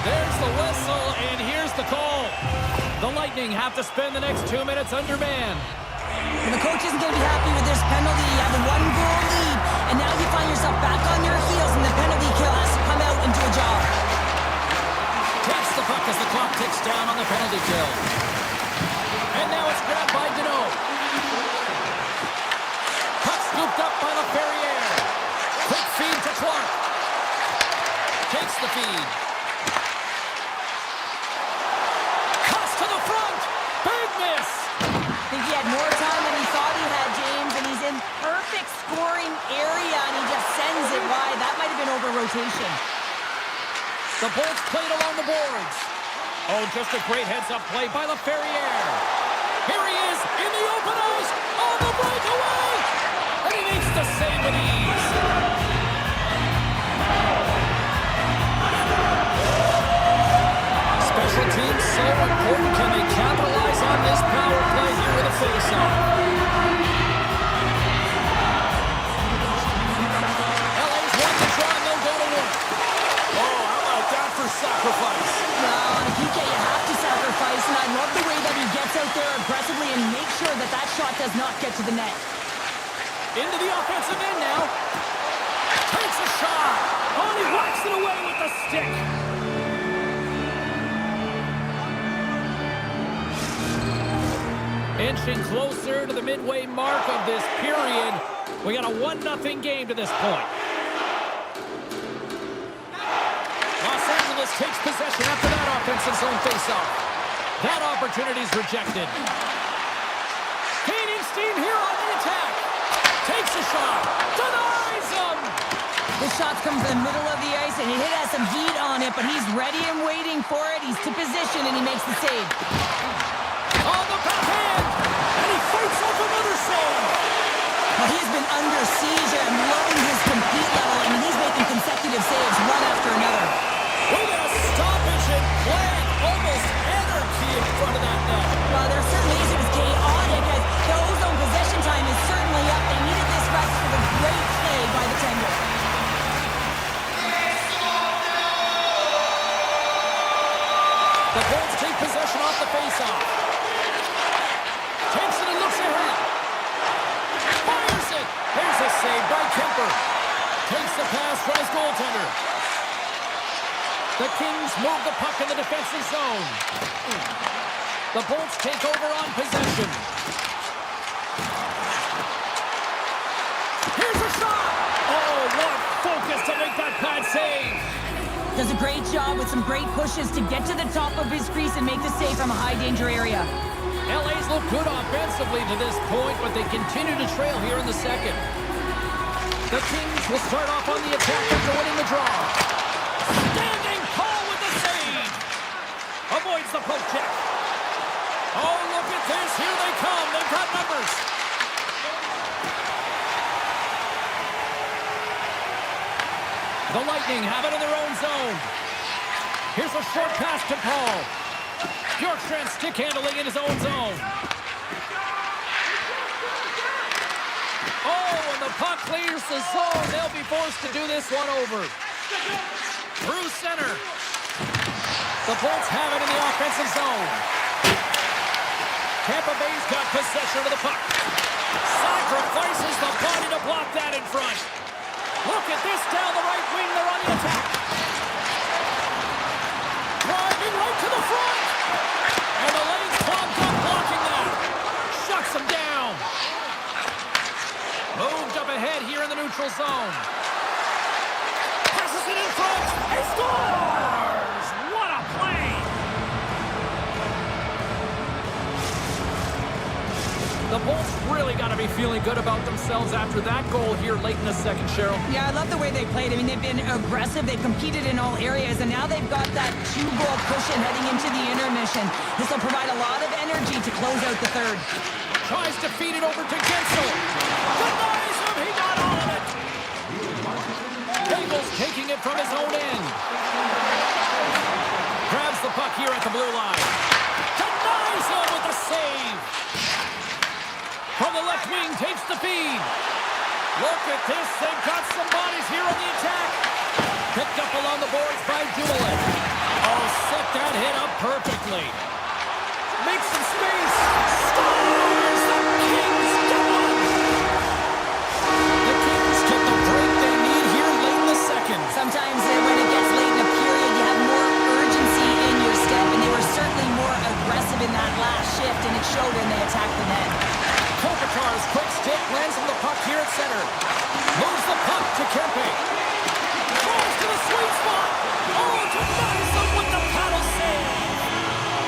There's the whistle, and here's the call. The Lightning have to spend the next 2 minutes undermanned. And the coach isn't going to be happy with this penalty. You have a 1-goal lead, and now you find yourself back on your heels, and the penalty kill has to come out and do a job. Takes the puck as the clock ticks down on the penalty kill. And now it's grabbed by Deneau. Puck scooped up by LaFerriere. Quick feed to Clark. Takes the feed. Cuss to the front. Big miss. I think he had more time than he thought he had, James, and he's in perfect scoring area, and he just sends it wide. That might have been over rotation. The Bolts played along the boards. Oh, just a great heads-up play by LaFerriere. Here he is in the open ice on the breakaway. And he makes the save with ease. Special teams so important. Can they capitalize on this power play here with a face-off? LA's won the draw and they'll go to work. Oh, how about that for sacrifice? Well, on a PK, you have to sacrifice, and I love the way that he gets out there aggressively and makes sure that that shot does not get to the net. Into the offensive end now. Takes a shot. Oh, he whacks it away with the stick. Inching closer to the midway mark of this period. We got a 1-0 game to this point. Los Angeles takes possession after that offensive zone faceoff. That opportunity's rejected. Steam here on the attack. Takes a shot. Denies him. The shot's come from the middle of the ice, and it has some heat on it, but he's ready and waiting for it. He's to position, and he makes the save. On the backhand. And he fights off another save. Well, he's been under siege, and I'm loving his compete level. I mean, he's making consecutive saves one after another. We got a stoppage in play. Almost anarchy in front of that net. Well, there certainly is. It was chaotic, as the ozone possession time is certainly up. They needed this rest for the great play by the Tender. The Bolts take possession off the faceoff. Takes it and looks ahead. Fires it. There's a save by Kemper. Takes the pass from his goaltender. The Kings move the puck in the defensive zone. The Bolts take over on possession. Here's a shot. Oh, what focus to make that pad save. Does a great job with some great pushes to get to the top of his crease and make the save from a high-danger area. LA's look good offensively to this point, but they continue to trail here in the second. The Kings will start off on the attack after winning the draw. Standing tall with the save. Avoids the poke check. Oh, look at this. Here they come. They've got numbers. The Lightning have it in their own zone. Here's a short pass to Paul. Bjorkstrand stick handling in his own zone. Oh, and the puck clears the zone. They'll be forced to do this one over. Through center. The Bolts have it in the offensive zone. Tampa Bay's got possession of the puck. Sacrifices the body to block that in front. Look at this down the right wing. They're on the attack. Driving right to the front. And the lane's clogged up blocking that. Shuts them down. Moved up ahead here in the neutral zone. Passes it in front. He scores! What a play! The Bolts really got to be feeling good about themselves after that goal here late in the second, Cheryl. Yeah, I love the way they played. I mean, they've been aggressive. They've competed in all areas, and now they've got that two-goal cushion heading into the intermission. This will provide a lot of energy to close out the third. Tries to feed it over to Gensel. Denies him. He got all of it. Bagels taking it from his own end. Grabs the puck here at the blue line. Denies him with the save. From the left wing, takes the feed. Look at this. They've got some bodies here on the attack. Picked up along the boards by Dumoulin. Oh, set that hit up perfectly. Makes some space. Scores! The Kings do it! The Kings get the break they need here late in the second. Sometimes when it gets late in a period, you have more urgency in your step, and they were certainly more aggressive in that last shift, and it showed when they attacked the net. Kopitar's quick stick lands on the puck here at center. Moves the puck to Kempe. Throws to the sweet spot. Oh, denies him with the paddle save.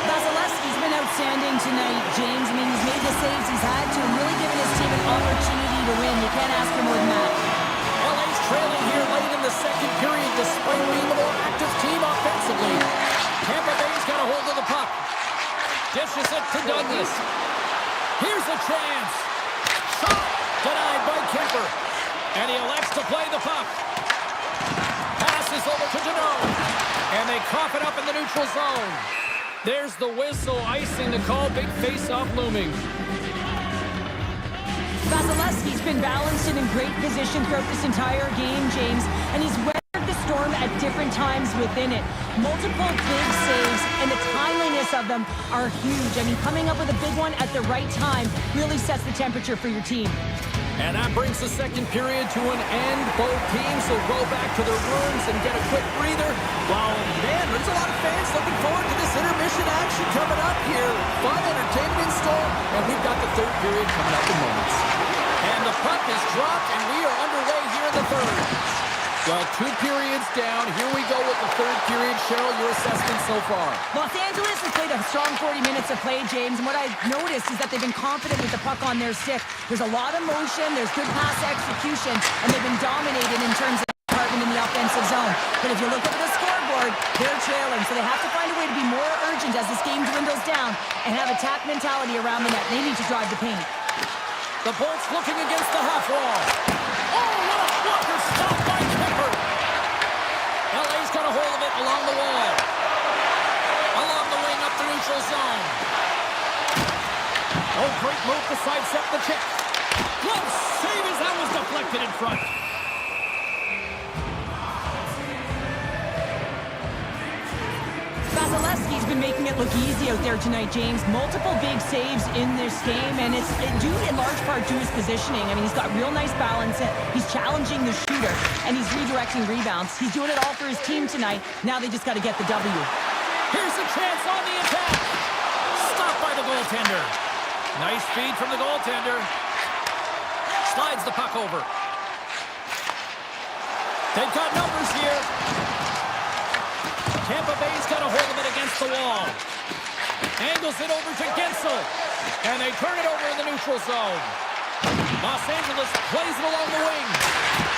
Vasilevsky's been outstanding tonight, James. I mean, he's made the saves he's had to and really given his team an opportunity to win. You can't ask for more than that. LA's trailing here late in the second period despite being the more active team offensively. Tampa Bay's got a hold of the puck. Dishes it to Douglas. Here's a chance. Shot denied by Kemper. And he elects to play the puck. Passes over to Deneau. And they cough it up in the neutral zone. There's the whistle, icing the call. Big face-off looming. Vasilevsky's been balanced and in great position throughout this entire game, James. And he's weathered the storm at different times within it. Multiple big saves, and the timeliness of them are huge. I mean, coming up with a big one at the right time really sets the temperature for your team. And that brings the second period to an end. Both teams will go back to their rooms and get a quick breather. Wow, man, there's a lot of fans looking forward to this intermission action coming up here. Fun entertainment in store, and we've got the third period coming up in moments. And the puck is dropped, and we are underway here in the third. Well, 2 periods down. Here we go with the third period. Cheryl, your assessment so far? Los Angeles has played a strong 40 minutes of play, James, and what I've noticed is that they've been confident with the puck on their stick. There's a lot of motion, there's good pass execution, and they've been dominated in terms of department in the offensive zone. But if you look over the scoreboard, they're trailing, so they have to find a way to be more urgent as this game dwindles down and have attack mentality around the net. They need to drive the paint. The Bolts looking against the half wall. Oh, what a blocker stop by Kemper. LA's got a hold of it along the wall. Along the wing up the neutral zone. Oh, great move to sidestep the check. Glove save as that was deflected in front. Vasilevsky's been making it look easy out there tonight, James. Multiple big saves in this game, and it's due in large part to his positioning. I mean, he's got real nice balance. He's challenging the shooter, and he's redirecting rebounds. He's doing it all for his team tonight. Now they just got to get the W. Here's a chance on the attack. Stopped by the goaltender. Nice feed from the goaltender. Slides the puck over. They've got numbers here. Tampa Bay's got a hold of it against the wall. Angles it over to Gensel. And they turn it over in the neutral zone. Los Angeles plays it along the wing.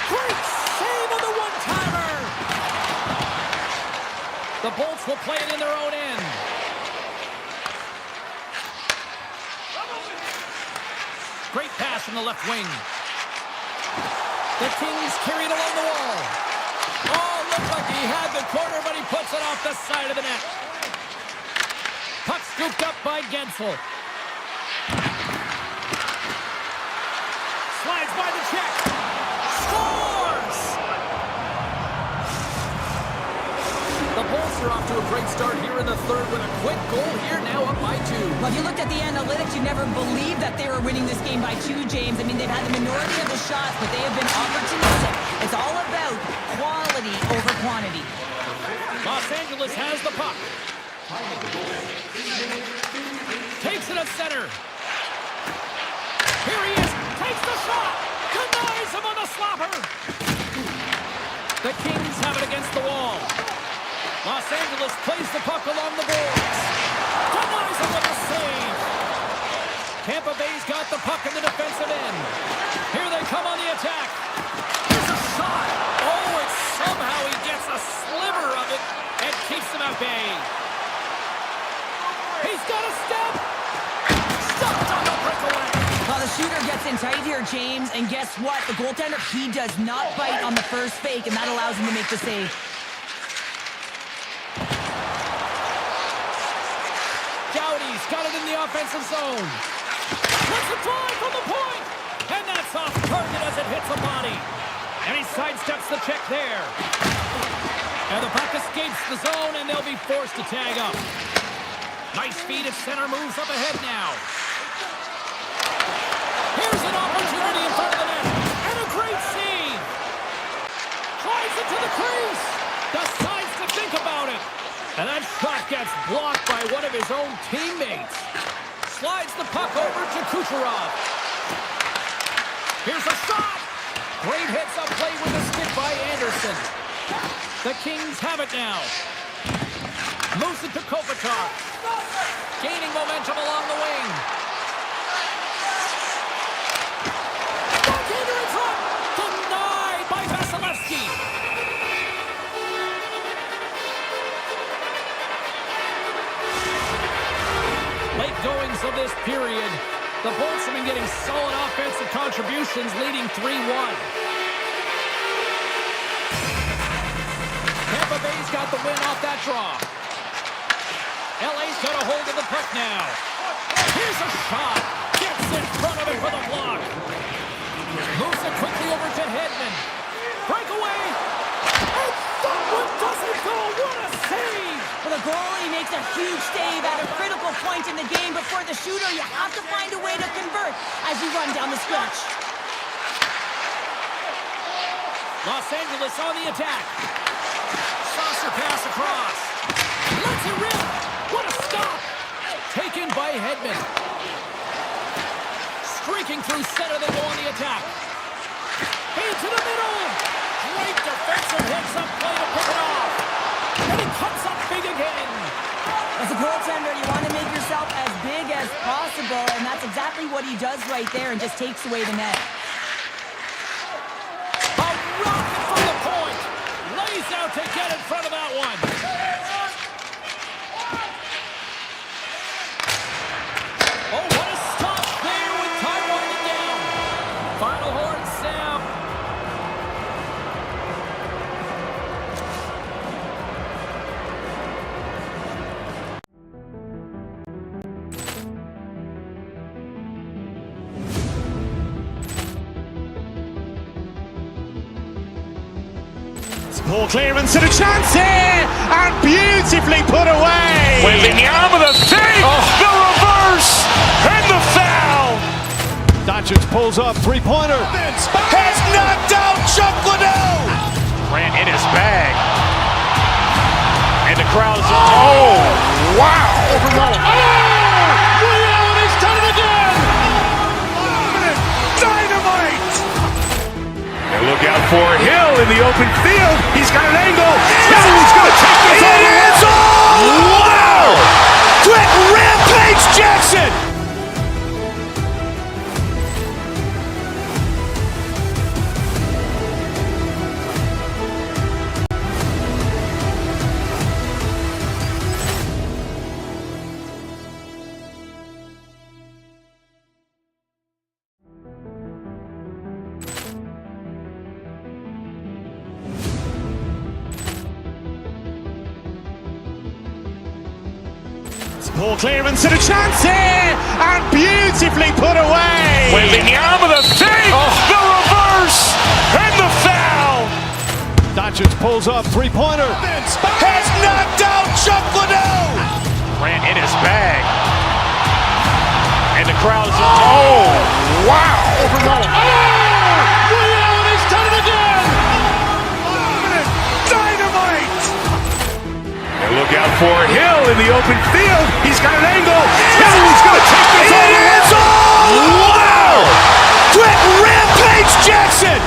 Great save on the one-timer. The Bolts will play it in their own end. Great pass from the left wing. The Kings carry it along the wall. Oh, looked like he had the corner, but he puts it off the side of the net. Puck scooped up by Gensel. Slides by the check. Scores! The Bulls are off to a great start here in the third with a quick goal here, now up by 2. Well, if you looked at the analytics, you never believed that they were winning this game by 2, James. I mean, they've had the minority of the shots, but they have been opportunistic. It's all about quality over quantity. Los Angeles has the puck. Takes it up center. Here he is. Takes the shot. Denies him on the slapper. The Kings have it against the wall. Los Angeles plays the puck along the boards. Denies him with a save. Tampa Bay's got the puck in the defensive end. Here they come on the attack. Here's a shot. Oh, and somehow he gets a sliver of it and keeps him at bay. He's got a step. Stopped on the breakaway. Well, the shooter gets in tight here, James, and guess what? The goaltender, he does not bite on the first fake, and that allows him to make the save. Doughty's got it in the offensive zone. Puts a drive from the point. And that's off target as it hits a body. And he sidesteps the check there. And the puck escapes the zone, and they'll be forced to tag up. Nice feed at center, moves up ahead now. Here's an opportunity in front of the net. And a great save. Drives it to the crease. Decides to think about it. And that shot gets blocked by one of his own teammates. Slides the puck over to Kucherov. Here's a shot. Great hits up play with a stick by Anderson. The Kings have it now. Moves it to Kopitar. Gaining momentum along the wing. Backhander in front. Denied by Vasilevsky. Late goings of this period. The Bolts have been getting solid offensive contributions, leading 3-1. Tampa Bay's got the win off that draw. LA's got a hold of the puck now. Here's a shot. Gets in front of it for the block. Moves it quickly over to Hedman. Breakaway. And that one doesn't go. What a save. Well, the goalie makes a huge save at a critical point in the game, but for the shooter, you have to find a way to convert as you run down the stretch. Los Angeles on the attack. Saucer pass across. Lets it rip. What a stop. Taken by Hedman. Streaking through center, they go on the attack. Feed to the middle. Great defensive hits up play to pick it off. And he comes up big again. As a goaltender, you want to make yourself as big as possible, and that's exactly what he does right there and just takes away the net. A rocket from the point. Lays out to get in front of that one. Oh, what a stop there with time winding down. Final horn sound. Poor clearance and a chance here, and beautifully put away. Wembanyama the save, the reverse, and the foul. Doncic pulls up, three-pointer. Has knocked out Chuck Liddell. Grant in his bag. And the crowd is, oh, wow. He's done it again. Dynamite. And look out for Hill in the open field. He's got an angle. Hill's going to take this all the way. Poor clearance and a chance here, and beautifully put away. Wembanyama the fake, the reverse, and the foul. Doncic pulls up, three-pointer. Has knocked out Chuck Liddell. Grant in his bag. And the crowd's wow. He's done it again. Dynamite. And look out for Hill in the open field. He's got an angle. Hill's going to take this all the way. Wow. Quick Rampage Jackson.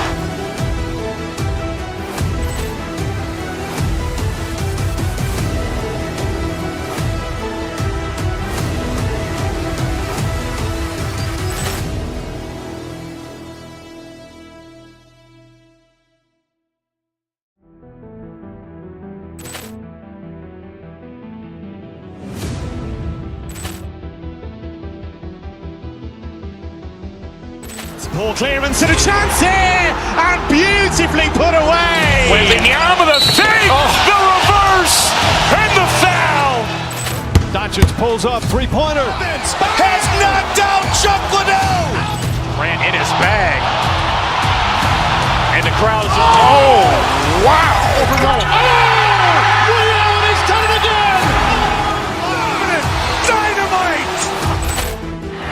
Poor clearance and a chance here, and beautifully put away. Wembanyama the fake, the reverse, and the foul. Doncic pulls up, three-pointer. Has knocked out Chuck Liddell. Grant in his bag. And the crowd's wow. He's done it again. Dynamite.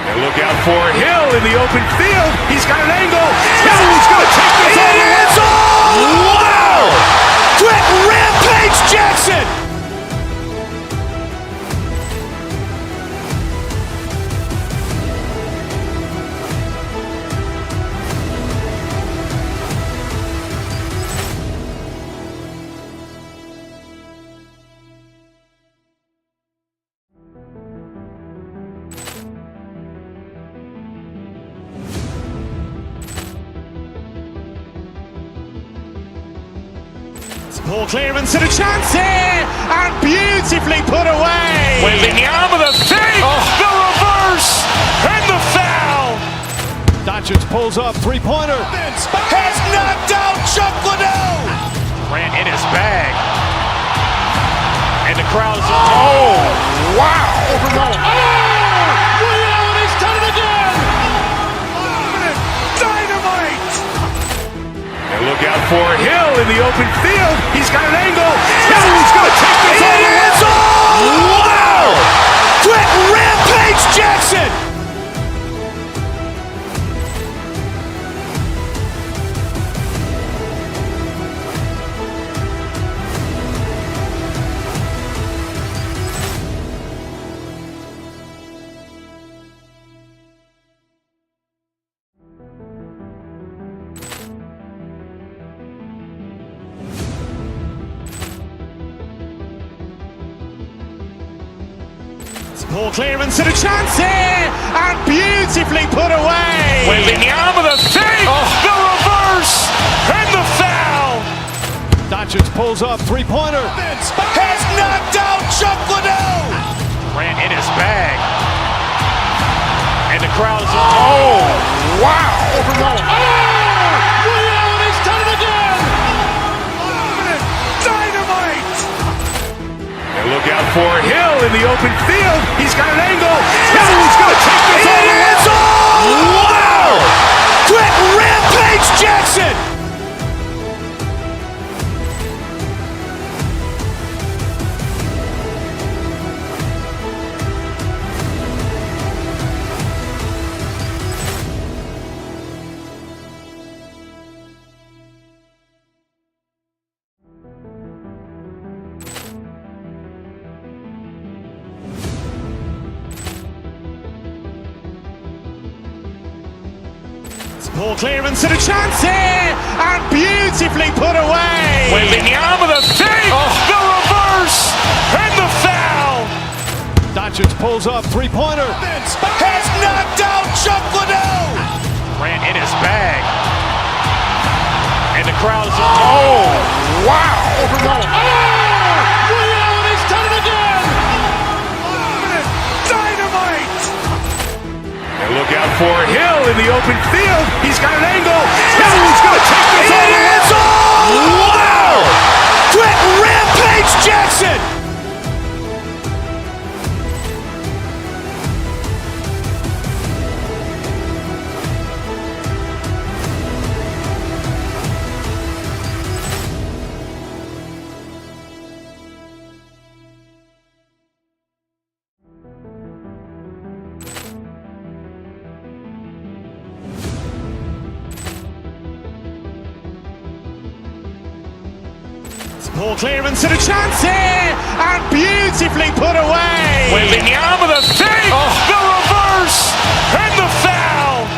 And look out for Hill in the open field. He's got an angle. Hill's going to take this all the way. Wow. Quick Rampage Jackson. Poor clearance and a chance here, and beautifully put away. Wembanyama the fake, the reverse, and the foul. Doncic pulls up, three-pointer. Has knocked out Chuck Liddell. Grant in his bag. And the crowd's wow. He's done it again. Dynamite. And look out for Hill in the open field. He's got an angle. Hill's going to take this all the way. Wow. Quick Rampage Jackson. Poor clearance and a chance here, and beautifully put away. Wembanyama the fake, the reverse, and the foul. Doncic pulls up, three-pointer. Has knocked out Chuck Liddell. Grant in his bag. And the crowd's wow. He's done it again. Dynamite. And look out for Hill in the open field. He's got an angle. Hill's going to take this all the way. Wow. Quick Rampage Jackson. Poor clearance and a chance here, and beautifully put away. Wembanyama the fake, the reverse, and the foul. Doncic pulls up, three-pointer. Has knocked out Chuck Liddell. Grant in his bag. And the crowd's wow. He's done it again. Dynamite. And look out for Hill in the open field. He's got an angle. Hill's going to take this all the way. Wow. Quick Rampage Jackson. Poor clearance and a chance here, and beautifully put away. Wembanyama the fake, the reverse, and the foul.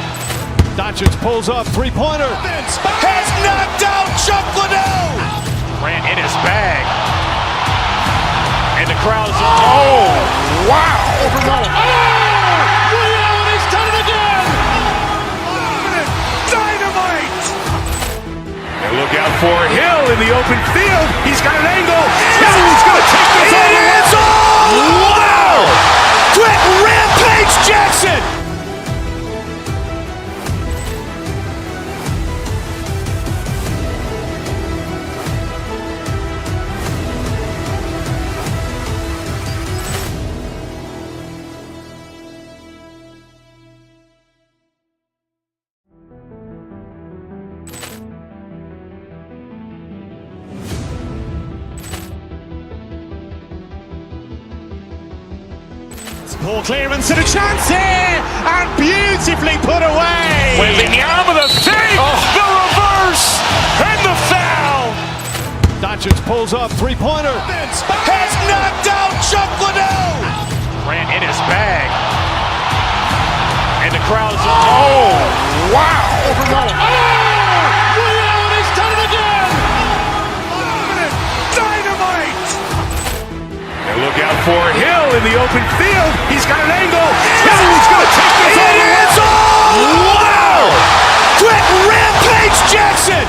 Doncic pulls up, three-pointer. Has knocked out Chuck Liddell. Grant in his bag. And the crowd is, wow. He's done it again. Dynamite. And look out for Hill in the open field. He's got an angle. He's going to take this all the way. Wow. Quick rampage Jackson. Poor clearance and a chance here, and beautifully put away. Wembanyama the fake, the reverse, and the foul. Doncic pulls up, three-pointer. Has knocked out Chuck Liddell. Grant in his bag. And the crowd is, wow. He's done it again. Dynamite. And look out for Hill in the open field. He's got an angle. He's going to take this all the way. Wow. Quick rampage Jackson.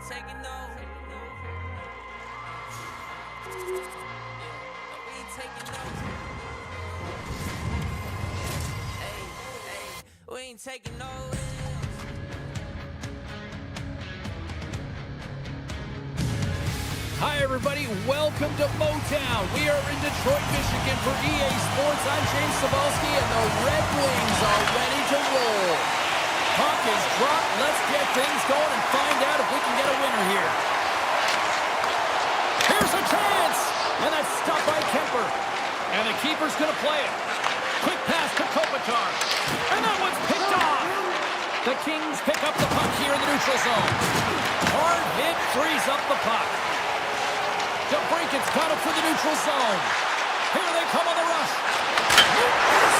Taking no. We ain't taking no. Hey, we ain't taking no. Hi, everybody. Welcome to Motown. We are in Detroit, Michigan for EA Sports. I'm James Cebulski, and the Red Wings are ready to roll. Puck is dropped. Let's get things going and find out if we can get a winner here. Here's a chance! And that's stopped by Kemper. And the keeper's going to play it. Quick pass to Kopitar. And that one's picked off. The Kings pick up the puck here in the neutral zone. Hard hit frees up the puck. DeBrinket's got it for the neutral zone. Here they come on the rush.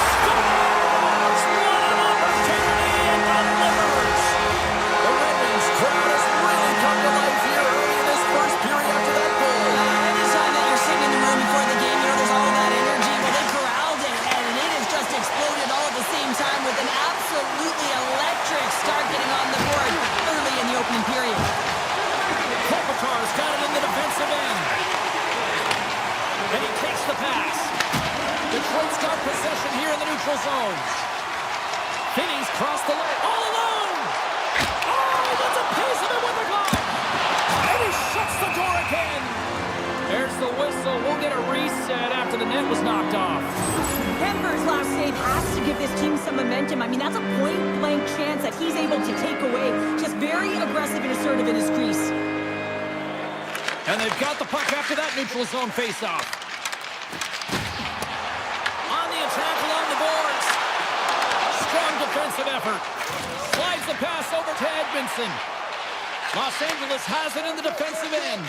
Scores! What an opportunity and delivers! The Red Wings crowd has really come to life here early in this first period after that goal. Anytime that you're sitting in the room before the game, there's all that energy. Well, they corralled it, and it has just exploded all at the same time with an absolutely electric start getting on the board early in the opening period. Kopitar's got it in the defensive end. And he takes the pass. Detroit's got possession here in the neutral zone. Finney's crossed the line. All alone! Oh, that's a piece of it with the glove! And he shuts the door again! There's the whistle. We'll get a reset after the net was knocked off. Denver's last save has to give this team some momentum. I mean, that's a point-blank chance that he's able to take away. Just very aggressive and assertive in his crease. And they've got the puck after that neutral zone face-off. On the attack along the boards. Strong defensive effort. Slides the pass over to Edmondson. Los Angeles has it in the defensive end.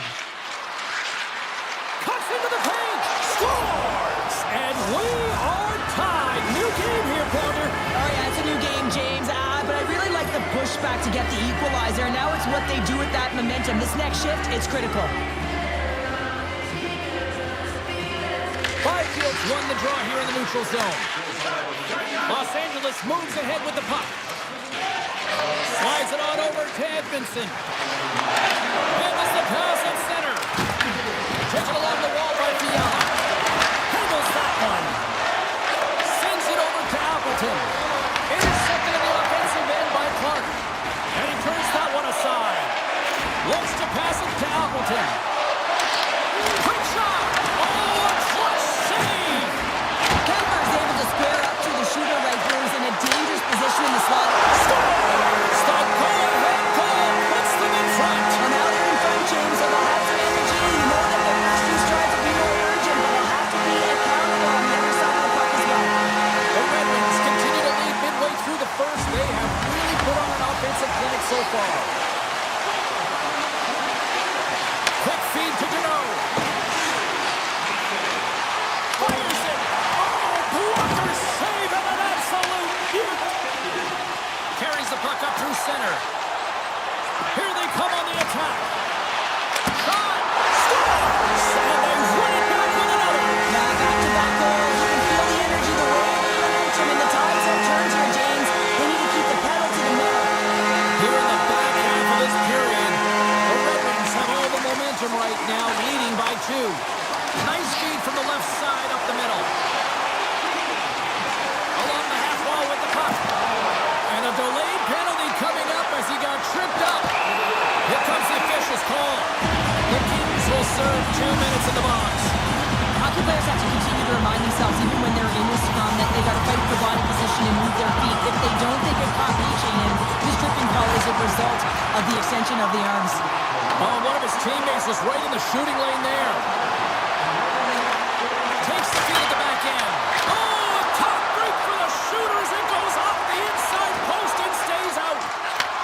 Cuts into the paint. Scores! And we are tied. New game here, partner. Oh, yeah, it's a new game, James. But I really like the pushback to get the equalizer. Now it's what they do with that momentum. This next shift, it's critical. Byfield's won the draw here in the neutral zone. Los Angeles moves ahead with the puck. Slides it on over to Edmondson. And there's the pass in center. Taken along the wall by Fiala. Handles that one. Sends it over to Appleton. right now, leading by 2. Nice feed from the left side up the middle. Along the half wall with the puck. And a delayed penalty coming up as he got tripped up. Here comes the official's call. The Kings will serve 2 minutes in the box. Hockey players have to continue to remind themselves, even when they're in a scrum, that they got to fight for body position and move their feet. If they don't, they get caught reaching, and this tripping call is a result of the extension of the arms. Oh, one of his teammates was right in the shooting lane there. Takes the feed at the back end. Oh, a tough break for the shooters. It goes off the inside post and stays out.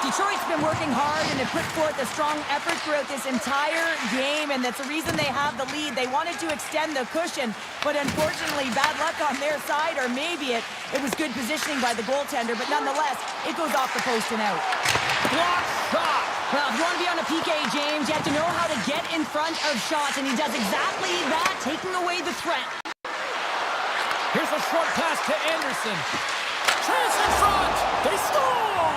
Detroit's been working hard and have put forth a strong effort throughout this entire game, and that's the reason they have the lead. They wanted to extend the cushion, but unfortunately, bad luck on their side, or maybe it was good positioning by the goaltender, but nonetheless, it goes off the post and out. Block shot. Well, if you want to be on a PK, James, you have to know how to get in front of shots, and he does exactly that, taking away the threat. Here's a short pass to Anderson. Chance in front. They score!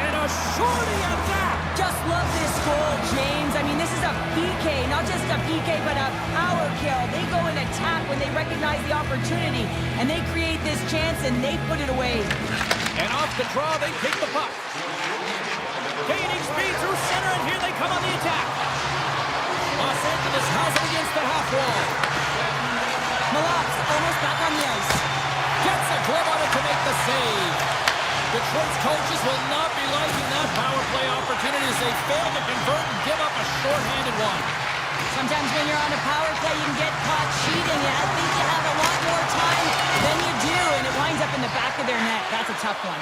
And a shorty at that. Just love this goal, James. I mean, this is a PK, not just a PK, but a power kill. They go and attack when they recognize the opportunity, and they create this chance, and they put it away. And off the draw, they take the puck. Gaining speed through center, and here they come on the attack. Los Angeles has it against the half wall. Malot's almost back on the ice. Gets a glove on it to make the save. Detroit's coaches will not be liking that power play opportunity as they fail to convert and give up a short-handed one. Sometimes when you're on a power play, you can get caught cheating. I think you have a lot more time than you do, and it winds up in the back of their net. That's a tough one.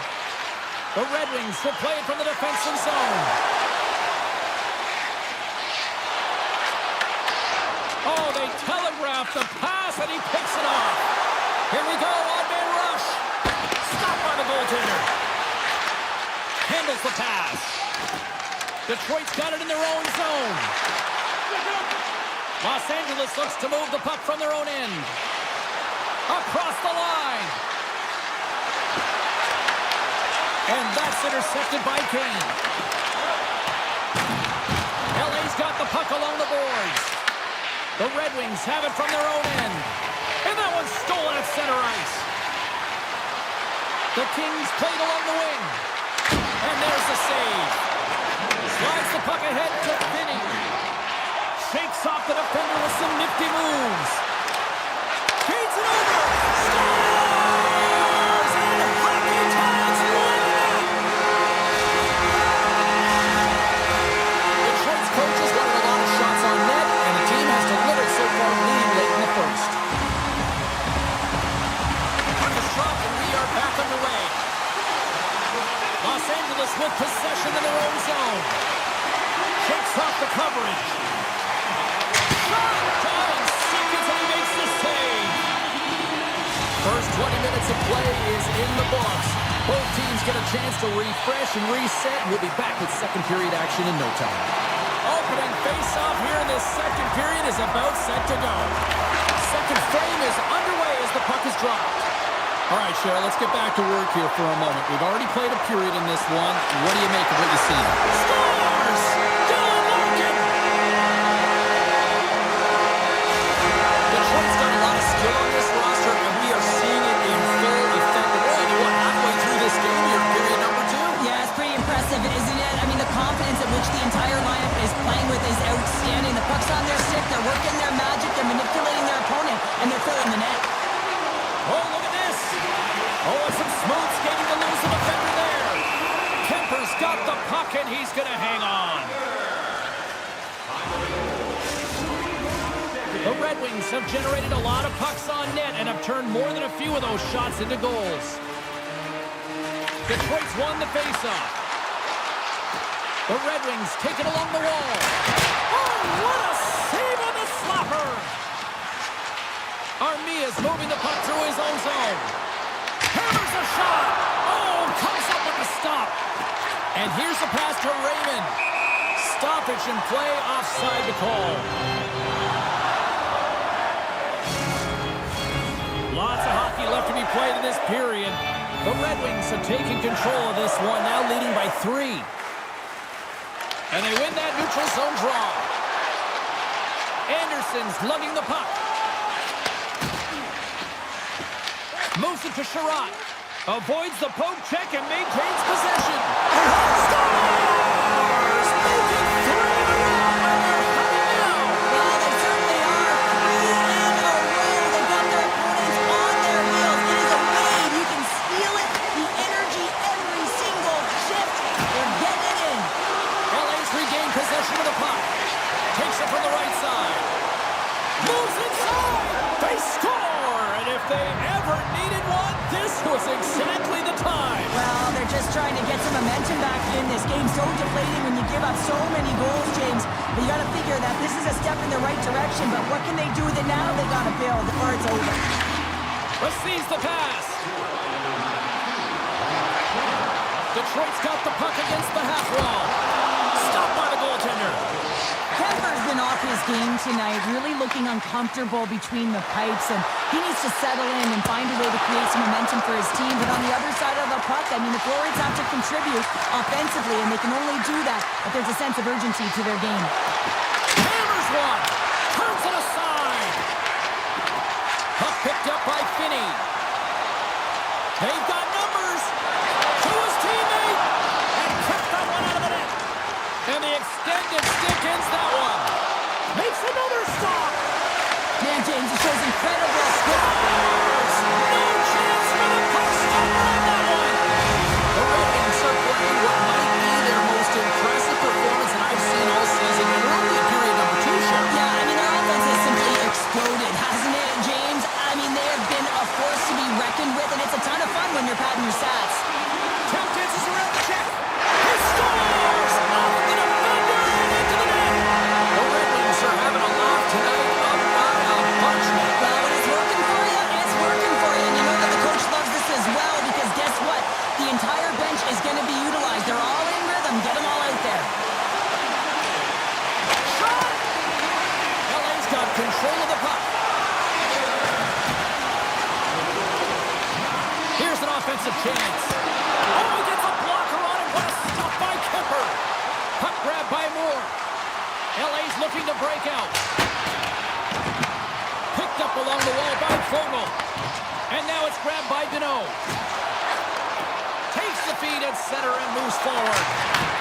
The Red Wings will play it from the defensive zone. Oh, they telegraph the pass, and he picks it off. Here we go, on-man rush. Stopped by the goaltender. Handles the pass. Detroit's got it in their own zone. Los Angeles looks to move the puck from their own end. Across the line. And that's intercepted by Kane. LA's got the puck along the boards. The Red Wings have it from their own end. And that one's stolen at center ice. The Kings played along the wing. And there's the save. Slides the puck ahead to Finney. Shakes off the defender with some nifty moves. Feeds it over. Scores! And hockey ties 1-1. Detroit's coaches wanted a lot of shots on net, and the team has delivered so far, leading late in the first. Puck is dropped, and we are back underway. Los Angeles with possession in their own zone. Shakes off the coverage. First 20 minutes of play is in the books. Both teams get a chance to refresh and reset. We'll be back with second period action in no time. Opening face-off here in this second period is about set to go. Second frame is underway as the puck is dropped. All right, Cheryl, let's get back to work here for a moment. We've already played a period in this one. What do you make of what you see? Scores! Dylan Larkin! Detroit's got a lot of skill on this roster, and we are seeing it in full effect. We're only, halfway through this game here, period number 2? Yeah, it's pretty impressive, isn't it? I mean, the confidence at which the entire lineup is playing with is outstanding. The puck's on their stick, they're working their magic, they're manipulating their opponent, and they're filling the net. Oh, look at this! Oh, and some smooth skating to lose the defender there. Kemper's got the puck, and he's going to hang on. The Red Wings have generated a lot of pucks on net and have turned more than a few of those shots into goals. Detroit's won the faceoff. The Red Wings take it along the wall. Oh, what a save on the slapper! Armia's moving the puck through his own zone. Hammers a shot. Oh, comes up with the stop. And here's the pass to Raymond. Stoppage in play, offside the call. Lots of hockey left to be played in this period. The Red Wings have taken control of this one, now leading by 3. And they win that neutral zone draw. Anderson's lugging the puck. Moves it to Sherratt. Avoids the poke check and maintains possession. Stars! Making 3 in a row, and they're heading now. Well, they certainly are. 3 in a row. They've got their opponents on their heels. It is a wave. You can feel it. The energy every single shift. They're getting it in. LA's regained possession of the puck. Takes it from the right side. Moves inside. They score. And if they ever needed one, this was exactly the time. Well, they're just trying to get some momentum back in. This game's so deflating when you give up so many goals, James. But you got to figure that this is a step in the right direction. But what can they do with it now? They got to build or it's over. Receives the pass. Detroit's got the puck against the half wall. Stopped by the goaltender. Kemper's been off his game tonight, really looking uncomfortable between the pipes, and he needs to settle in and find a way to create some momentum for his team. But on the other side of the puck, I mean, the forwards have to contribute offensively, and they can only do that if there's a sense of urgency to their game. Hammers one. Turns it aside. Puck picked up by Finney. They've got numbers. To his teammate. And kept that one out of the net. And the extended stick ends that one. Makes another stop. Man, James, it shows incredible Scores! No chance for the ePuckStorm on that one. The Red Wings are playing what might be their most impressive performance that I've seen all season. And we're only in period number 2, Shep. Yeah, I mean, their offense has simply exploded, hasn't it, James? I mean, they have been a force to be reckoned with, and it's a ton of fun when you're padding your stats. Tap dances around the check. He scores! Off the defender and into the net. The Red Wings are having a laugh tonight about a bunch. Well, when it's working for you, it's working for you. And you know that the coach loves this as well, because guess what? The entire bench is going to be utilized. They're all in rhythm. Get them all out there. Shot! LA's got control of the puck. Here's an offensive chance. Oh, he gets a blocker on him. What a stop by Kemper. Puck grab by Moore. LA's looking to break out. Picked up along the wall by Vogel. And now it's grabbed by Deneau. Takes the feed at center and moves forward.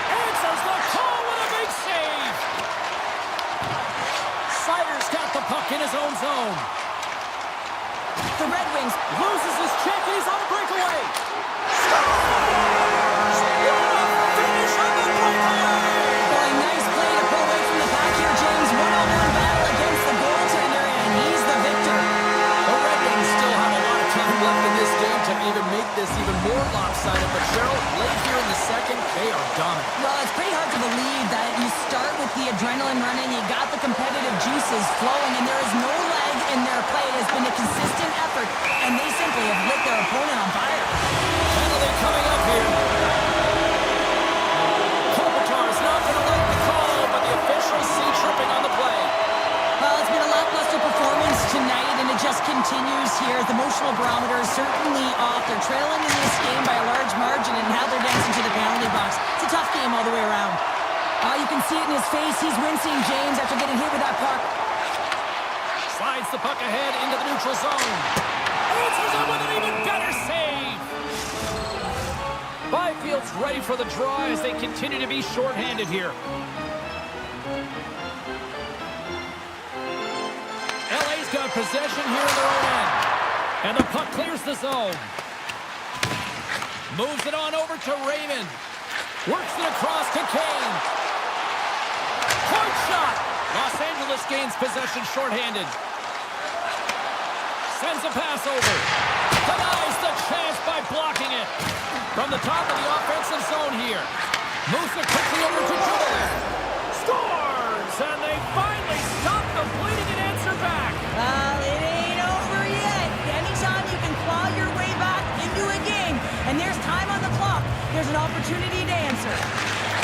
Answers the call with a big save. Sider's got the puck in his own zone. The Red Wings Loses his check and he's on a breakaway. Scores! What a finish on the breakaway! going nice play to pull away from the pack here, James. One-on-one battle against the goaltender, and he's the victor. The Red Wings still have a lot of time left in this game to even make this even more lopsided. But Cheryl, late here in the second, they are dominant. Well, it's pretty hard to believe that you start with the adrenaline running, you got the competitive juices flowing, and there is no lag in their play. It has been a consistent effort, and they simply have lit their opponent on fire. Penalty coming up here. Kopitar's not going to like the call, but the officials see tripping on the play. Well, it's been a lackluster performance tonight, and it just continues here. The emotional barometer is certainly off. They're trailing in this game by a large margin, and now they're dancing to the penalty box. It's a tough game all the way around. You can see it in his face. He's wincing, James, after getting hit with that puck. Slides the puck ahead into the neutral zone. Answers it with an even better save. Byfield's ready for the draw as they continue to be shorthanded here. LA's got possession here in their own end. And the puck clears the zone. Moves it on over to Raymond. Works it across to Kane. Point shot. Los Angeles gains possession shorthanded. Sends a pass over. Denies the chance by blocking it. From the top of the offensive zone here. Moves it quickly over to Jubilee. Scores! And they finally stop the bleeding and answer back. Well, it ain't over yet. Anytime you can claw your way back into a game, and there's time on the clock, there's an opportunity to answer.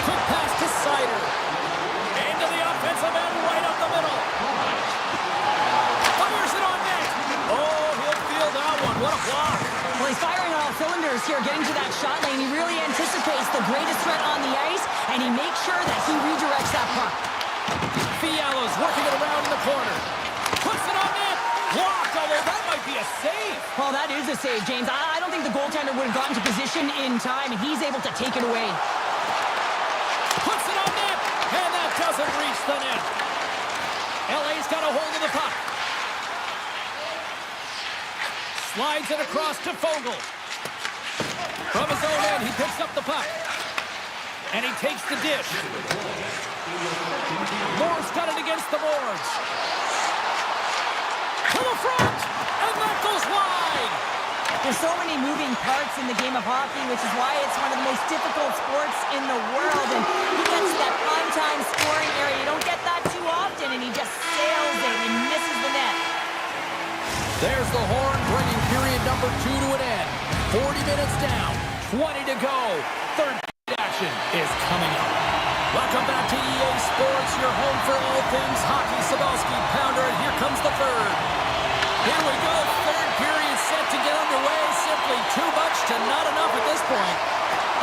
Quick pass to Sider. Into the offensive end, right up the middle. Fires it on net. Oh, he'll feel that one. What a block. Well, he's firing on all cylinders here, getting to that shot lane. He really anticipates the greatest threat on the ice, and he makes sure that he redirects that puck. Fiala's working it around in the the corner. Puts it on net. Blocked, although that might be a save. Well, that is a save, James. I don't think the goaltender would have gotten to position in time, and he's able to take it away. Puts it on net, and that doesn't reach the net. LA's got a hold of the puck. Slides it across to Fogle. From his own end, he picks up the puck. And he takes the dish. Moore's got it against the boards. To the front, and that goes wide. There's so many moving parts in the game of hockey, which is why it's one of the most difficult sports in the world. And he gets to that prime-time scoring area. You don't get that too often, and he just sails it and misses the net. There's the horn, bringing period number 2 to an end. 40 minutes down, 20 to go. Third action is coming up. Welcome back to EA Sports, your home for all things hockey. Sabalski, Pounder, and here comes the third. Here we go, third period set to get underway. Simply too much to not enough at this point.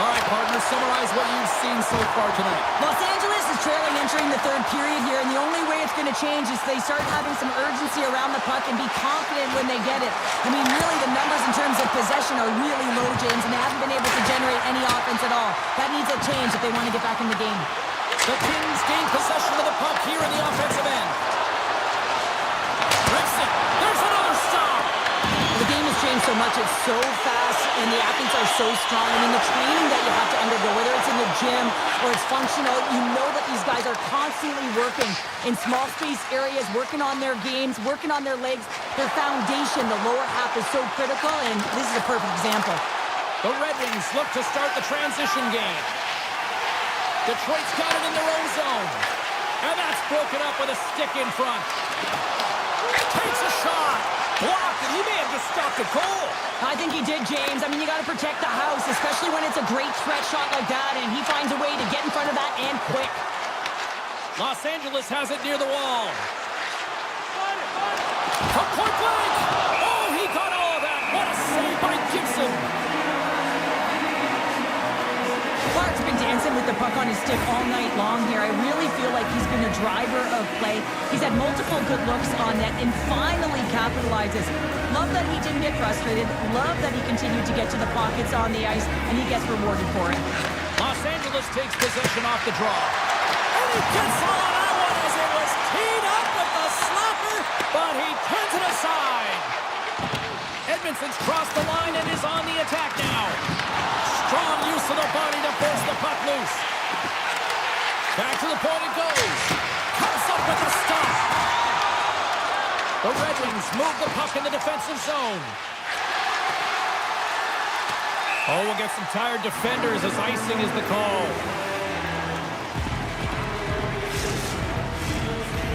All right, partner, summarize what you've seen so far tonight. Los Angeles is trailing entering the third period here, and the only way it's going to change is they start having some urgency around the puck and be confident when they get it. I mean, really, the numbers in terms of possession are really low, James, and they haven't been able to generate any offense at all. That needs a change if they want to get back in the game. The Kings gain possession of the puck here in the offensive end. Rickson, there's another stop. The game has changed so much. It's so fast, and the athletes are so strong. I mean, the training that you have to undergo, whether it's in the gym or it's functional, you know that these guys are constantly working in small space areas, working on their games, working on their legs. Their foundation, the lower half, is so critical, and this is a perfect example. The Red Wings look to start the transition game. Detroit's got it in their own zone. And that's broken up with a stick in front. Takes a shot. Blocked, and he may have just stopped a goal. I think he did, James. I mean, you got to protect the house, especially when it's a great stretch shot like that, and he finds a way to get in front of that and quick. Los Angeles has it near the wall. From point blank. Oh, he got all of that. What a save by Gibson. Clark's been dancing with the puck on his stick all night long here. I really feel like he's been a driver of play. He's had multiple good looks on net and finally capitalizes. Love that he didn't get frustrated. Love that he continued to get to the pockets on the ice, and he gets rewarded for it. Los Angeles takes possession off the draw. And he gets on that one as it was teed up with the slapper, but he turns it aside. Edmondson's crossed the line and is on the attack now. Strong use of the body to force the puck loose. Back to the point it goes. Comes up with a stop. The Red Wings move the puck in the defensive zone. Oh, we'll get some tired defenders as icing is the call.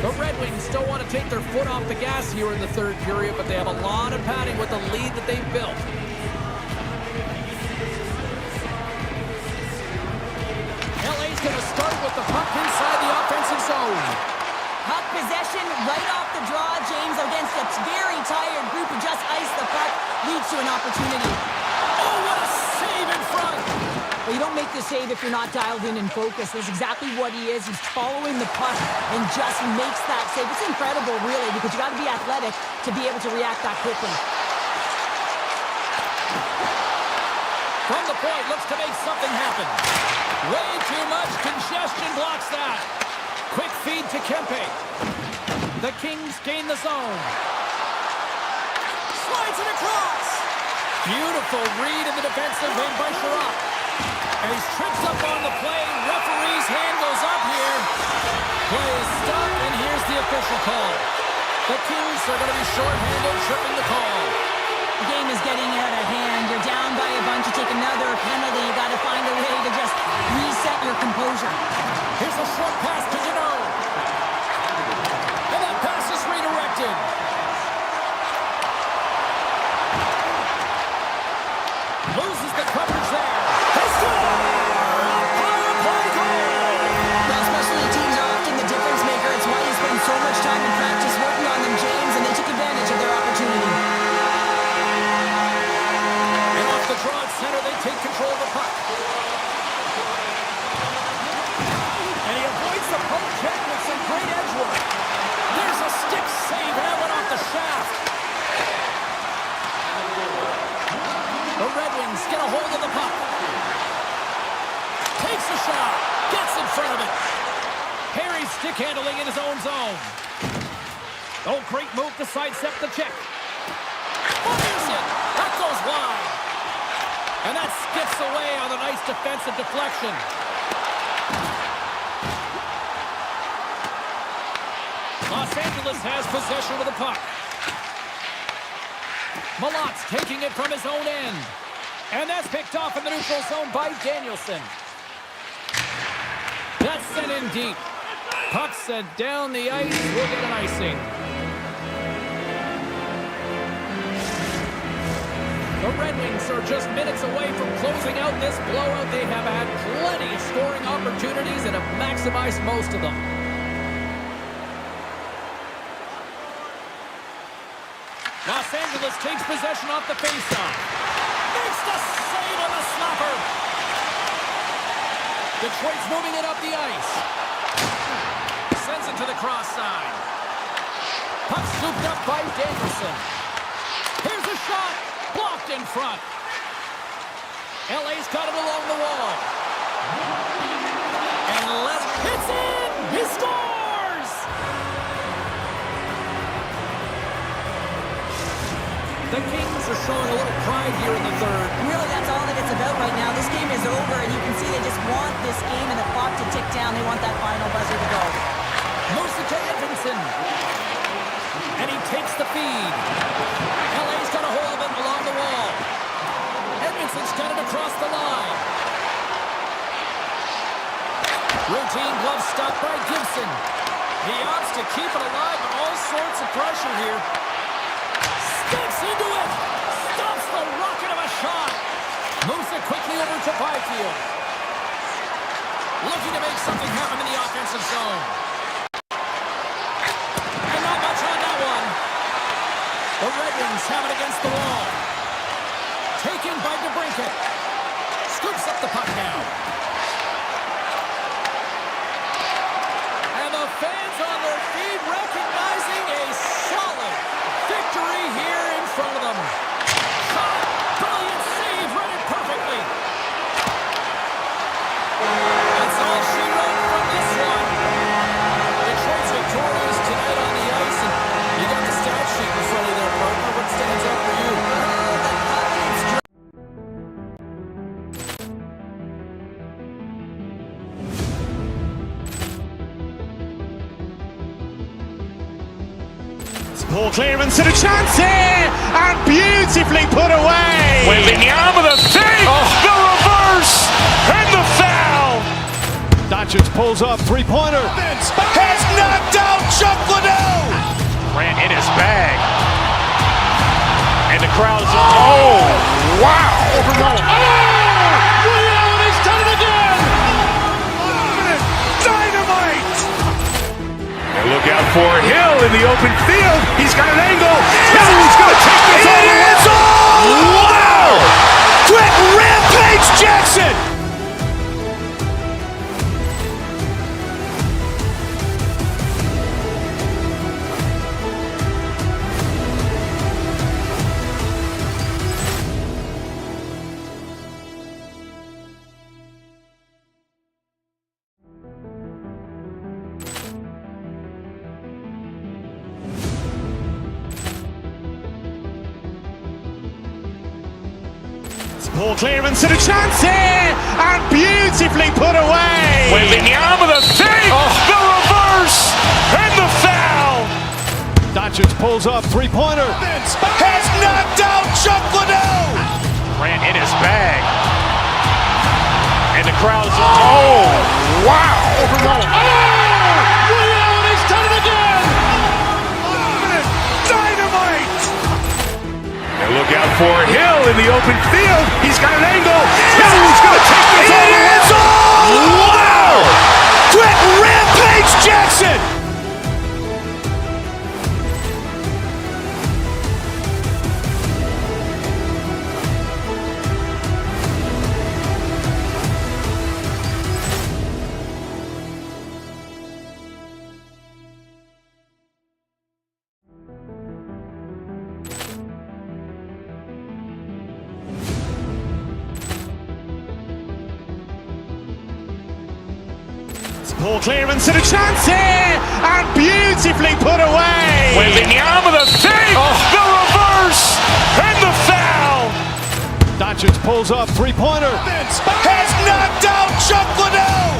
The Red Wings still want to take their foot off the gas here in the third period, but they have a lot of padding with the lead that they've built. LA's going to start with the puck inside the offensive zone. Puck possession right off the draw, James, against a very tired group who just iced the puck, leads to an opportunity. Oh, what a save in front! Well, you don't make the save if you're not dialed in and focused. That's exactly what he is. He's following the puck and just makes that save. It's incredible, really, because you got to be athletic to be able to react that quickly. From the point, looks to make something happen. Way too much congestion blocks that. Quick feed to Kempe. The Kings gain the zone. Slides it across. Beautiful read in the defensive end by Sherratt. And he's tripped up on the play. Referee's hand goes up here. Play is stopped, and here's the official call. The Kings are going to be shorthanded, tripping the call. The game is getting out of hand. You're down by a bunch. You take another penalty. You got to find a way to just reset your composure. Here's a short pass to Gennaro. And that pass is redirected. Loses the coverage there. They score! Power play goal! Well, special teams are often the difference maker. It's why you spend so much time in practice working on them, James, and they took advantage of their opportunity. And off the draw at center, they take control of the puck. And he avoids the poke check with some great zone. Oh, great move to sidestep the check. Fires it. That goes wide. And that skips away on a nice defensive deflection. Los Angeles has possession of the puck. Malot's taking it from his own end. And that's picked off in the neutral zone by Danielson. That's sent in deep. Puck sent down the ice. We'll get an icing. The Red Wings are just minutes away from closing out this blowout. They have had plenty of scoring opportunities and have maximized most of them. Los Angeles takes possession off the faceoff. Makes the save on the slapper. Detroit's moving it up the ice. Sends it to the cross side. Puck scooped up by Danielson. Here's a shot. Blocked in front. LA's got it along the wall. And hits in. He scores! The Kings are showing a little pride here in the third. Really, that's all that it's about right now. This game is over, and you can see they just want this game and the clock to tick down. They want that final buzzer to go. Moves it to Edmondson. And he takes the feed. LA's got a hold of it along the wall. Edmondson's got it across the line. Routine glove stop by Gibson. He opts to keep it alive, but all sorts of pressure here. Steps into it. Stops the rocket of a shot. Moves it quickly over to Byfield. Looking to make something happen in the offensive zone. And not much on that one. The Red Wings have it against the wall. Taken by DeBrincat. Scoops up the puck now. And the fans on their feet recognizing a solid victory here in front of them. Shot, brilliant save, read it perfectly. That's all she wrote from this one. Detroit's victorious tonight on the ice, and you got the stat sheet in front of their partner. What stands out for you? Poor clearance and a chance here, and beautifully put away. Wembanyama the save, the reverse, and the foul. Doncic pulls up, three-pointer. Has knocked out Chuck Liddell. Ran in his bag. And the crowd is, oh, wow. He's done it again. Dynamite. And look out for Hill in the open field. He's got an angle. He's going to take this all the way. Wow. Quick rampage Jackson. Poor clearance and a chance here, and beautifully put away. Wembanyama the save, the reverse, and the foul. Doncic pulls up, three-pointer. Has knocked out Chuck Liddell. Ran in his bag. And the crowd is, oh, wow. He's done it again. Dynamite. And look out for Hill in the open field. He's got an angle. He's going to take this all the way. Wow. Quick rampage Jackson. Poor clearance and a chance here, and beautifully put away. Wembanyama the fake, the reverse, and the foul. Doncic pulls up, three-pointer. Has knocked out Chuck Liddell.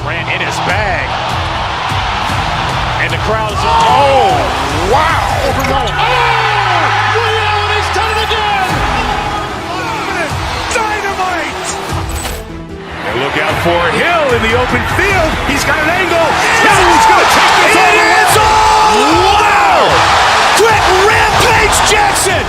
Ran in his bag. And the crowd is, oh, wow. Ray Allen has done it again. Dynamite. And look out for Hill in the open field. He's got an angle. He's going to take this all the way. Wow. Quick Rampage Jackson.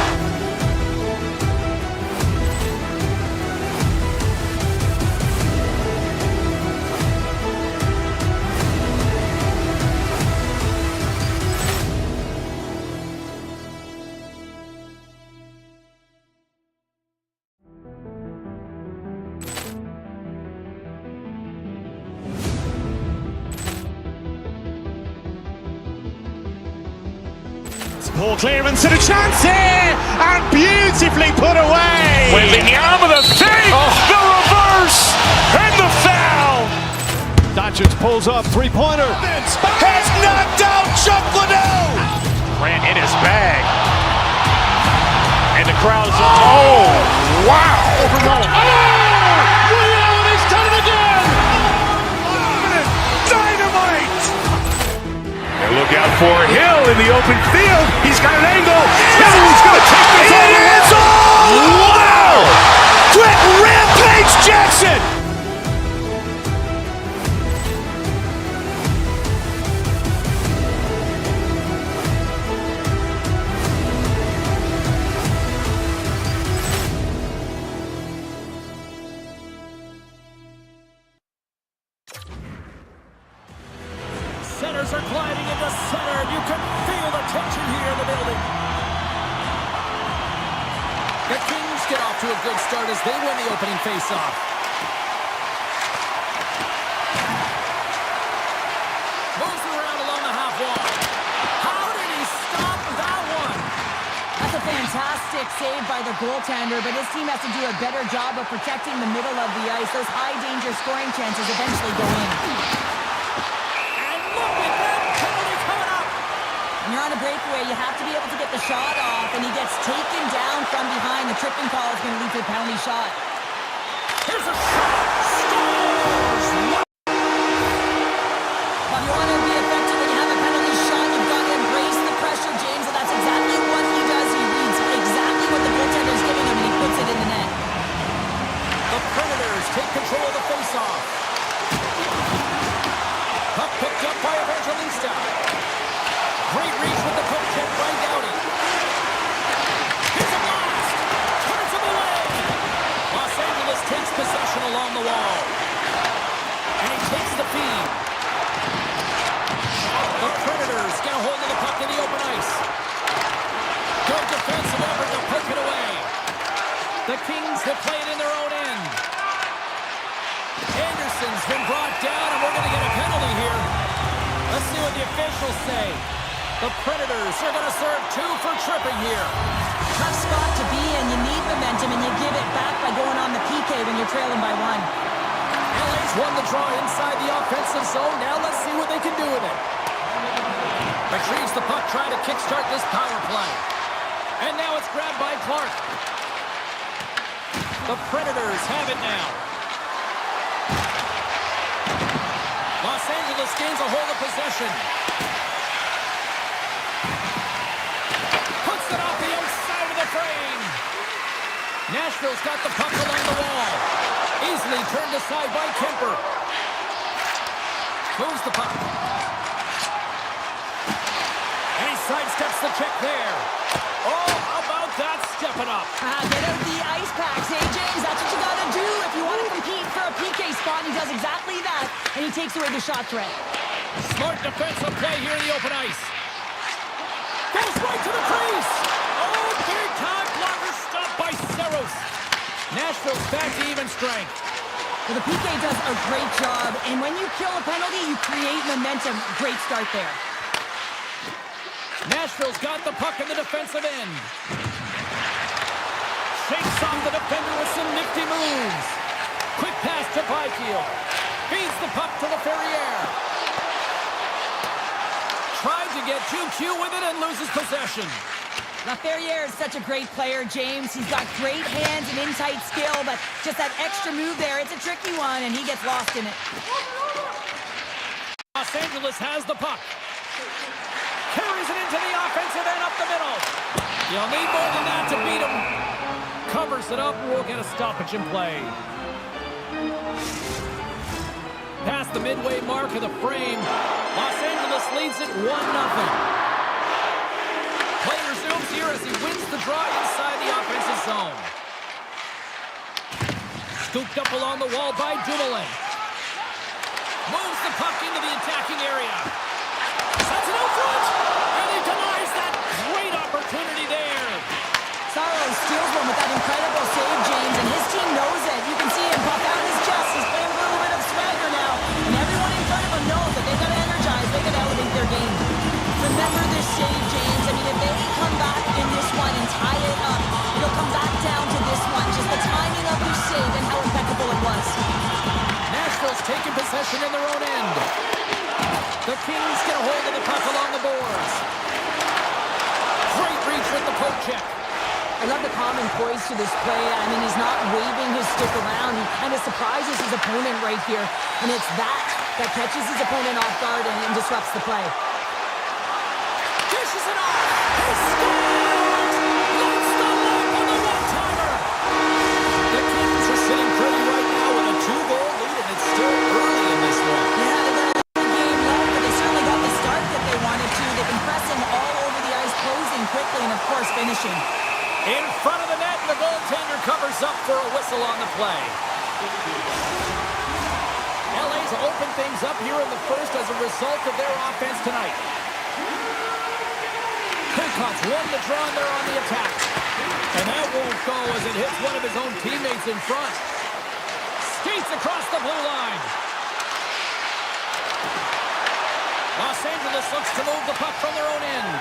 Poor clearance and a chance here, and beautifully put away. Wembanyama the fake, the reverse, and the foul. Doncic pulls up, three-pointer. Has knocked out Chuck Liddell. Ran in his bag. And the crowd is, oh, wow. Ray Allen has done it again. Dynamite. And look out for Hill in the open field. He's got an angle. He's going to take this all the way. Wow. Quick Rampage Jackson. Centers are gliding into center, and you can feel the tension here in the building. The Kings get off to a good start as they win the opening faceoff. Moves around along the half wall. How did he stop that one? That's a fantastic save by the goaltender, but his team has to do a better job of protecting the middle of the ice. Those high-danger scoring chances eventually go in. When you're on a breakaway, you have to be able to get the shot off, and he gets taken down from behind. The tripping call is going to lead to a penalty shot. Here's a shot. Scores! Well, if you want to be effective when you have a penalty shot, you've got to embrace the pressure, James, and that's exactly what he does. He reads exactly what the goaltender is giving him, and he puts it in the net. The Predators take control of the faceoff. Puck picked up by Evangelista. Great reach with the poke check by Doughty. Here's a blast. Turns him away. Los Angeles takes possession along the wall. And he takes the feed. The Predators get a hold of the puck in the open ice. Good defensive effort to poke it away. The Kings have played in their own end. Anderson's been brought down, and we're going to get a penalty here. Let's see what the officials say. The Predators are going to serve 2 for tripping here. Tough spot to be in. You need momentum, and you give it back by going on the PK when you're trailing by 1. LA's won the draw inside the offensive zone. Now let's see what they can do with it. Retrieves the puck, trying to kickstart this power play. And now it's grabbed by Clark. The Predators have it now. Los Angeles gains a hold of possession. Puts it off the outside of the frame. Nashville's got the puck along the wall. Easily turned aside by Kemper. Moves the puck. And he sidesteps the check there. Oh, how about that stepping up? Get out the ice packs, hey, James. That's what you got to do if you want to compete for a PK spot. He does exactly that, and he takes away the shot threat. Smart defensive play here in the open ice. Goes right to the crease. Oh, big time blocker stopped by Saros. Nashville's back to even strength. Well, the PK does a great job, and when you kill a penalty, you create momentum. Great start there. Nashville's got the puck in the defensive end. Shakes off the defender with some nifty moves. Quick pass to Byfield. Feeds the puck to Laferriere. Tried to get too cute with it and loses possession. Laferriere is such a great player, James. He's got great hands and in-tight skill, but just that extra move there, it's a tricky one, and he gets lost in it. Los Angeles has the puck. Carries it into the offensive end up the middle. You'll need more than that to beat him. Covers it up, we'll get a stoppage in play. Past the midway mark of the frame, Los Angeles leads it 1-0. Play resumes here as he wins the draw inside the offensive zone. Scooped up along the wall by Dumoulin. Moves the puck into the attacking area. Sets it out front, and he denies that great opportunity there. Saros steals one with that incredible save, James, and his team knows it. You can see him puff out his chest. He's playing with a little bit of swagger now, and everyone in front of him knows that they've got to energize. They've got to elevate their game. Remember this save, James. I mean, if they come back in this one and tie it up, it'll come back down to this one. Just the timing of your save and how impeccable it was. Nashville's taking possession in their own end. The Kings get a hold of the puck along the boards. Great reach with the poke check. I love the calm and poise to this play. I mean, he's not waving his stick around. He kind of surprises his opponent right here. And it's that catches his opponent off guard and disrupts the play. Dishes it off. He scores! Lights the lamp on the one-timer. The Kings are sitting pretty right now with a 2-goal lead, and it's still early in this one. Yeah, they've got a little game left, but they certainly got the start that they wanted to. They can press him all over the ice, closing quickly, and of course, finishing. In front of the net, the goaltender covers up for a whistle on the play. LA's opened things up here in the first as a result of their offense tonight. Kukoc won the draw, and they're on the attack. And that won't go as it hits one of his own teammates in front. Skates across the blue line. Los Angeles looks to move the puck from their own end.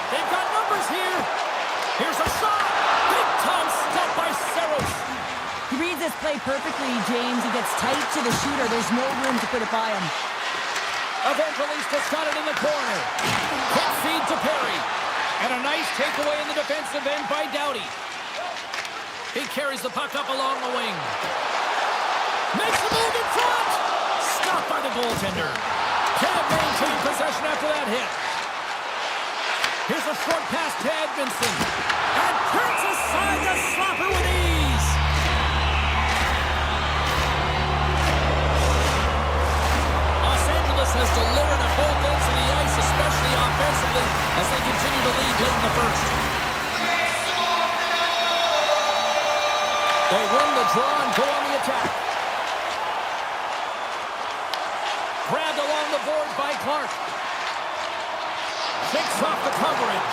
They've got numbers here. Here's a shot. Big time stop by Saros. He reads this play perfectly, James. He gets tight to the shooter. There's no room to put it by him. Evangelista's got it in the corner. Quick feed to Perry. And a nice takeaway in the defensive end by Doughty. He carries the puck up along the wing. Makes the move in front. Stopped by the goaltender. Can't maintain possession after that hit. Here's a short pass to Edmondson. And turns aside the slapper with ease. Los Angeles has delivered at both ends of the ice, especially offensively, as they continue to lead late in the first. They win the draw and go on the attack. Grabbed along the boards by Clark. Shakes off the coverage.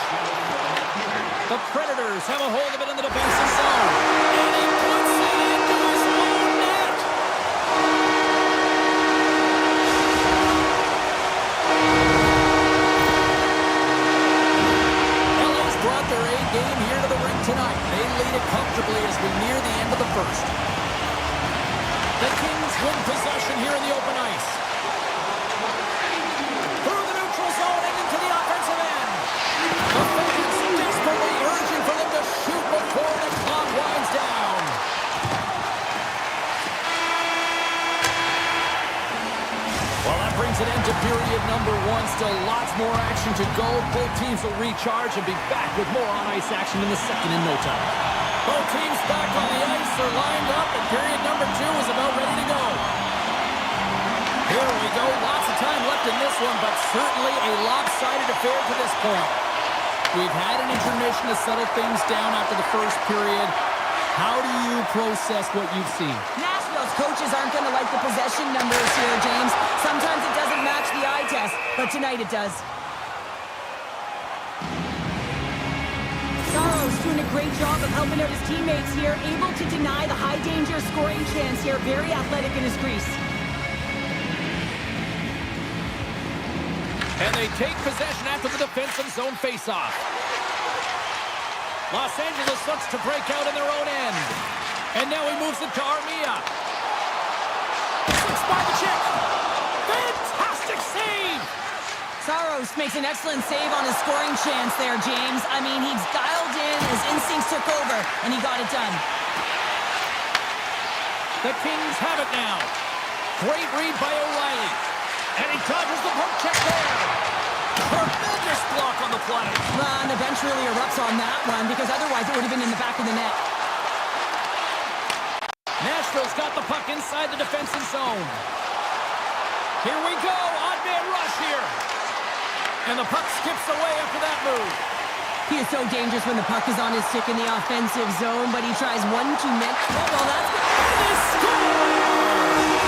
The Predators have a hold of it in the defensive zone. And he puts it into his own net. LA's brought their A game here to the rink tonight. They lead it comfortably as we near the end of the first. The Kings win possession here in the open ice. Through the neutral zone and into the offensive end. The fans desperately urging for them to shoot before the clock winds down. Well, that brings it into period number one. Still lots more action to go. Both teams will recharge and be back with more on-ice action in the second in no time. Both teams back on the ice are lined up, and period number two is about ready to go. Here we go. Lots of time left in this one, but certainly a lopsided affair to this point. We've had an intermission to settle things down after the first period. How do you process what you've seen? Nashville's coaches aren't going to like the possession numbers here, James. Sometimes it doesn't match the eye test, but tonight it does. Saros doing a great job of helping out his teammates here, able to deny the high-danger scoring chance here. Very athletic in his crease. And they take possession after the defensive zone faceoff. Los Angeles looks to break out in their own end. And now he moves it to Armia. by the chick. Fantastic save. Saros makes an excellent save on his scoring chance there, James. I mean, he's dialed in, his instincts took over, and he got it done. The Kings have it now. Great read by O'Reilly. And he dodges the poke check there. Tremendous block on the play. Well, and the bench really erupts on that one, because otherwise it would have been in the back of the net. Nashville's got the puck inside the defensive zone. Here we go. Odd man rush here. And the puck skips away after that move. He is so dangerous when the puck is on his stick in the offensive zone, but he tries one too many. Well, that's good. They score!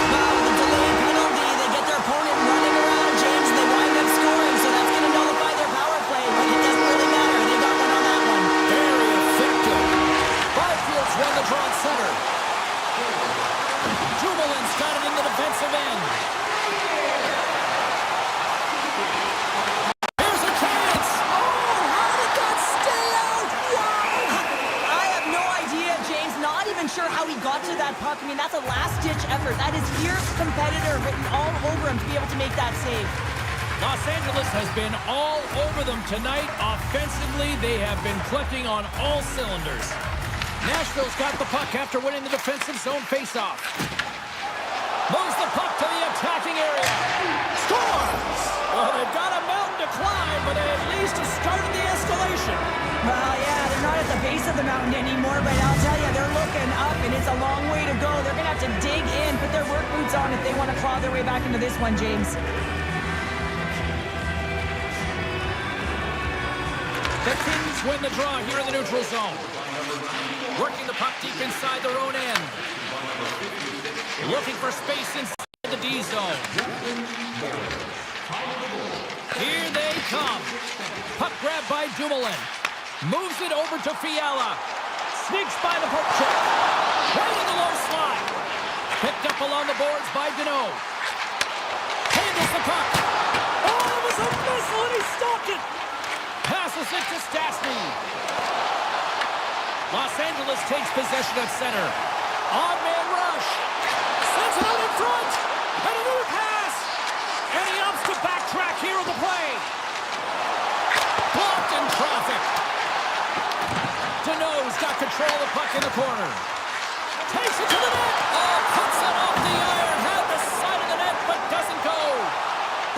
Wow, the delayed penalty. They get their opponent running around, James, and they wind up scoring, so that's going to nullify their power play, but it doesn't really matter. They got one on that one. Very effective. Byfield's won the draw at center. Dumoulin's got it in the defensive end. Here's a chance. Oh, how did that stay out? Wow! I have no idea, James. Not even sure how he got to that puck. I mean, that's a last-ditch effort. That is fierce competitor written all over him to be able to make that save. Los Angeles has been all over them tonight. Offensively, they have been clicking on all cylinders. Nashville's got the puck after winning the defensive zone faceoff. Moves the puck to the attacking area. Scores! Well, they've got a mountain to climb, but they at least have started the escalation. Well, yeah, they're not at the base of the mountain anymore, but I'll tell you, they're looking up, and it's a long way to go. They're going to have to dig in, put their work boots on if they want to claw their way back into this one, James. The Kings win the draw here in the neutral zone. Working the puck deep inside their own end. Looking for space inside the D zone. Here they come. Puck grab by Dumoulin. Moves it over to Fiala. Sneaks by the poke check. Right in the low slide. Picked up along the boards by Deneau. Handles the puck. Oh, it was a missile and he stopped it. Passes it to Stastny. Los Angeles takes possession at center. Odd man rush. Sends it out in front. And a new pass. And he opts to backtrack here on the play. Blocked in traffic. Deneau's got control of the puck in the corner. Takes it to the net. Oh, puts it off the iron. Had the side of the net, but doesn't go.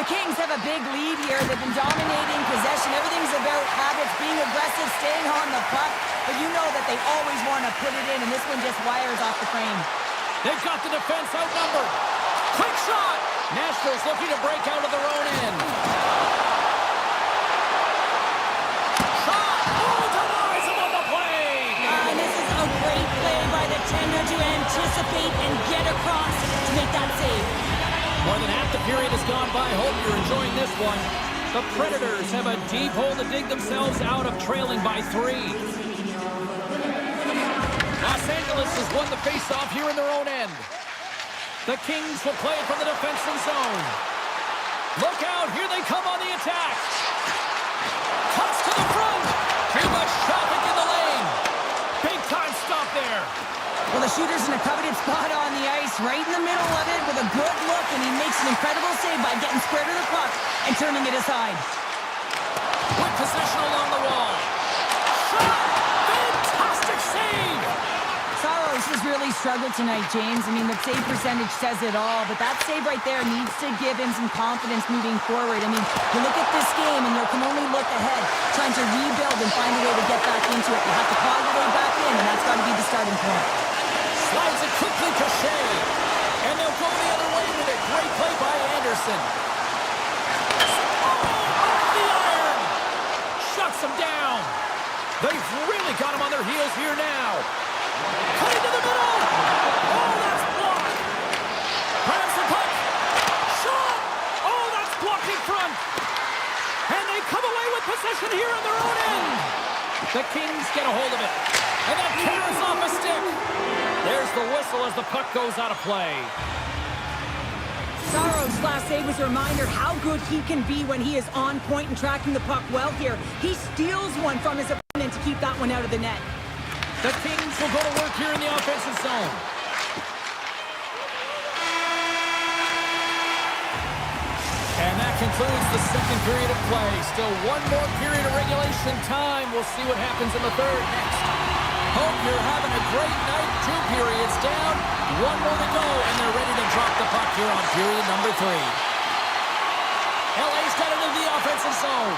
The Kings have a big lead here. They've been dominating possession. Everything's about habits, being aggressive, staying on the puck. But you know that they always want to put it in, and this one just wires off the frame. They've got the defense outnumbered. Quick shot. Nashville's looking to break out of their own end. Shot. Oh, denies him on the play. And this is a great play by the tender to anticipate and get across to make that save. More than half the period has gone by. Hope you're enjoying this one. The Predators have a deep hole to dig themselves out of, trailing by 3. Los Angeles has won the faceoff here in their own end. The Kings will play it from the defensive zone. Look out, here they come on the attack. Cuts to the front. Too much traffic in the lane. Big time stop there. Well, the shooter's in a coveted spot on the ice, right in the middle of it with a good look, and he makes an incredible save by getting square to the puck and turning it aside. With possession along the wall. Shot! Fantastic save! Saros has really struggled tonight, James. I mean, the save percentage says it all, but that save right there needs to give him some confidence moving forward. I mean, you look at this game and you can only look ahead, trying to rebuild and find a way to get back into it. You have to claw your way back in, and that's got to be the starting point. Slides it quickly to Shea. And they'll go the other way with it. Great play by Anderson. Oh, off the iron. Shuts him down. They've really got him on their heels here now. Cut into the middle. Oh, that's blocked. Grabs the puck. Shot. Oh, that's blocked in front. And they come away with possession here on their own end. The Kings get a hold of it. And that carries off a stick. There's the whistle as the puck goes out of play. Saros' last save was a reminder how good he can be when he is on point and tracking the puck well here. He steals one from his opponent to keep that one out of the net. The Kings will go to work here in the offensive zone. concludes the second period of play. Still one more period of regulation time. We'll see what happens in the third next. Hope you're having a great night. 2 periods down, 1 more to go, and they're ready to drop the puck here on period number 3. LA's got it in the offensive zone.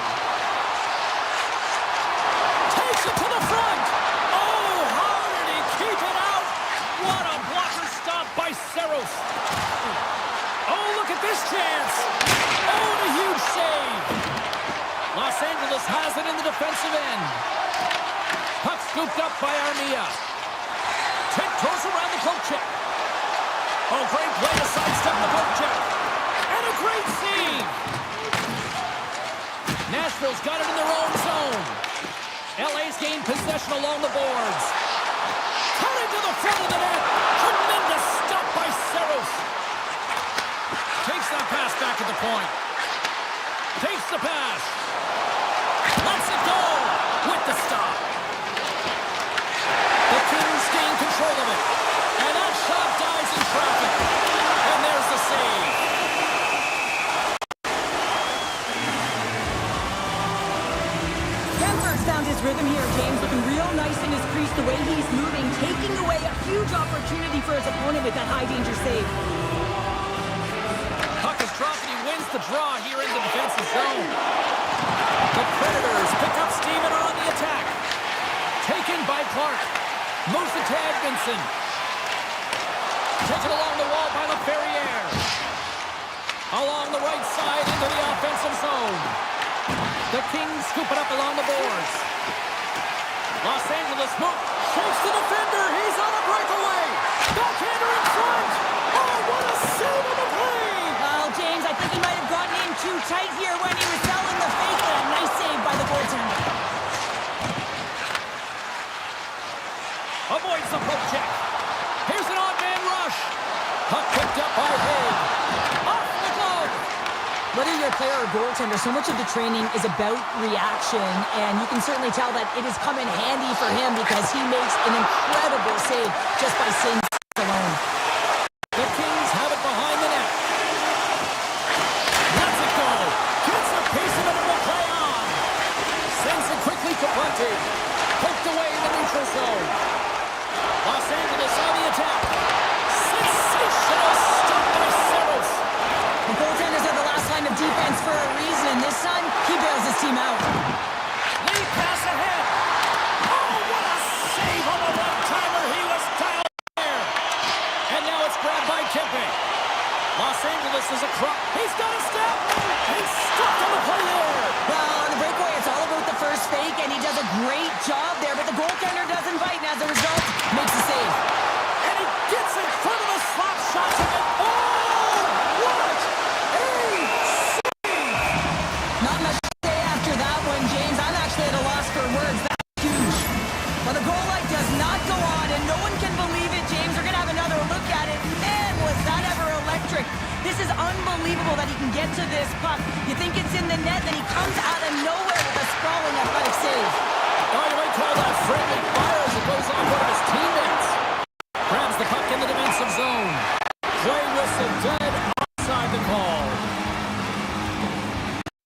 Takes it to the front. Oh, how did he keep it out? What a blocker stop by Saros. Oh, look at this chance. Oh, and a huge save. Los Angeles has it in the defensive end. Puck scooped up by Armia. Tiptoes around the poke check. Oh, great play to sidestep the poke check. And a great save. Nashville's got it in their own zone. LA's gained possession along the boards. Cut into the front of the net. Tremendous stop by Saros. Takes that pass back at the point. Takes the pass. Lets it go with the stop. The Kings gain control of it. And that shot dies in traffic. And there's the save. Kemper's found his rhythm here, James, looking real nice in his crease, the way he's moving, taking away a huge opportunity for his opponent with that high-danger save. Puck is dropped and he wins the draw here in the defensive zone. The Predators pick up steam and are on the attack. Taken by Clark. Moves it to Edmondson. Taken along the wall by LaFerriere. Along the right side into the offensive zone. The Kings scoop it up along the boards. Los Angeles move. Shakes the defender. He's on a breakaway. Backhander in front. Oh, what a save on the play. Well, James, I think he might have gotten in too tight here when he was selling the fake. A nice save by the goaltender. Avoids the poke check. Here's an odd man rush. Puck picked up by Haig. Off the glove. Whether you're a player or goaltender, so much of the training is about reaction, and you can certainly tell that it has come in handy for him because he makes an incredible save just by saying alone. The Kings have it behind the net. Lets it go. Gets a piece of it and will play on. Sends it quickly to Bunty. Poked away in the neutral zone. Los Angeles on the attack. Sensational stop by Saros. The goaltenders are the last line of defense for a reason, and this time, he bails his team out. Lead pass ahead. Oh, what a save on the one-timer. He was dialed there. And now it's grabbed by Kempe. Los Angeles is across. He's got a step. He's stuck on the play there. Well, on the breakaway, it's all about the first fake, and he does a great job there, but the goaltender doesn't bite, and as a result, makes the save. And he gets in front of the slap shots of it. Oh, what a save. Not much to say after that one, James. I'm actually at a loss for words. That's huge. Well, the goal light does not go on, and no one can believe it, James. We're going to have another look at it. Man, was that ever electric. This is unbelievable that he can get to this puck. You think it's in the net, then he comes out of nowhere with a sprawling athletic save. Oh, you might call that friendly fire as it goes on one of his teammates. Grabs the puck in the defensive zone. Play whistle dead outside the call.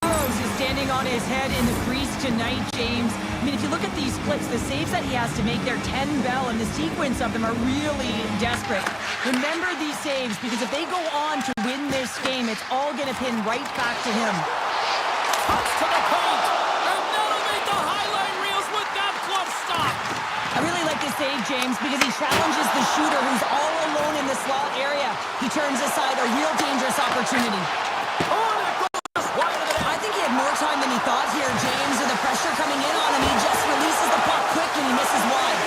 Rose is standing on his head in the crease tonight, James. I mean, if you look at these flips, the saves that he has to make, they're 10 bell, and the sequence of them are really desperate. Remember these saves, because if they go on to win this game, it's all going to pin right back to him. Touch to the paint. And that'll make the highlight reels with that glove stop. I really like this save, James, because he challenges the shooter who's all alone in the slot area. He turns aside a real dangerous opportunity. Oh, that goal just wide of the net. I think he had more time than he thought here, James, and the pressure coming in on him. He just releases the puck quick and he misses wide.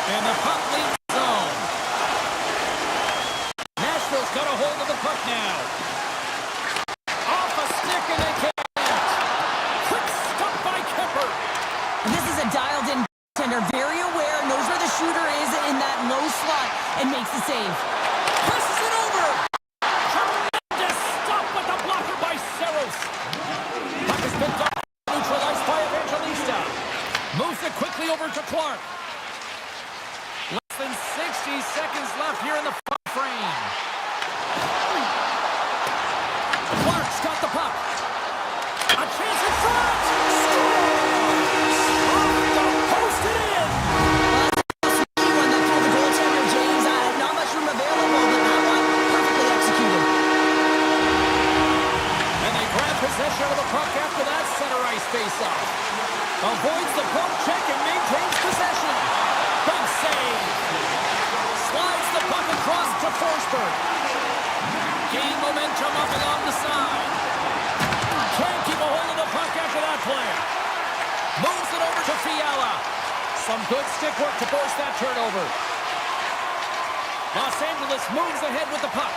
And the puck leaves the zone. Nashville's got a hold of the puck now. Off a stick and they can't. Quick stop by Kemper. And this is a dialed-in tender, very aware, knows where the shooter is in that low slot, and makes the save. Presses it over. Tremendous stop with the blocker by Saros. Puck is picked up, neutralized by Evangelista. Moves it quickly over to Clark. Less than 60 seconds left here in the frame. Clark's got the puck. face-off. Avoids the poke check and maintains possession. Big save. Slides the puck across to Forsberg. Gain momentum up along the side. Can't keep a hold of the puck after that play. Moves it over to Fiala. Some good stick work to force that turnover. Los Angeles moves ahead with the puck.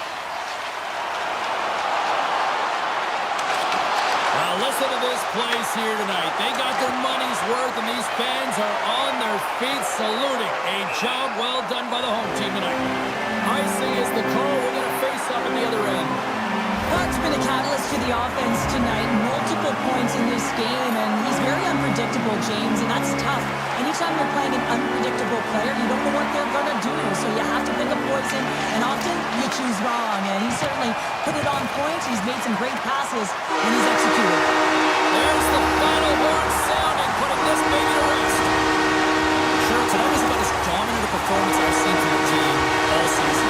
Now listen to this place here tonight. They got their money's worth, and these fans are on their feet saluting. A job well done by the home team tonight. Icing is the call. We're going to face up at the other end. Puck's been a catalyst to the offense tonight. Multiple points in this game, and he's very unpredictable, James, and that's tough. Anytime you're playing an unpredictable player, you don't know what they're going to do, so you have to pick a poison, and often you choose wrong, and he certainly put it on point. He's made some great passes, and he's executed. There's the final horn sounding, putting this baby to rest. Sure, tonight was about as dominant a performance I've seen from the team all season.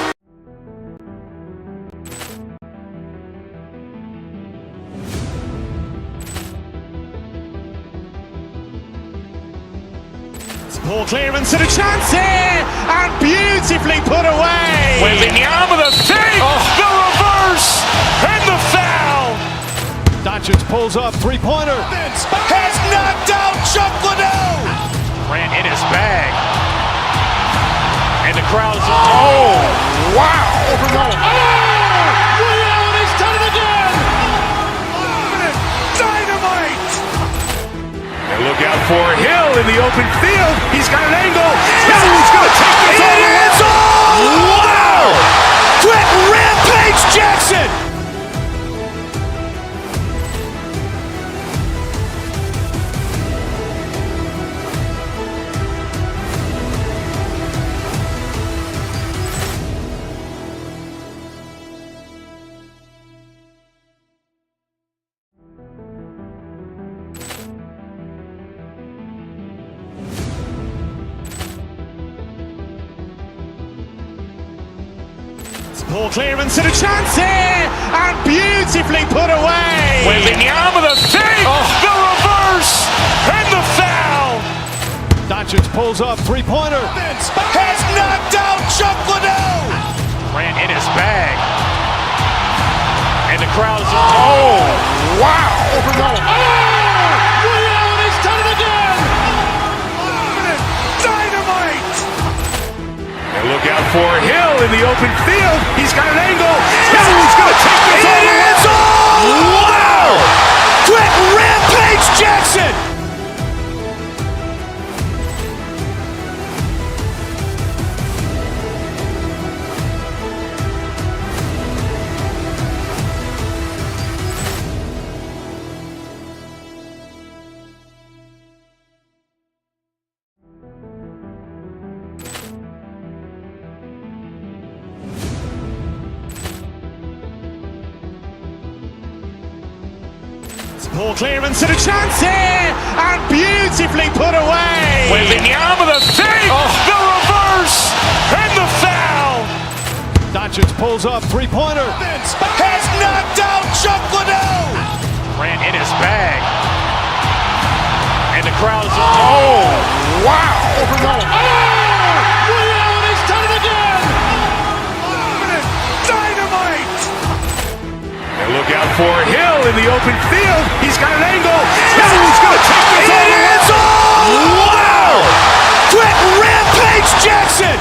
Poor clearance and a chance here, and beautifully put away. Wembanyama the save, the reverse, and the foul. Doncic pulls up, three-pointer. Has knocked out Chuck Liddell. Ran in his bag. And the crowd is, oh, wow. Reality's done it again. Dynamite. And look out for Hill in the open field. He's got an angle. He's going to take this all the way. Wow! Quick Rampage Jackson. Poor clearance and a chance here, and beautifully put away. Wembanyama the save, the reverse, and the foul. Doncic pulls up, three-pointer. Has knocked out Chuck Liddell. Ran in his bag. And the crowd is, oh, wow. Reality's done it again. Dynamite. And look out for Hill in the open field. He's got an angle. He's going to take this all the way. Wow! Quick Rampage Jackson. Poor clearance and a chance here, and beautifully put away. Wembanyama the save, the reverse, and the foul. Doncic pulls up, three-pointer. Has knocked out Chuck Liddell. Ran in his bag. And the crowd is, oh, wow. Reality's done it again. Dynamite. And look out for Hill in the open field. He's got an angle. He's going to take this all the way. Wow! Quick Rampage Jackson.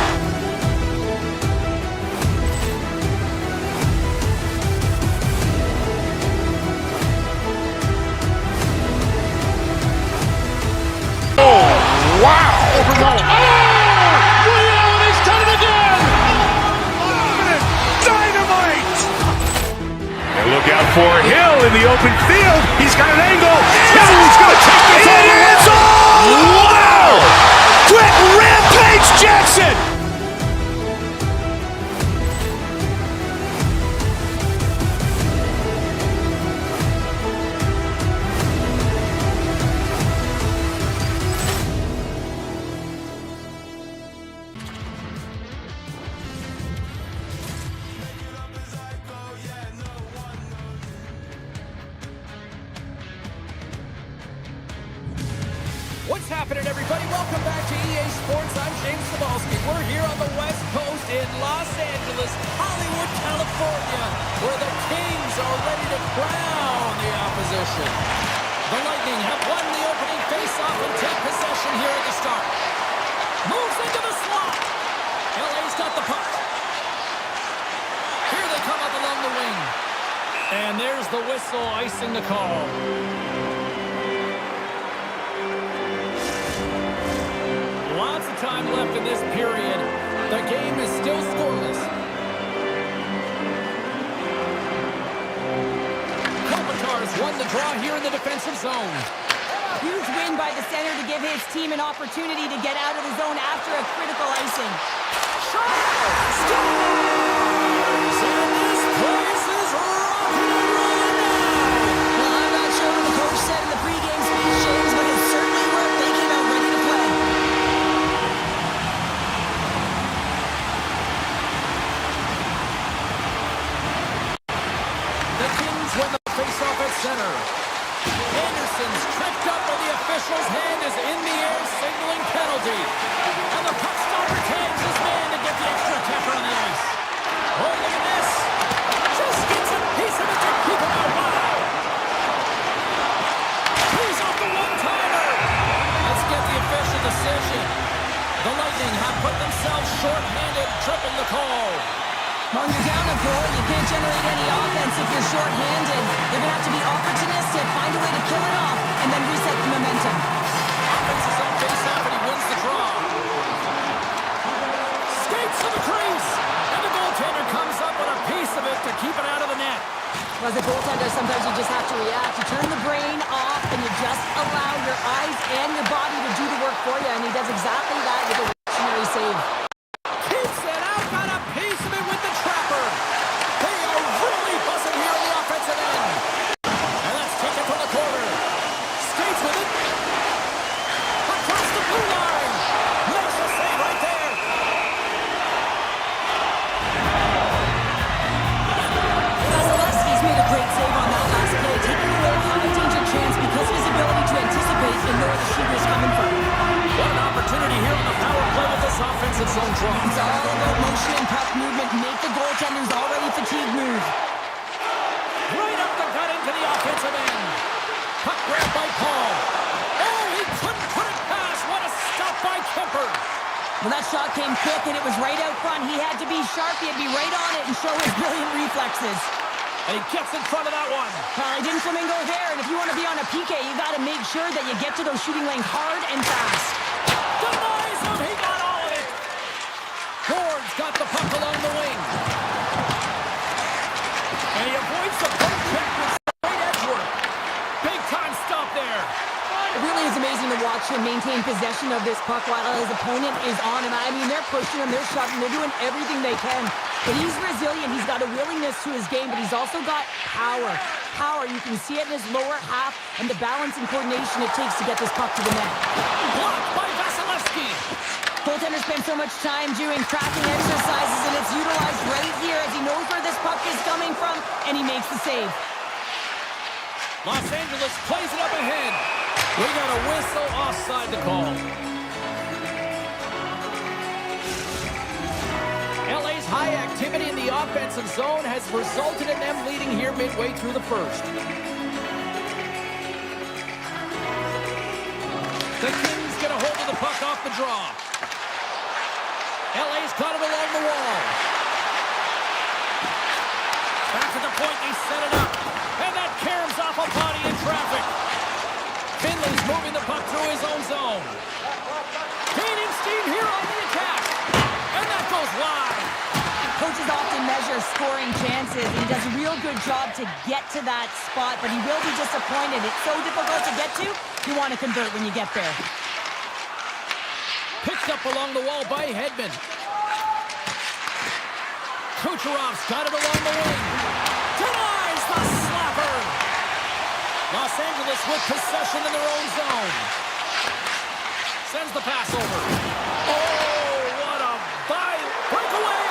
Oh, wow! Reality's done it again. Dynamite. And look out for Hill in the open field. He's got an angle. He's going to take this all the way. Wow! Quick Rampage Jackson. What's happening, everybody? Welcome back to EA Sports. I'm James Cebulski. We're here on the West Coast in Los Angeles, Hollywood, California, where the Kings are ready to crown the opposition. The Lightning have won the opening faceoff and take possession here at the start. Moves into the slot. LA's got the puck. Here they come up along the wing. And there's the whistle icing the call. Lots of time left in this period. The game is still scoreless. Kopitar's won the draw here in the defensive zone. Huge win by the center to give his team an opportunity to get out of the zone after a critical icing. And this place is rocking and rolling now. Well, I'm not sure what the coach said in the pregame speech, James, but it certainly worked. They came out ready to play. The Kings win the faceoff at center. Anderson's tripped up, and the official's hand is in the air, signaling penalty. And the puck stopper tags his man to get the extra tapper on the ice. Oh, look at this. Just gets a piece of it to keep him out. Wow. He's off the one-timer. Let's get the official decision. The Lightning have put themselves short-handed, tripping the call. When you're down a goal, you can't generate any offense if you're short-handed. You're going to have to be opportunistic, find a way to kill it off, and then reset the momentum. Offense is on face-off, and he wins the draw. Skates to the crease, and the goaltender comes up with a piece of it to keep it out of the net. Well, as a goaltender, sometimes you just have to react. You turn the brain off, and you just allow your eyes and your body to do the work for you, and he does exactly that with a reactionary save. Keeps it out, got a piece of it with the trapper. They are really buzzing here on the offensive end. And let's take it from the corner. Skates with it. Across the blue line. Makes a save right there. Vasilevsky's made a great save on that last play, taking away a high-danger chance because of his ability to anticipate and know where the shooter's coming from. What an opportunity here on the power play with this offensive zone draw. It's all about motion and puck movement. Make the goaltender's already fatigued move. Right up the gut into the offensive end. Puck grabbed by Paul. Oh, he couldn't put it past. What a stop by Kemper. Well, that shot came quick, and it was right out front. He had to be sharp. He had to be right on it and show his brilliant reflexes. And he gets in front of that one. Well, he didn't flamingo there, and if you want to be on a PK, you got to make sure that you get to those shooting lanes hard and fast. Denies him. He got all of it. Ford's got the puck along the wing. And he avoids the poke check with straight edge work. Big time stop there. It really is amazing to watch him maintain possession of this puck while his opponent is on him. I mean, they're pushing him, they're shoving, they're doing everything they can. But he's resilient. He's got a willingness to his game, but he's also got power. Power, you can see it in his lower half and the balance and coordination it takes to get this puck to the net. Blocked by Vasilevsky. Goaltender spends so much time doing cracking exercises, and it's utilized right here as he knows where this puck is coming from, and he makes the save. Los Angeles plays it up ahead. We got a whistle offside to call. LA's high activity in the offensive zone has resulted in them leading here midway through the first. The Kings get a hold of the puck off the draw. LA's got it along the wall. Back to the point, they set it up. And that caroms off a body in traffic. Finley's moving the puck through his own zone. Gaining steam here on the attack. And that goes wide. Coaches often measure scoring chances, and he does a real good job to get to that spot, but he will be disappointed. It's so difficult to get to, you want to convert when you get there. Picked up along the wall by Hedman. Kucherov's got it along the wing. Denies the slapper. Los Angeles with possession in their own zone. Sends the pass over. Oh, what a breakaway.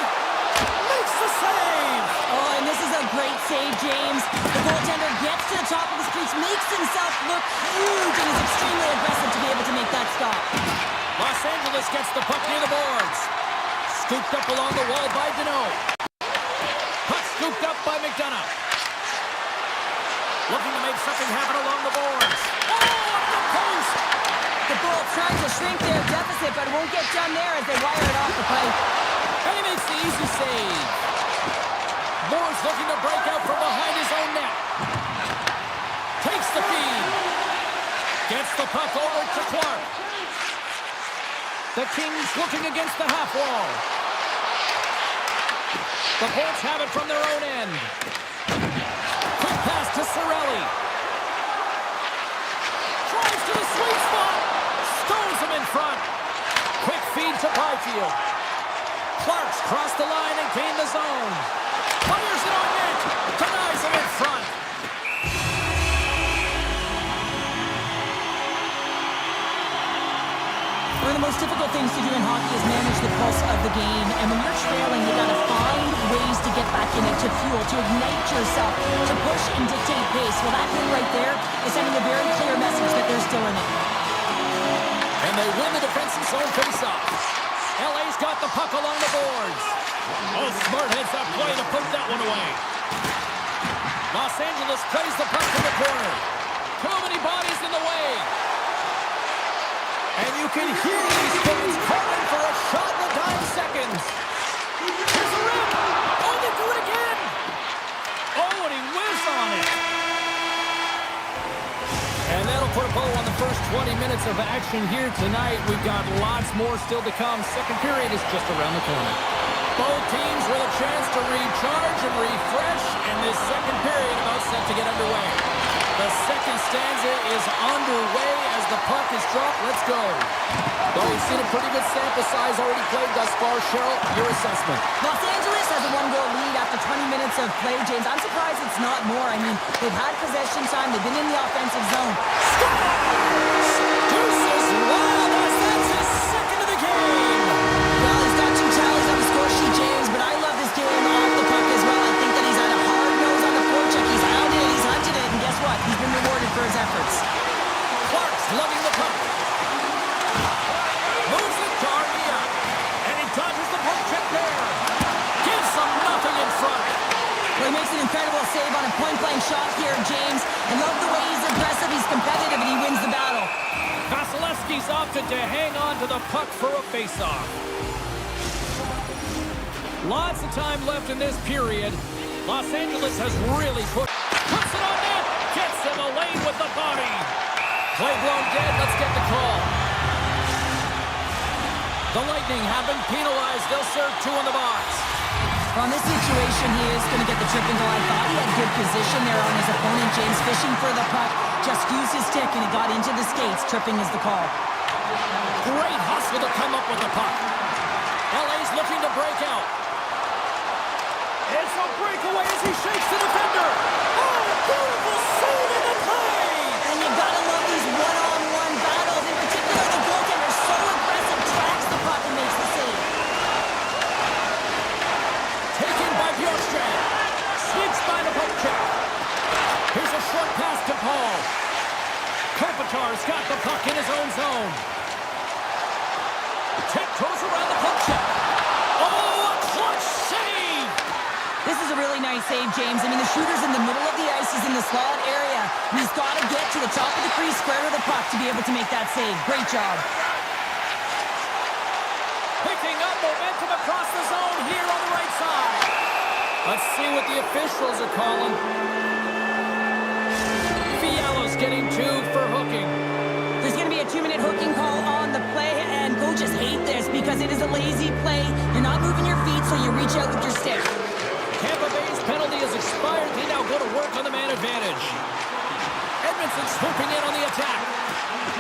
Makes the save. Oh, and this is a great save, James. The goaltender gets to the top of the crease, makes himself look huge, and is extremely aggressive to be able to make that stop. Los Angeles gets the puck near the boards. Scooped up along the wall by Deneau. Puck scooped up by McDonough. Looking to make something happen along the boards. Oh, up the post! The Bull trying to shrink their deficit, but it won't get done there as they wire it off the pipe. And he makes the easy save. Moore's looking to break out from behind his own net. Takes the feed. Gets the puck over to Clark. The Kings looking against the half wall. The Bolts have it from their own end. Quick pass to Cirelli. Drives to the sweet spot. Stones him in front. Quick feed to Byfield. Clark's crossed the line and gained the zone. Fires it on net. Denies him in front. One of the most difficult things to do in hockey is manage the pulse of the game. And when you're trailing, you got to find ways to get back in it, to fuel, to ignite yourself, to push and dictate pace. Well, that hit right there is sending a very clear message that they're still in it. And they win the defensive zone faceoff. LA's got the puck along the boards. Oh, smart heads that play to put that one away. Los Angeles plays the puck in the corner. Too many bodies in the way. And you can hear these fans calling for a shot in the dying seconds. Here's a rip. Oh, they do it again. Oh, and he whizzed on it. And that'll put a bow on the first 20 minutes of action here tonight. We've got lots more still to come. Second period is just around the corner. Both teams with a chance to recharge and refresh, and this second period about set to get underway. The second stanza is underway as the puck is dropped. Let's go. Well, we've seen a pretty good sample size already played thus far. Cheryl, your assessment. Los Angeles has a one-goal lead after 20 minutes of play, James. I'm surprised it's not more. I mean, they've had possession time. They've been in the offensive zone. Scores! Deuces Wild as that's his second of the game. Well, he's got two tallies on the score sheet, James, but I love this game off the puck as well. I think that he's had a hard nose on the forecheck. He's hounded it, he's hunted it, and guess what? He's been rewarded for his efforts. Clark's lugging the puck. Moves it to Armia. And he dodges the puck check there. Gives them nothing in front. Well, he makes an incredible save on a point-blank shot here, James. I love the way he's aggressive, he's competitive, and he wins the battle. Vasilevsky's opted to hang on to the puck for a face-off. Lots of time left in this period. Los Angeles has really puts it on net. Gets in the lane with the body. Play blown dead. Let's get the call. The Lightning have been penalized. They'll serve two in the box. On this situation, he is going to get the tripping goal. I thought he had good position there on his opponent, James, fishing for the puck. Just used his stick, and it got into the skates. Tripping is the call. Great hustle to come up with the puck. LA's looking to break out. It's a breakaway as he shakes the defender. Oh, beautiful save in the play. And you got to love these one-on-one battles. In particular, the goaltender so aggressive, tracks the puck and makes the save. Taken by Bjorkstrand. Sneaks by the poke check. Here's a short pass to Paul. Kopitar's got the puck in his own zone. Tiptoes around the poke check. Oh, a clutch save! This is a really nice save, James. I mean, the shooter's in the middle of the ice. He's in the slot area. And he's got to get to the top of the crease, square to the puck to be able to make that save. Great job. Picking up momentum across the zone here on the right side. Let's see what the officials are calling. Fialo's getting two for hooking. There's going to be a 2-minute hooking call on the play, and coaches hate this because it is a lazy play. You're not moving your feet, so you reach out with your stick. Tampa Bay's penalty has expired. They now go to work on the man advantage. Edmondson swooping in on the attack.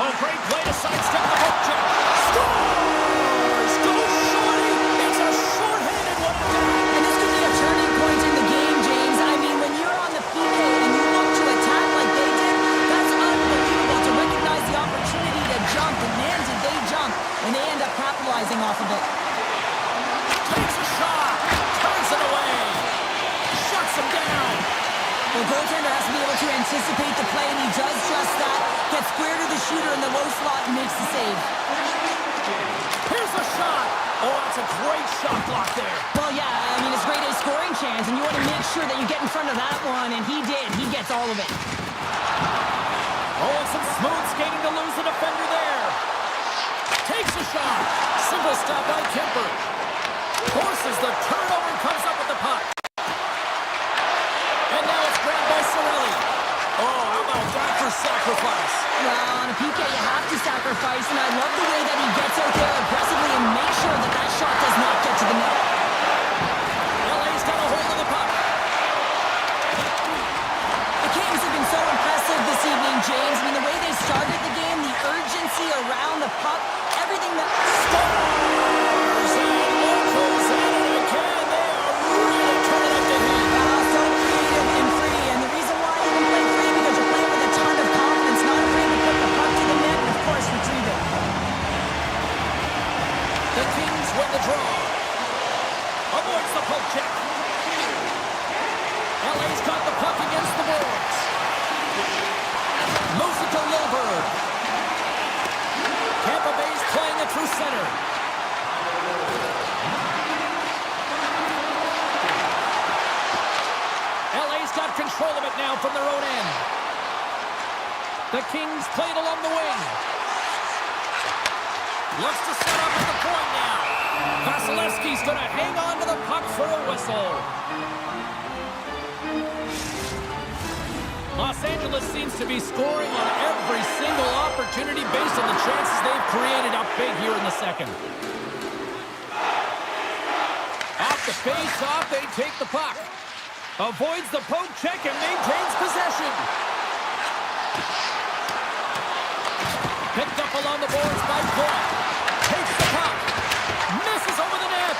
Oh, great play to sidestep the hook check. Scores! Go Shorty! It's a short-handed one. And this could be a turning point in the game, James. I mean, when you're on the PK and you look to attack like they did, that's unbelievable to recognize the opportunity to jump. And man, did they jump. And they end up capitalizing off of it. Takes a shot. Turns it away. Shuts him down. The goaltender has to be able to anticipate the play, and he does just that. Gets squared He makes the save. Here's a shot. Oh, that's a great shot block there. Well, yeah, I mean, it's grade A scoring chance, and you want to make sure that you get in front of that one, and he did. He gets all of it. Oh, and some smooth skating to lose the defender there. Takes a shot. Simple stop by Kemper. Forces the turnover and comes up with the puck. And now it's grabbed by Cirelli. Oh, how about that for sacrifice? Well, on a PK, you have to sacrifice, and I love the way that he gets out there aggressively and makes sure that that shot does not get to the net. LA's got a hold of the puck. The Kings have been so impressive this evening, James. I mean, the way they started the game, the urgency around the puck, everything that... Stars and locals at it again. They are really turning up the heat. So creative and free, and the reason why you can play free because you're playing with a ton of confidence, not afraid to put the puck to the net, and of course, retrieve it. The Kings win the draw. Avoids the poke check. LA's got the puck against the boards. Moves it to Lilburn. Tampa Bay's playing it through center. LA's got control of it now from their own end. The Kings play it along the wing. Looks to set up at the point now. Vasilevsky's going to hang on to the puck for a whistle. Los Angeles seems to be scoring on every single opportunity based on the chances they've created up big here in the second. Off the face-off, they take the puck. Avoids the poke check and maintains possession. Picked up along the boards by Point. Takes the puck. Misses over the net.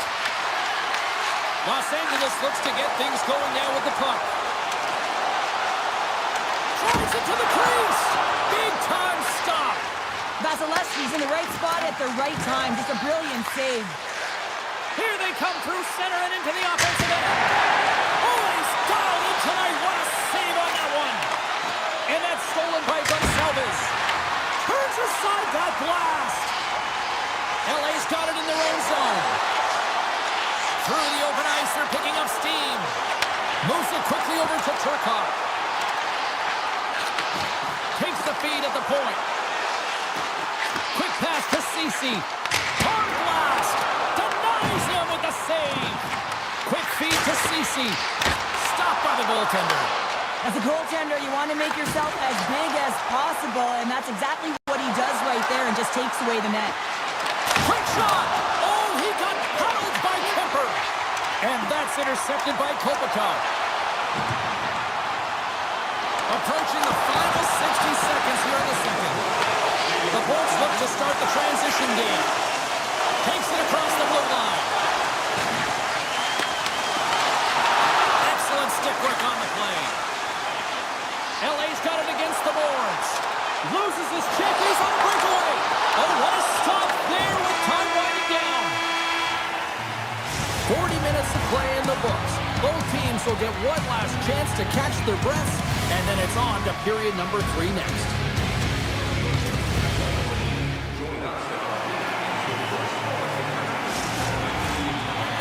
Los Angeles looks to get things going now with the puck. Drives it to the crease. Big time stop. Vasilevsky's in the right spot at the right time. Just a brilliant save. Here they come through center and into the offensive end. Oh, he's dialed in tonight. What a save on that one. And that's stolen by Gonçalves. Turns aside that blast. LA's got it in their own zone. Through the open ice, they're picking up steam. Moves it quickly over to Turcotte. Takes the feed at the point. Quick pass to Ceci. Hard blast. Denies him with the save. Quick feed to Ceci. Stopped by the goaltender. As a goaltender, you want to make yourself as big as possible, and that's exactly what he does right there and just takes away the net. Quick shot! Oh, he got paddled by Kemper. And that's intercepted by Kopitar. Approaching the final 60 seconds here in the second. The Bolts look to start the transition game. Takes it across the blue line. Excellent stick work on the play. LA's got it against the boards. Loses his check. He's on a breakaway. Oh, what a stop there with time winding down. 40 minutes to play in the books. Both teams will get one last chance to catch their breaths, and then it's on to period number 3 next.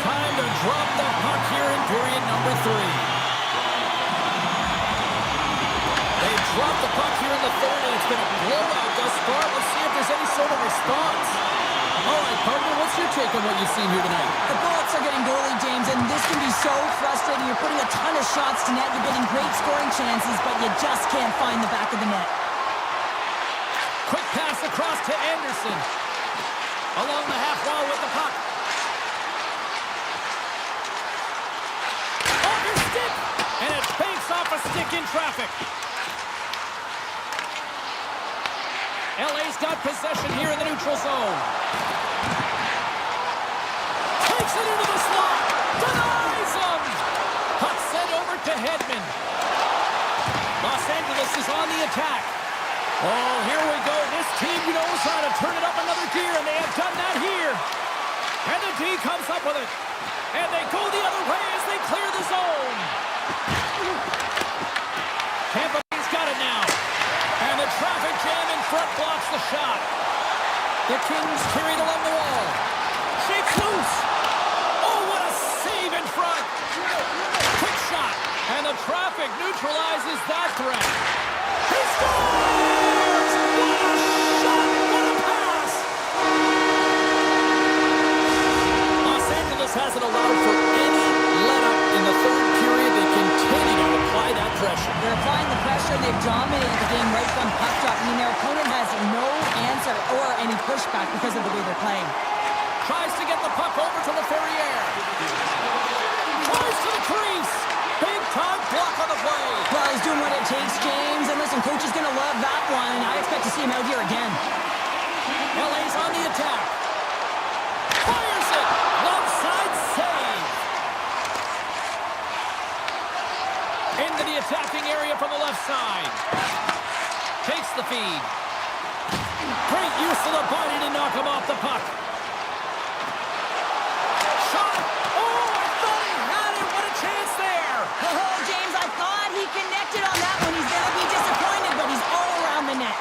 Time to drop the puck here in period number 3. Drop the puck here in the third, and it's been a blowout thus far. Let's see if there's any sort of response. All right, partner, what's your take on what you've seen here tonight? The Bullets are getting goalie, James, and this can be so frustrating. You're putting a ton of shots to net. You're getting great scoring chances, but you just can't find the back of the net. Quick pass across to Anderson. Along the half wall with the puck. Off his stick, and it banks off a stick in traffic. LA's got possession here in the neutral zone. Takes it into the slot. Denies him. Puck sent over to Hedman. Los Angeles is on the attack. Oh, here we go. This team knows how to turn it up another gear, and they have done that here. And the D comes up with it. And they go the other way as they clear the zone. Tampa Bay's got it now. And the traffic jam in front blocks the shot. The Kings carried along the wall. Shakes loose. Oh, what a save in front. Quick shot. And the traffic neutralizes that threat. He scores! What a shot! What a pass! Los Angeles hasn't allowed for any let-up in the third period. They continue to apply that pressure. They're applying the pressure, and they've dominated the game right from puck drop. I mean, their opponent has no answer or any pushback because of the way they're playing. Tries to get the puck over to the Ferrier. Tries to the crease. Big time block on the play. Well, he's doing what it takes, James. And listen, coach is going to love that one. I expect to see him out here again. LA's on the attack. Fires it. Left side save. Into the attacking area from the left side. Takes the feed. Great use of the body to knock him off the puck. Shot. Oh, I thought he had it. What a chance there. Oh, James, I thought he connected on that one. He's going to be disappointed, but he's all around the net.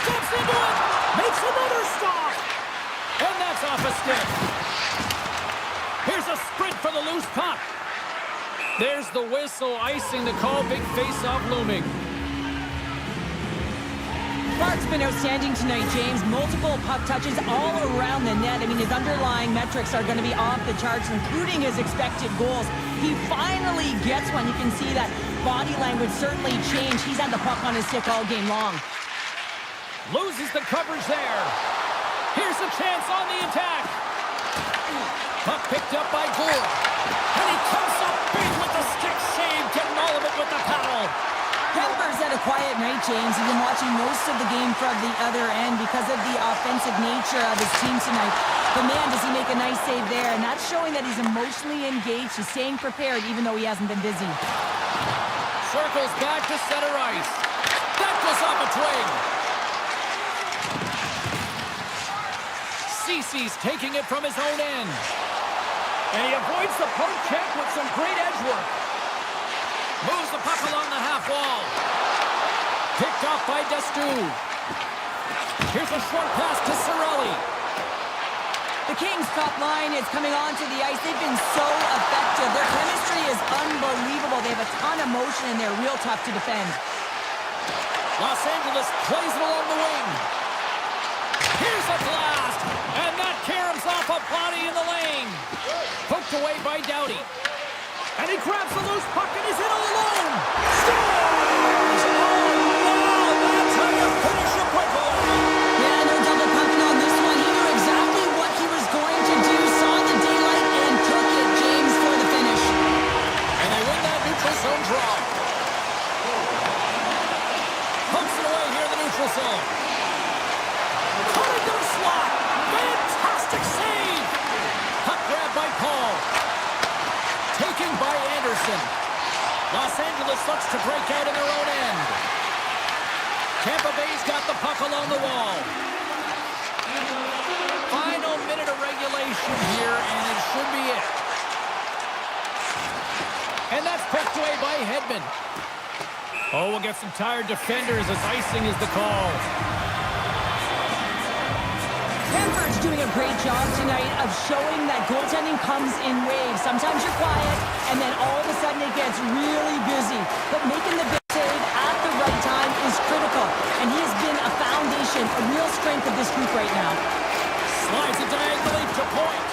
Steps into it. Makes another stop. And that's off a stick. Here's a sprint for the loose puck. There's the whistle, icing the call. Big face-off looming. Mark's been outstanding tonight, James. Multiple puck touches all around the net. I mean, his underlying metrics are going to be off the charts, including his expected goals. He finally gets one. You can see that body language certainly changed. He's had the puck on his stick all game long. Loses the coverage there. Here's a chance on the attack. Puck picked up by Gore. And he comes up big with the stick save, getting all of it with the paddle. Kemper's had a quiet night, James. He's been watching most of the game from the other end because of the offensive nature of his team tonight. But man, does he make a nice save there. And that's showing that he's emotionally engaged. He's staying prepared even though he hasn't been busy. Circles back to center ice. That goes off a twig. Cece's taking it from his own end. And he avoids the poke check with some great edge work. Moves the puck along the half wall. Picked off by Destu. Here's a short pass to Cirelli. The Kings' top line is coming onto the ice. They've been so effective. Their chemistry is unbelievable. They have a ton of motion and they're real tough to defend. Los Angeles plays it along the wing. Here's a blast. And that caroms off a body in the lane. Poked away by Doughty. And he grabs the loose puck and he's in all alone. Scores! Oh, wow! That's how you finish a breakaway. Yeah, no double pumping on this one. He knew exactly what he was going to do, saw the daylight, and took it, James, for the finish. And they win that neutral zone draw. Pumps it away here in the neutral zone. Cutting to the slot. Fantastic save. Puck grab by Paul. Taken by Anderson. Los Angeles looks to break out in their own end. Tampa Bay's got the puck along the wall. Final minute of regulation here, and it should be it. And that's picked away by Hedman. Oh, we'll get some tired defenders as icing is the call. Kemper's doing a great job tonight of showing that goaltending comes in waves. Sometimes you're quiet, and then all of a sudden it gets really busy. But making the big save at the right time is critical, and he has been a foundation, a real strength of this group right now. Slides it diagonally to point.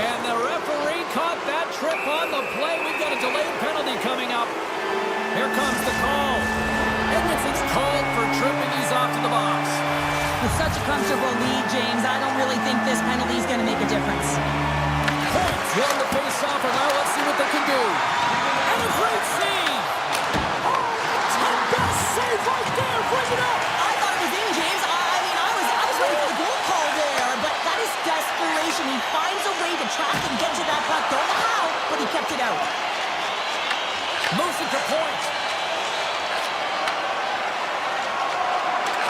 And the referee caught that trip on the play. We've got a delayed penalty coming up. Here comes the call. Edmondson's called for tripping. He's off to the box. With such a comfortable lead, James, I don't really think this penalty is going to make a difference. Points won the face-off, and now let's see what they can do. And a great save. Oh, top best save right there. Bring it up. I thought it was in, James. I was ready for the goal call there, but that is desperation. He finds a way to track and get to that puck. Don't know how, but he kept it out. Moves it to point.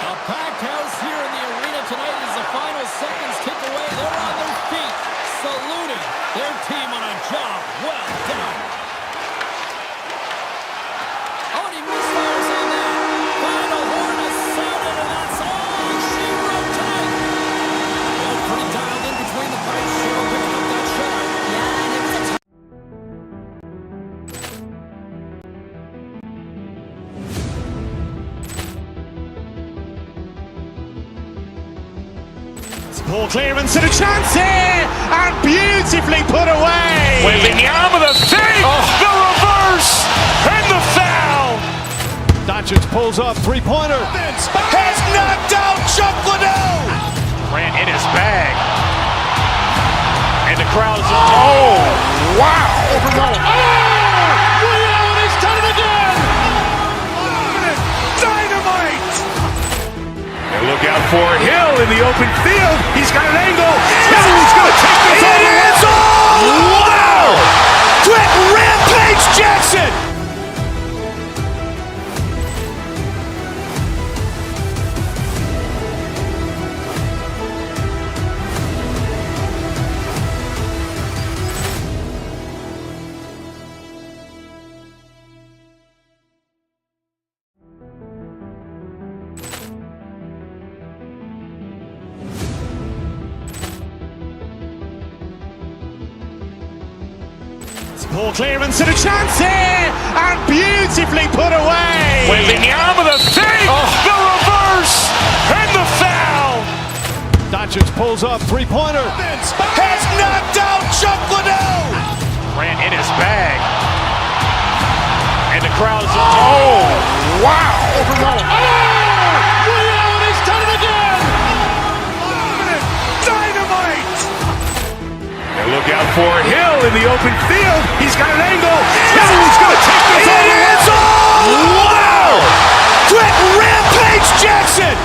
A packed house here in the arena tonight as the final seconds tick away. They're on their feet, saluting their team on a job well done. Oh, and he misfires on that. Final horn is sounded, and that's all she Poor clearance and a chance here, and beautifully put away. Wembanyama with a save, the reverse, and the foul. Doncic pulls up, three-pointer. Has knocked out Chuck Liddell. Grant in his bag. And the crowd is, oh, wow. Ray Allen has done it again. Dynamite. And look out for Hill in the open field. He's got an angle. He's going to take this all the way. Wow. Quick Rampage Jackson. Poor clearance and a chance here, and beautifully put away. Wembanyama with a save, the reverse, and the foul. Doncic pulls up, three-pointer. Has knocked out Chuck Liddell. Grant in his bag. And the crowd is, oh, wow. Ray Allen has done it again. Dynamite. And look out for Hill in the open field. He's got an angle. He's going to take this all the way. Wow. Quick Rampage Jackson.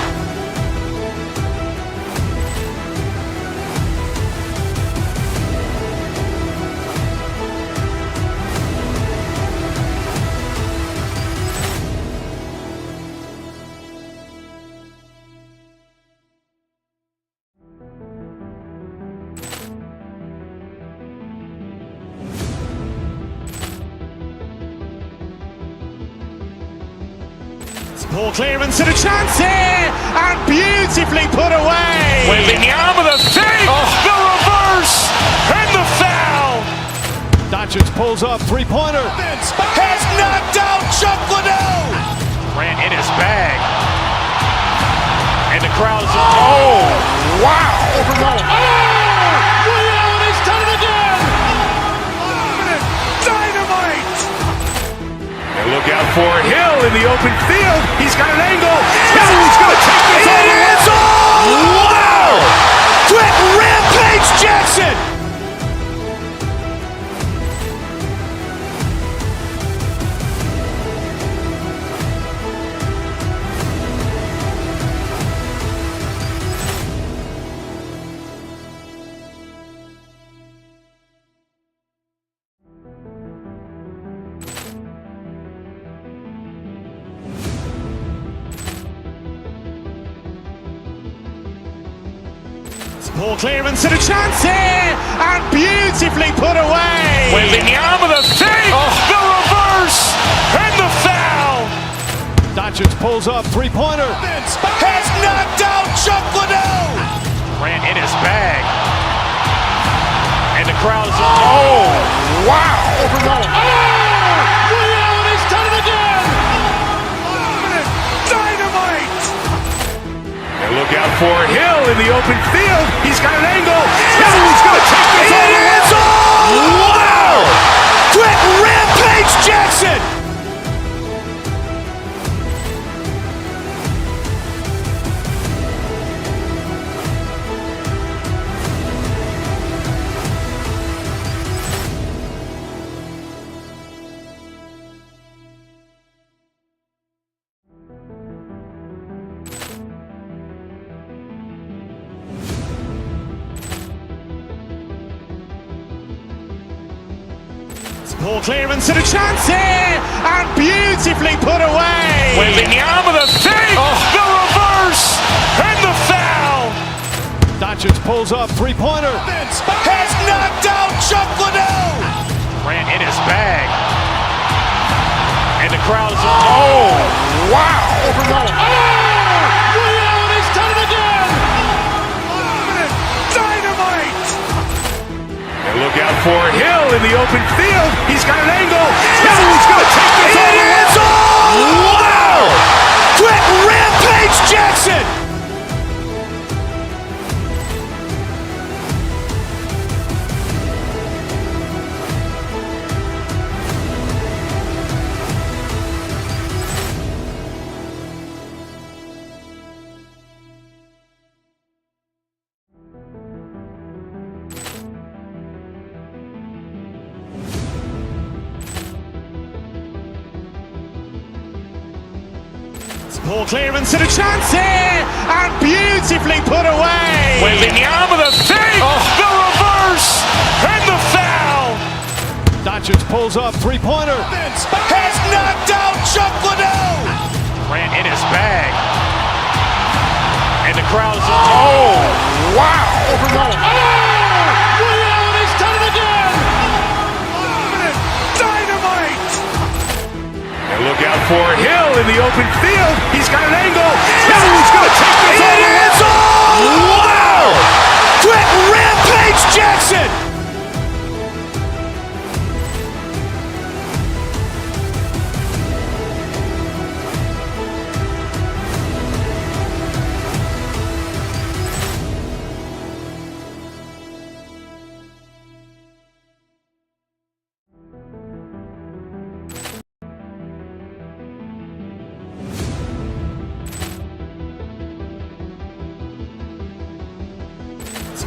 Poor clearance and a chance here, and beautifully put away. Wembanyama with a save, the reverse, and the foul. Doncic pulls up, three-pointer. Has knocked out Chuck Liddell. Grant in his bag. And the crowd is, oh, wow. Ray Allen has done it again. Dynamite. And look out for Hill in the open field. He's got an angle. He's going to take this all the way. Wow. Quick Rampage Jackson. Poor clearance and a chance here, and beautifully put away. Wembanyama with a save, the reverse, and the foul. Doncic pulls up, three-pointer. Has knocked out Chuck Liddell. Grant in his bag. And the crowd is, oh, wow. Ray Allen has done it again. Dynamite. And look out for Hill in the open field. He's got an angle. He's going to take this all the way. Wow. Quick Rampage Jackson. Poor clearance and a chance here, and beautifully put away. Wembanyama with a save, the reverse, and the foul. Doncic pulls up, three-pointer. Has knocked out Chuck Liddell. Grant in his bag. And the crowd is, oh, wow. Ray Allen has done it again. Dynamite. And look out for Hill in the open field. He's got an angle. He's going to take this all the way. Wow. Quick Rampage Jackson. Poor clearance and a chance here, and beautifully put away. Wembanyama the fake, the reverse, and the foul. Doncic pulls up, three-pointer. Has knocked out Chuck Liddell. Grant in his bag. And the crowd's, oh, wow. Ray Allen has done it again. Dynamite. And look out for Hill in the open field. He's got an angle. Hill is going to take this all the way. Wow. Quick Rampage Jackson.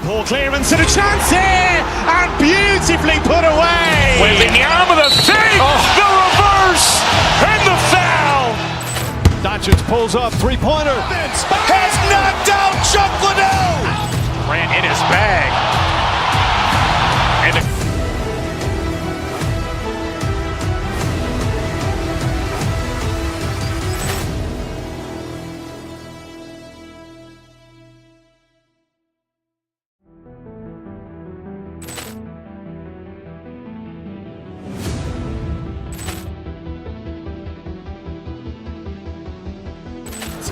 Poor clearance and a chance here, and beautifully put away. Wembanyama the fake, the reverse, and the foul. Doncic pulls up, three-pointer. Has knocked out Chuck Liddell. Grant in his bag. And the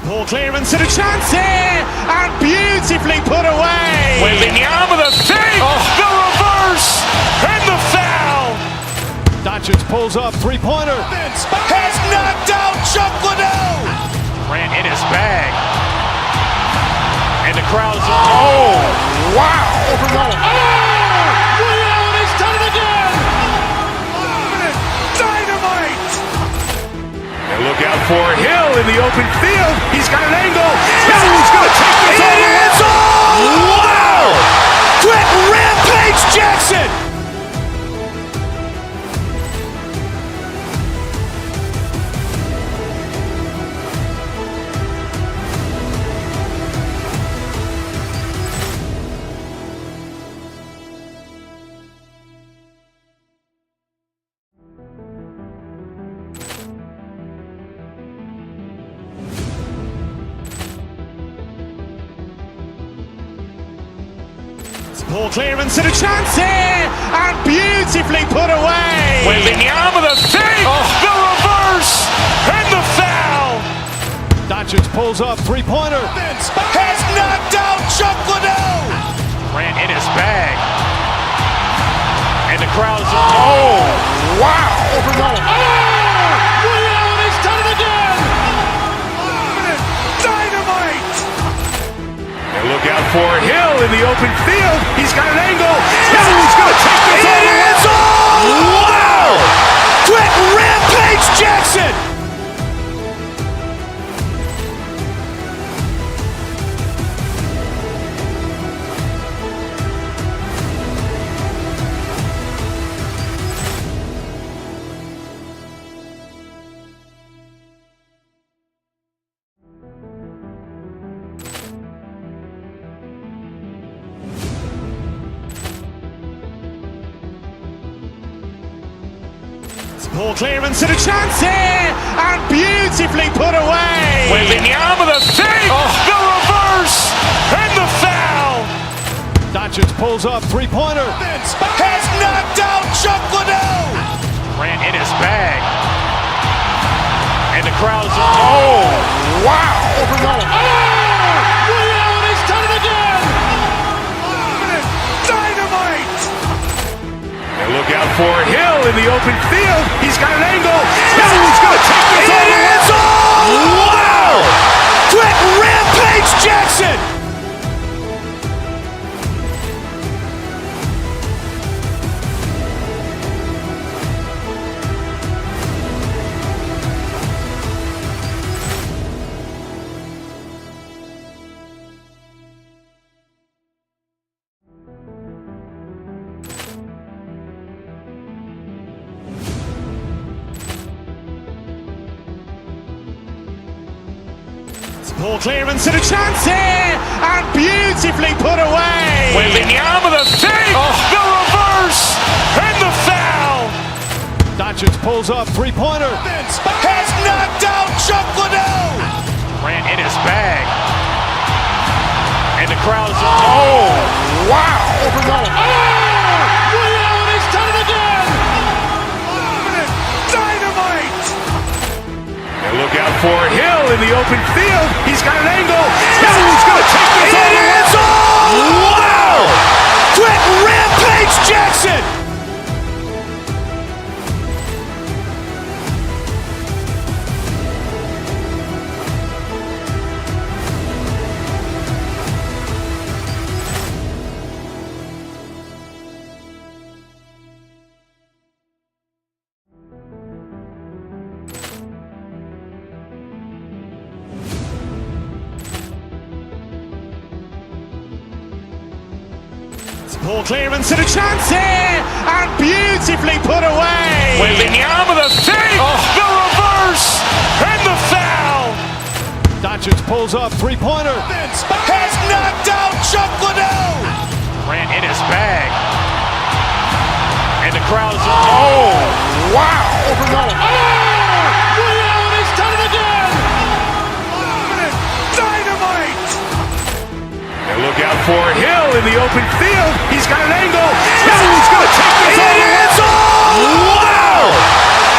Poor clearance and a chance here, and beautifully put away. Wembanyama the fake, the reverse, and the foul. Doncic pulls up, three-pointer. Has knocked out Chuck Liddell. Grant in his bag. And the crowd's, oh, wow. Ray Allen has done it again. Dynamite. And look out for Hill in the open field. He's got an angle. Hill is going to take this all the way. Wow. Quick Rampage Jackson. Poor clearance and a chance here, and beautifully put away. Wembanyama the fake, the reverse, and the foul. Doncic pulls up, three-pointer. Has knocked out Chuck Liddell. Grant in his bag. And the crowd's, oh, wow. Ray Allen has done it again. Dynamite. And look out for Hill in the open field. He's got an angle. Hill is going to take this all the way. Wow. Quick Rampage Jackson. Poor clearance and a chance here, and beautifully put away. Wembanyama the fake, the reverse, and the foul. Doncic pulls up, three-pointer. Has knocked out Chuck Liddell. Grant in his bag. And the crowd's, oh, wow. Ray Allen has done it again. Dynamite. And look out for Hill in the open field. He's got an angle. Hill is going to take this all the way. Wow. Quick Rampage Jackson. Poor clearance and a chance here, and beautifully put away. Wembanyama with a save, the reverse, and the foul. Doncic pulls up, three-pointer. Has knocked out Chuck Liddell. Grant in his bag. And the crowd is, oh, wow. He's done it again. Dynamite. And look out for Hill in the open field. He's got an angle. Hill's going to take this all the way. Wow. Quick Rampage Jackson. Poor clearance and a chance here, and beautifully put away. Wembanyama with a save, the reverse, and the foul. Doncic pulls up, three-pointer. Has knocked out Chuck Liddell. Grant in his bag. And the crowd is, oh, wow. He's done it again. Dynamite. And look out for Hill in the open field. He's got an angle. Hill's going to take this all the way. Wow.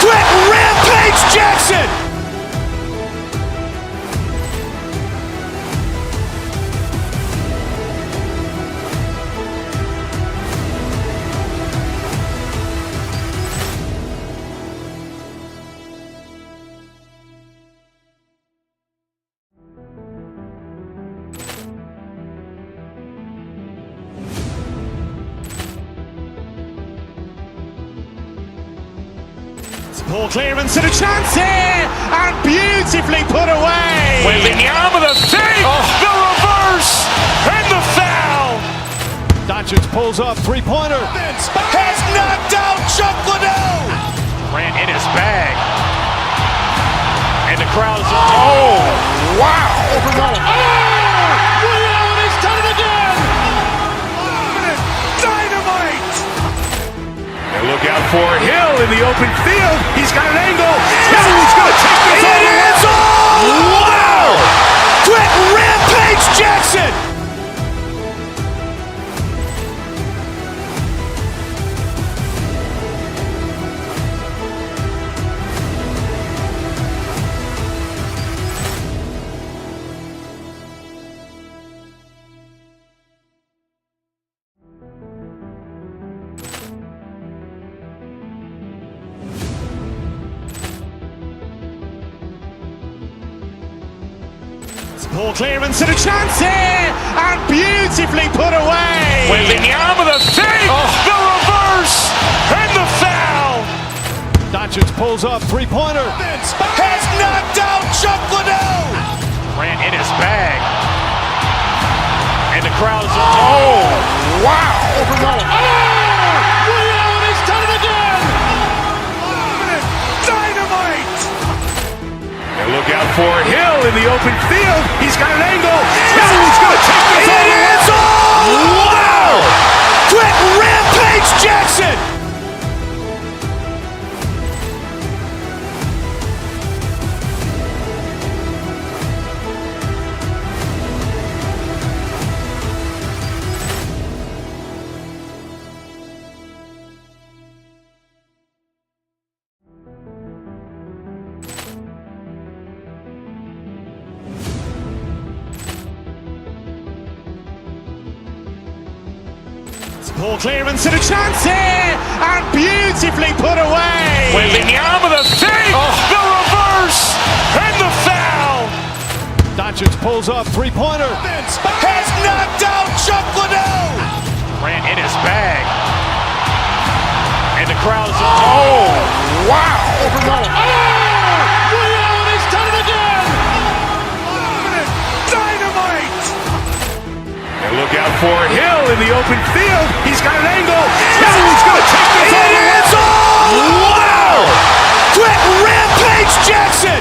Quick Rampage Jackson. Poor clearance and a chance here, and beautifully put away. Wembanyama with a save, the reverse, and the foul. Doncic pulls up, three-pointer. Has knocked out Chuck Liddell. Grant in his bag. And the crowd is, oh, wow. He's done it again. Dynamite. And look out for Hill in the open field. He's got an angle. Hill's going to take this all the way. Wow. Quick Rampage Jackson. Poor clearance and a chance here, and beautifully put away. Wembanyama with a save, the reverse, and the foul. Doncic pulls up, three-pointer. Has knocked out Chuck Liddell. Grant in his bag. And the crowd is, oh, wow. He's done it again. Dynamite. And look out for Hill in the open field. He's got an angle. Hill's going to take this all the way. Wow. Quick Rampage Jackson. Poor clearance and a chance here, and beautifully put away. Wembanyama with a save, the reverse, and the foul. Doncic pulls up, three-pointer. Has knocked out Chuck Liddell. Grant in his bag. And the crowd is, oh, wow. He's done it again. Dynamite. And look out for Hill in the open field. He's got an angle. Hill's going to take this all the way. Wow. Quick Rampage Jackson.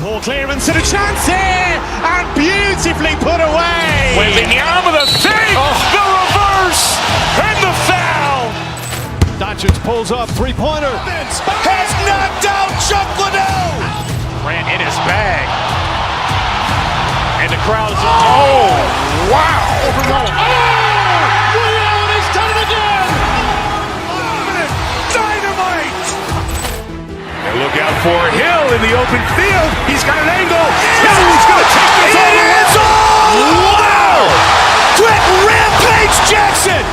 Poor clearance and a chance here, and beautifully put away. Wembanyama with a fake, the reverse, and the foul. Doncic pulls up, three-pointer. Has knocked out Chuck Liddell. Ran in his bag. And the crowd is, oh, wow. Ray Allen has done it again. Dynamite. And look out for Hill in the open field. He's got an angle. He's going to take this all the way. Wow. Quick Rampage Jackson.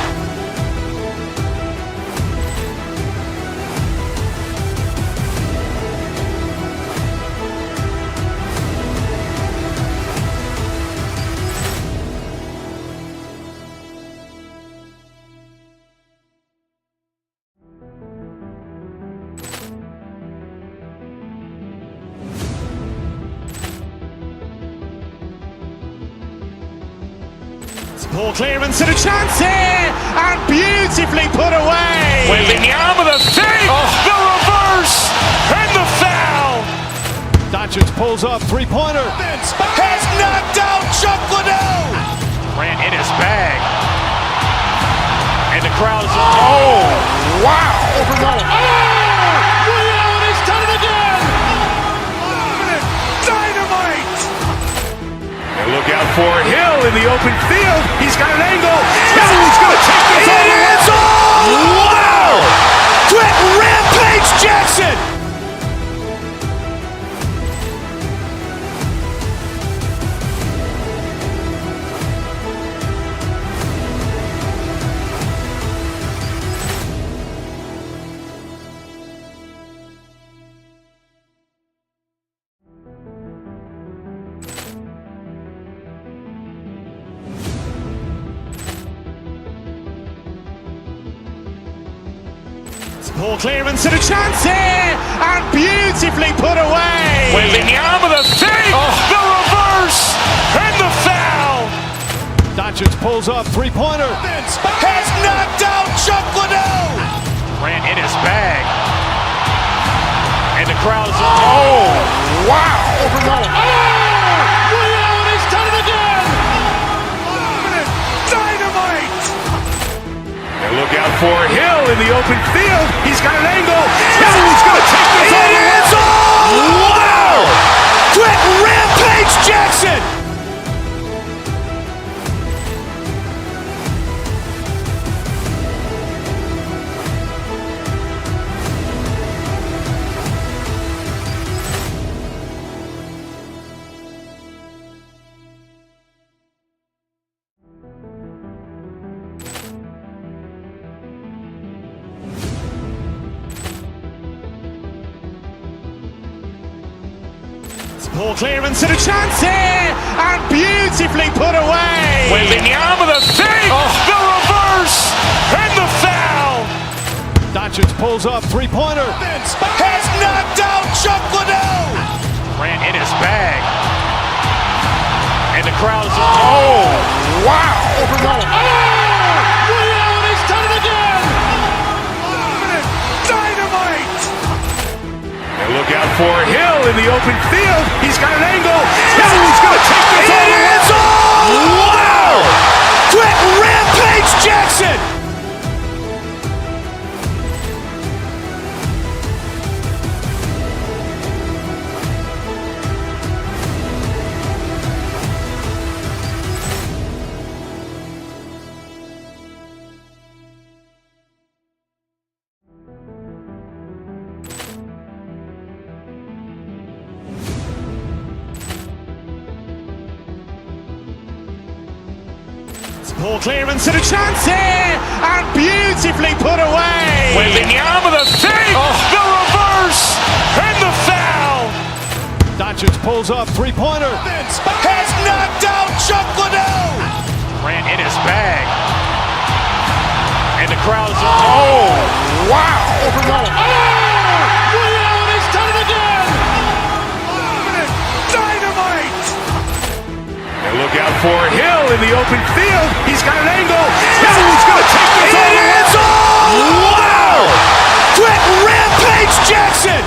Poor clearance and a chance here, and beautifully put away. Wembanyama with a fake, the reverse, and the foul. Doncic pulls up, three-pointer. Has knocked out Chuck Liddell. Ran in his bag. And the crowd is, oh, wow. Ray Allen has done it again. Dynamite. And look out for Hill in the open field. He's got an angle. He's going to take this all the way. Wow. Quick Rampage Jackson. Poor clearance and a chance here, and beautifully put away. Wembanyama with a fake, the reverse, and the foul. Doncic pulls up, three-pointer. Has knocked out Chuck Liddell. Ran in his bag. And the crowd is, oh, wow. Ray Allen has done it again. Dynamite. And look out for Hill in the open field. He's got an angle. He's going to take this all the way. Wow. Quick Rampage Jackson. Poor clearance and a chance here, and beautifully put away. Wembanyama with a fake, the reverse, and the foul. Doncic pulls up, three-pointer. Has knocked out Chuck Liddell. Ran in his bag. And the crowd is, oh, wow. Ray Allen has done it again. Dynamite. And look out for Hill in the open field. He's got an angle. He's going to take this all the way. Wow. Quick Rampage Jackson. Poor clearance and a chance here, and beautifully put away. Wembanyama with a fake, the reverse, and the foul. Doncic pulls up, three-pointer. Has knocked out Chuck Liddell. Ran in his bag. And the crowd is, oh, wow. Ray Allen has done it again. Dynamite. And look out for Hill in the open field. He's got an angle. He's going to take this all the way. Wow. Quick Rampage Jackson.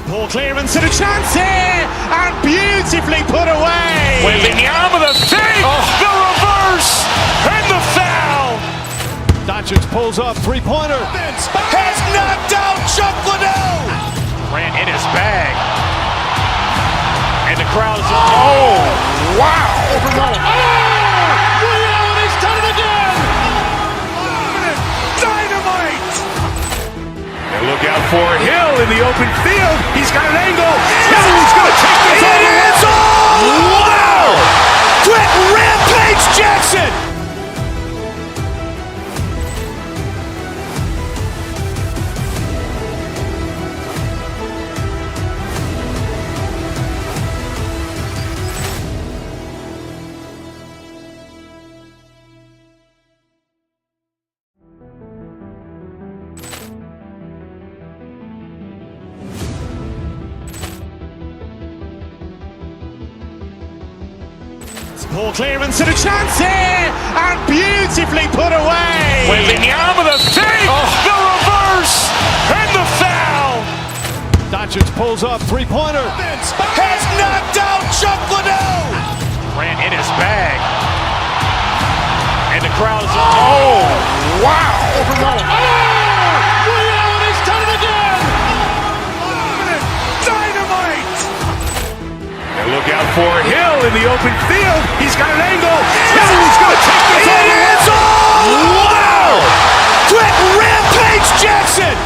Poor clearance and a chance here, and beautifully put away. Wembanyama with a fake, the reverse, and the foul. Doncic pulls up, three-pointer. Has knocked out Chuck Liddell. Grant in his bag. And the crowd is, oh, wow. He's done it again. Dynamite. And look out for Hill in the open field. He's got an angle. Hill's going to take this all the way. Wow. Quick Rampage Jackson. Poor clearance and a chance here, and beautifully put away. Wembanyama with a fake, the reverse, and the foul. Doncic pulls up, three-pointer. Has knocked out Chuck Liddell. Grant in his bag. And the crowd is, oh, wow. He's done it again. Dynamite. And look out for Hill in the open field. He's got an angle. Hill's going to take this all the way. Wow. Quick Rampage Jackson.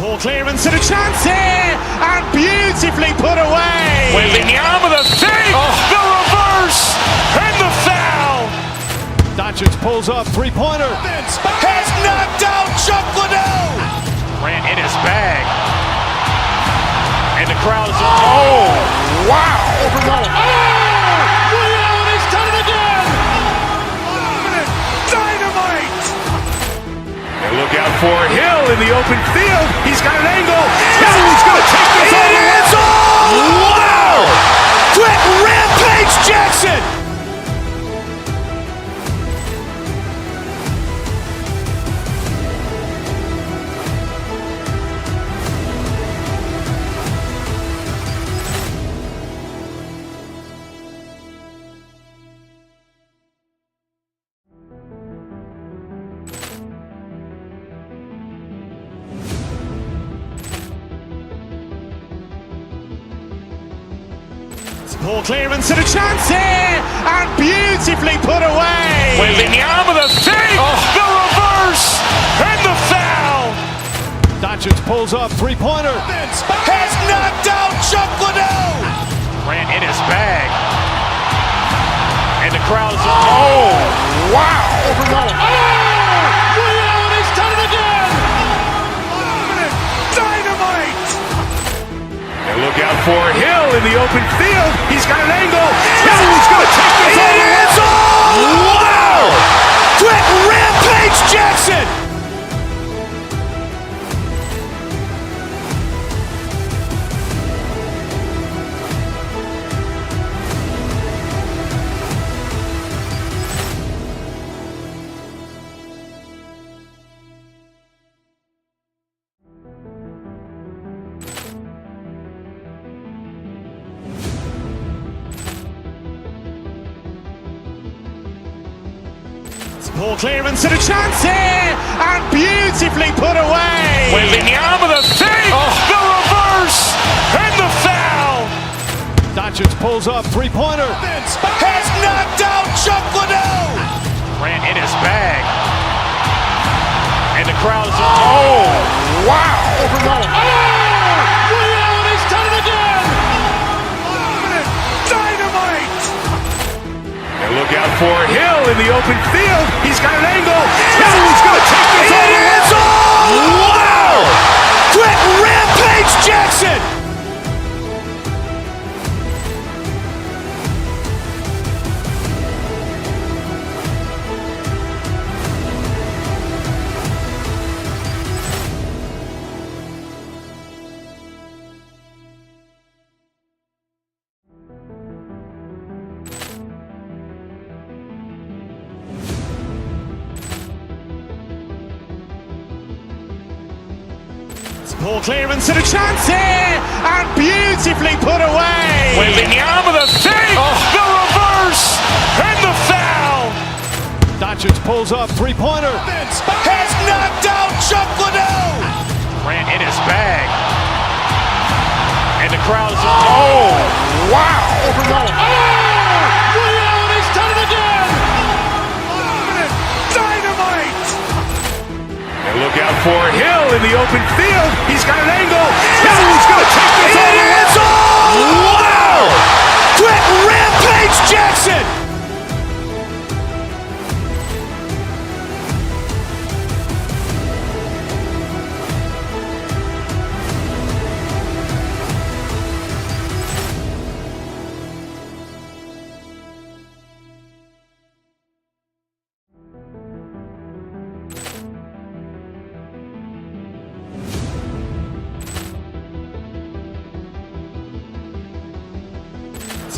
Poor clearance and a chance here, and beautifully put away. Wembanyama with a fake, the reverse, and the foul. Doncic pulls up, three-pointer. Has knocked out Chuck Liddell. Grant in his bag. And the crowd is, oh, wow. He's done it again. Dynamite. And look out for Hill in the open field. He's got an angle. Hill's going to take this all the way. Wow. Quick Rampage Jackson. Poor clearance and a chance here, and beautifully put away. Wembanyama with a fake, the reverse, and the foul. Doncic pulls up, three-pointer. Has knocked out Chuck Liddell. Grant in his bag. And the crowd is, oh, wow. He's done it again. Dynamite. And look out for Hill in the open field. He's got an angle. Hill's going to take this all the way. Wow. Quick Rampage Jackson. Poor clearance and a chance here, and beautifully put away. Wembanyama with a fake, the reverse, and the foul. Doncic pulls up, three-pointer. Has knocked out Chuck Liddell. Grant in his bag. And the crowd is, oh, wow. He's done it again. Dynamite. And look out for Hill in the open field. He's got an angle. Hill's going to take this all the way. Wow. Quick Rampage Jackson. Poor clearance and a chance here, and beautifully put away. Wembanyama the save, the reverse, and the foul. Doncic pulls up, three-pointer. Has knocked out Chuck Liddell. Grant in his bag. And the crowd is, oh, wow. He's done it again! Dynamite. And look out for Hill in the open field. He's got an angle. Hill's going to take this all the way. Wow. Quick Rampage Jackson.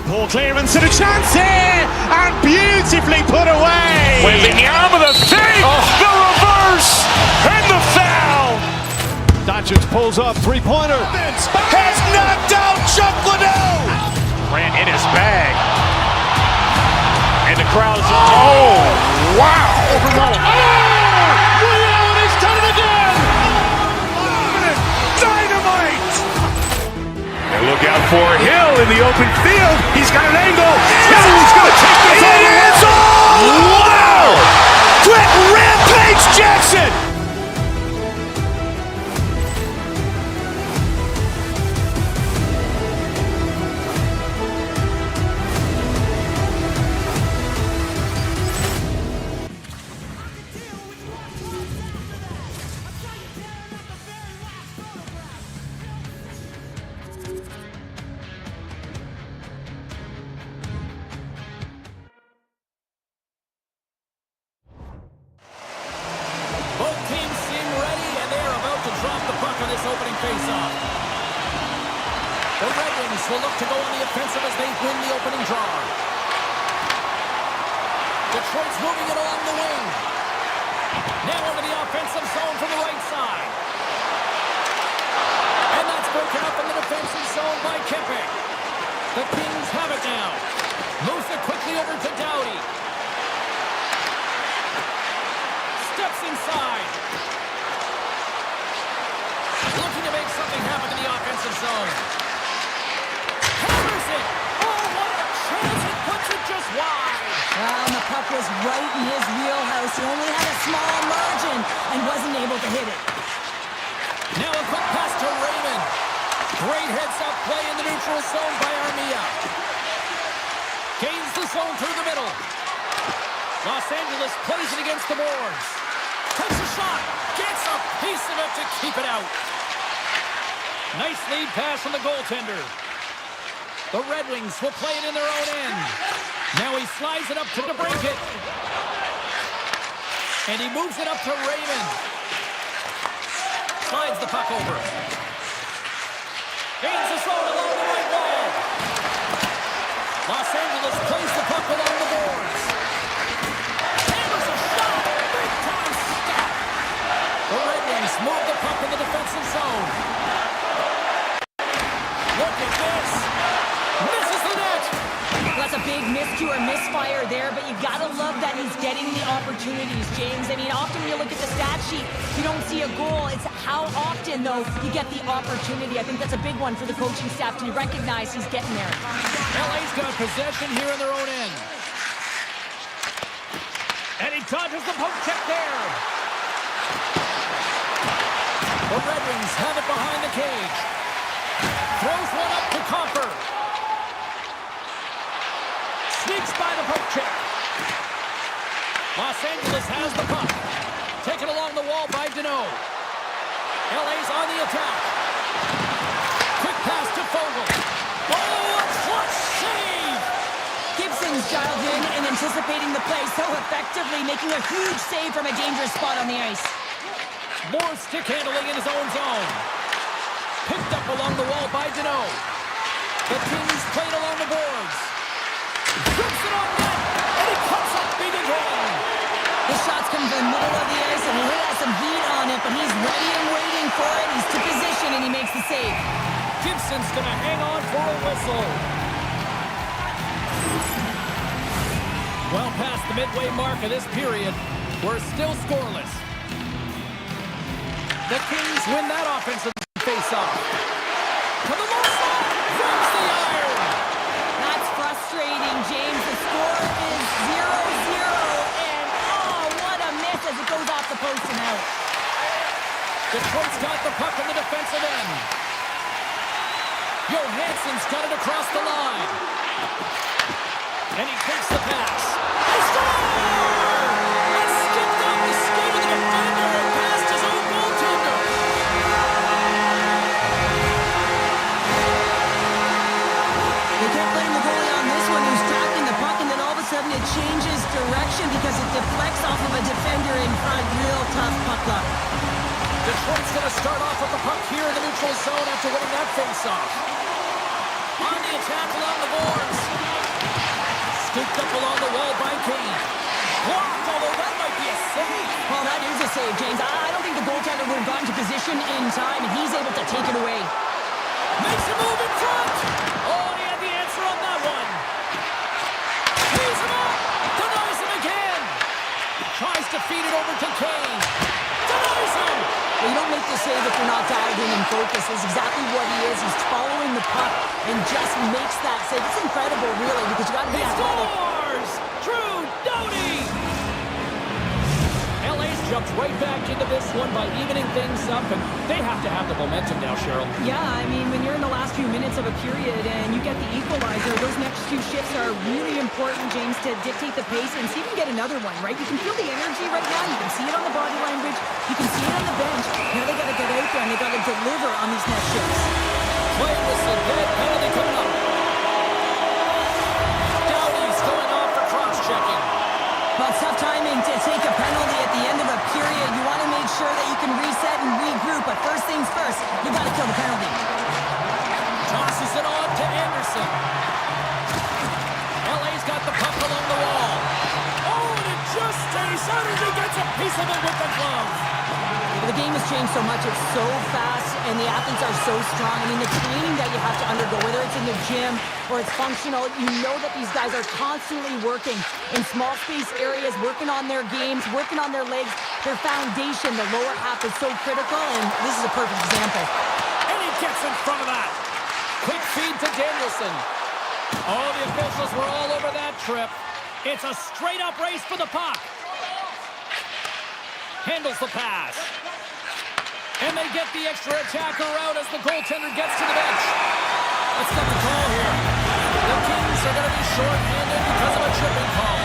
Poor clearance and a chance here, and beautifully put away. Wembanyama the save, the reverse, and the foul. Doncic pulls up, three-pointer. Has knocked out Chuck Liddell. Grant in his bag. And the crowd is, oh, wow. He's done it again! Dynamite. And look out for Hill in the open field. He's got an angle. Hill's going to take this all the way. Wow. Quick Rampage Jackson. Both teams seem ready, and they are about to drop the puck on this opening faceoff. The Red Wings will look to go on the offensive as they win the opening draw. Detroit's moving it along the wing. Now over the offensive zone from the right side. And that's broken up in the defensive zone by Kempe. The Kings have it now. Moves it quickly over to Doughty. Steps inside. Looking to make something happen in the offensive zone. Hammers it. Oh, what a chance. He puts it just wide. Well, and the puck was right in his wheelhouse. He only had a small margin and wasn't able to hit it. Now a quick pass to Raymond. Great heads-up play in the neutral zone by Armia. Gains the zone through the middle. Los Angeles plays it against the boards. Takes a shot. Gets a piece of it to keep it out. Nice lead pass from the goaltender. The Red Wings will play it in their own end. Now he slides it up to DeBrincat. And he moves it up to Raymond. Slides the puck over. Gains the zone along the right wall. Los Angeles plays the puck along the boards. Hammers a shot. Big time stop. The Red Wings move the puck in the defensive zone. Look at this. Misses the net. That's a big miscue or misfire there, but you gotta love that he's getting the opportunities, James. I mean, often when you look at the stat sheet, you don't see a goal. It's how often, though, you get the opportunity. I think that's a big one for the coaching staff to recognize he's getting there. LA's got possession here in their own end. And he dodges the poke check there. The Red Wings have it behind the cage. Throws one up to Comper. Sneaks by the poke check. Los Angeles has the puck. Taken along the wall by Deneau. LA's on the attack. Quick pass to Fogle. Oh, a clutch save! Gibson's dialed in and anticipating the play so effectively, making a huge save from a dangerous spot on the ice. More stick handling in his own zone. Picked up along the wall by Deneau. The Kings played along the boards. Drips it on net, and he cuts up big again. The shots come from the middle of the ice, and he has some heat on it, but he's ready and waiting for it. He's to position. ref's going to hang on for a whistle. Well past the midway mark of this period, we're still scoreless. The Kings win that offensive face-off. To the low side, grabs the iron. That's frustrating, James. The score is 0-0, and oh, what a miss as it goes off the post and out. Detroit's got the puck in the defensive end. Johansson's got it across the line. And he takes the pass. He scores! And skipped off the skate of the defender and past his own goaltender. They kept letting the goalie on this one who's tracking the puck, and then all of a sudden it changes direction because it deflects off of a defender in front. Real tough puck luck. Detroit's going to start off with the puck here in the neutral zone after winning that face-off. On the attack along the boards. Scooped up along the wall by Kane. Blocked, although that might be a save. Well, that is a save, James. I don't think the goaltender would have gotten to position in time, and he's able to take it away. Makes a move in front. Oh, and he had the answer on that one. He's him up. Denies him again. Tries to feed it over to Kane. Denies him. Well, you don't make the save if you're not dialed in and focused. It's exactly what he is. He's following the puck and just makes that save. It's incredible, really, because you got to be He athletic. scores. Drew Doughty. LA's jumped right back into this one by evening things up, and they have to have the momentum now, Cheryl. Yeah, I mean, when you're in the last few minutes of a period and you get the equalizer, those next few shifts are really important, James, to dictate the pace and see if you can get another one, right? You can feel the energy right now. You can see it on the body language. You can see it on the bench. Now they got to get out there and they got to deliver on these next shifts. Play whistle, dead penalty coming up. Doughty's going off for cross-checking. Well, it's tough timing to take a penalty at the end of a period. You want to make sure that you can reset and regroup, but first things first, you got to kill the penalty. Tosses it on to Anderson. LA's got the puck along the wall. Oh, and it just stays out as he gets a piece of it with the glove. The game has changed so much. It's so fast, and the athletes are so strong. I mean, the training that you have to undergo, whether it's in the gym or it's functional, you know that these guys are constantly working in small space areas, working on their games, working on their legs. Their foundation, the lower half, is so critical, and this is a perfect example. And he gets in front of that. Quick feed to Danielson. Oh, the officials were all over that trip. It's a straight-up race for the puck. Handles the pass. And they get the extra attacker out as the goaltender gets to the bench. Let's get the call here. The Kings are going to be short-handed because of a tripping call.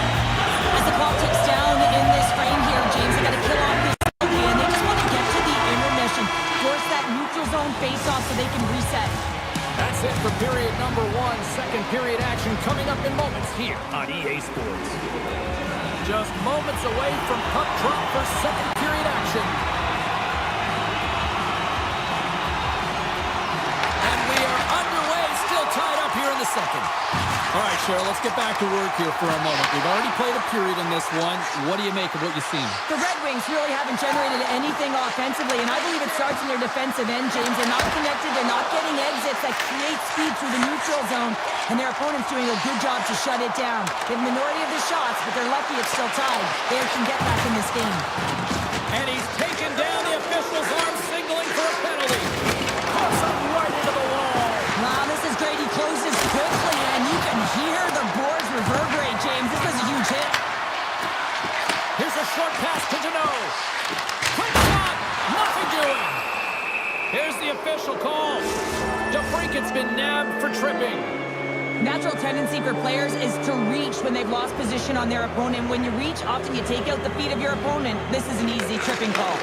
As the clock ticks down in this frame here, James, they got to kill off this penalty, and they just want to get to the intermission, force that neutral zone face-off so they can reset. That's it for period number one. Second period action coming up in moments here on EA Sports. Just moments away from puck drop for second period action. And we are underway, still tied up here in the second. All right, Cheryl, let's get back to work here for a moment. We've already played a period in this one. What do you make of what you've seen? The Red Wings really haven't generated anything offensively, and I believe it starts in their defensive end, James. They're not connected. They're not getting exits that create speed through the neutral zone, and their opponent's doing a good job to shut it down. They have the minority of the shots, but they're lucky it's still tied. They can get back in this game. And he's taken down the official's arm, signaling for a penalty. Puts him right into the wall. Wow, this is great. He closes quickly, and you can hear the boards reverberate, James. This was a huge hit. Here's a short pass to Deneau. Quick shot. Nothing doing. Here's the official call. DeBrincat's been nabbed for tripping. Natural tendency for players is to reach when they've lost position on their opponent. When you reach, often you take out the feet of your opponent. This is an easy tripping call.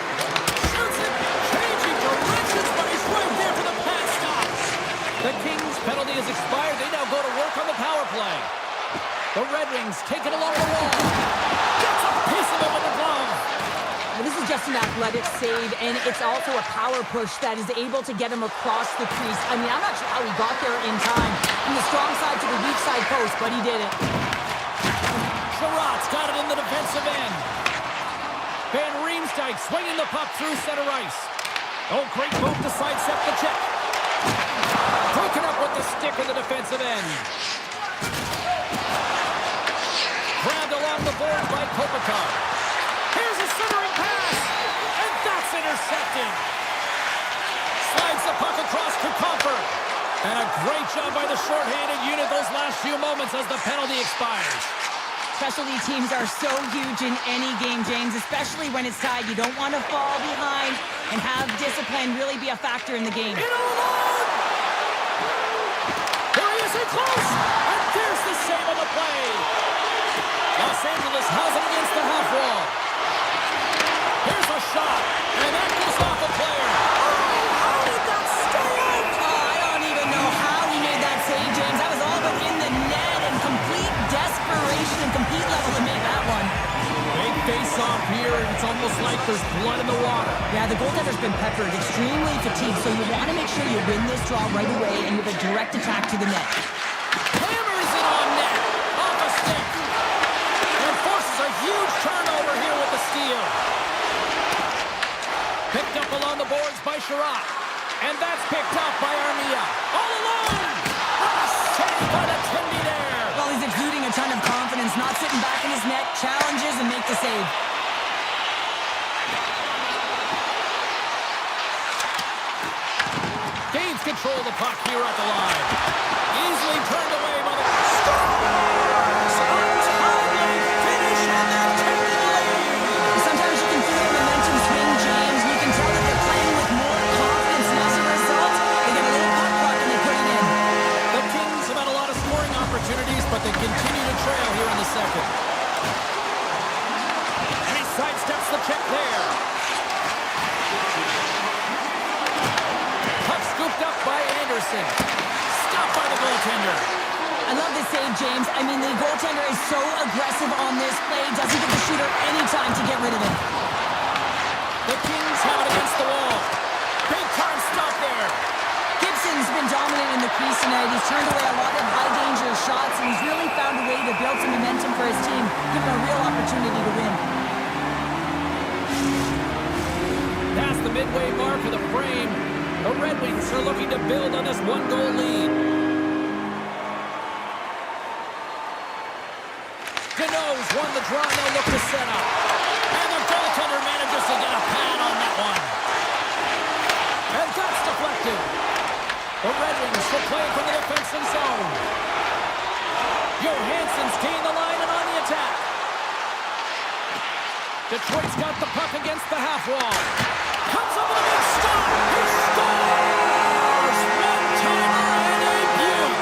Shoots it. Changing directions, but he's right there for the pass stop. The Kings' penalty has expired. They now go to work on the power play. The Red Wings take it along the wall. Gets a piece of it with the glove. Well, this is just an athletic save, and it's also a power push that is able to get him across the crease. I mean, I'm not sure how he got there in time. From the strong side to the weak side post, but he did it. Sherratt's got it in the defensive end. Van Riemsdyk swinging the puck through center ice. Oh, great move to sidestep the check. Broken up with the stick in the defensive end. Grabbed along the boards by Kopitar. Here's a centering pass, and that's intercepted. Slides the puck across to Comfort. And a great job by the shorthanded unit those last few moments as the penalty expires. Specialty teams are so huge in any game, James, especially when it's tied. You don't want to fall behind and have discipline really be a factor in the game. In alone! There he is in close! And there's the save on the play. Los Angeles has it against the half wall. Here's a shot, and that goes off a player. How did that stay out? Oh, I don't even know how he made that save, James. That was all but in the net and complete desperation and compete level to make that one. Big face-off here, and it's almost like there's blood in the water. Yeah, the goaltender's been peppered, extremely fatigued, so you want to make sure you win this draw right away and you have a direct attack to the net. Hammers it on net, off a stick, and forces a huge turnover here with the steal. Picked up along the boards by Sherratt, and that's picked up by Armia. All alone! What a save by the Tendy there! Well, he's exuding a ton of confidence, not sitting back in his net, challenges and make the save. Gains control of the puck here at the line. Easily turned away by the... Scores! Untimely finish on that Tendy lead! Sometimes you can feel the momentum swing, James, and you can tell that they're playing with more confidence, and as a result, they get a little puck luck and they put it in. The Kings have had a lot of scoring opportunities, but they continue to trail here in the second. And he sidesteps the check there. Puck scooped up by Anderson. Stopped by the goaltender. I love this save, James. I mean, the goaltender is so aggressive on this play, doesn't give the shooter any time to get rid of him. The Kings have it against the wall. Big time stop there. Gibson's been dominant in the crease tonight. He's turned away a lot of high-danger shots, and he's really found a way to build some momentum for his team, give him a real opportunity to win. Past the midway mark of the frame, the Red Wings are looking to build on this one-goal lead. Deneau's won the draw, and they'll look to set up. And the goaltender manages to get a pad on that one. And that's deflected. The Red Wings will play from the defensive zone. Johansson's gained the line and on the attack. Detroit's got the puck against the half wall. Comes up with a big stop. He scores! One-timer and a beaut.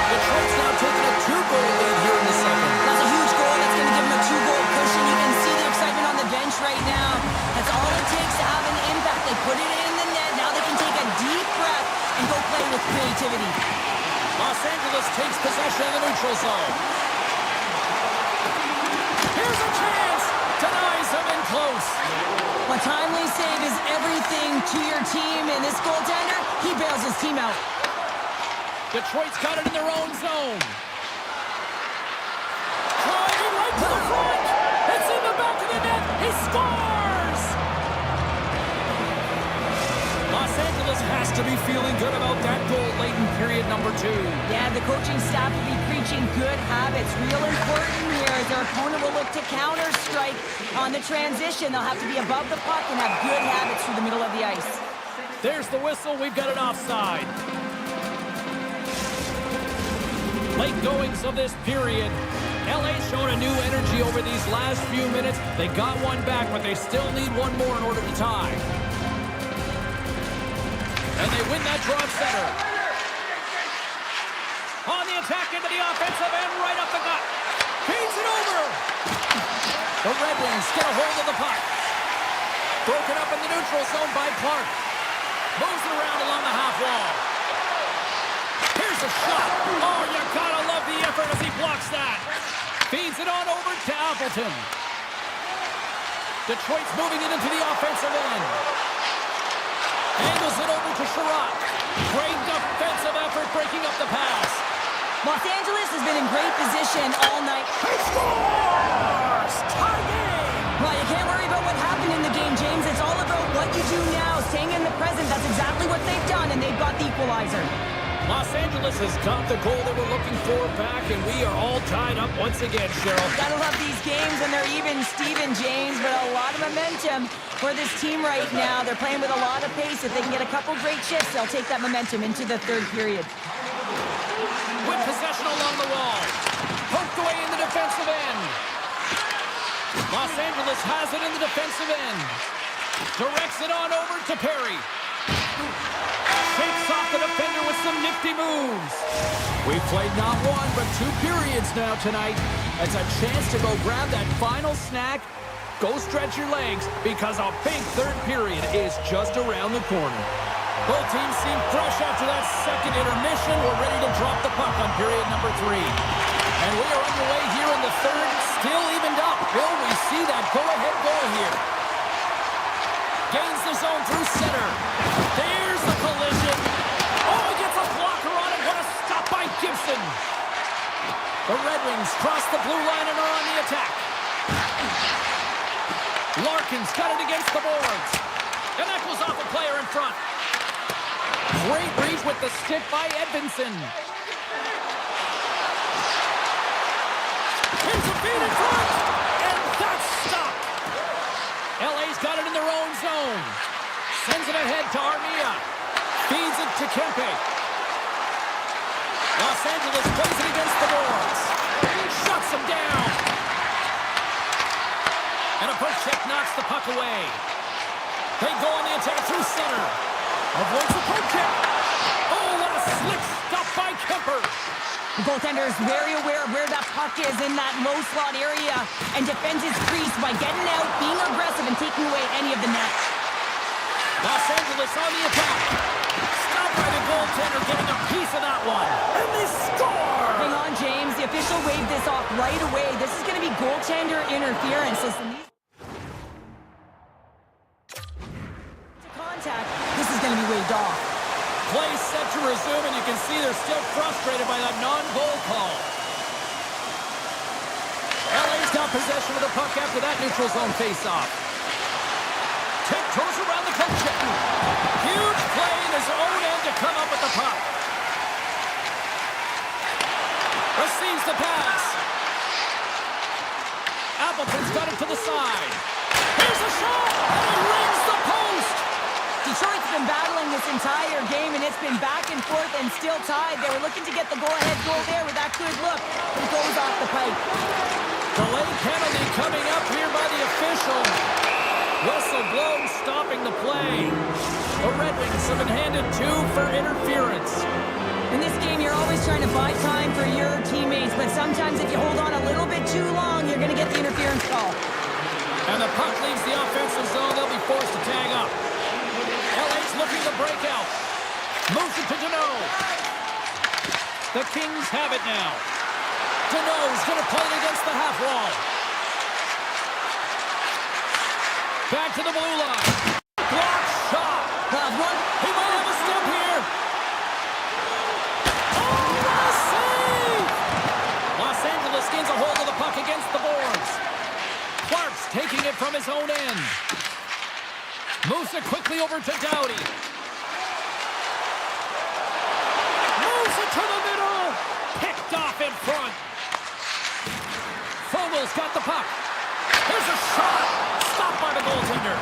Detroit's now taking a 2-goal lead here in the second. That's a huge goal. That's going to give him a 2-goal cushion. You can see the excitement on the bench right now. That's all it takes to have an impact. They put it in the net. Now they can take a deep breath and go play with creativity. Los Angeles takes possession of the neutral zone. Here's a chance. Denies him in close. A timely save is everything to your team, and this goaltender, he bails his team out. Detroit's got it in their own zone. Driving right to the front. It's in the back of the net. He scores! Los Angeles has to be feeling good about that goal late in period number 2. Yeah, the coaching staff will be preaching good habits. Real important here as their opponent will look to counter-strike on the transition. They'll have to be above the puck and have good habits through the middle of the ice. There's the whistle. We've got an offside. Late goings of this period. LA showed a new energy over these last few minutes. They got one back, but they still need one more in order to tie. And they win that draw center. On the attack into the offensive end, right up the gut. Feeds it over. The Red Wings get a hold of the puck. Broken up in the neutral zone by Clark. Moves it around along the half wall. Here's a shot. Oh, you gotta love the effort as he blocks that. Feeds it on over to Appleton. Detroit's moving it into the offensive end. Angles it over to Sherratt. Great defensive effort breaking up the pass. Los Angeles has been in great position all night. He scores! Tie game! Well, you can't worry about what happened in the game, James. It's all about what you do now, staying in the present and they've got the equalizer. Los Angeles has got the goal they were looking for back, and we are all tied up once again, Cheryl. Gotta love these games when they're even, Steven James, but a lot of momentum for this team right now. They're playing with a lot of pace. If they can get a couple great shifts, they'll take that momentum into the third period. With possession along the wall. Poked away in the defensive end. Los Angeles has it in the defensive end. Directs it on over to Perry. Shakes off the defender with some nifty moves. We've played not one, but 2 periods now tonight. It's a chance to go grab that final snack. Go stretch your legs, because a big third period is just around the corner. Both teams seem fresh after that second intermission. We're ready to drop the puck on period number 3. And we are underway here in the third, still evened up. Will we see that go-ahead goal here? Gains the zone through center. There's the collision. Oh, he gets a blocker on it. What a stop by Gibson. The Red Wings cross the blue line and are on the attack. Larkin's got it against the boards. And that goes off a player in front. Great reach with the stick by Edvinsson. Here's a feed in front. And that's stopped. LA's got it in their own zone. Sends it ahead to Armia. Feeds it to Kempe. Los Angeles plays it against the boards. Shuts him down. And a poke check knocks the puck away. They go on the attack through center. Avoids the poke check. Oh, what a slick stop by Kemper. The goaltender is very aware of where that puck is in that low slot area and defends his crease by getting out, being aggressive, and taking away any of the net. Los Angeles on the attack. Stopped by the goaltender, getting a piece of that one. And they score! Hang on, James. The official waved this off right away. This is going to be goaltender interference. Listen, contact. This is going to be waved off. Play set to resume, and you can see they're still frustrated by that non-goal call. LA's got possession of the puck after that neutral zone face-off. Tiptoes around the poke check. Huge play in his own end to come up with the puck. Receives the pass. Appleton's got it to the side. Here's a shot, and he rings the post. Detroit's been battling this entire game, and it's been back and forth and still tied. They were looking to get the go-ahead goal there with that good look, but it goes off the pipe. Delayed penalty coming up here by the official. Whistle blown, stopping the play. The Red Wings have been handed 2 for interference. In this game, you're always trying to buy time for your teammates, but sometimes if you hold on a little bit too long, you're going to get the interference call. And the puck leaves the offensive zone. They'll be forced to tag up. LA's looking to break out. Moves it to Deneau. The Kings have it now. Deneau's going to play it against the half wall. Back to the blue line. Block shot. He might have a step here. Oh, what a save! Los Angeles gains a hold of the puck against the boards. Clark's taking it from his own end. Moves it quickly over to Doughty. Moves it to the middle. Picked off in front. Fogel's got the puck. Here's a shot. Stopped by the goaltender.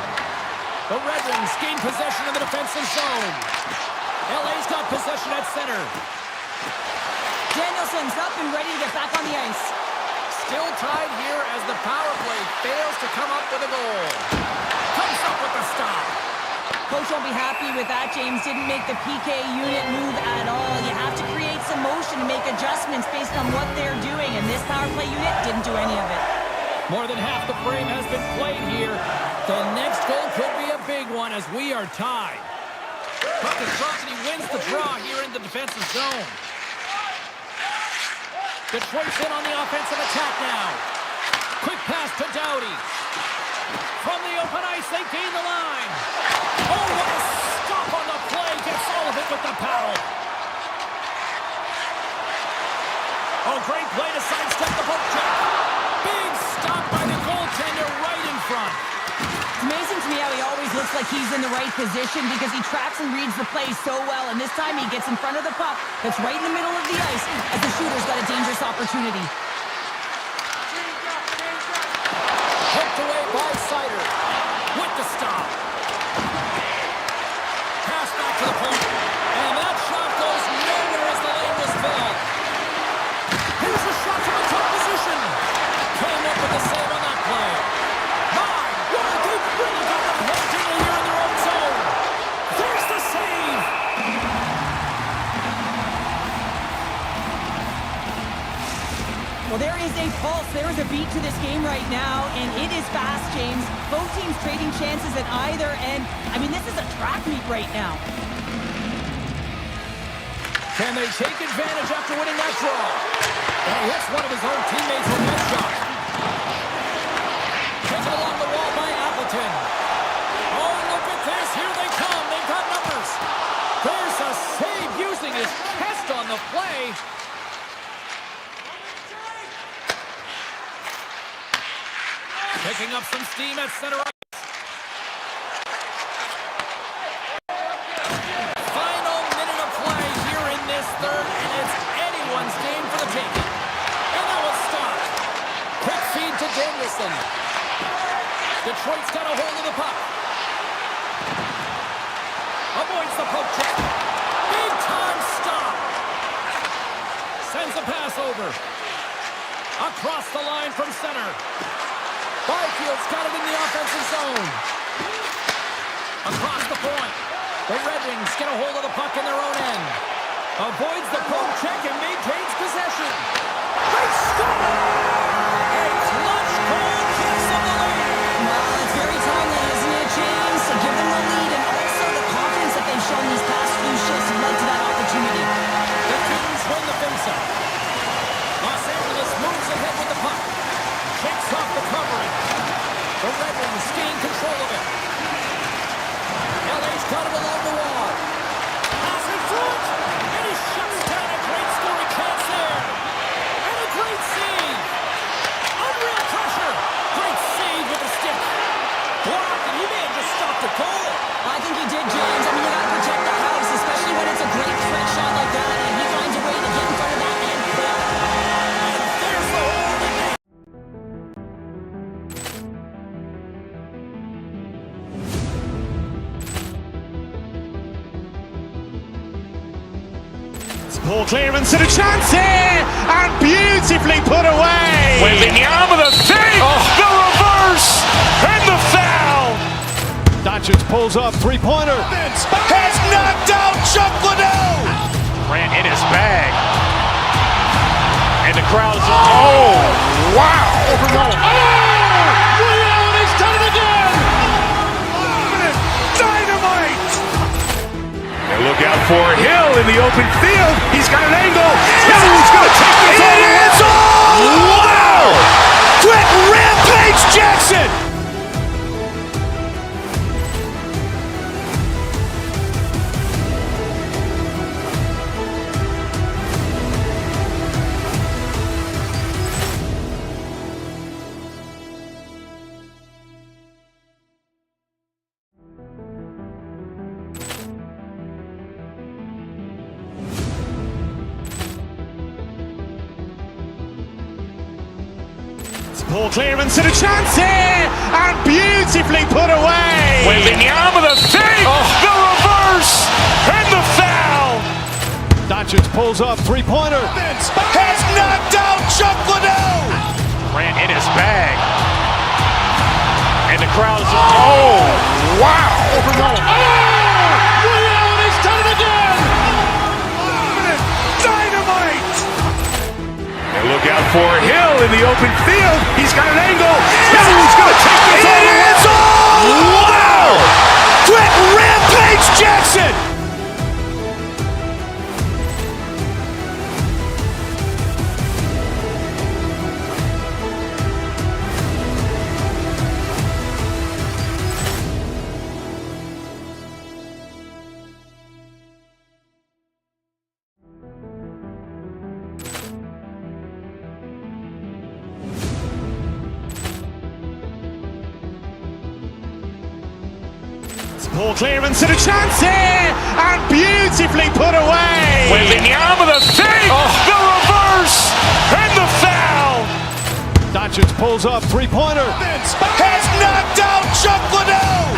The Red Wings gain possession of the defensive zone. LA's got possession at center. Danielson's up and ready to get back on the ice. Still tied here as the power play fails to come up with a goal. Comes up with the stop. Coach won't be happy with that. James didn't make the PK unit move at all. You have to create some motion to make adjustments based on what they're doing, and this power play unit didn't do any of it. More than half the frame has been played here. The next goal could be a big one as we are tied. Puck is dropped and he wins the draw here in the defensive zone. Detroit's in on the offensive attack now. Quick pass to Doughty. From the open ice, they gain the line. Oh, what a stop on the play. Gets all of it with the paddle. Oh, great play to sidestep the poke check. Big stop by the goaltender right in front. It's amazing to me how he always looks like he's in the right position because he tracks and reads the play so well, and this time he gets in front of the puck that's right in the middle of the ice as the shooter's got a dangerous opportunity. Hooked away by Sider with the stop. Pass back to the point, and that shot goes nowhere as the lane was filled. Here's a shot from the top position. Came up with the save on that play. My God, they've really got them hunting here in their own zone. There's the save. Well, there is a pulse, there is a beat to this game right now, and it is fast, James. Both teams trading chances at either end. I mean, this is a track meet right now. Can they take advantage after winning that draw? And he hits one of his own teammates with that shot. Taken along the wall by Appleton. Oh, look at this. Here they come. They've got numbers. There's a save using his chest on the play. Picking up some steam at center ice. Final minute of play here in this third, and it's anyone's game for the taking. And that was stopped. Quick feed to Danielson. Detroit's got a hold of the puck. Avoids the poke check. Big time stop. Sends a pass over. Across the line from center. Byfield's got it in the offensive zone. Across the point. The Red Wings get a hold of the puck in their own end. Avoids the poke check and maintains possession. They score! A clutch goal kicks them the lead. Well, it's very timely, isn't it, James? To give them the lead and also the confidence that they've shown these past few shifts led to that opportunity. The Kings win the faceoff. Los Angeles moves ahead with the puck. Shakes off the covering. The Red Wings gain control of it. LA's got it along the wall. Pass in front. And he shuts down a great scoring chance there. And a great save. Unreal pressure. Great save with the stick. Blocked, and he may have just stopped a goal. I think he did, James. I mean, you got to protect the house, especially when it's a great threat shot like that, and he finds a way to get in front of that and pull. And there's the hole in the net. Poor clearance and a chance here, and beautifully put away. Wembanyama the save, the reverse, and the foul. Doncic pulls up, three-pointer. Has knocked out Chuck Liddell. Ran in his bag. And the crowd is, oh, wow. Willie Allen, he's done it again! Dynamite. And look out for Hill in the open field. He's got an angle. He's going to take this all the way. Wow! Quick Rampage Jackson. Poor clearance and a chance here, and beautifully put away. Wembanyama the save, the reverse, and the foul. Doncic pulls up, three-pointer. Has knocked out Chuck Liddell. Ran in his bag. And the crowd is, oh, wow. Willie Allen, he's done it again! Dynamite. And look out for Hill in the open field. He's got an angle. He's going to take this all the way. Wow. Quick Rampage Jackson. Poor clearance and a chance here, and beautifully put away. Wembanyama with a save, the reverse, and the foul. Doncic pulls up, three-pointer. Has knocked out Chuck Liddell.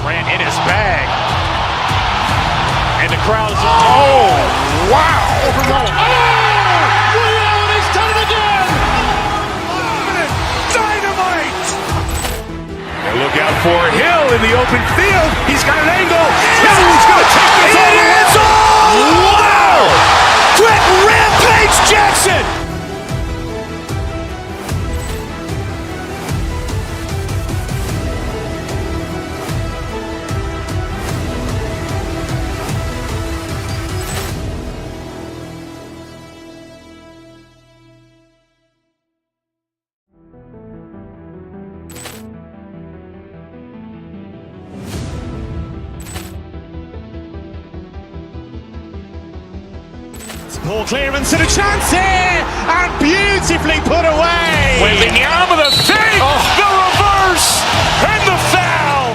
Grant in his bag. And the crowd is, wow. Ray Allen has done it again. Dynamite. And look out for Hill in the open field. He's got an angle. He's going to take this all the way. Wow. Quick Rampage Jackson. Poor clearance and a chance here, and beautifully put away. Wembanyama with a save, the reverse, and the foul.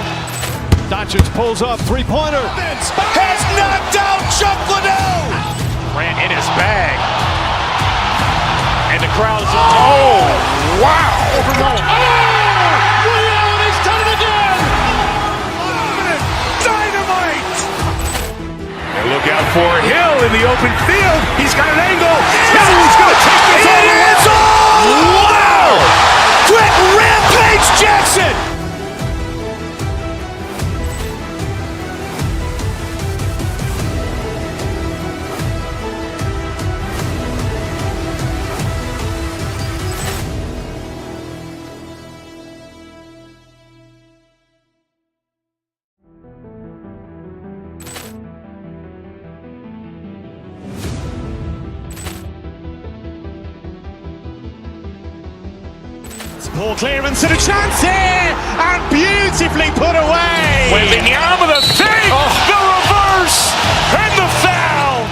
Doncic pulls up, three-pointer. Has knocked out Chuck Liddell. Grant in his bag. And the crowd is, wow. Ray Allen has done it again. Dynamite. And look out for Hill in the open field. He's got an angle. He's going to take this all the way. Wow. Quick Rampage Jackson. Poor clearance and a chance here, and beautifully put away. Wembanyama with a save, the reverse, and the foul.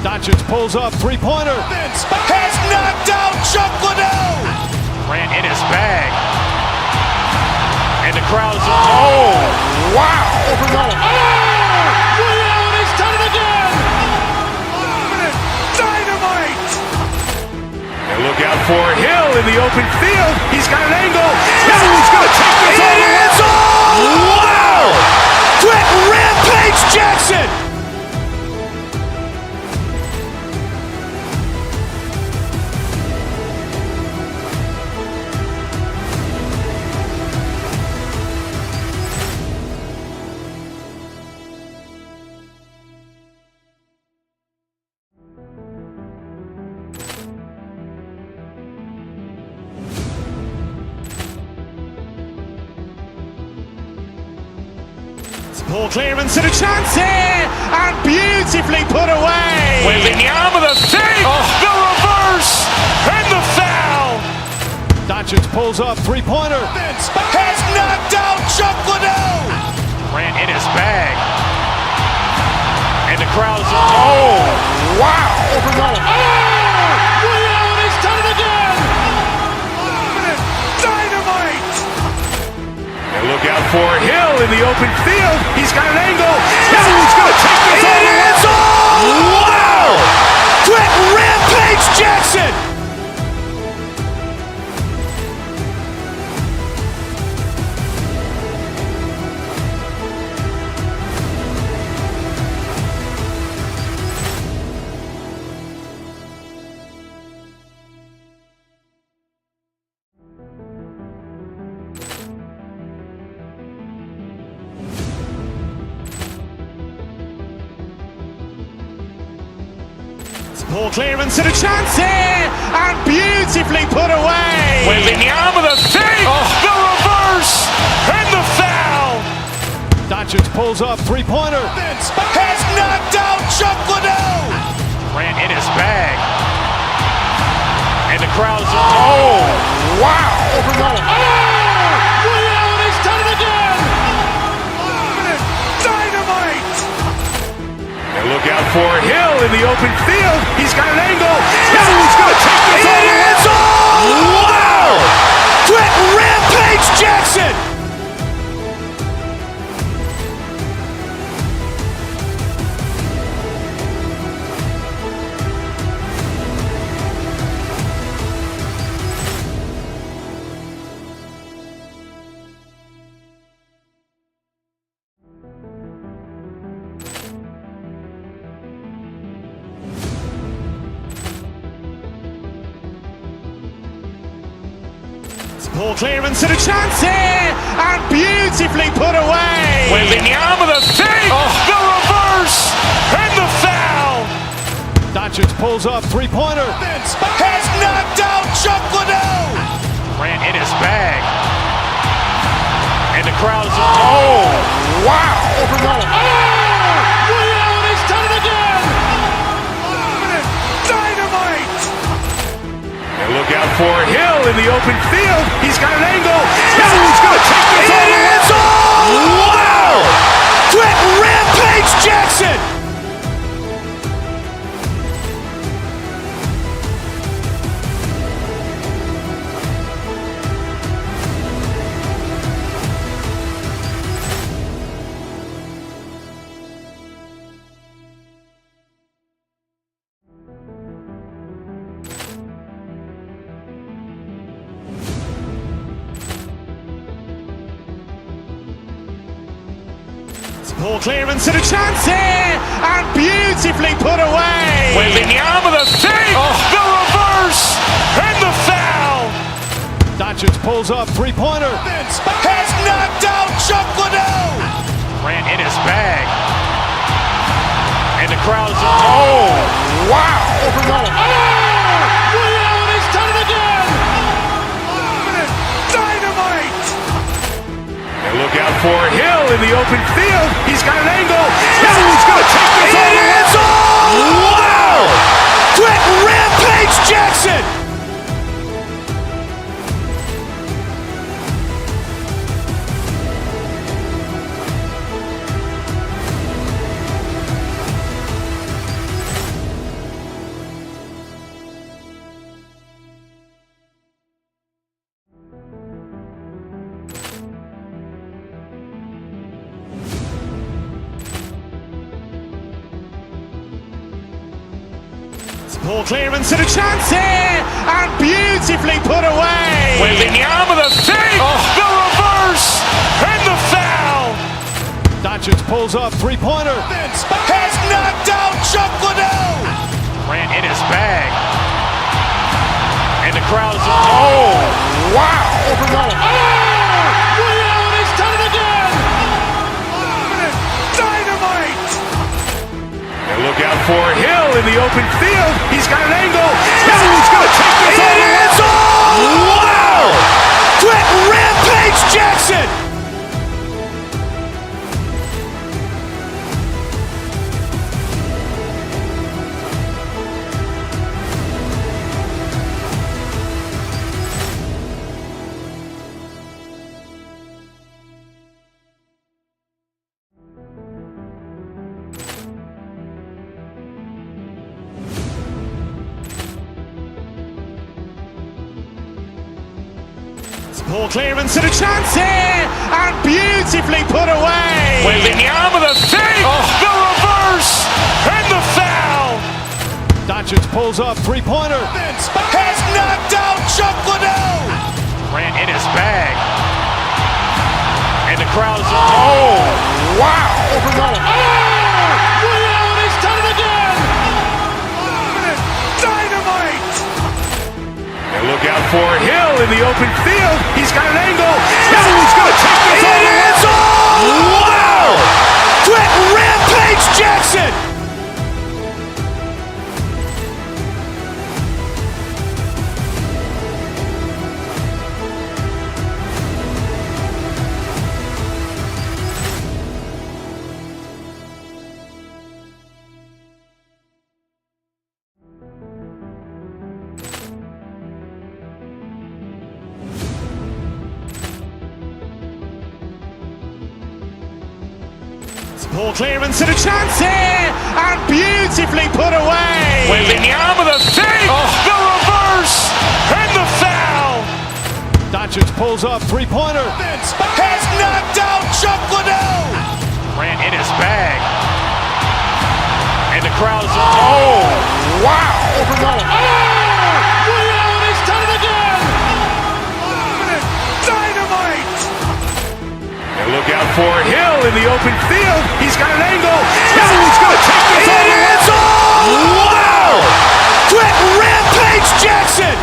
Doncic pulls up, three-pointer. Has knocked out Chuck Liddell. Grant in his bag. And the crowd is, wow. Ray Allen has done it again. Dynamite. And look out for Hill in the open field. He's got an angle. He's going to take this all the way. Wow. Quick Rampage Jackson. Poor clearance and a chance here, and beautifully put away. Wembanyama with a save, the reverse, and the foul. Doncic pulls up, three-pointer. Has knocked out Chuck Liddell. Grant in his bag. And the crowd is, wow. Ray Allen has done it again. Dynamite. And look out for Hill in the open field. He's got an angle. He's going to take this all the way. Wow. Quick Rampage Jackson. Poor clearance and a chance here, and beautifully put away. Wembanyama with a save, the reverse, and the foul. Doncic pulls up, three-pointer. Has knocked out Chuck Liddell. Grant in his bag. And the crowd is, wow. Ray Allen has done it again. Dynamite. And look out for Hill in the open field. He's got an angle. He's going to take this all the way. Wow. Quick Rampage Jackson. Poor clearance and a chance here, and beautifully put away. Wembanyama with a save, the reverse, and the foul. Doncic pulls up, three-pointer. Has knocked out Chuck Liddell. Grant in his bag. And the crowd is, oh, wow. Ray Allen has done it again. Dynamite. And look out for Hill in the open field. He's got an angle. Hill's going to take this all the way. Wow. Quick Rampage Jackson. Poor clearance and a chance here, and beautifully put away. Wembanyama with a save, the reverse, and the foul. Doncic pulls up, three-pointer. Has knocked out Chuck Liddell. Grant in his bag. And the crowd is, oh, wow. Ray Allen has done it again. Dynamite. And look out for Hill in the open field. He's got an angle. Hill's going to take this all the way. Wow. Quick Rampage Jackson. Poor clearance and a chance here, and beautifully put away. Wembanyama with a save, the reverse, and the foul. Doncic pulls up, three-pointer. Has knocked out Chuck Liddell. Grant in his bag. And the crowd is, oh, wow. Ray Allen has done it again. Dynamite. And look out for Hill in the open field. He's got an angle. Hill's going to take this all the way. Wow. Quick Rampage Jackson. Poor clearance and a chance here, and beautifully put away. Wembanyama with a save, the reverse, and the foul. Doncic pulls up, three-pointer. Has knocked out Chuck Liddell. Grant in his bag. And the crowd is, oh, wow. Ray Allen has done it again. Dynamite. And look out for Hill in the open field. He's got an angle. Hill's going to take this all the way. Wow. Quick Rampage Jackson. Poor clearance and a chance here, and beautifully put away. Wembanyama with a save, the reverse, and the foul. Doncic pulls up, three-pointer. Has knocked out Chuck Liddell. Grant in his bag. And the crowd is, oh, wow. Ray Allen has done it again. Dynamite. And look out for Hill in the open field. He's got an angle. Hill's going to take this all the way. Wow. Quick Rampage Jackson.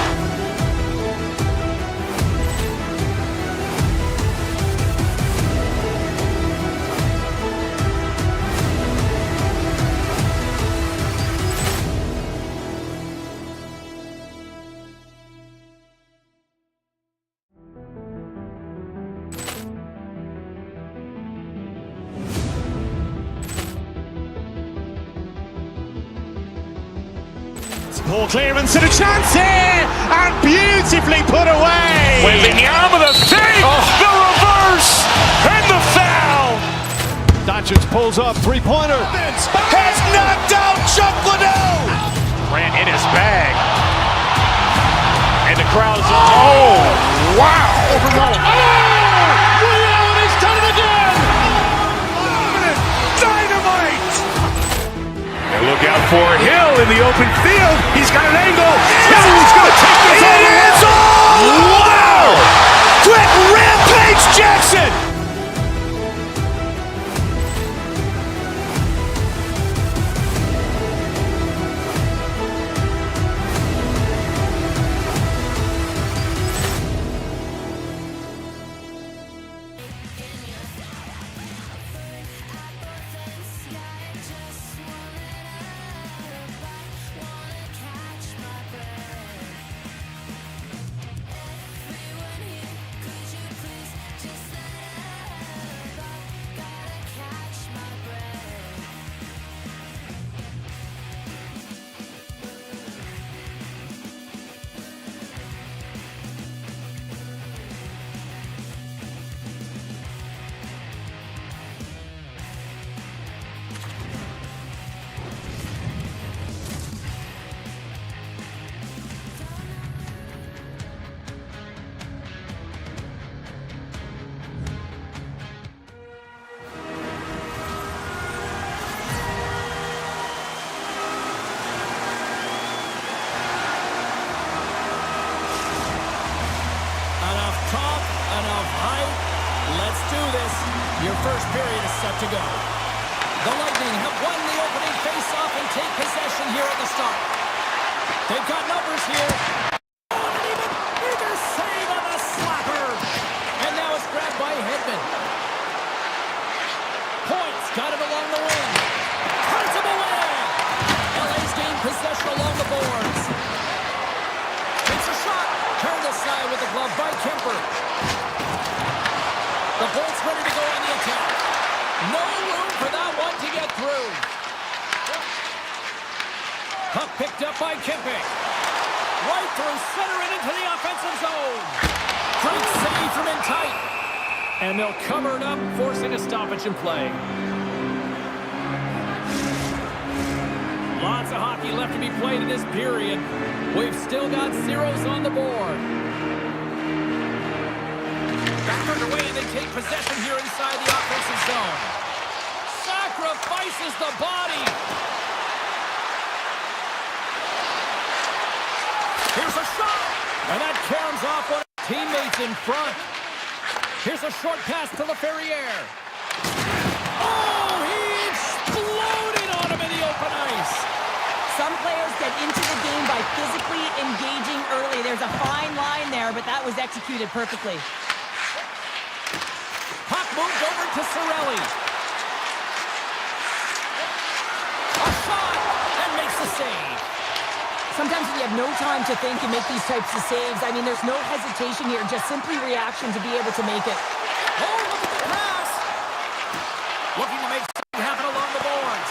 Poor clearance and a chance here, and beautifully put away. Wembanyama with a fake, the reverse, and the foul. Doncic pulls up, three-pointer. Has knocked out Chuck Liddell. Ran in his bag. And the crowd is, oh, wow. Ray Allen has done it again! Dynamite. And look out for Hill in the open field. He's got an angle. Hill's going to take this all the way. Wow. Quick rampage Jackson. Enough talk, enough hype. Let's do this. Your first period is set to go. The Lightning have won the opening face-off and take possession here at the start. They've got numbers here. Oh, and even save on the slapper. And now it's grabbed by Hedman. Points got it along the wing. Puts him away. LA's gained possession along the boards. Takes a shot. Turned aside with the glove by Kemper. The Bolts ready to go on the attack. No room for that one to get through. Puck picked up by Kemper. Right through center and into the offensive zone. Great save from in tight. And they'll cover it up, forcing a stoppage in play. Lots of hockey left to be played in this period. We've still got zeros on the board. Back underway, and they take possession here inside the offensive zone. Sacrifices the body. Here's a shot. And that caroms off one of his teammates in front. Here's a short pass to LaFerriere. Oh, he exploded on him in the open ice. Some players get into the game by physically engaging early. There's a fine line there, but that was executed perfectly. Puck moved over to Cirelli. A shot, and makes the save. Sometimes when you have no time to think and make these types of saves, I mean, there's no hesitation here, just simply reaction to be able to make it. Oh, look at the pass. Looking to make something happen along the boards.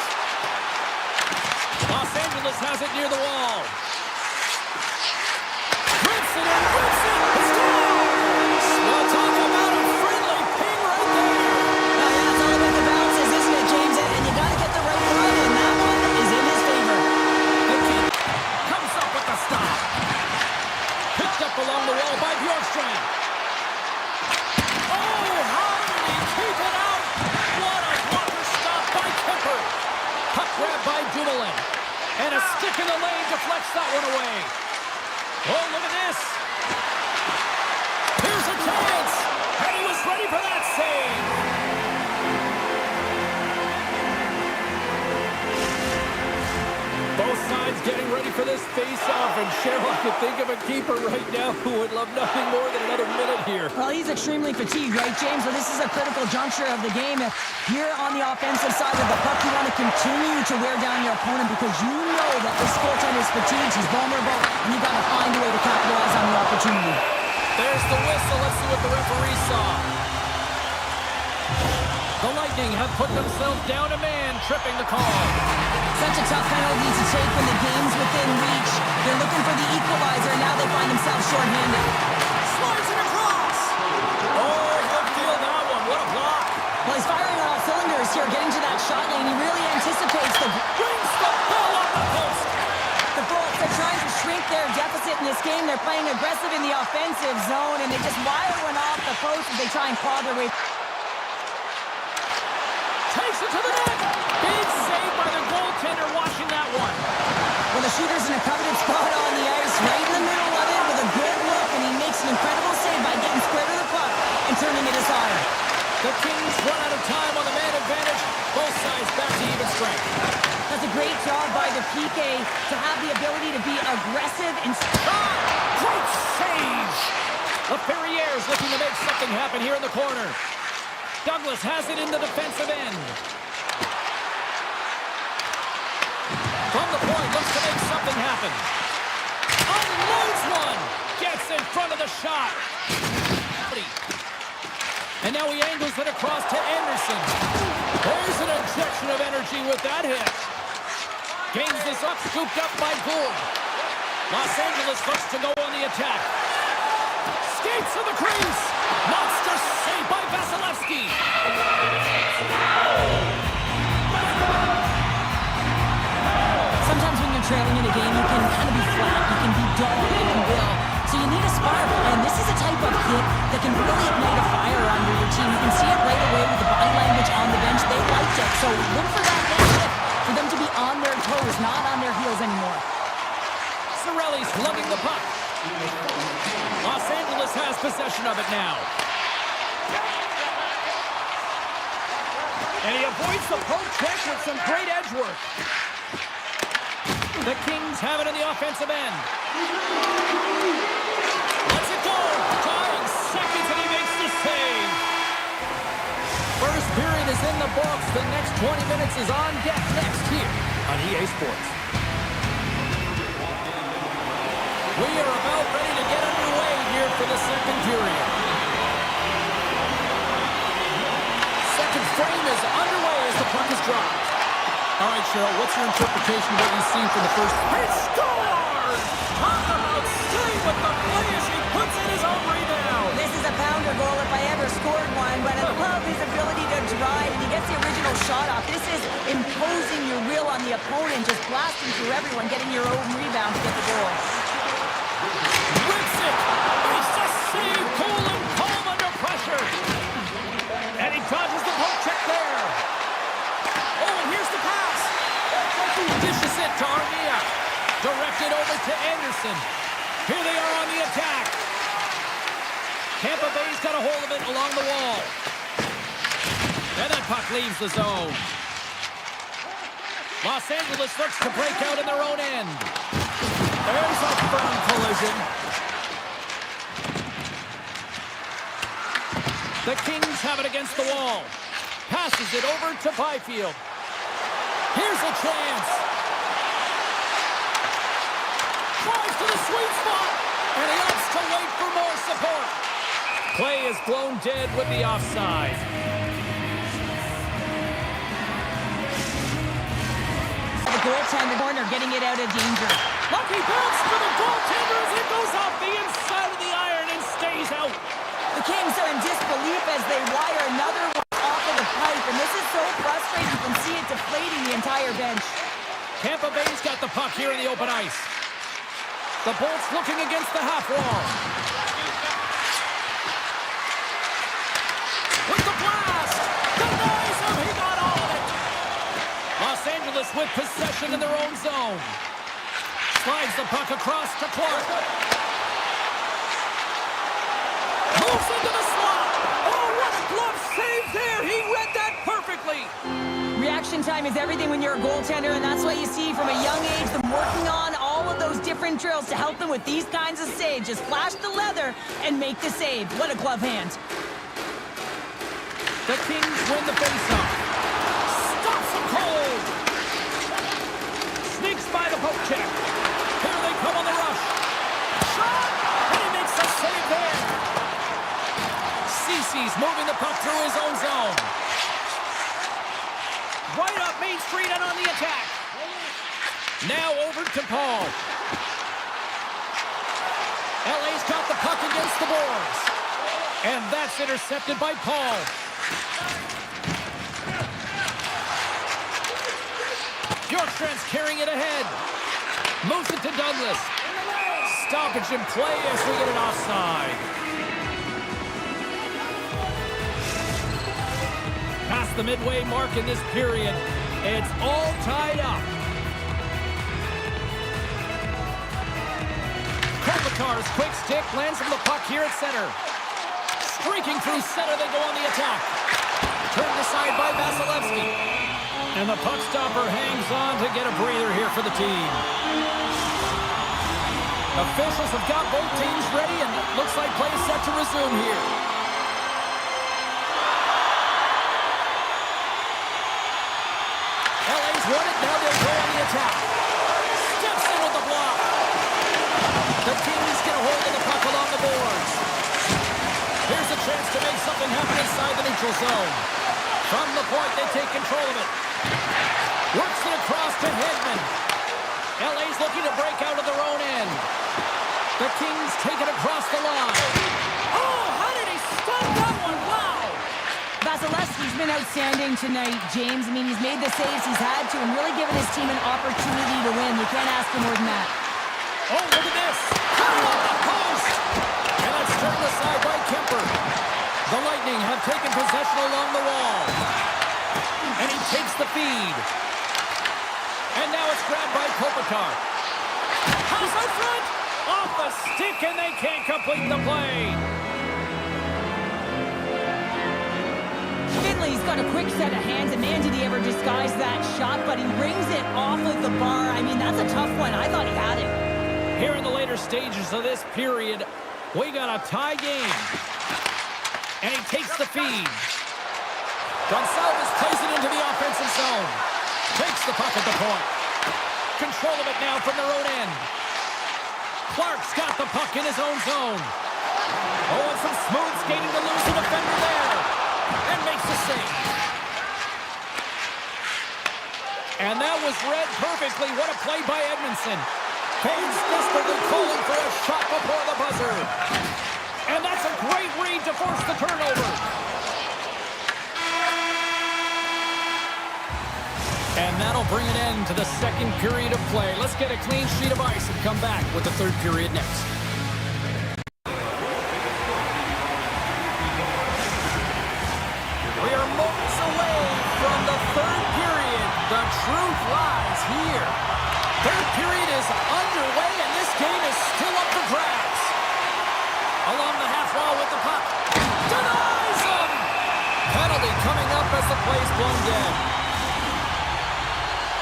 Los Angeles has it near the wall. Rips it and rips it. Scores! Well, talk about a friendly ping right there. Now, that's all about the bounces, isn't it, James? And you got to get the right one, and that one is in his favor. The kid comes up with the stop. Picked up along the wall by Bjorkstrand. Oh, how did he keep it out? What a blocker stop by Kemper. Puck grabbed by Dumoulin. And a stick in the lane deflects that one away. Oh, look at this. Here's a chance. And he was ready for that save. Both sides getting ready for this face-off, and Cheryl, I could think of a keeper right now who would love nothing more than another minute here. Well, he's extremely fatigued, right, James? So this is a critical juncture of the game. Here on the offensive side of the puck, you want to continue to wear down your opponent because you know that this goaltender is fatigued, he's vulnerable, and you got to find a way to capitalize on the opportunity. There's the whistle. Let's see what the referee saw. The Lightning have put themselves down a man, tripping the call. Such a tough penalty to take when the game's within reach. They're looking for the equalizer, and now they find themselves shorthanded. Slides it across. Oh, good field that one. What a block. Well, he's firing on all cylinders here, getting to that shot lane. He really anticipates the... Brings the ball off the post. The Bolts are trying to shrink their deficit in this game. They're playing aggressive in the offensive zone, and they just wire one off the post as they try and claw their way. Takes it to the net. Big save by the goaltender watching that one. Well, the shooter's in a coveted spot on the ice, right in the middle of it with a good look, and he makes an incredible save by getting square to the puck and turning it aside. The Kings run out of time on the man advantage. Both sides back to even strength. That's a great job by the PK to have the ability to be aggressive and... Great save! The Ferriers looking to make something happen here in the corner. Douglas has it in the defensive end. From the point, looks to make something happen. Unloads one! Gets in front of the shot. And now he angles it across to Anderson. There's an injection of energy with that hit. Gains this up, scooped up by Gould. Los Angeles looks to go on the attack. Skates to the crease. Monster save by Vasilevsky. Sometimes when you're trailing in a game, you can kind of be flat, you can be dull, if you will. So you need a spark, and this is a type of hit that can really ignite a fire under your team. You can see it right away with the body language on the bench. They liked it, so look for that next hit, for them to be on their toes, not on their heels anymore. Cirelli's lugging the puck. Los Angeles has possession of it now. And he avoids the poke check with some great edge work. The Kings have it in the offensive end. Lets it go. Tying seconds, and he makes the save. First period is in the books. The next 20 minutes is on deck next here on EA Sports. We are about ready to get underway here for the second period. Second frame is underway as the puck is dropped. All right, Cheryl, what's your interpretation of what you've seen from the first? He scores! Talk about stay with the play as he puts in his own rebound. This is a pounder goal if I ever scored one, but I love his ability to drive, and he gets the original shot off. This is imposing your will on the opponent, just blasting through everyone, getting your own rebound to get the goal. Rips it! Makes the save, cool and calm under pressure. And he dodges the poke check there. Oh, and here's the pass. Dishes it to Armia. Directed over to Anderson. Here they are on the attack. Tampa Bay's got a hold of it along the wall. And that puck leaves the zone. Los Angeles looks to break out in their own end. There's a firm collision. The Kings have it against the wall. Passes it over to Byfield. Here's a chance. Drives to the sweet spot. And he opts to wait for more support. Play is blown dead with the offside. The goaltender corner getting it out of danger. Lucky bounce for the goaltender as it goes off the inside of the iron and stays out. The Kings are in disbelief as they wire another one off of the pipe, and this is so frustrating. You can see it deflating the entire bench. Tampa Bay's got the puck here in the open ice. The Bolts looking against the half wall. With the blast! Denies him! He got all of it! Los Angeles with possession in their own zone. Slides the puck across to Clark. Moves into the slot. Oh, what a glove save there. He read that perfectly. Reaction time is everything when you're a goaltender, and that's why you see from a young age them working on all of those different drills to help them with these kinds of saves. Just flash the leather and make the save. What a glove hand. The Kings win the faceoff. Stops him cold. Sneaks by the poke check. Here they come on the rush. Shot! And he makes the save there. Cece's moving the puck through his own zone. street and on the attack. Now over to Paul. LA's got the puck against the boards. And that's intercepted by Paul. Bjorkstrand's carrying it ahead. Moves it to Douglas. Stoppage in play as we get an offside. Past the midway mark in this period, it's all tied up. Kopitar's quick stick lands from the puck here at center. Streaking through center, they go on the attack. Turned aside by Vasilevsky. And the puck stopper hangs on to get a breather here for the team. Officials have got both teams ready, and it looks like play is set to resume here. LA's won it, now they'll go on the attack. Steps in with the block. The Kings get a hold of the puck along the boards. Here's a chance to make something happen inside the neutral zone. From the point, they take control of it. Works it across to Hedman. LA's looking to break out of their own end. The Kings take it across the line. Oh, how did he stop that one? Wow! Vasilevsky's been outstanding tonight, James. I mean, he's made the saves he's had to and really given his team an opportunity to win. You can't ask for more than that. Oh, look at this. Cut off the post. And that's turned aside by Kemper. The Lightning have taken possession along the wall. And he takes the feed. And now it's grabbed by Kopitar. Pass out front. Off the stick, and they can't complete the play. Finley's got a quick set of hands, and man, did he ever disguise that shot, but he rings it off of the bar. I mean, that's a tough one. I thought he had it. Here in the later stages of this period, we got a tie game. And he takes the feed. Gonçalves plays it into the offensive zone. Takes the puck at the point. Control of it now from their own end. Clark's got the puck in his own zone. Oh, and some smooth skating to lose the defender there. And makes the save. And that was read perfectly. What a play by Edmondson. Fans desperately calling for a shot before the buzzer. And that's a great read to force the turnover. And that'll bring an end to the second period of play. Let's get a clean sheet of ice and come back with the third period next. We are moments away from the third period. The truth lies here. Third period is underway, and this game is still up for grabs. Along the half wall with the puck. Denies him! Penalty coming up as the play's blown dead.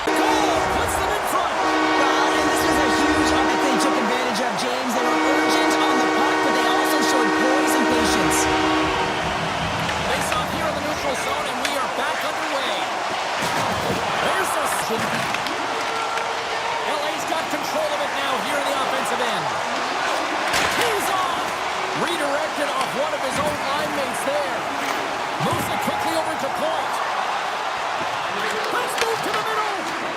Puts them in front. Well, and this was a huge effort they took advantage of, James. They were urgent on the puck, but they also showed poise and patience. Face off here in the neutral zone, and we are back underway. There's the LA's got control of it now here in the offensive end. He's on. Redirected off one of his own line mates there. Moves it quickly over to point. Let's move to the middle.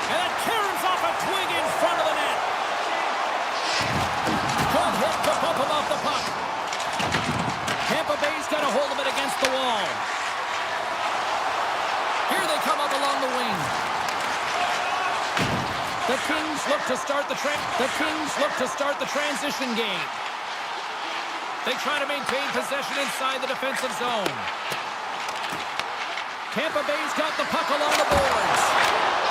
And it caroms off a twig in front of the net. Good hit to bump him off the puck. Tampa Bay's got a hold of it against the wall. Here they come up along the wing. The Kings look to start the transition game. They try to maintain possession inside the defensive zone. Tampa Bay's got the puck along the boards.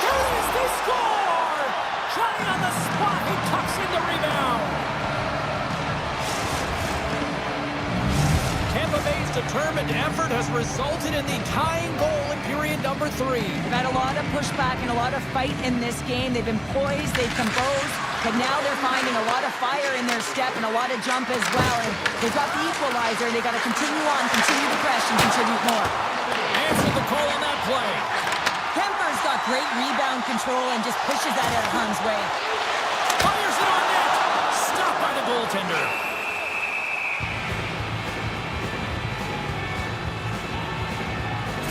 There is the score! Johnny on the spot. He tucks in the rebound. Tampa Bay's determined effort has resulted in the tying goal in period number 3. They've had a lot of pushback and a lot of fight in this game. They've been poised, they've composed, but now they're finding a lot of fire in their step and a lot of jump as well. And they've got the equalizer. They've got to continue on, continue to press, and contribute more. Answered the call on that play. Kemper's got great rebound control and just pushes that out of harm's way. Fires it on net. Stopped by the goaltender.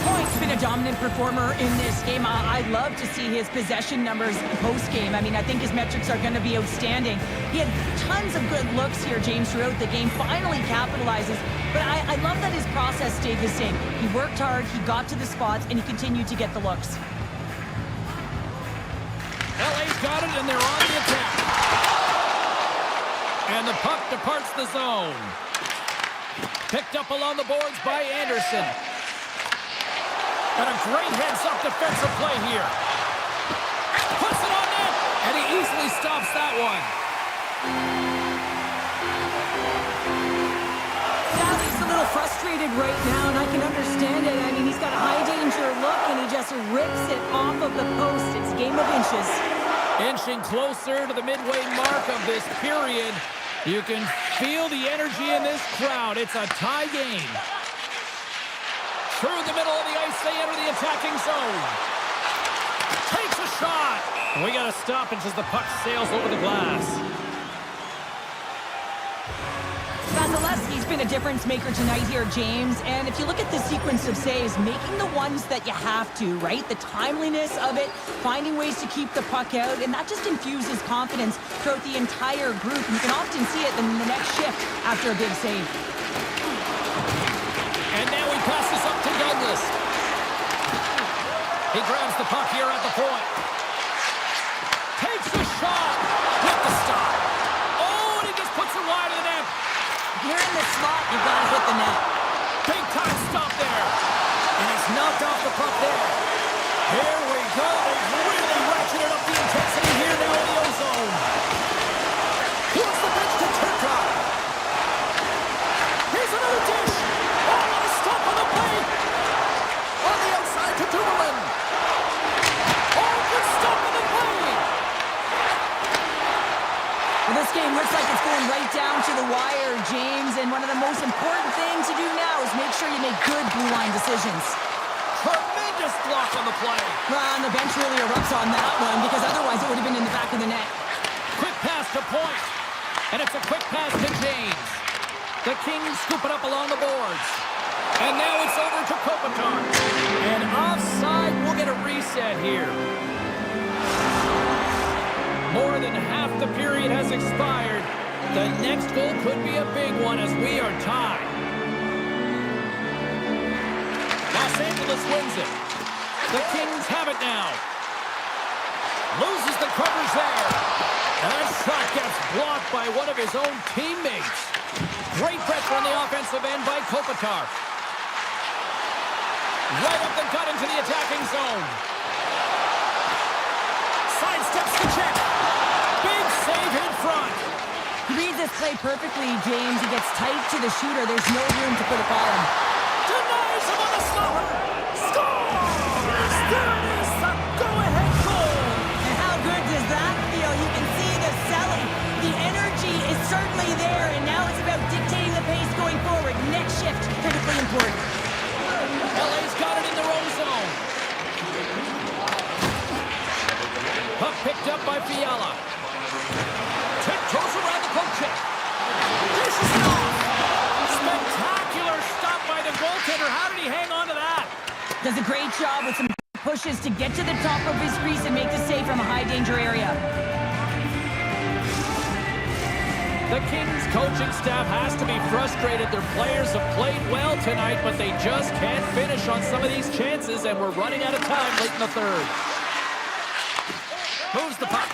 Point's been a dominant performer in this game. I love to see his possession numbers post-game. I mean, I think his metrics are going to be outstanding. He had tons of good looks here, James, throughout the game. Finally capitalizes. But I love that his process stayed the same. He worked hard, he got to the spots, and he continued to get the looks. LA's got it, and they're on the attack. And the puck departs the zone. Picked up along the boards by Anderson. And a great heads-up defensive play here. Puts it on net, and he easily stops that one. He's a little frustrated right now, and I can understand it. I mean, he's got a high-danger look, and he just rips it off of the post. It's a game of inches. Inching closer to the midway mark of this period. You can feel the energy in this crowd. It's a tie game. Through the middle of the ice, they enter the attacking zone. Takes a shot. We got a stoppage as the puck sails over the glass. Vasilevsky's been a difference maker tonight here, James. And if you look at the sequence of saves, making the ones that you have to, right? The timeliness of it, finding ways to keep the puck out, and that just infuses confidence throughout the entire group. And you can often see it in the next shift after a big save. And now he passes up to Douglas. He grabs the puck here at the point. Takes a shot with the stop. Oh, and he just puts it wide of the net. You're in the slot, you gotta hit the net. Big time stop there. And he's knocked off the puck there. Here we go. They've really ratcheted up the intensity here now in the ozone. Here's the pitch to Turcotte. Here's another dish. Oh, what a stop on the play. On the outside to Dumoulin. Oh, good stop on the play. Well, this game looks like it's going right down to the wire, James, and one of the most important things to do now is make sure you make good blue line decisions. Tremendous block on the play. Well, and the bench really erupts on that one because otherwise it would have been in the back of the net. Quick pass to Point. And it's a quick pass to James. The Kings scoop it up along the boards. And now it's over to Kopitar. And offside, we'll get a reset here. More than half the period has expired. The next goal could be a big one as we are tied. Los Angeles wins it. The Kings have it now. Loses the covers there. And that shot gets blocked by one of his own teammates. Great pressure on the offensive end by Kopitar. Right up the gut into the attacking zone. Sidesteps the check. Big save in front. He reads this play perfectly, James. He gets tight to the shooter. There's no room to put it by him. Denies him on the slaughter. Scores! There it is, the go-ahead goal. And how good does that feel? You can see the selling. The energy is certainly there, and now it's about dictating the pace going forward. Next shift, critically important. LA's got it in their own zone. Puck picked up by Fiala. Tiptoes around the poke check. Dishes it off. Spectacular stop by the goaltender. How did he hang on to that? Does a great job with some pushes to get to the top of his crease and make the save from a high-danger area. The Kings coaching staff has to be frustrated. Their players have played well tonight, but they just can't finish on some of these chances, and we're running out of time late in the third. Moves the puck.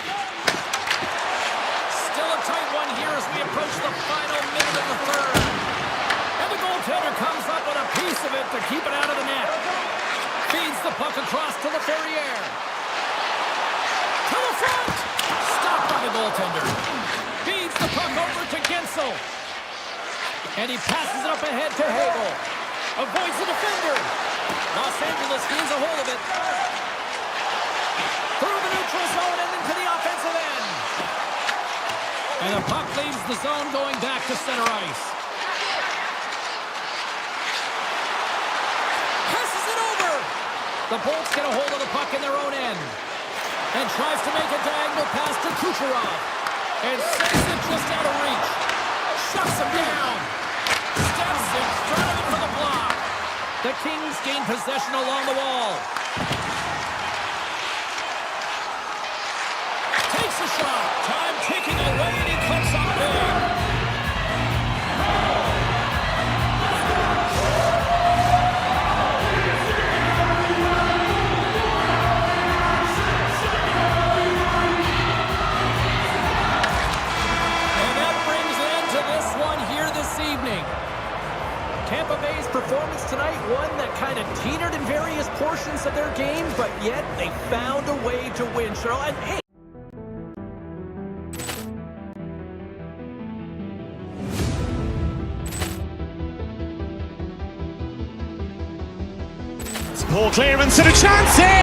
Still a tight one here as we approach the final minute of the third. And the goaltender comes up with a piece of it to keep it out of the net. Feeds the puck across to Laferriere. To the front. Stopped by the goaltender. Feeds the puck over to Gensel. And he passes it up ahead to Hagel. Avoids the defender. Los Angeles gains a hold of it. Through the neutral zone and into the offensive end. And the puck leaves the zone going back to center ice. Passes it over. The Bolts get a hold of the puck in their own end. And tries to make a diagonal pass to Kucherov. And sends it just out of reach. Shuts him down. Steps in front of it for the block. The Kings gain possession along the wall. Takes a shot. Time ticking away, and he comes up big. Tampa Bay's performance tonight, one that kind of teetered in various portions of their game, but yet they found a way to win, Cheryl. And hey, Poor clearance and a chance here.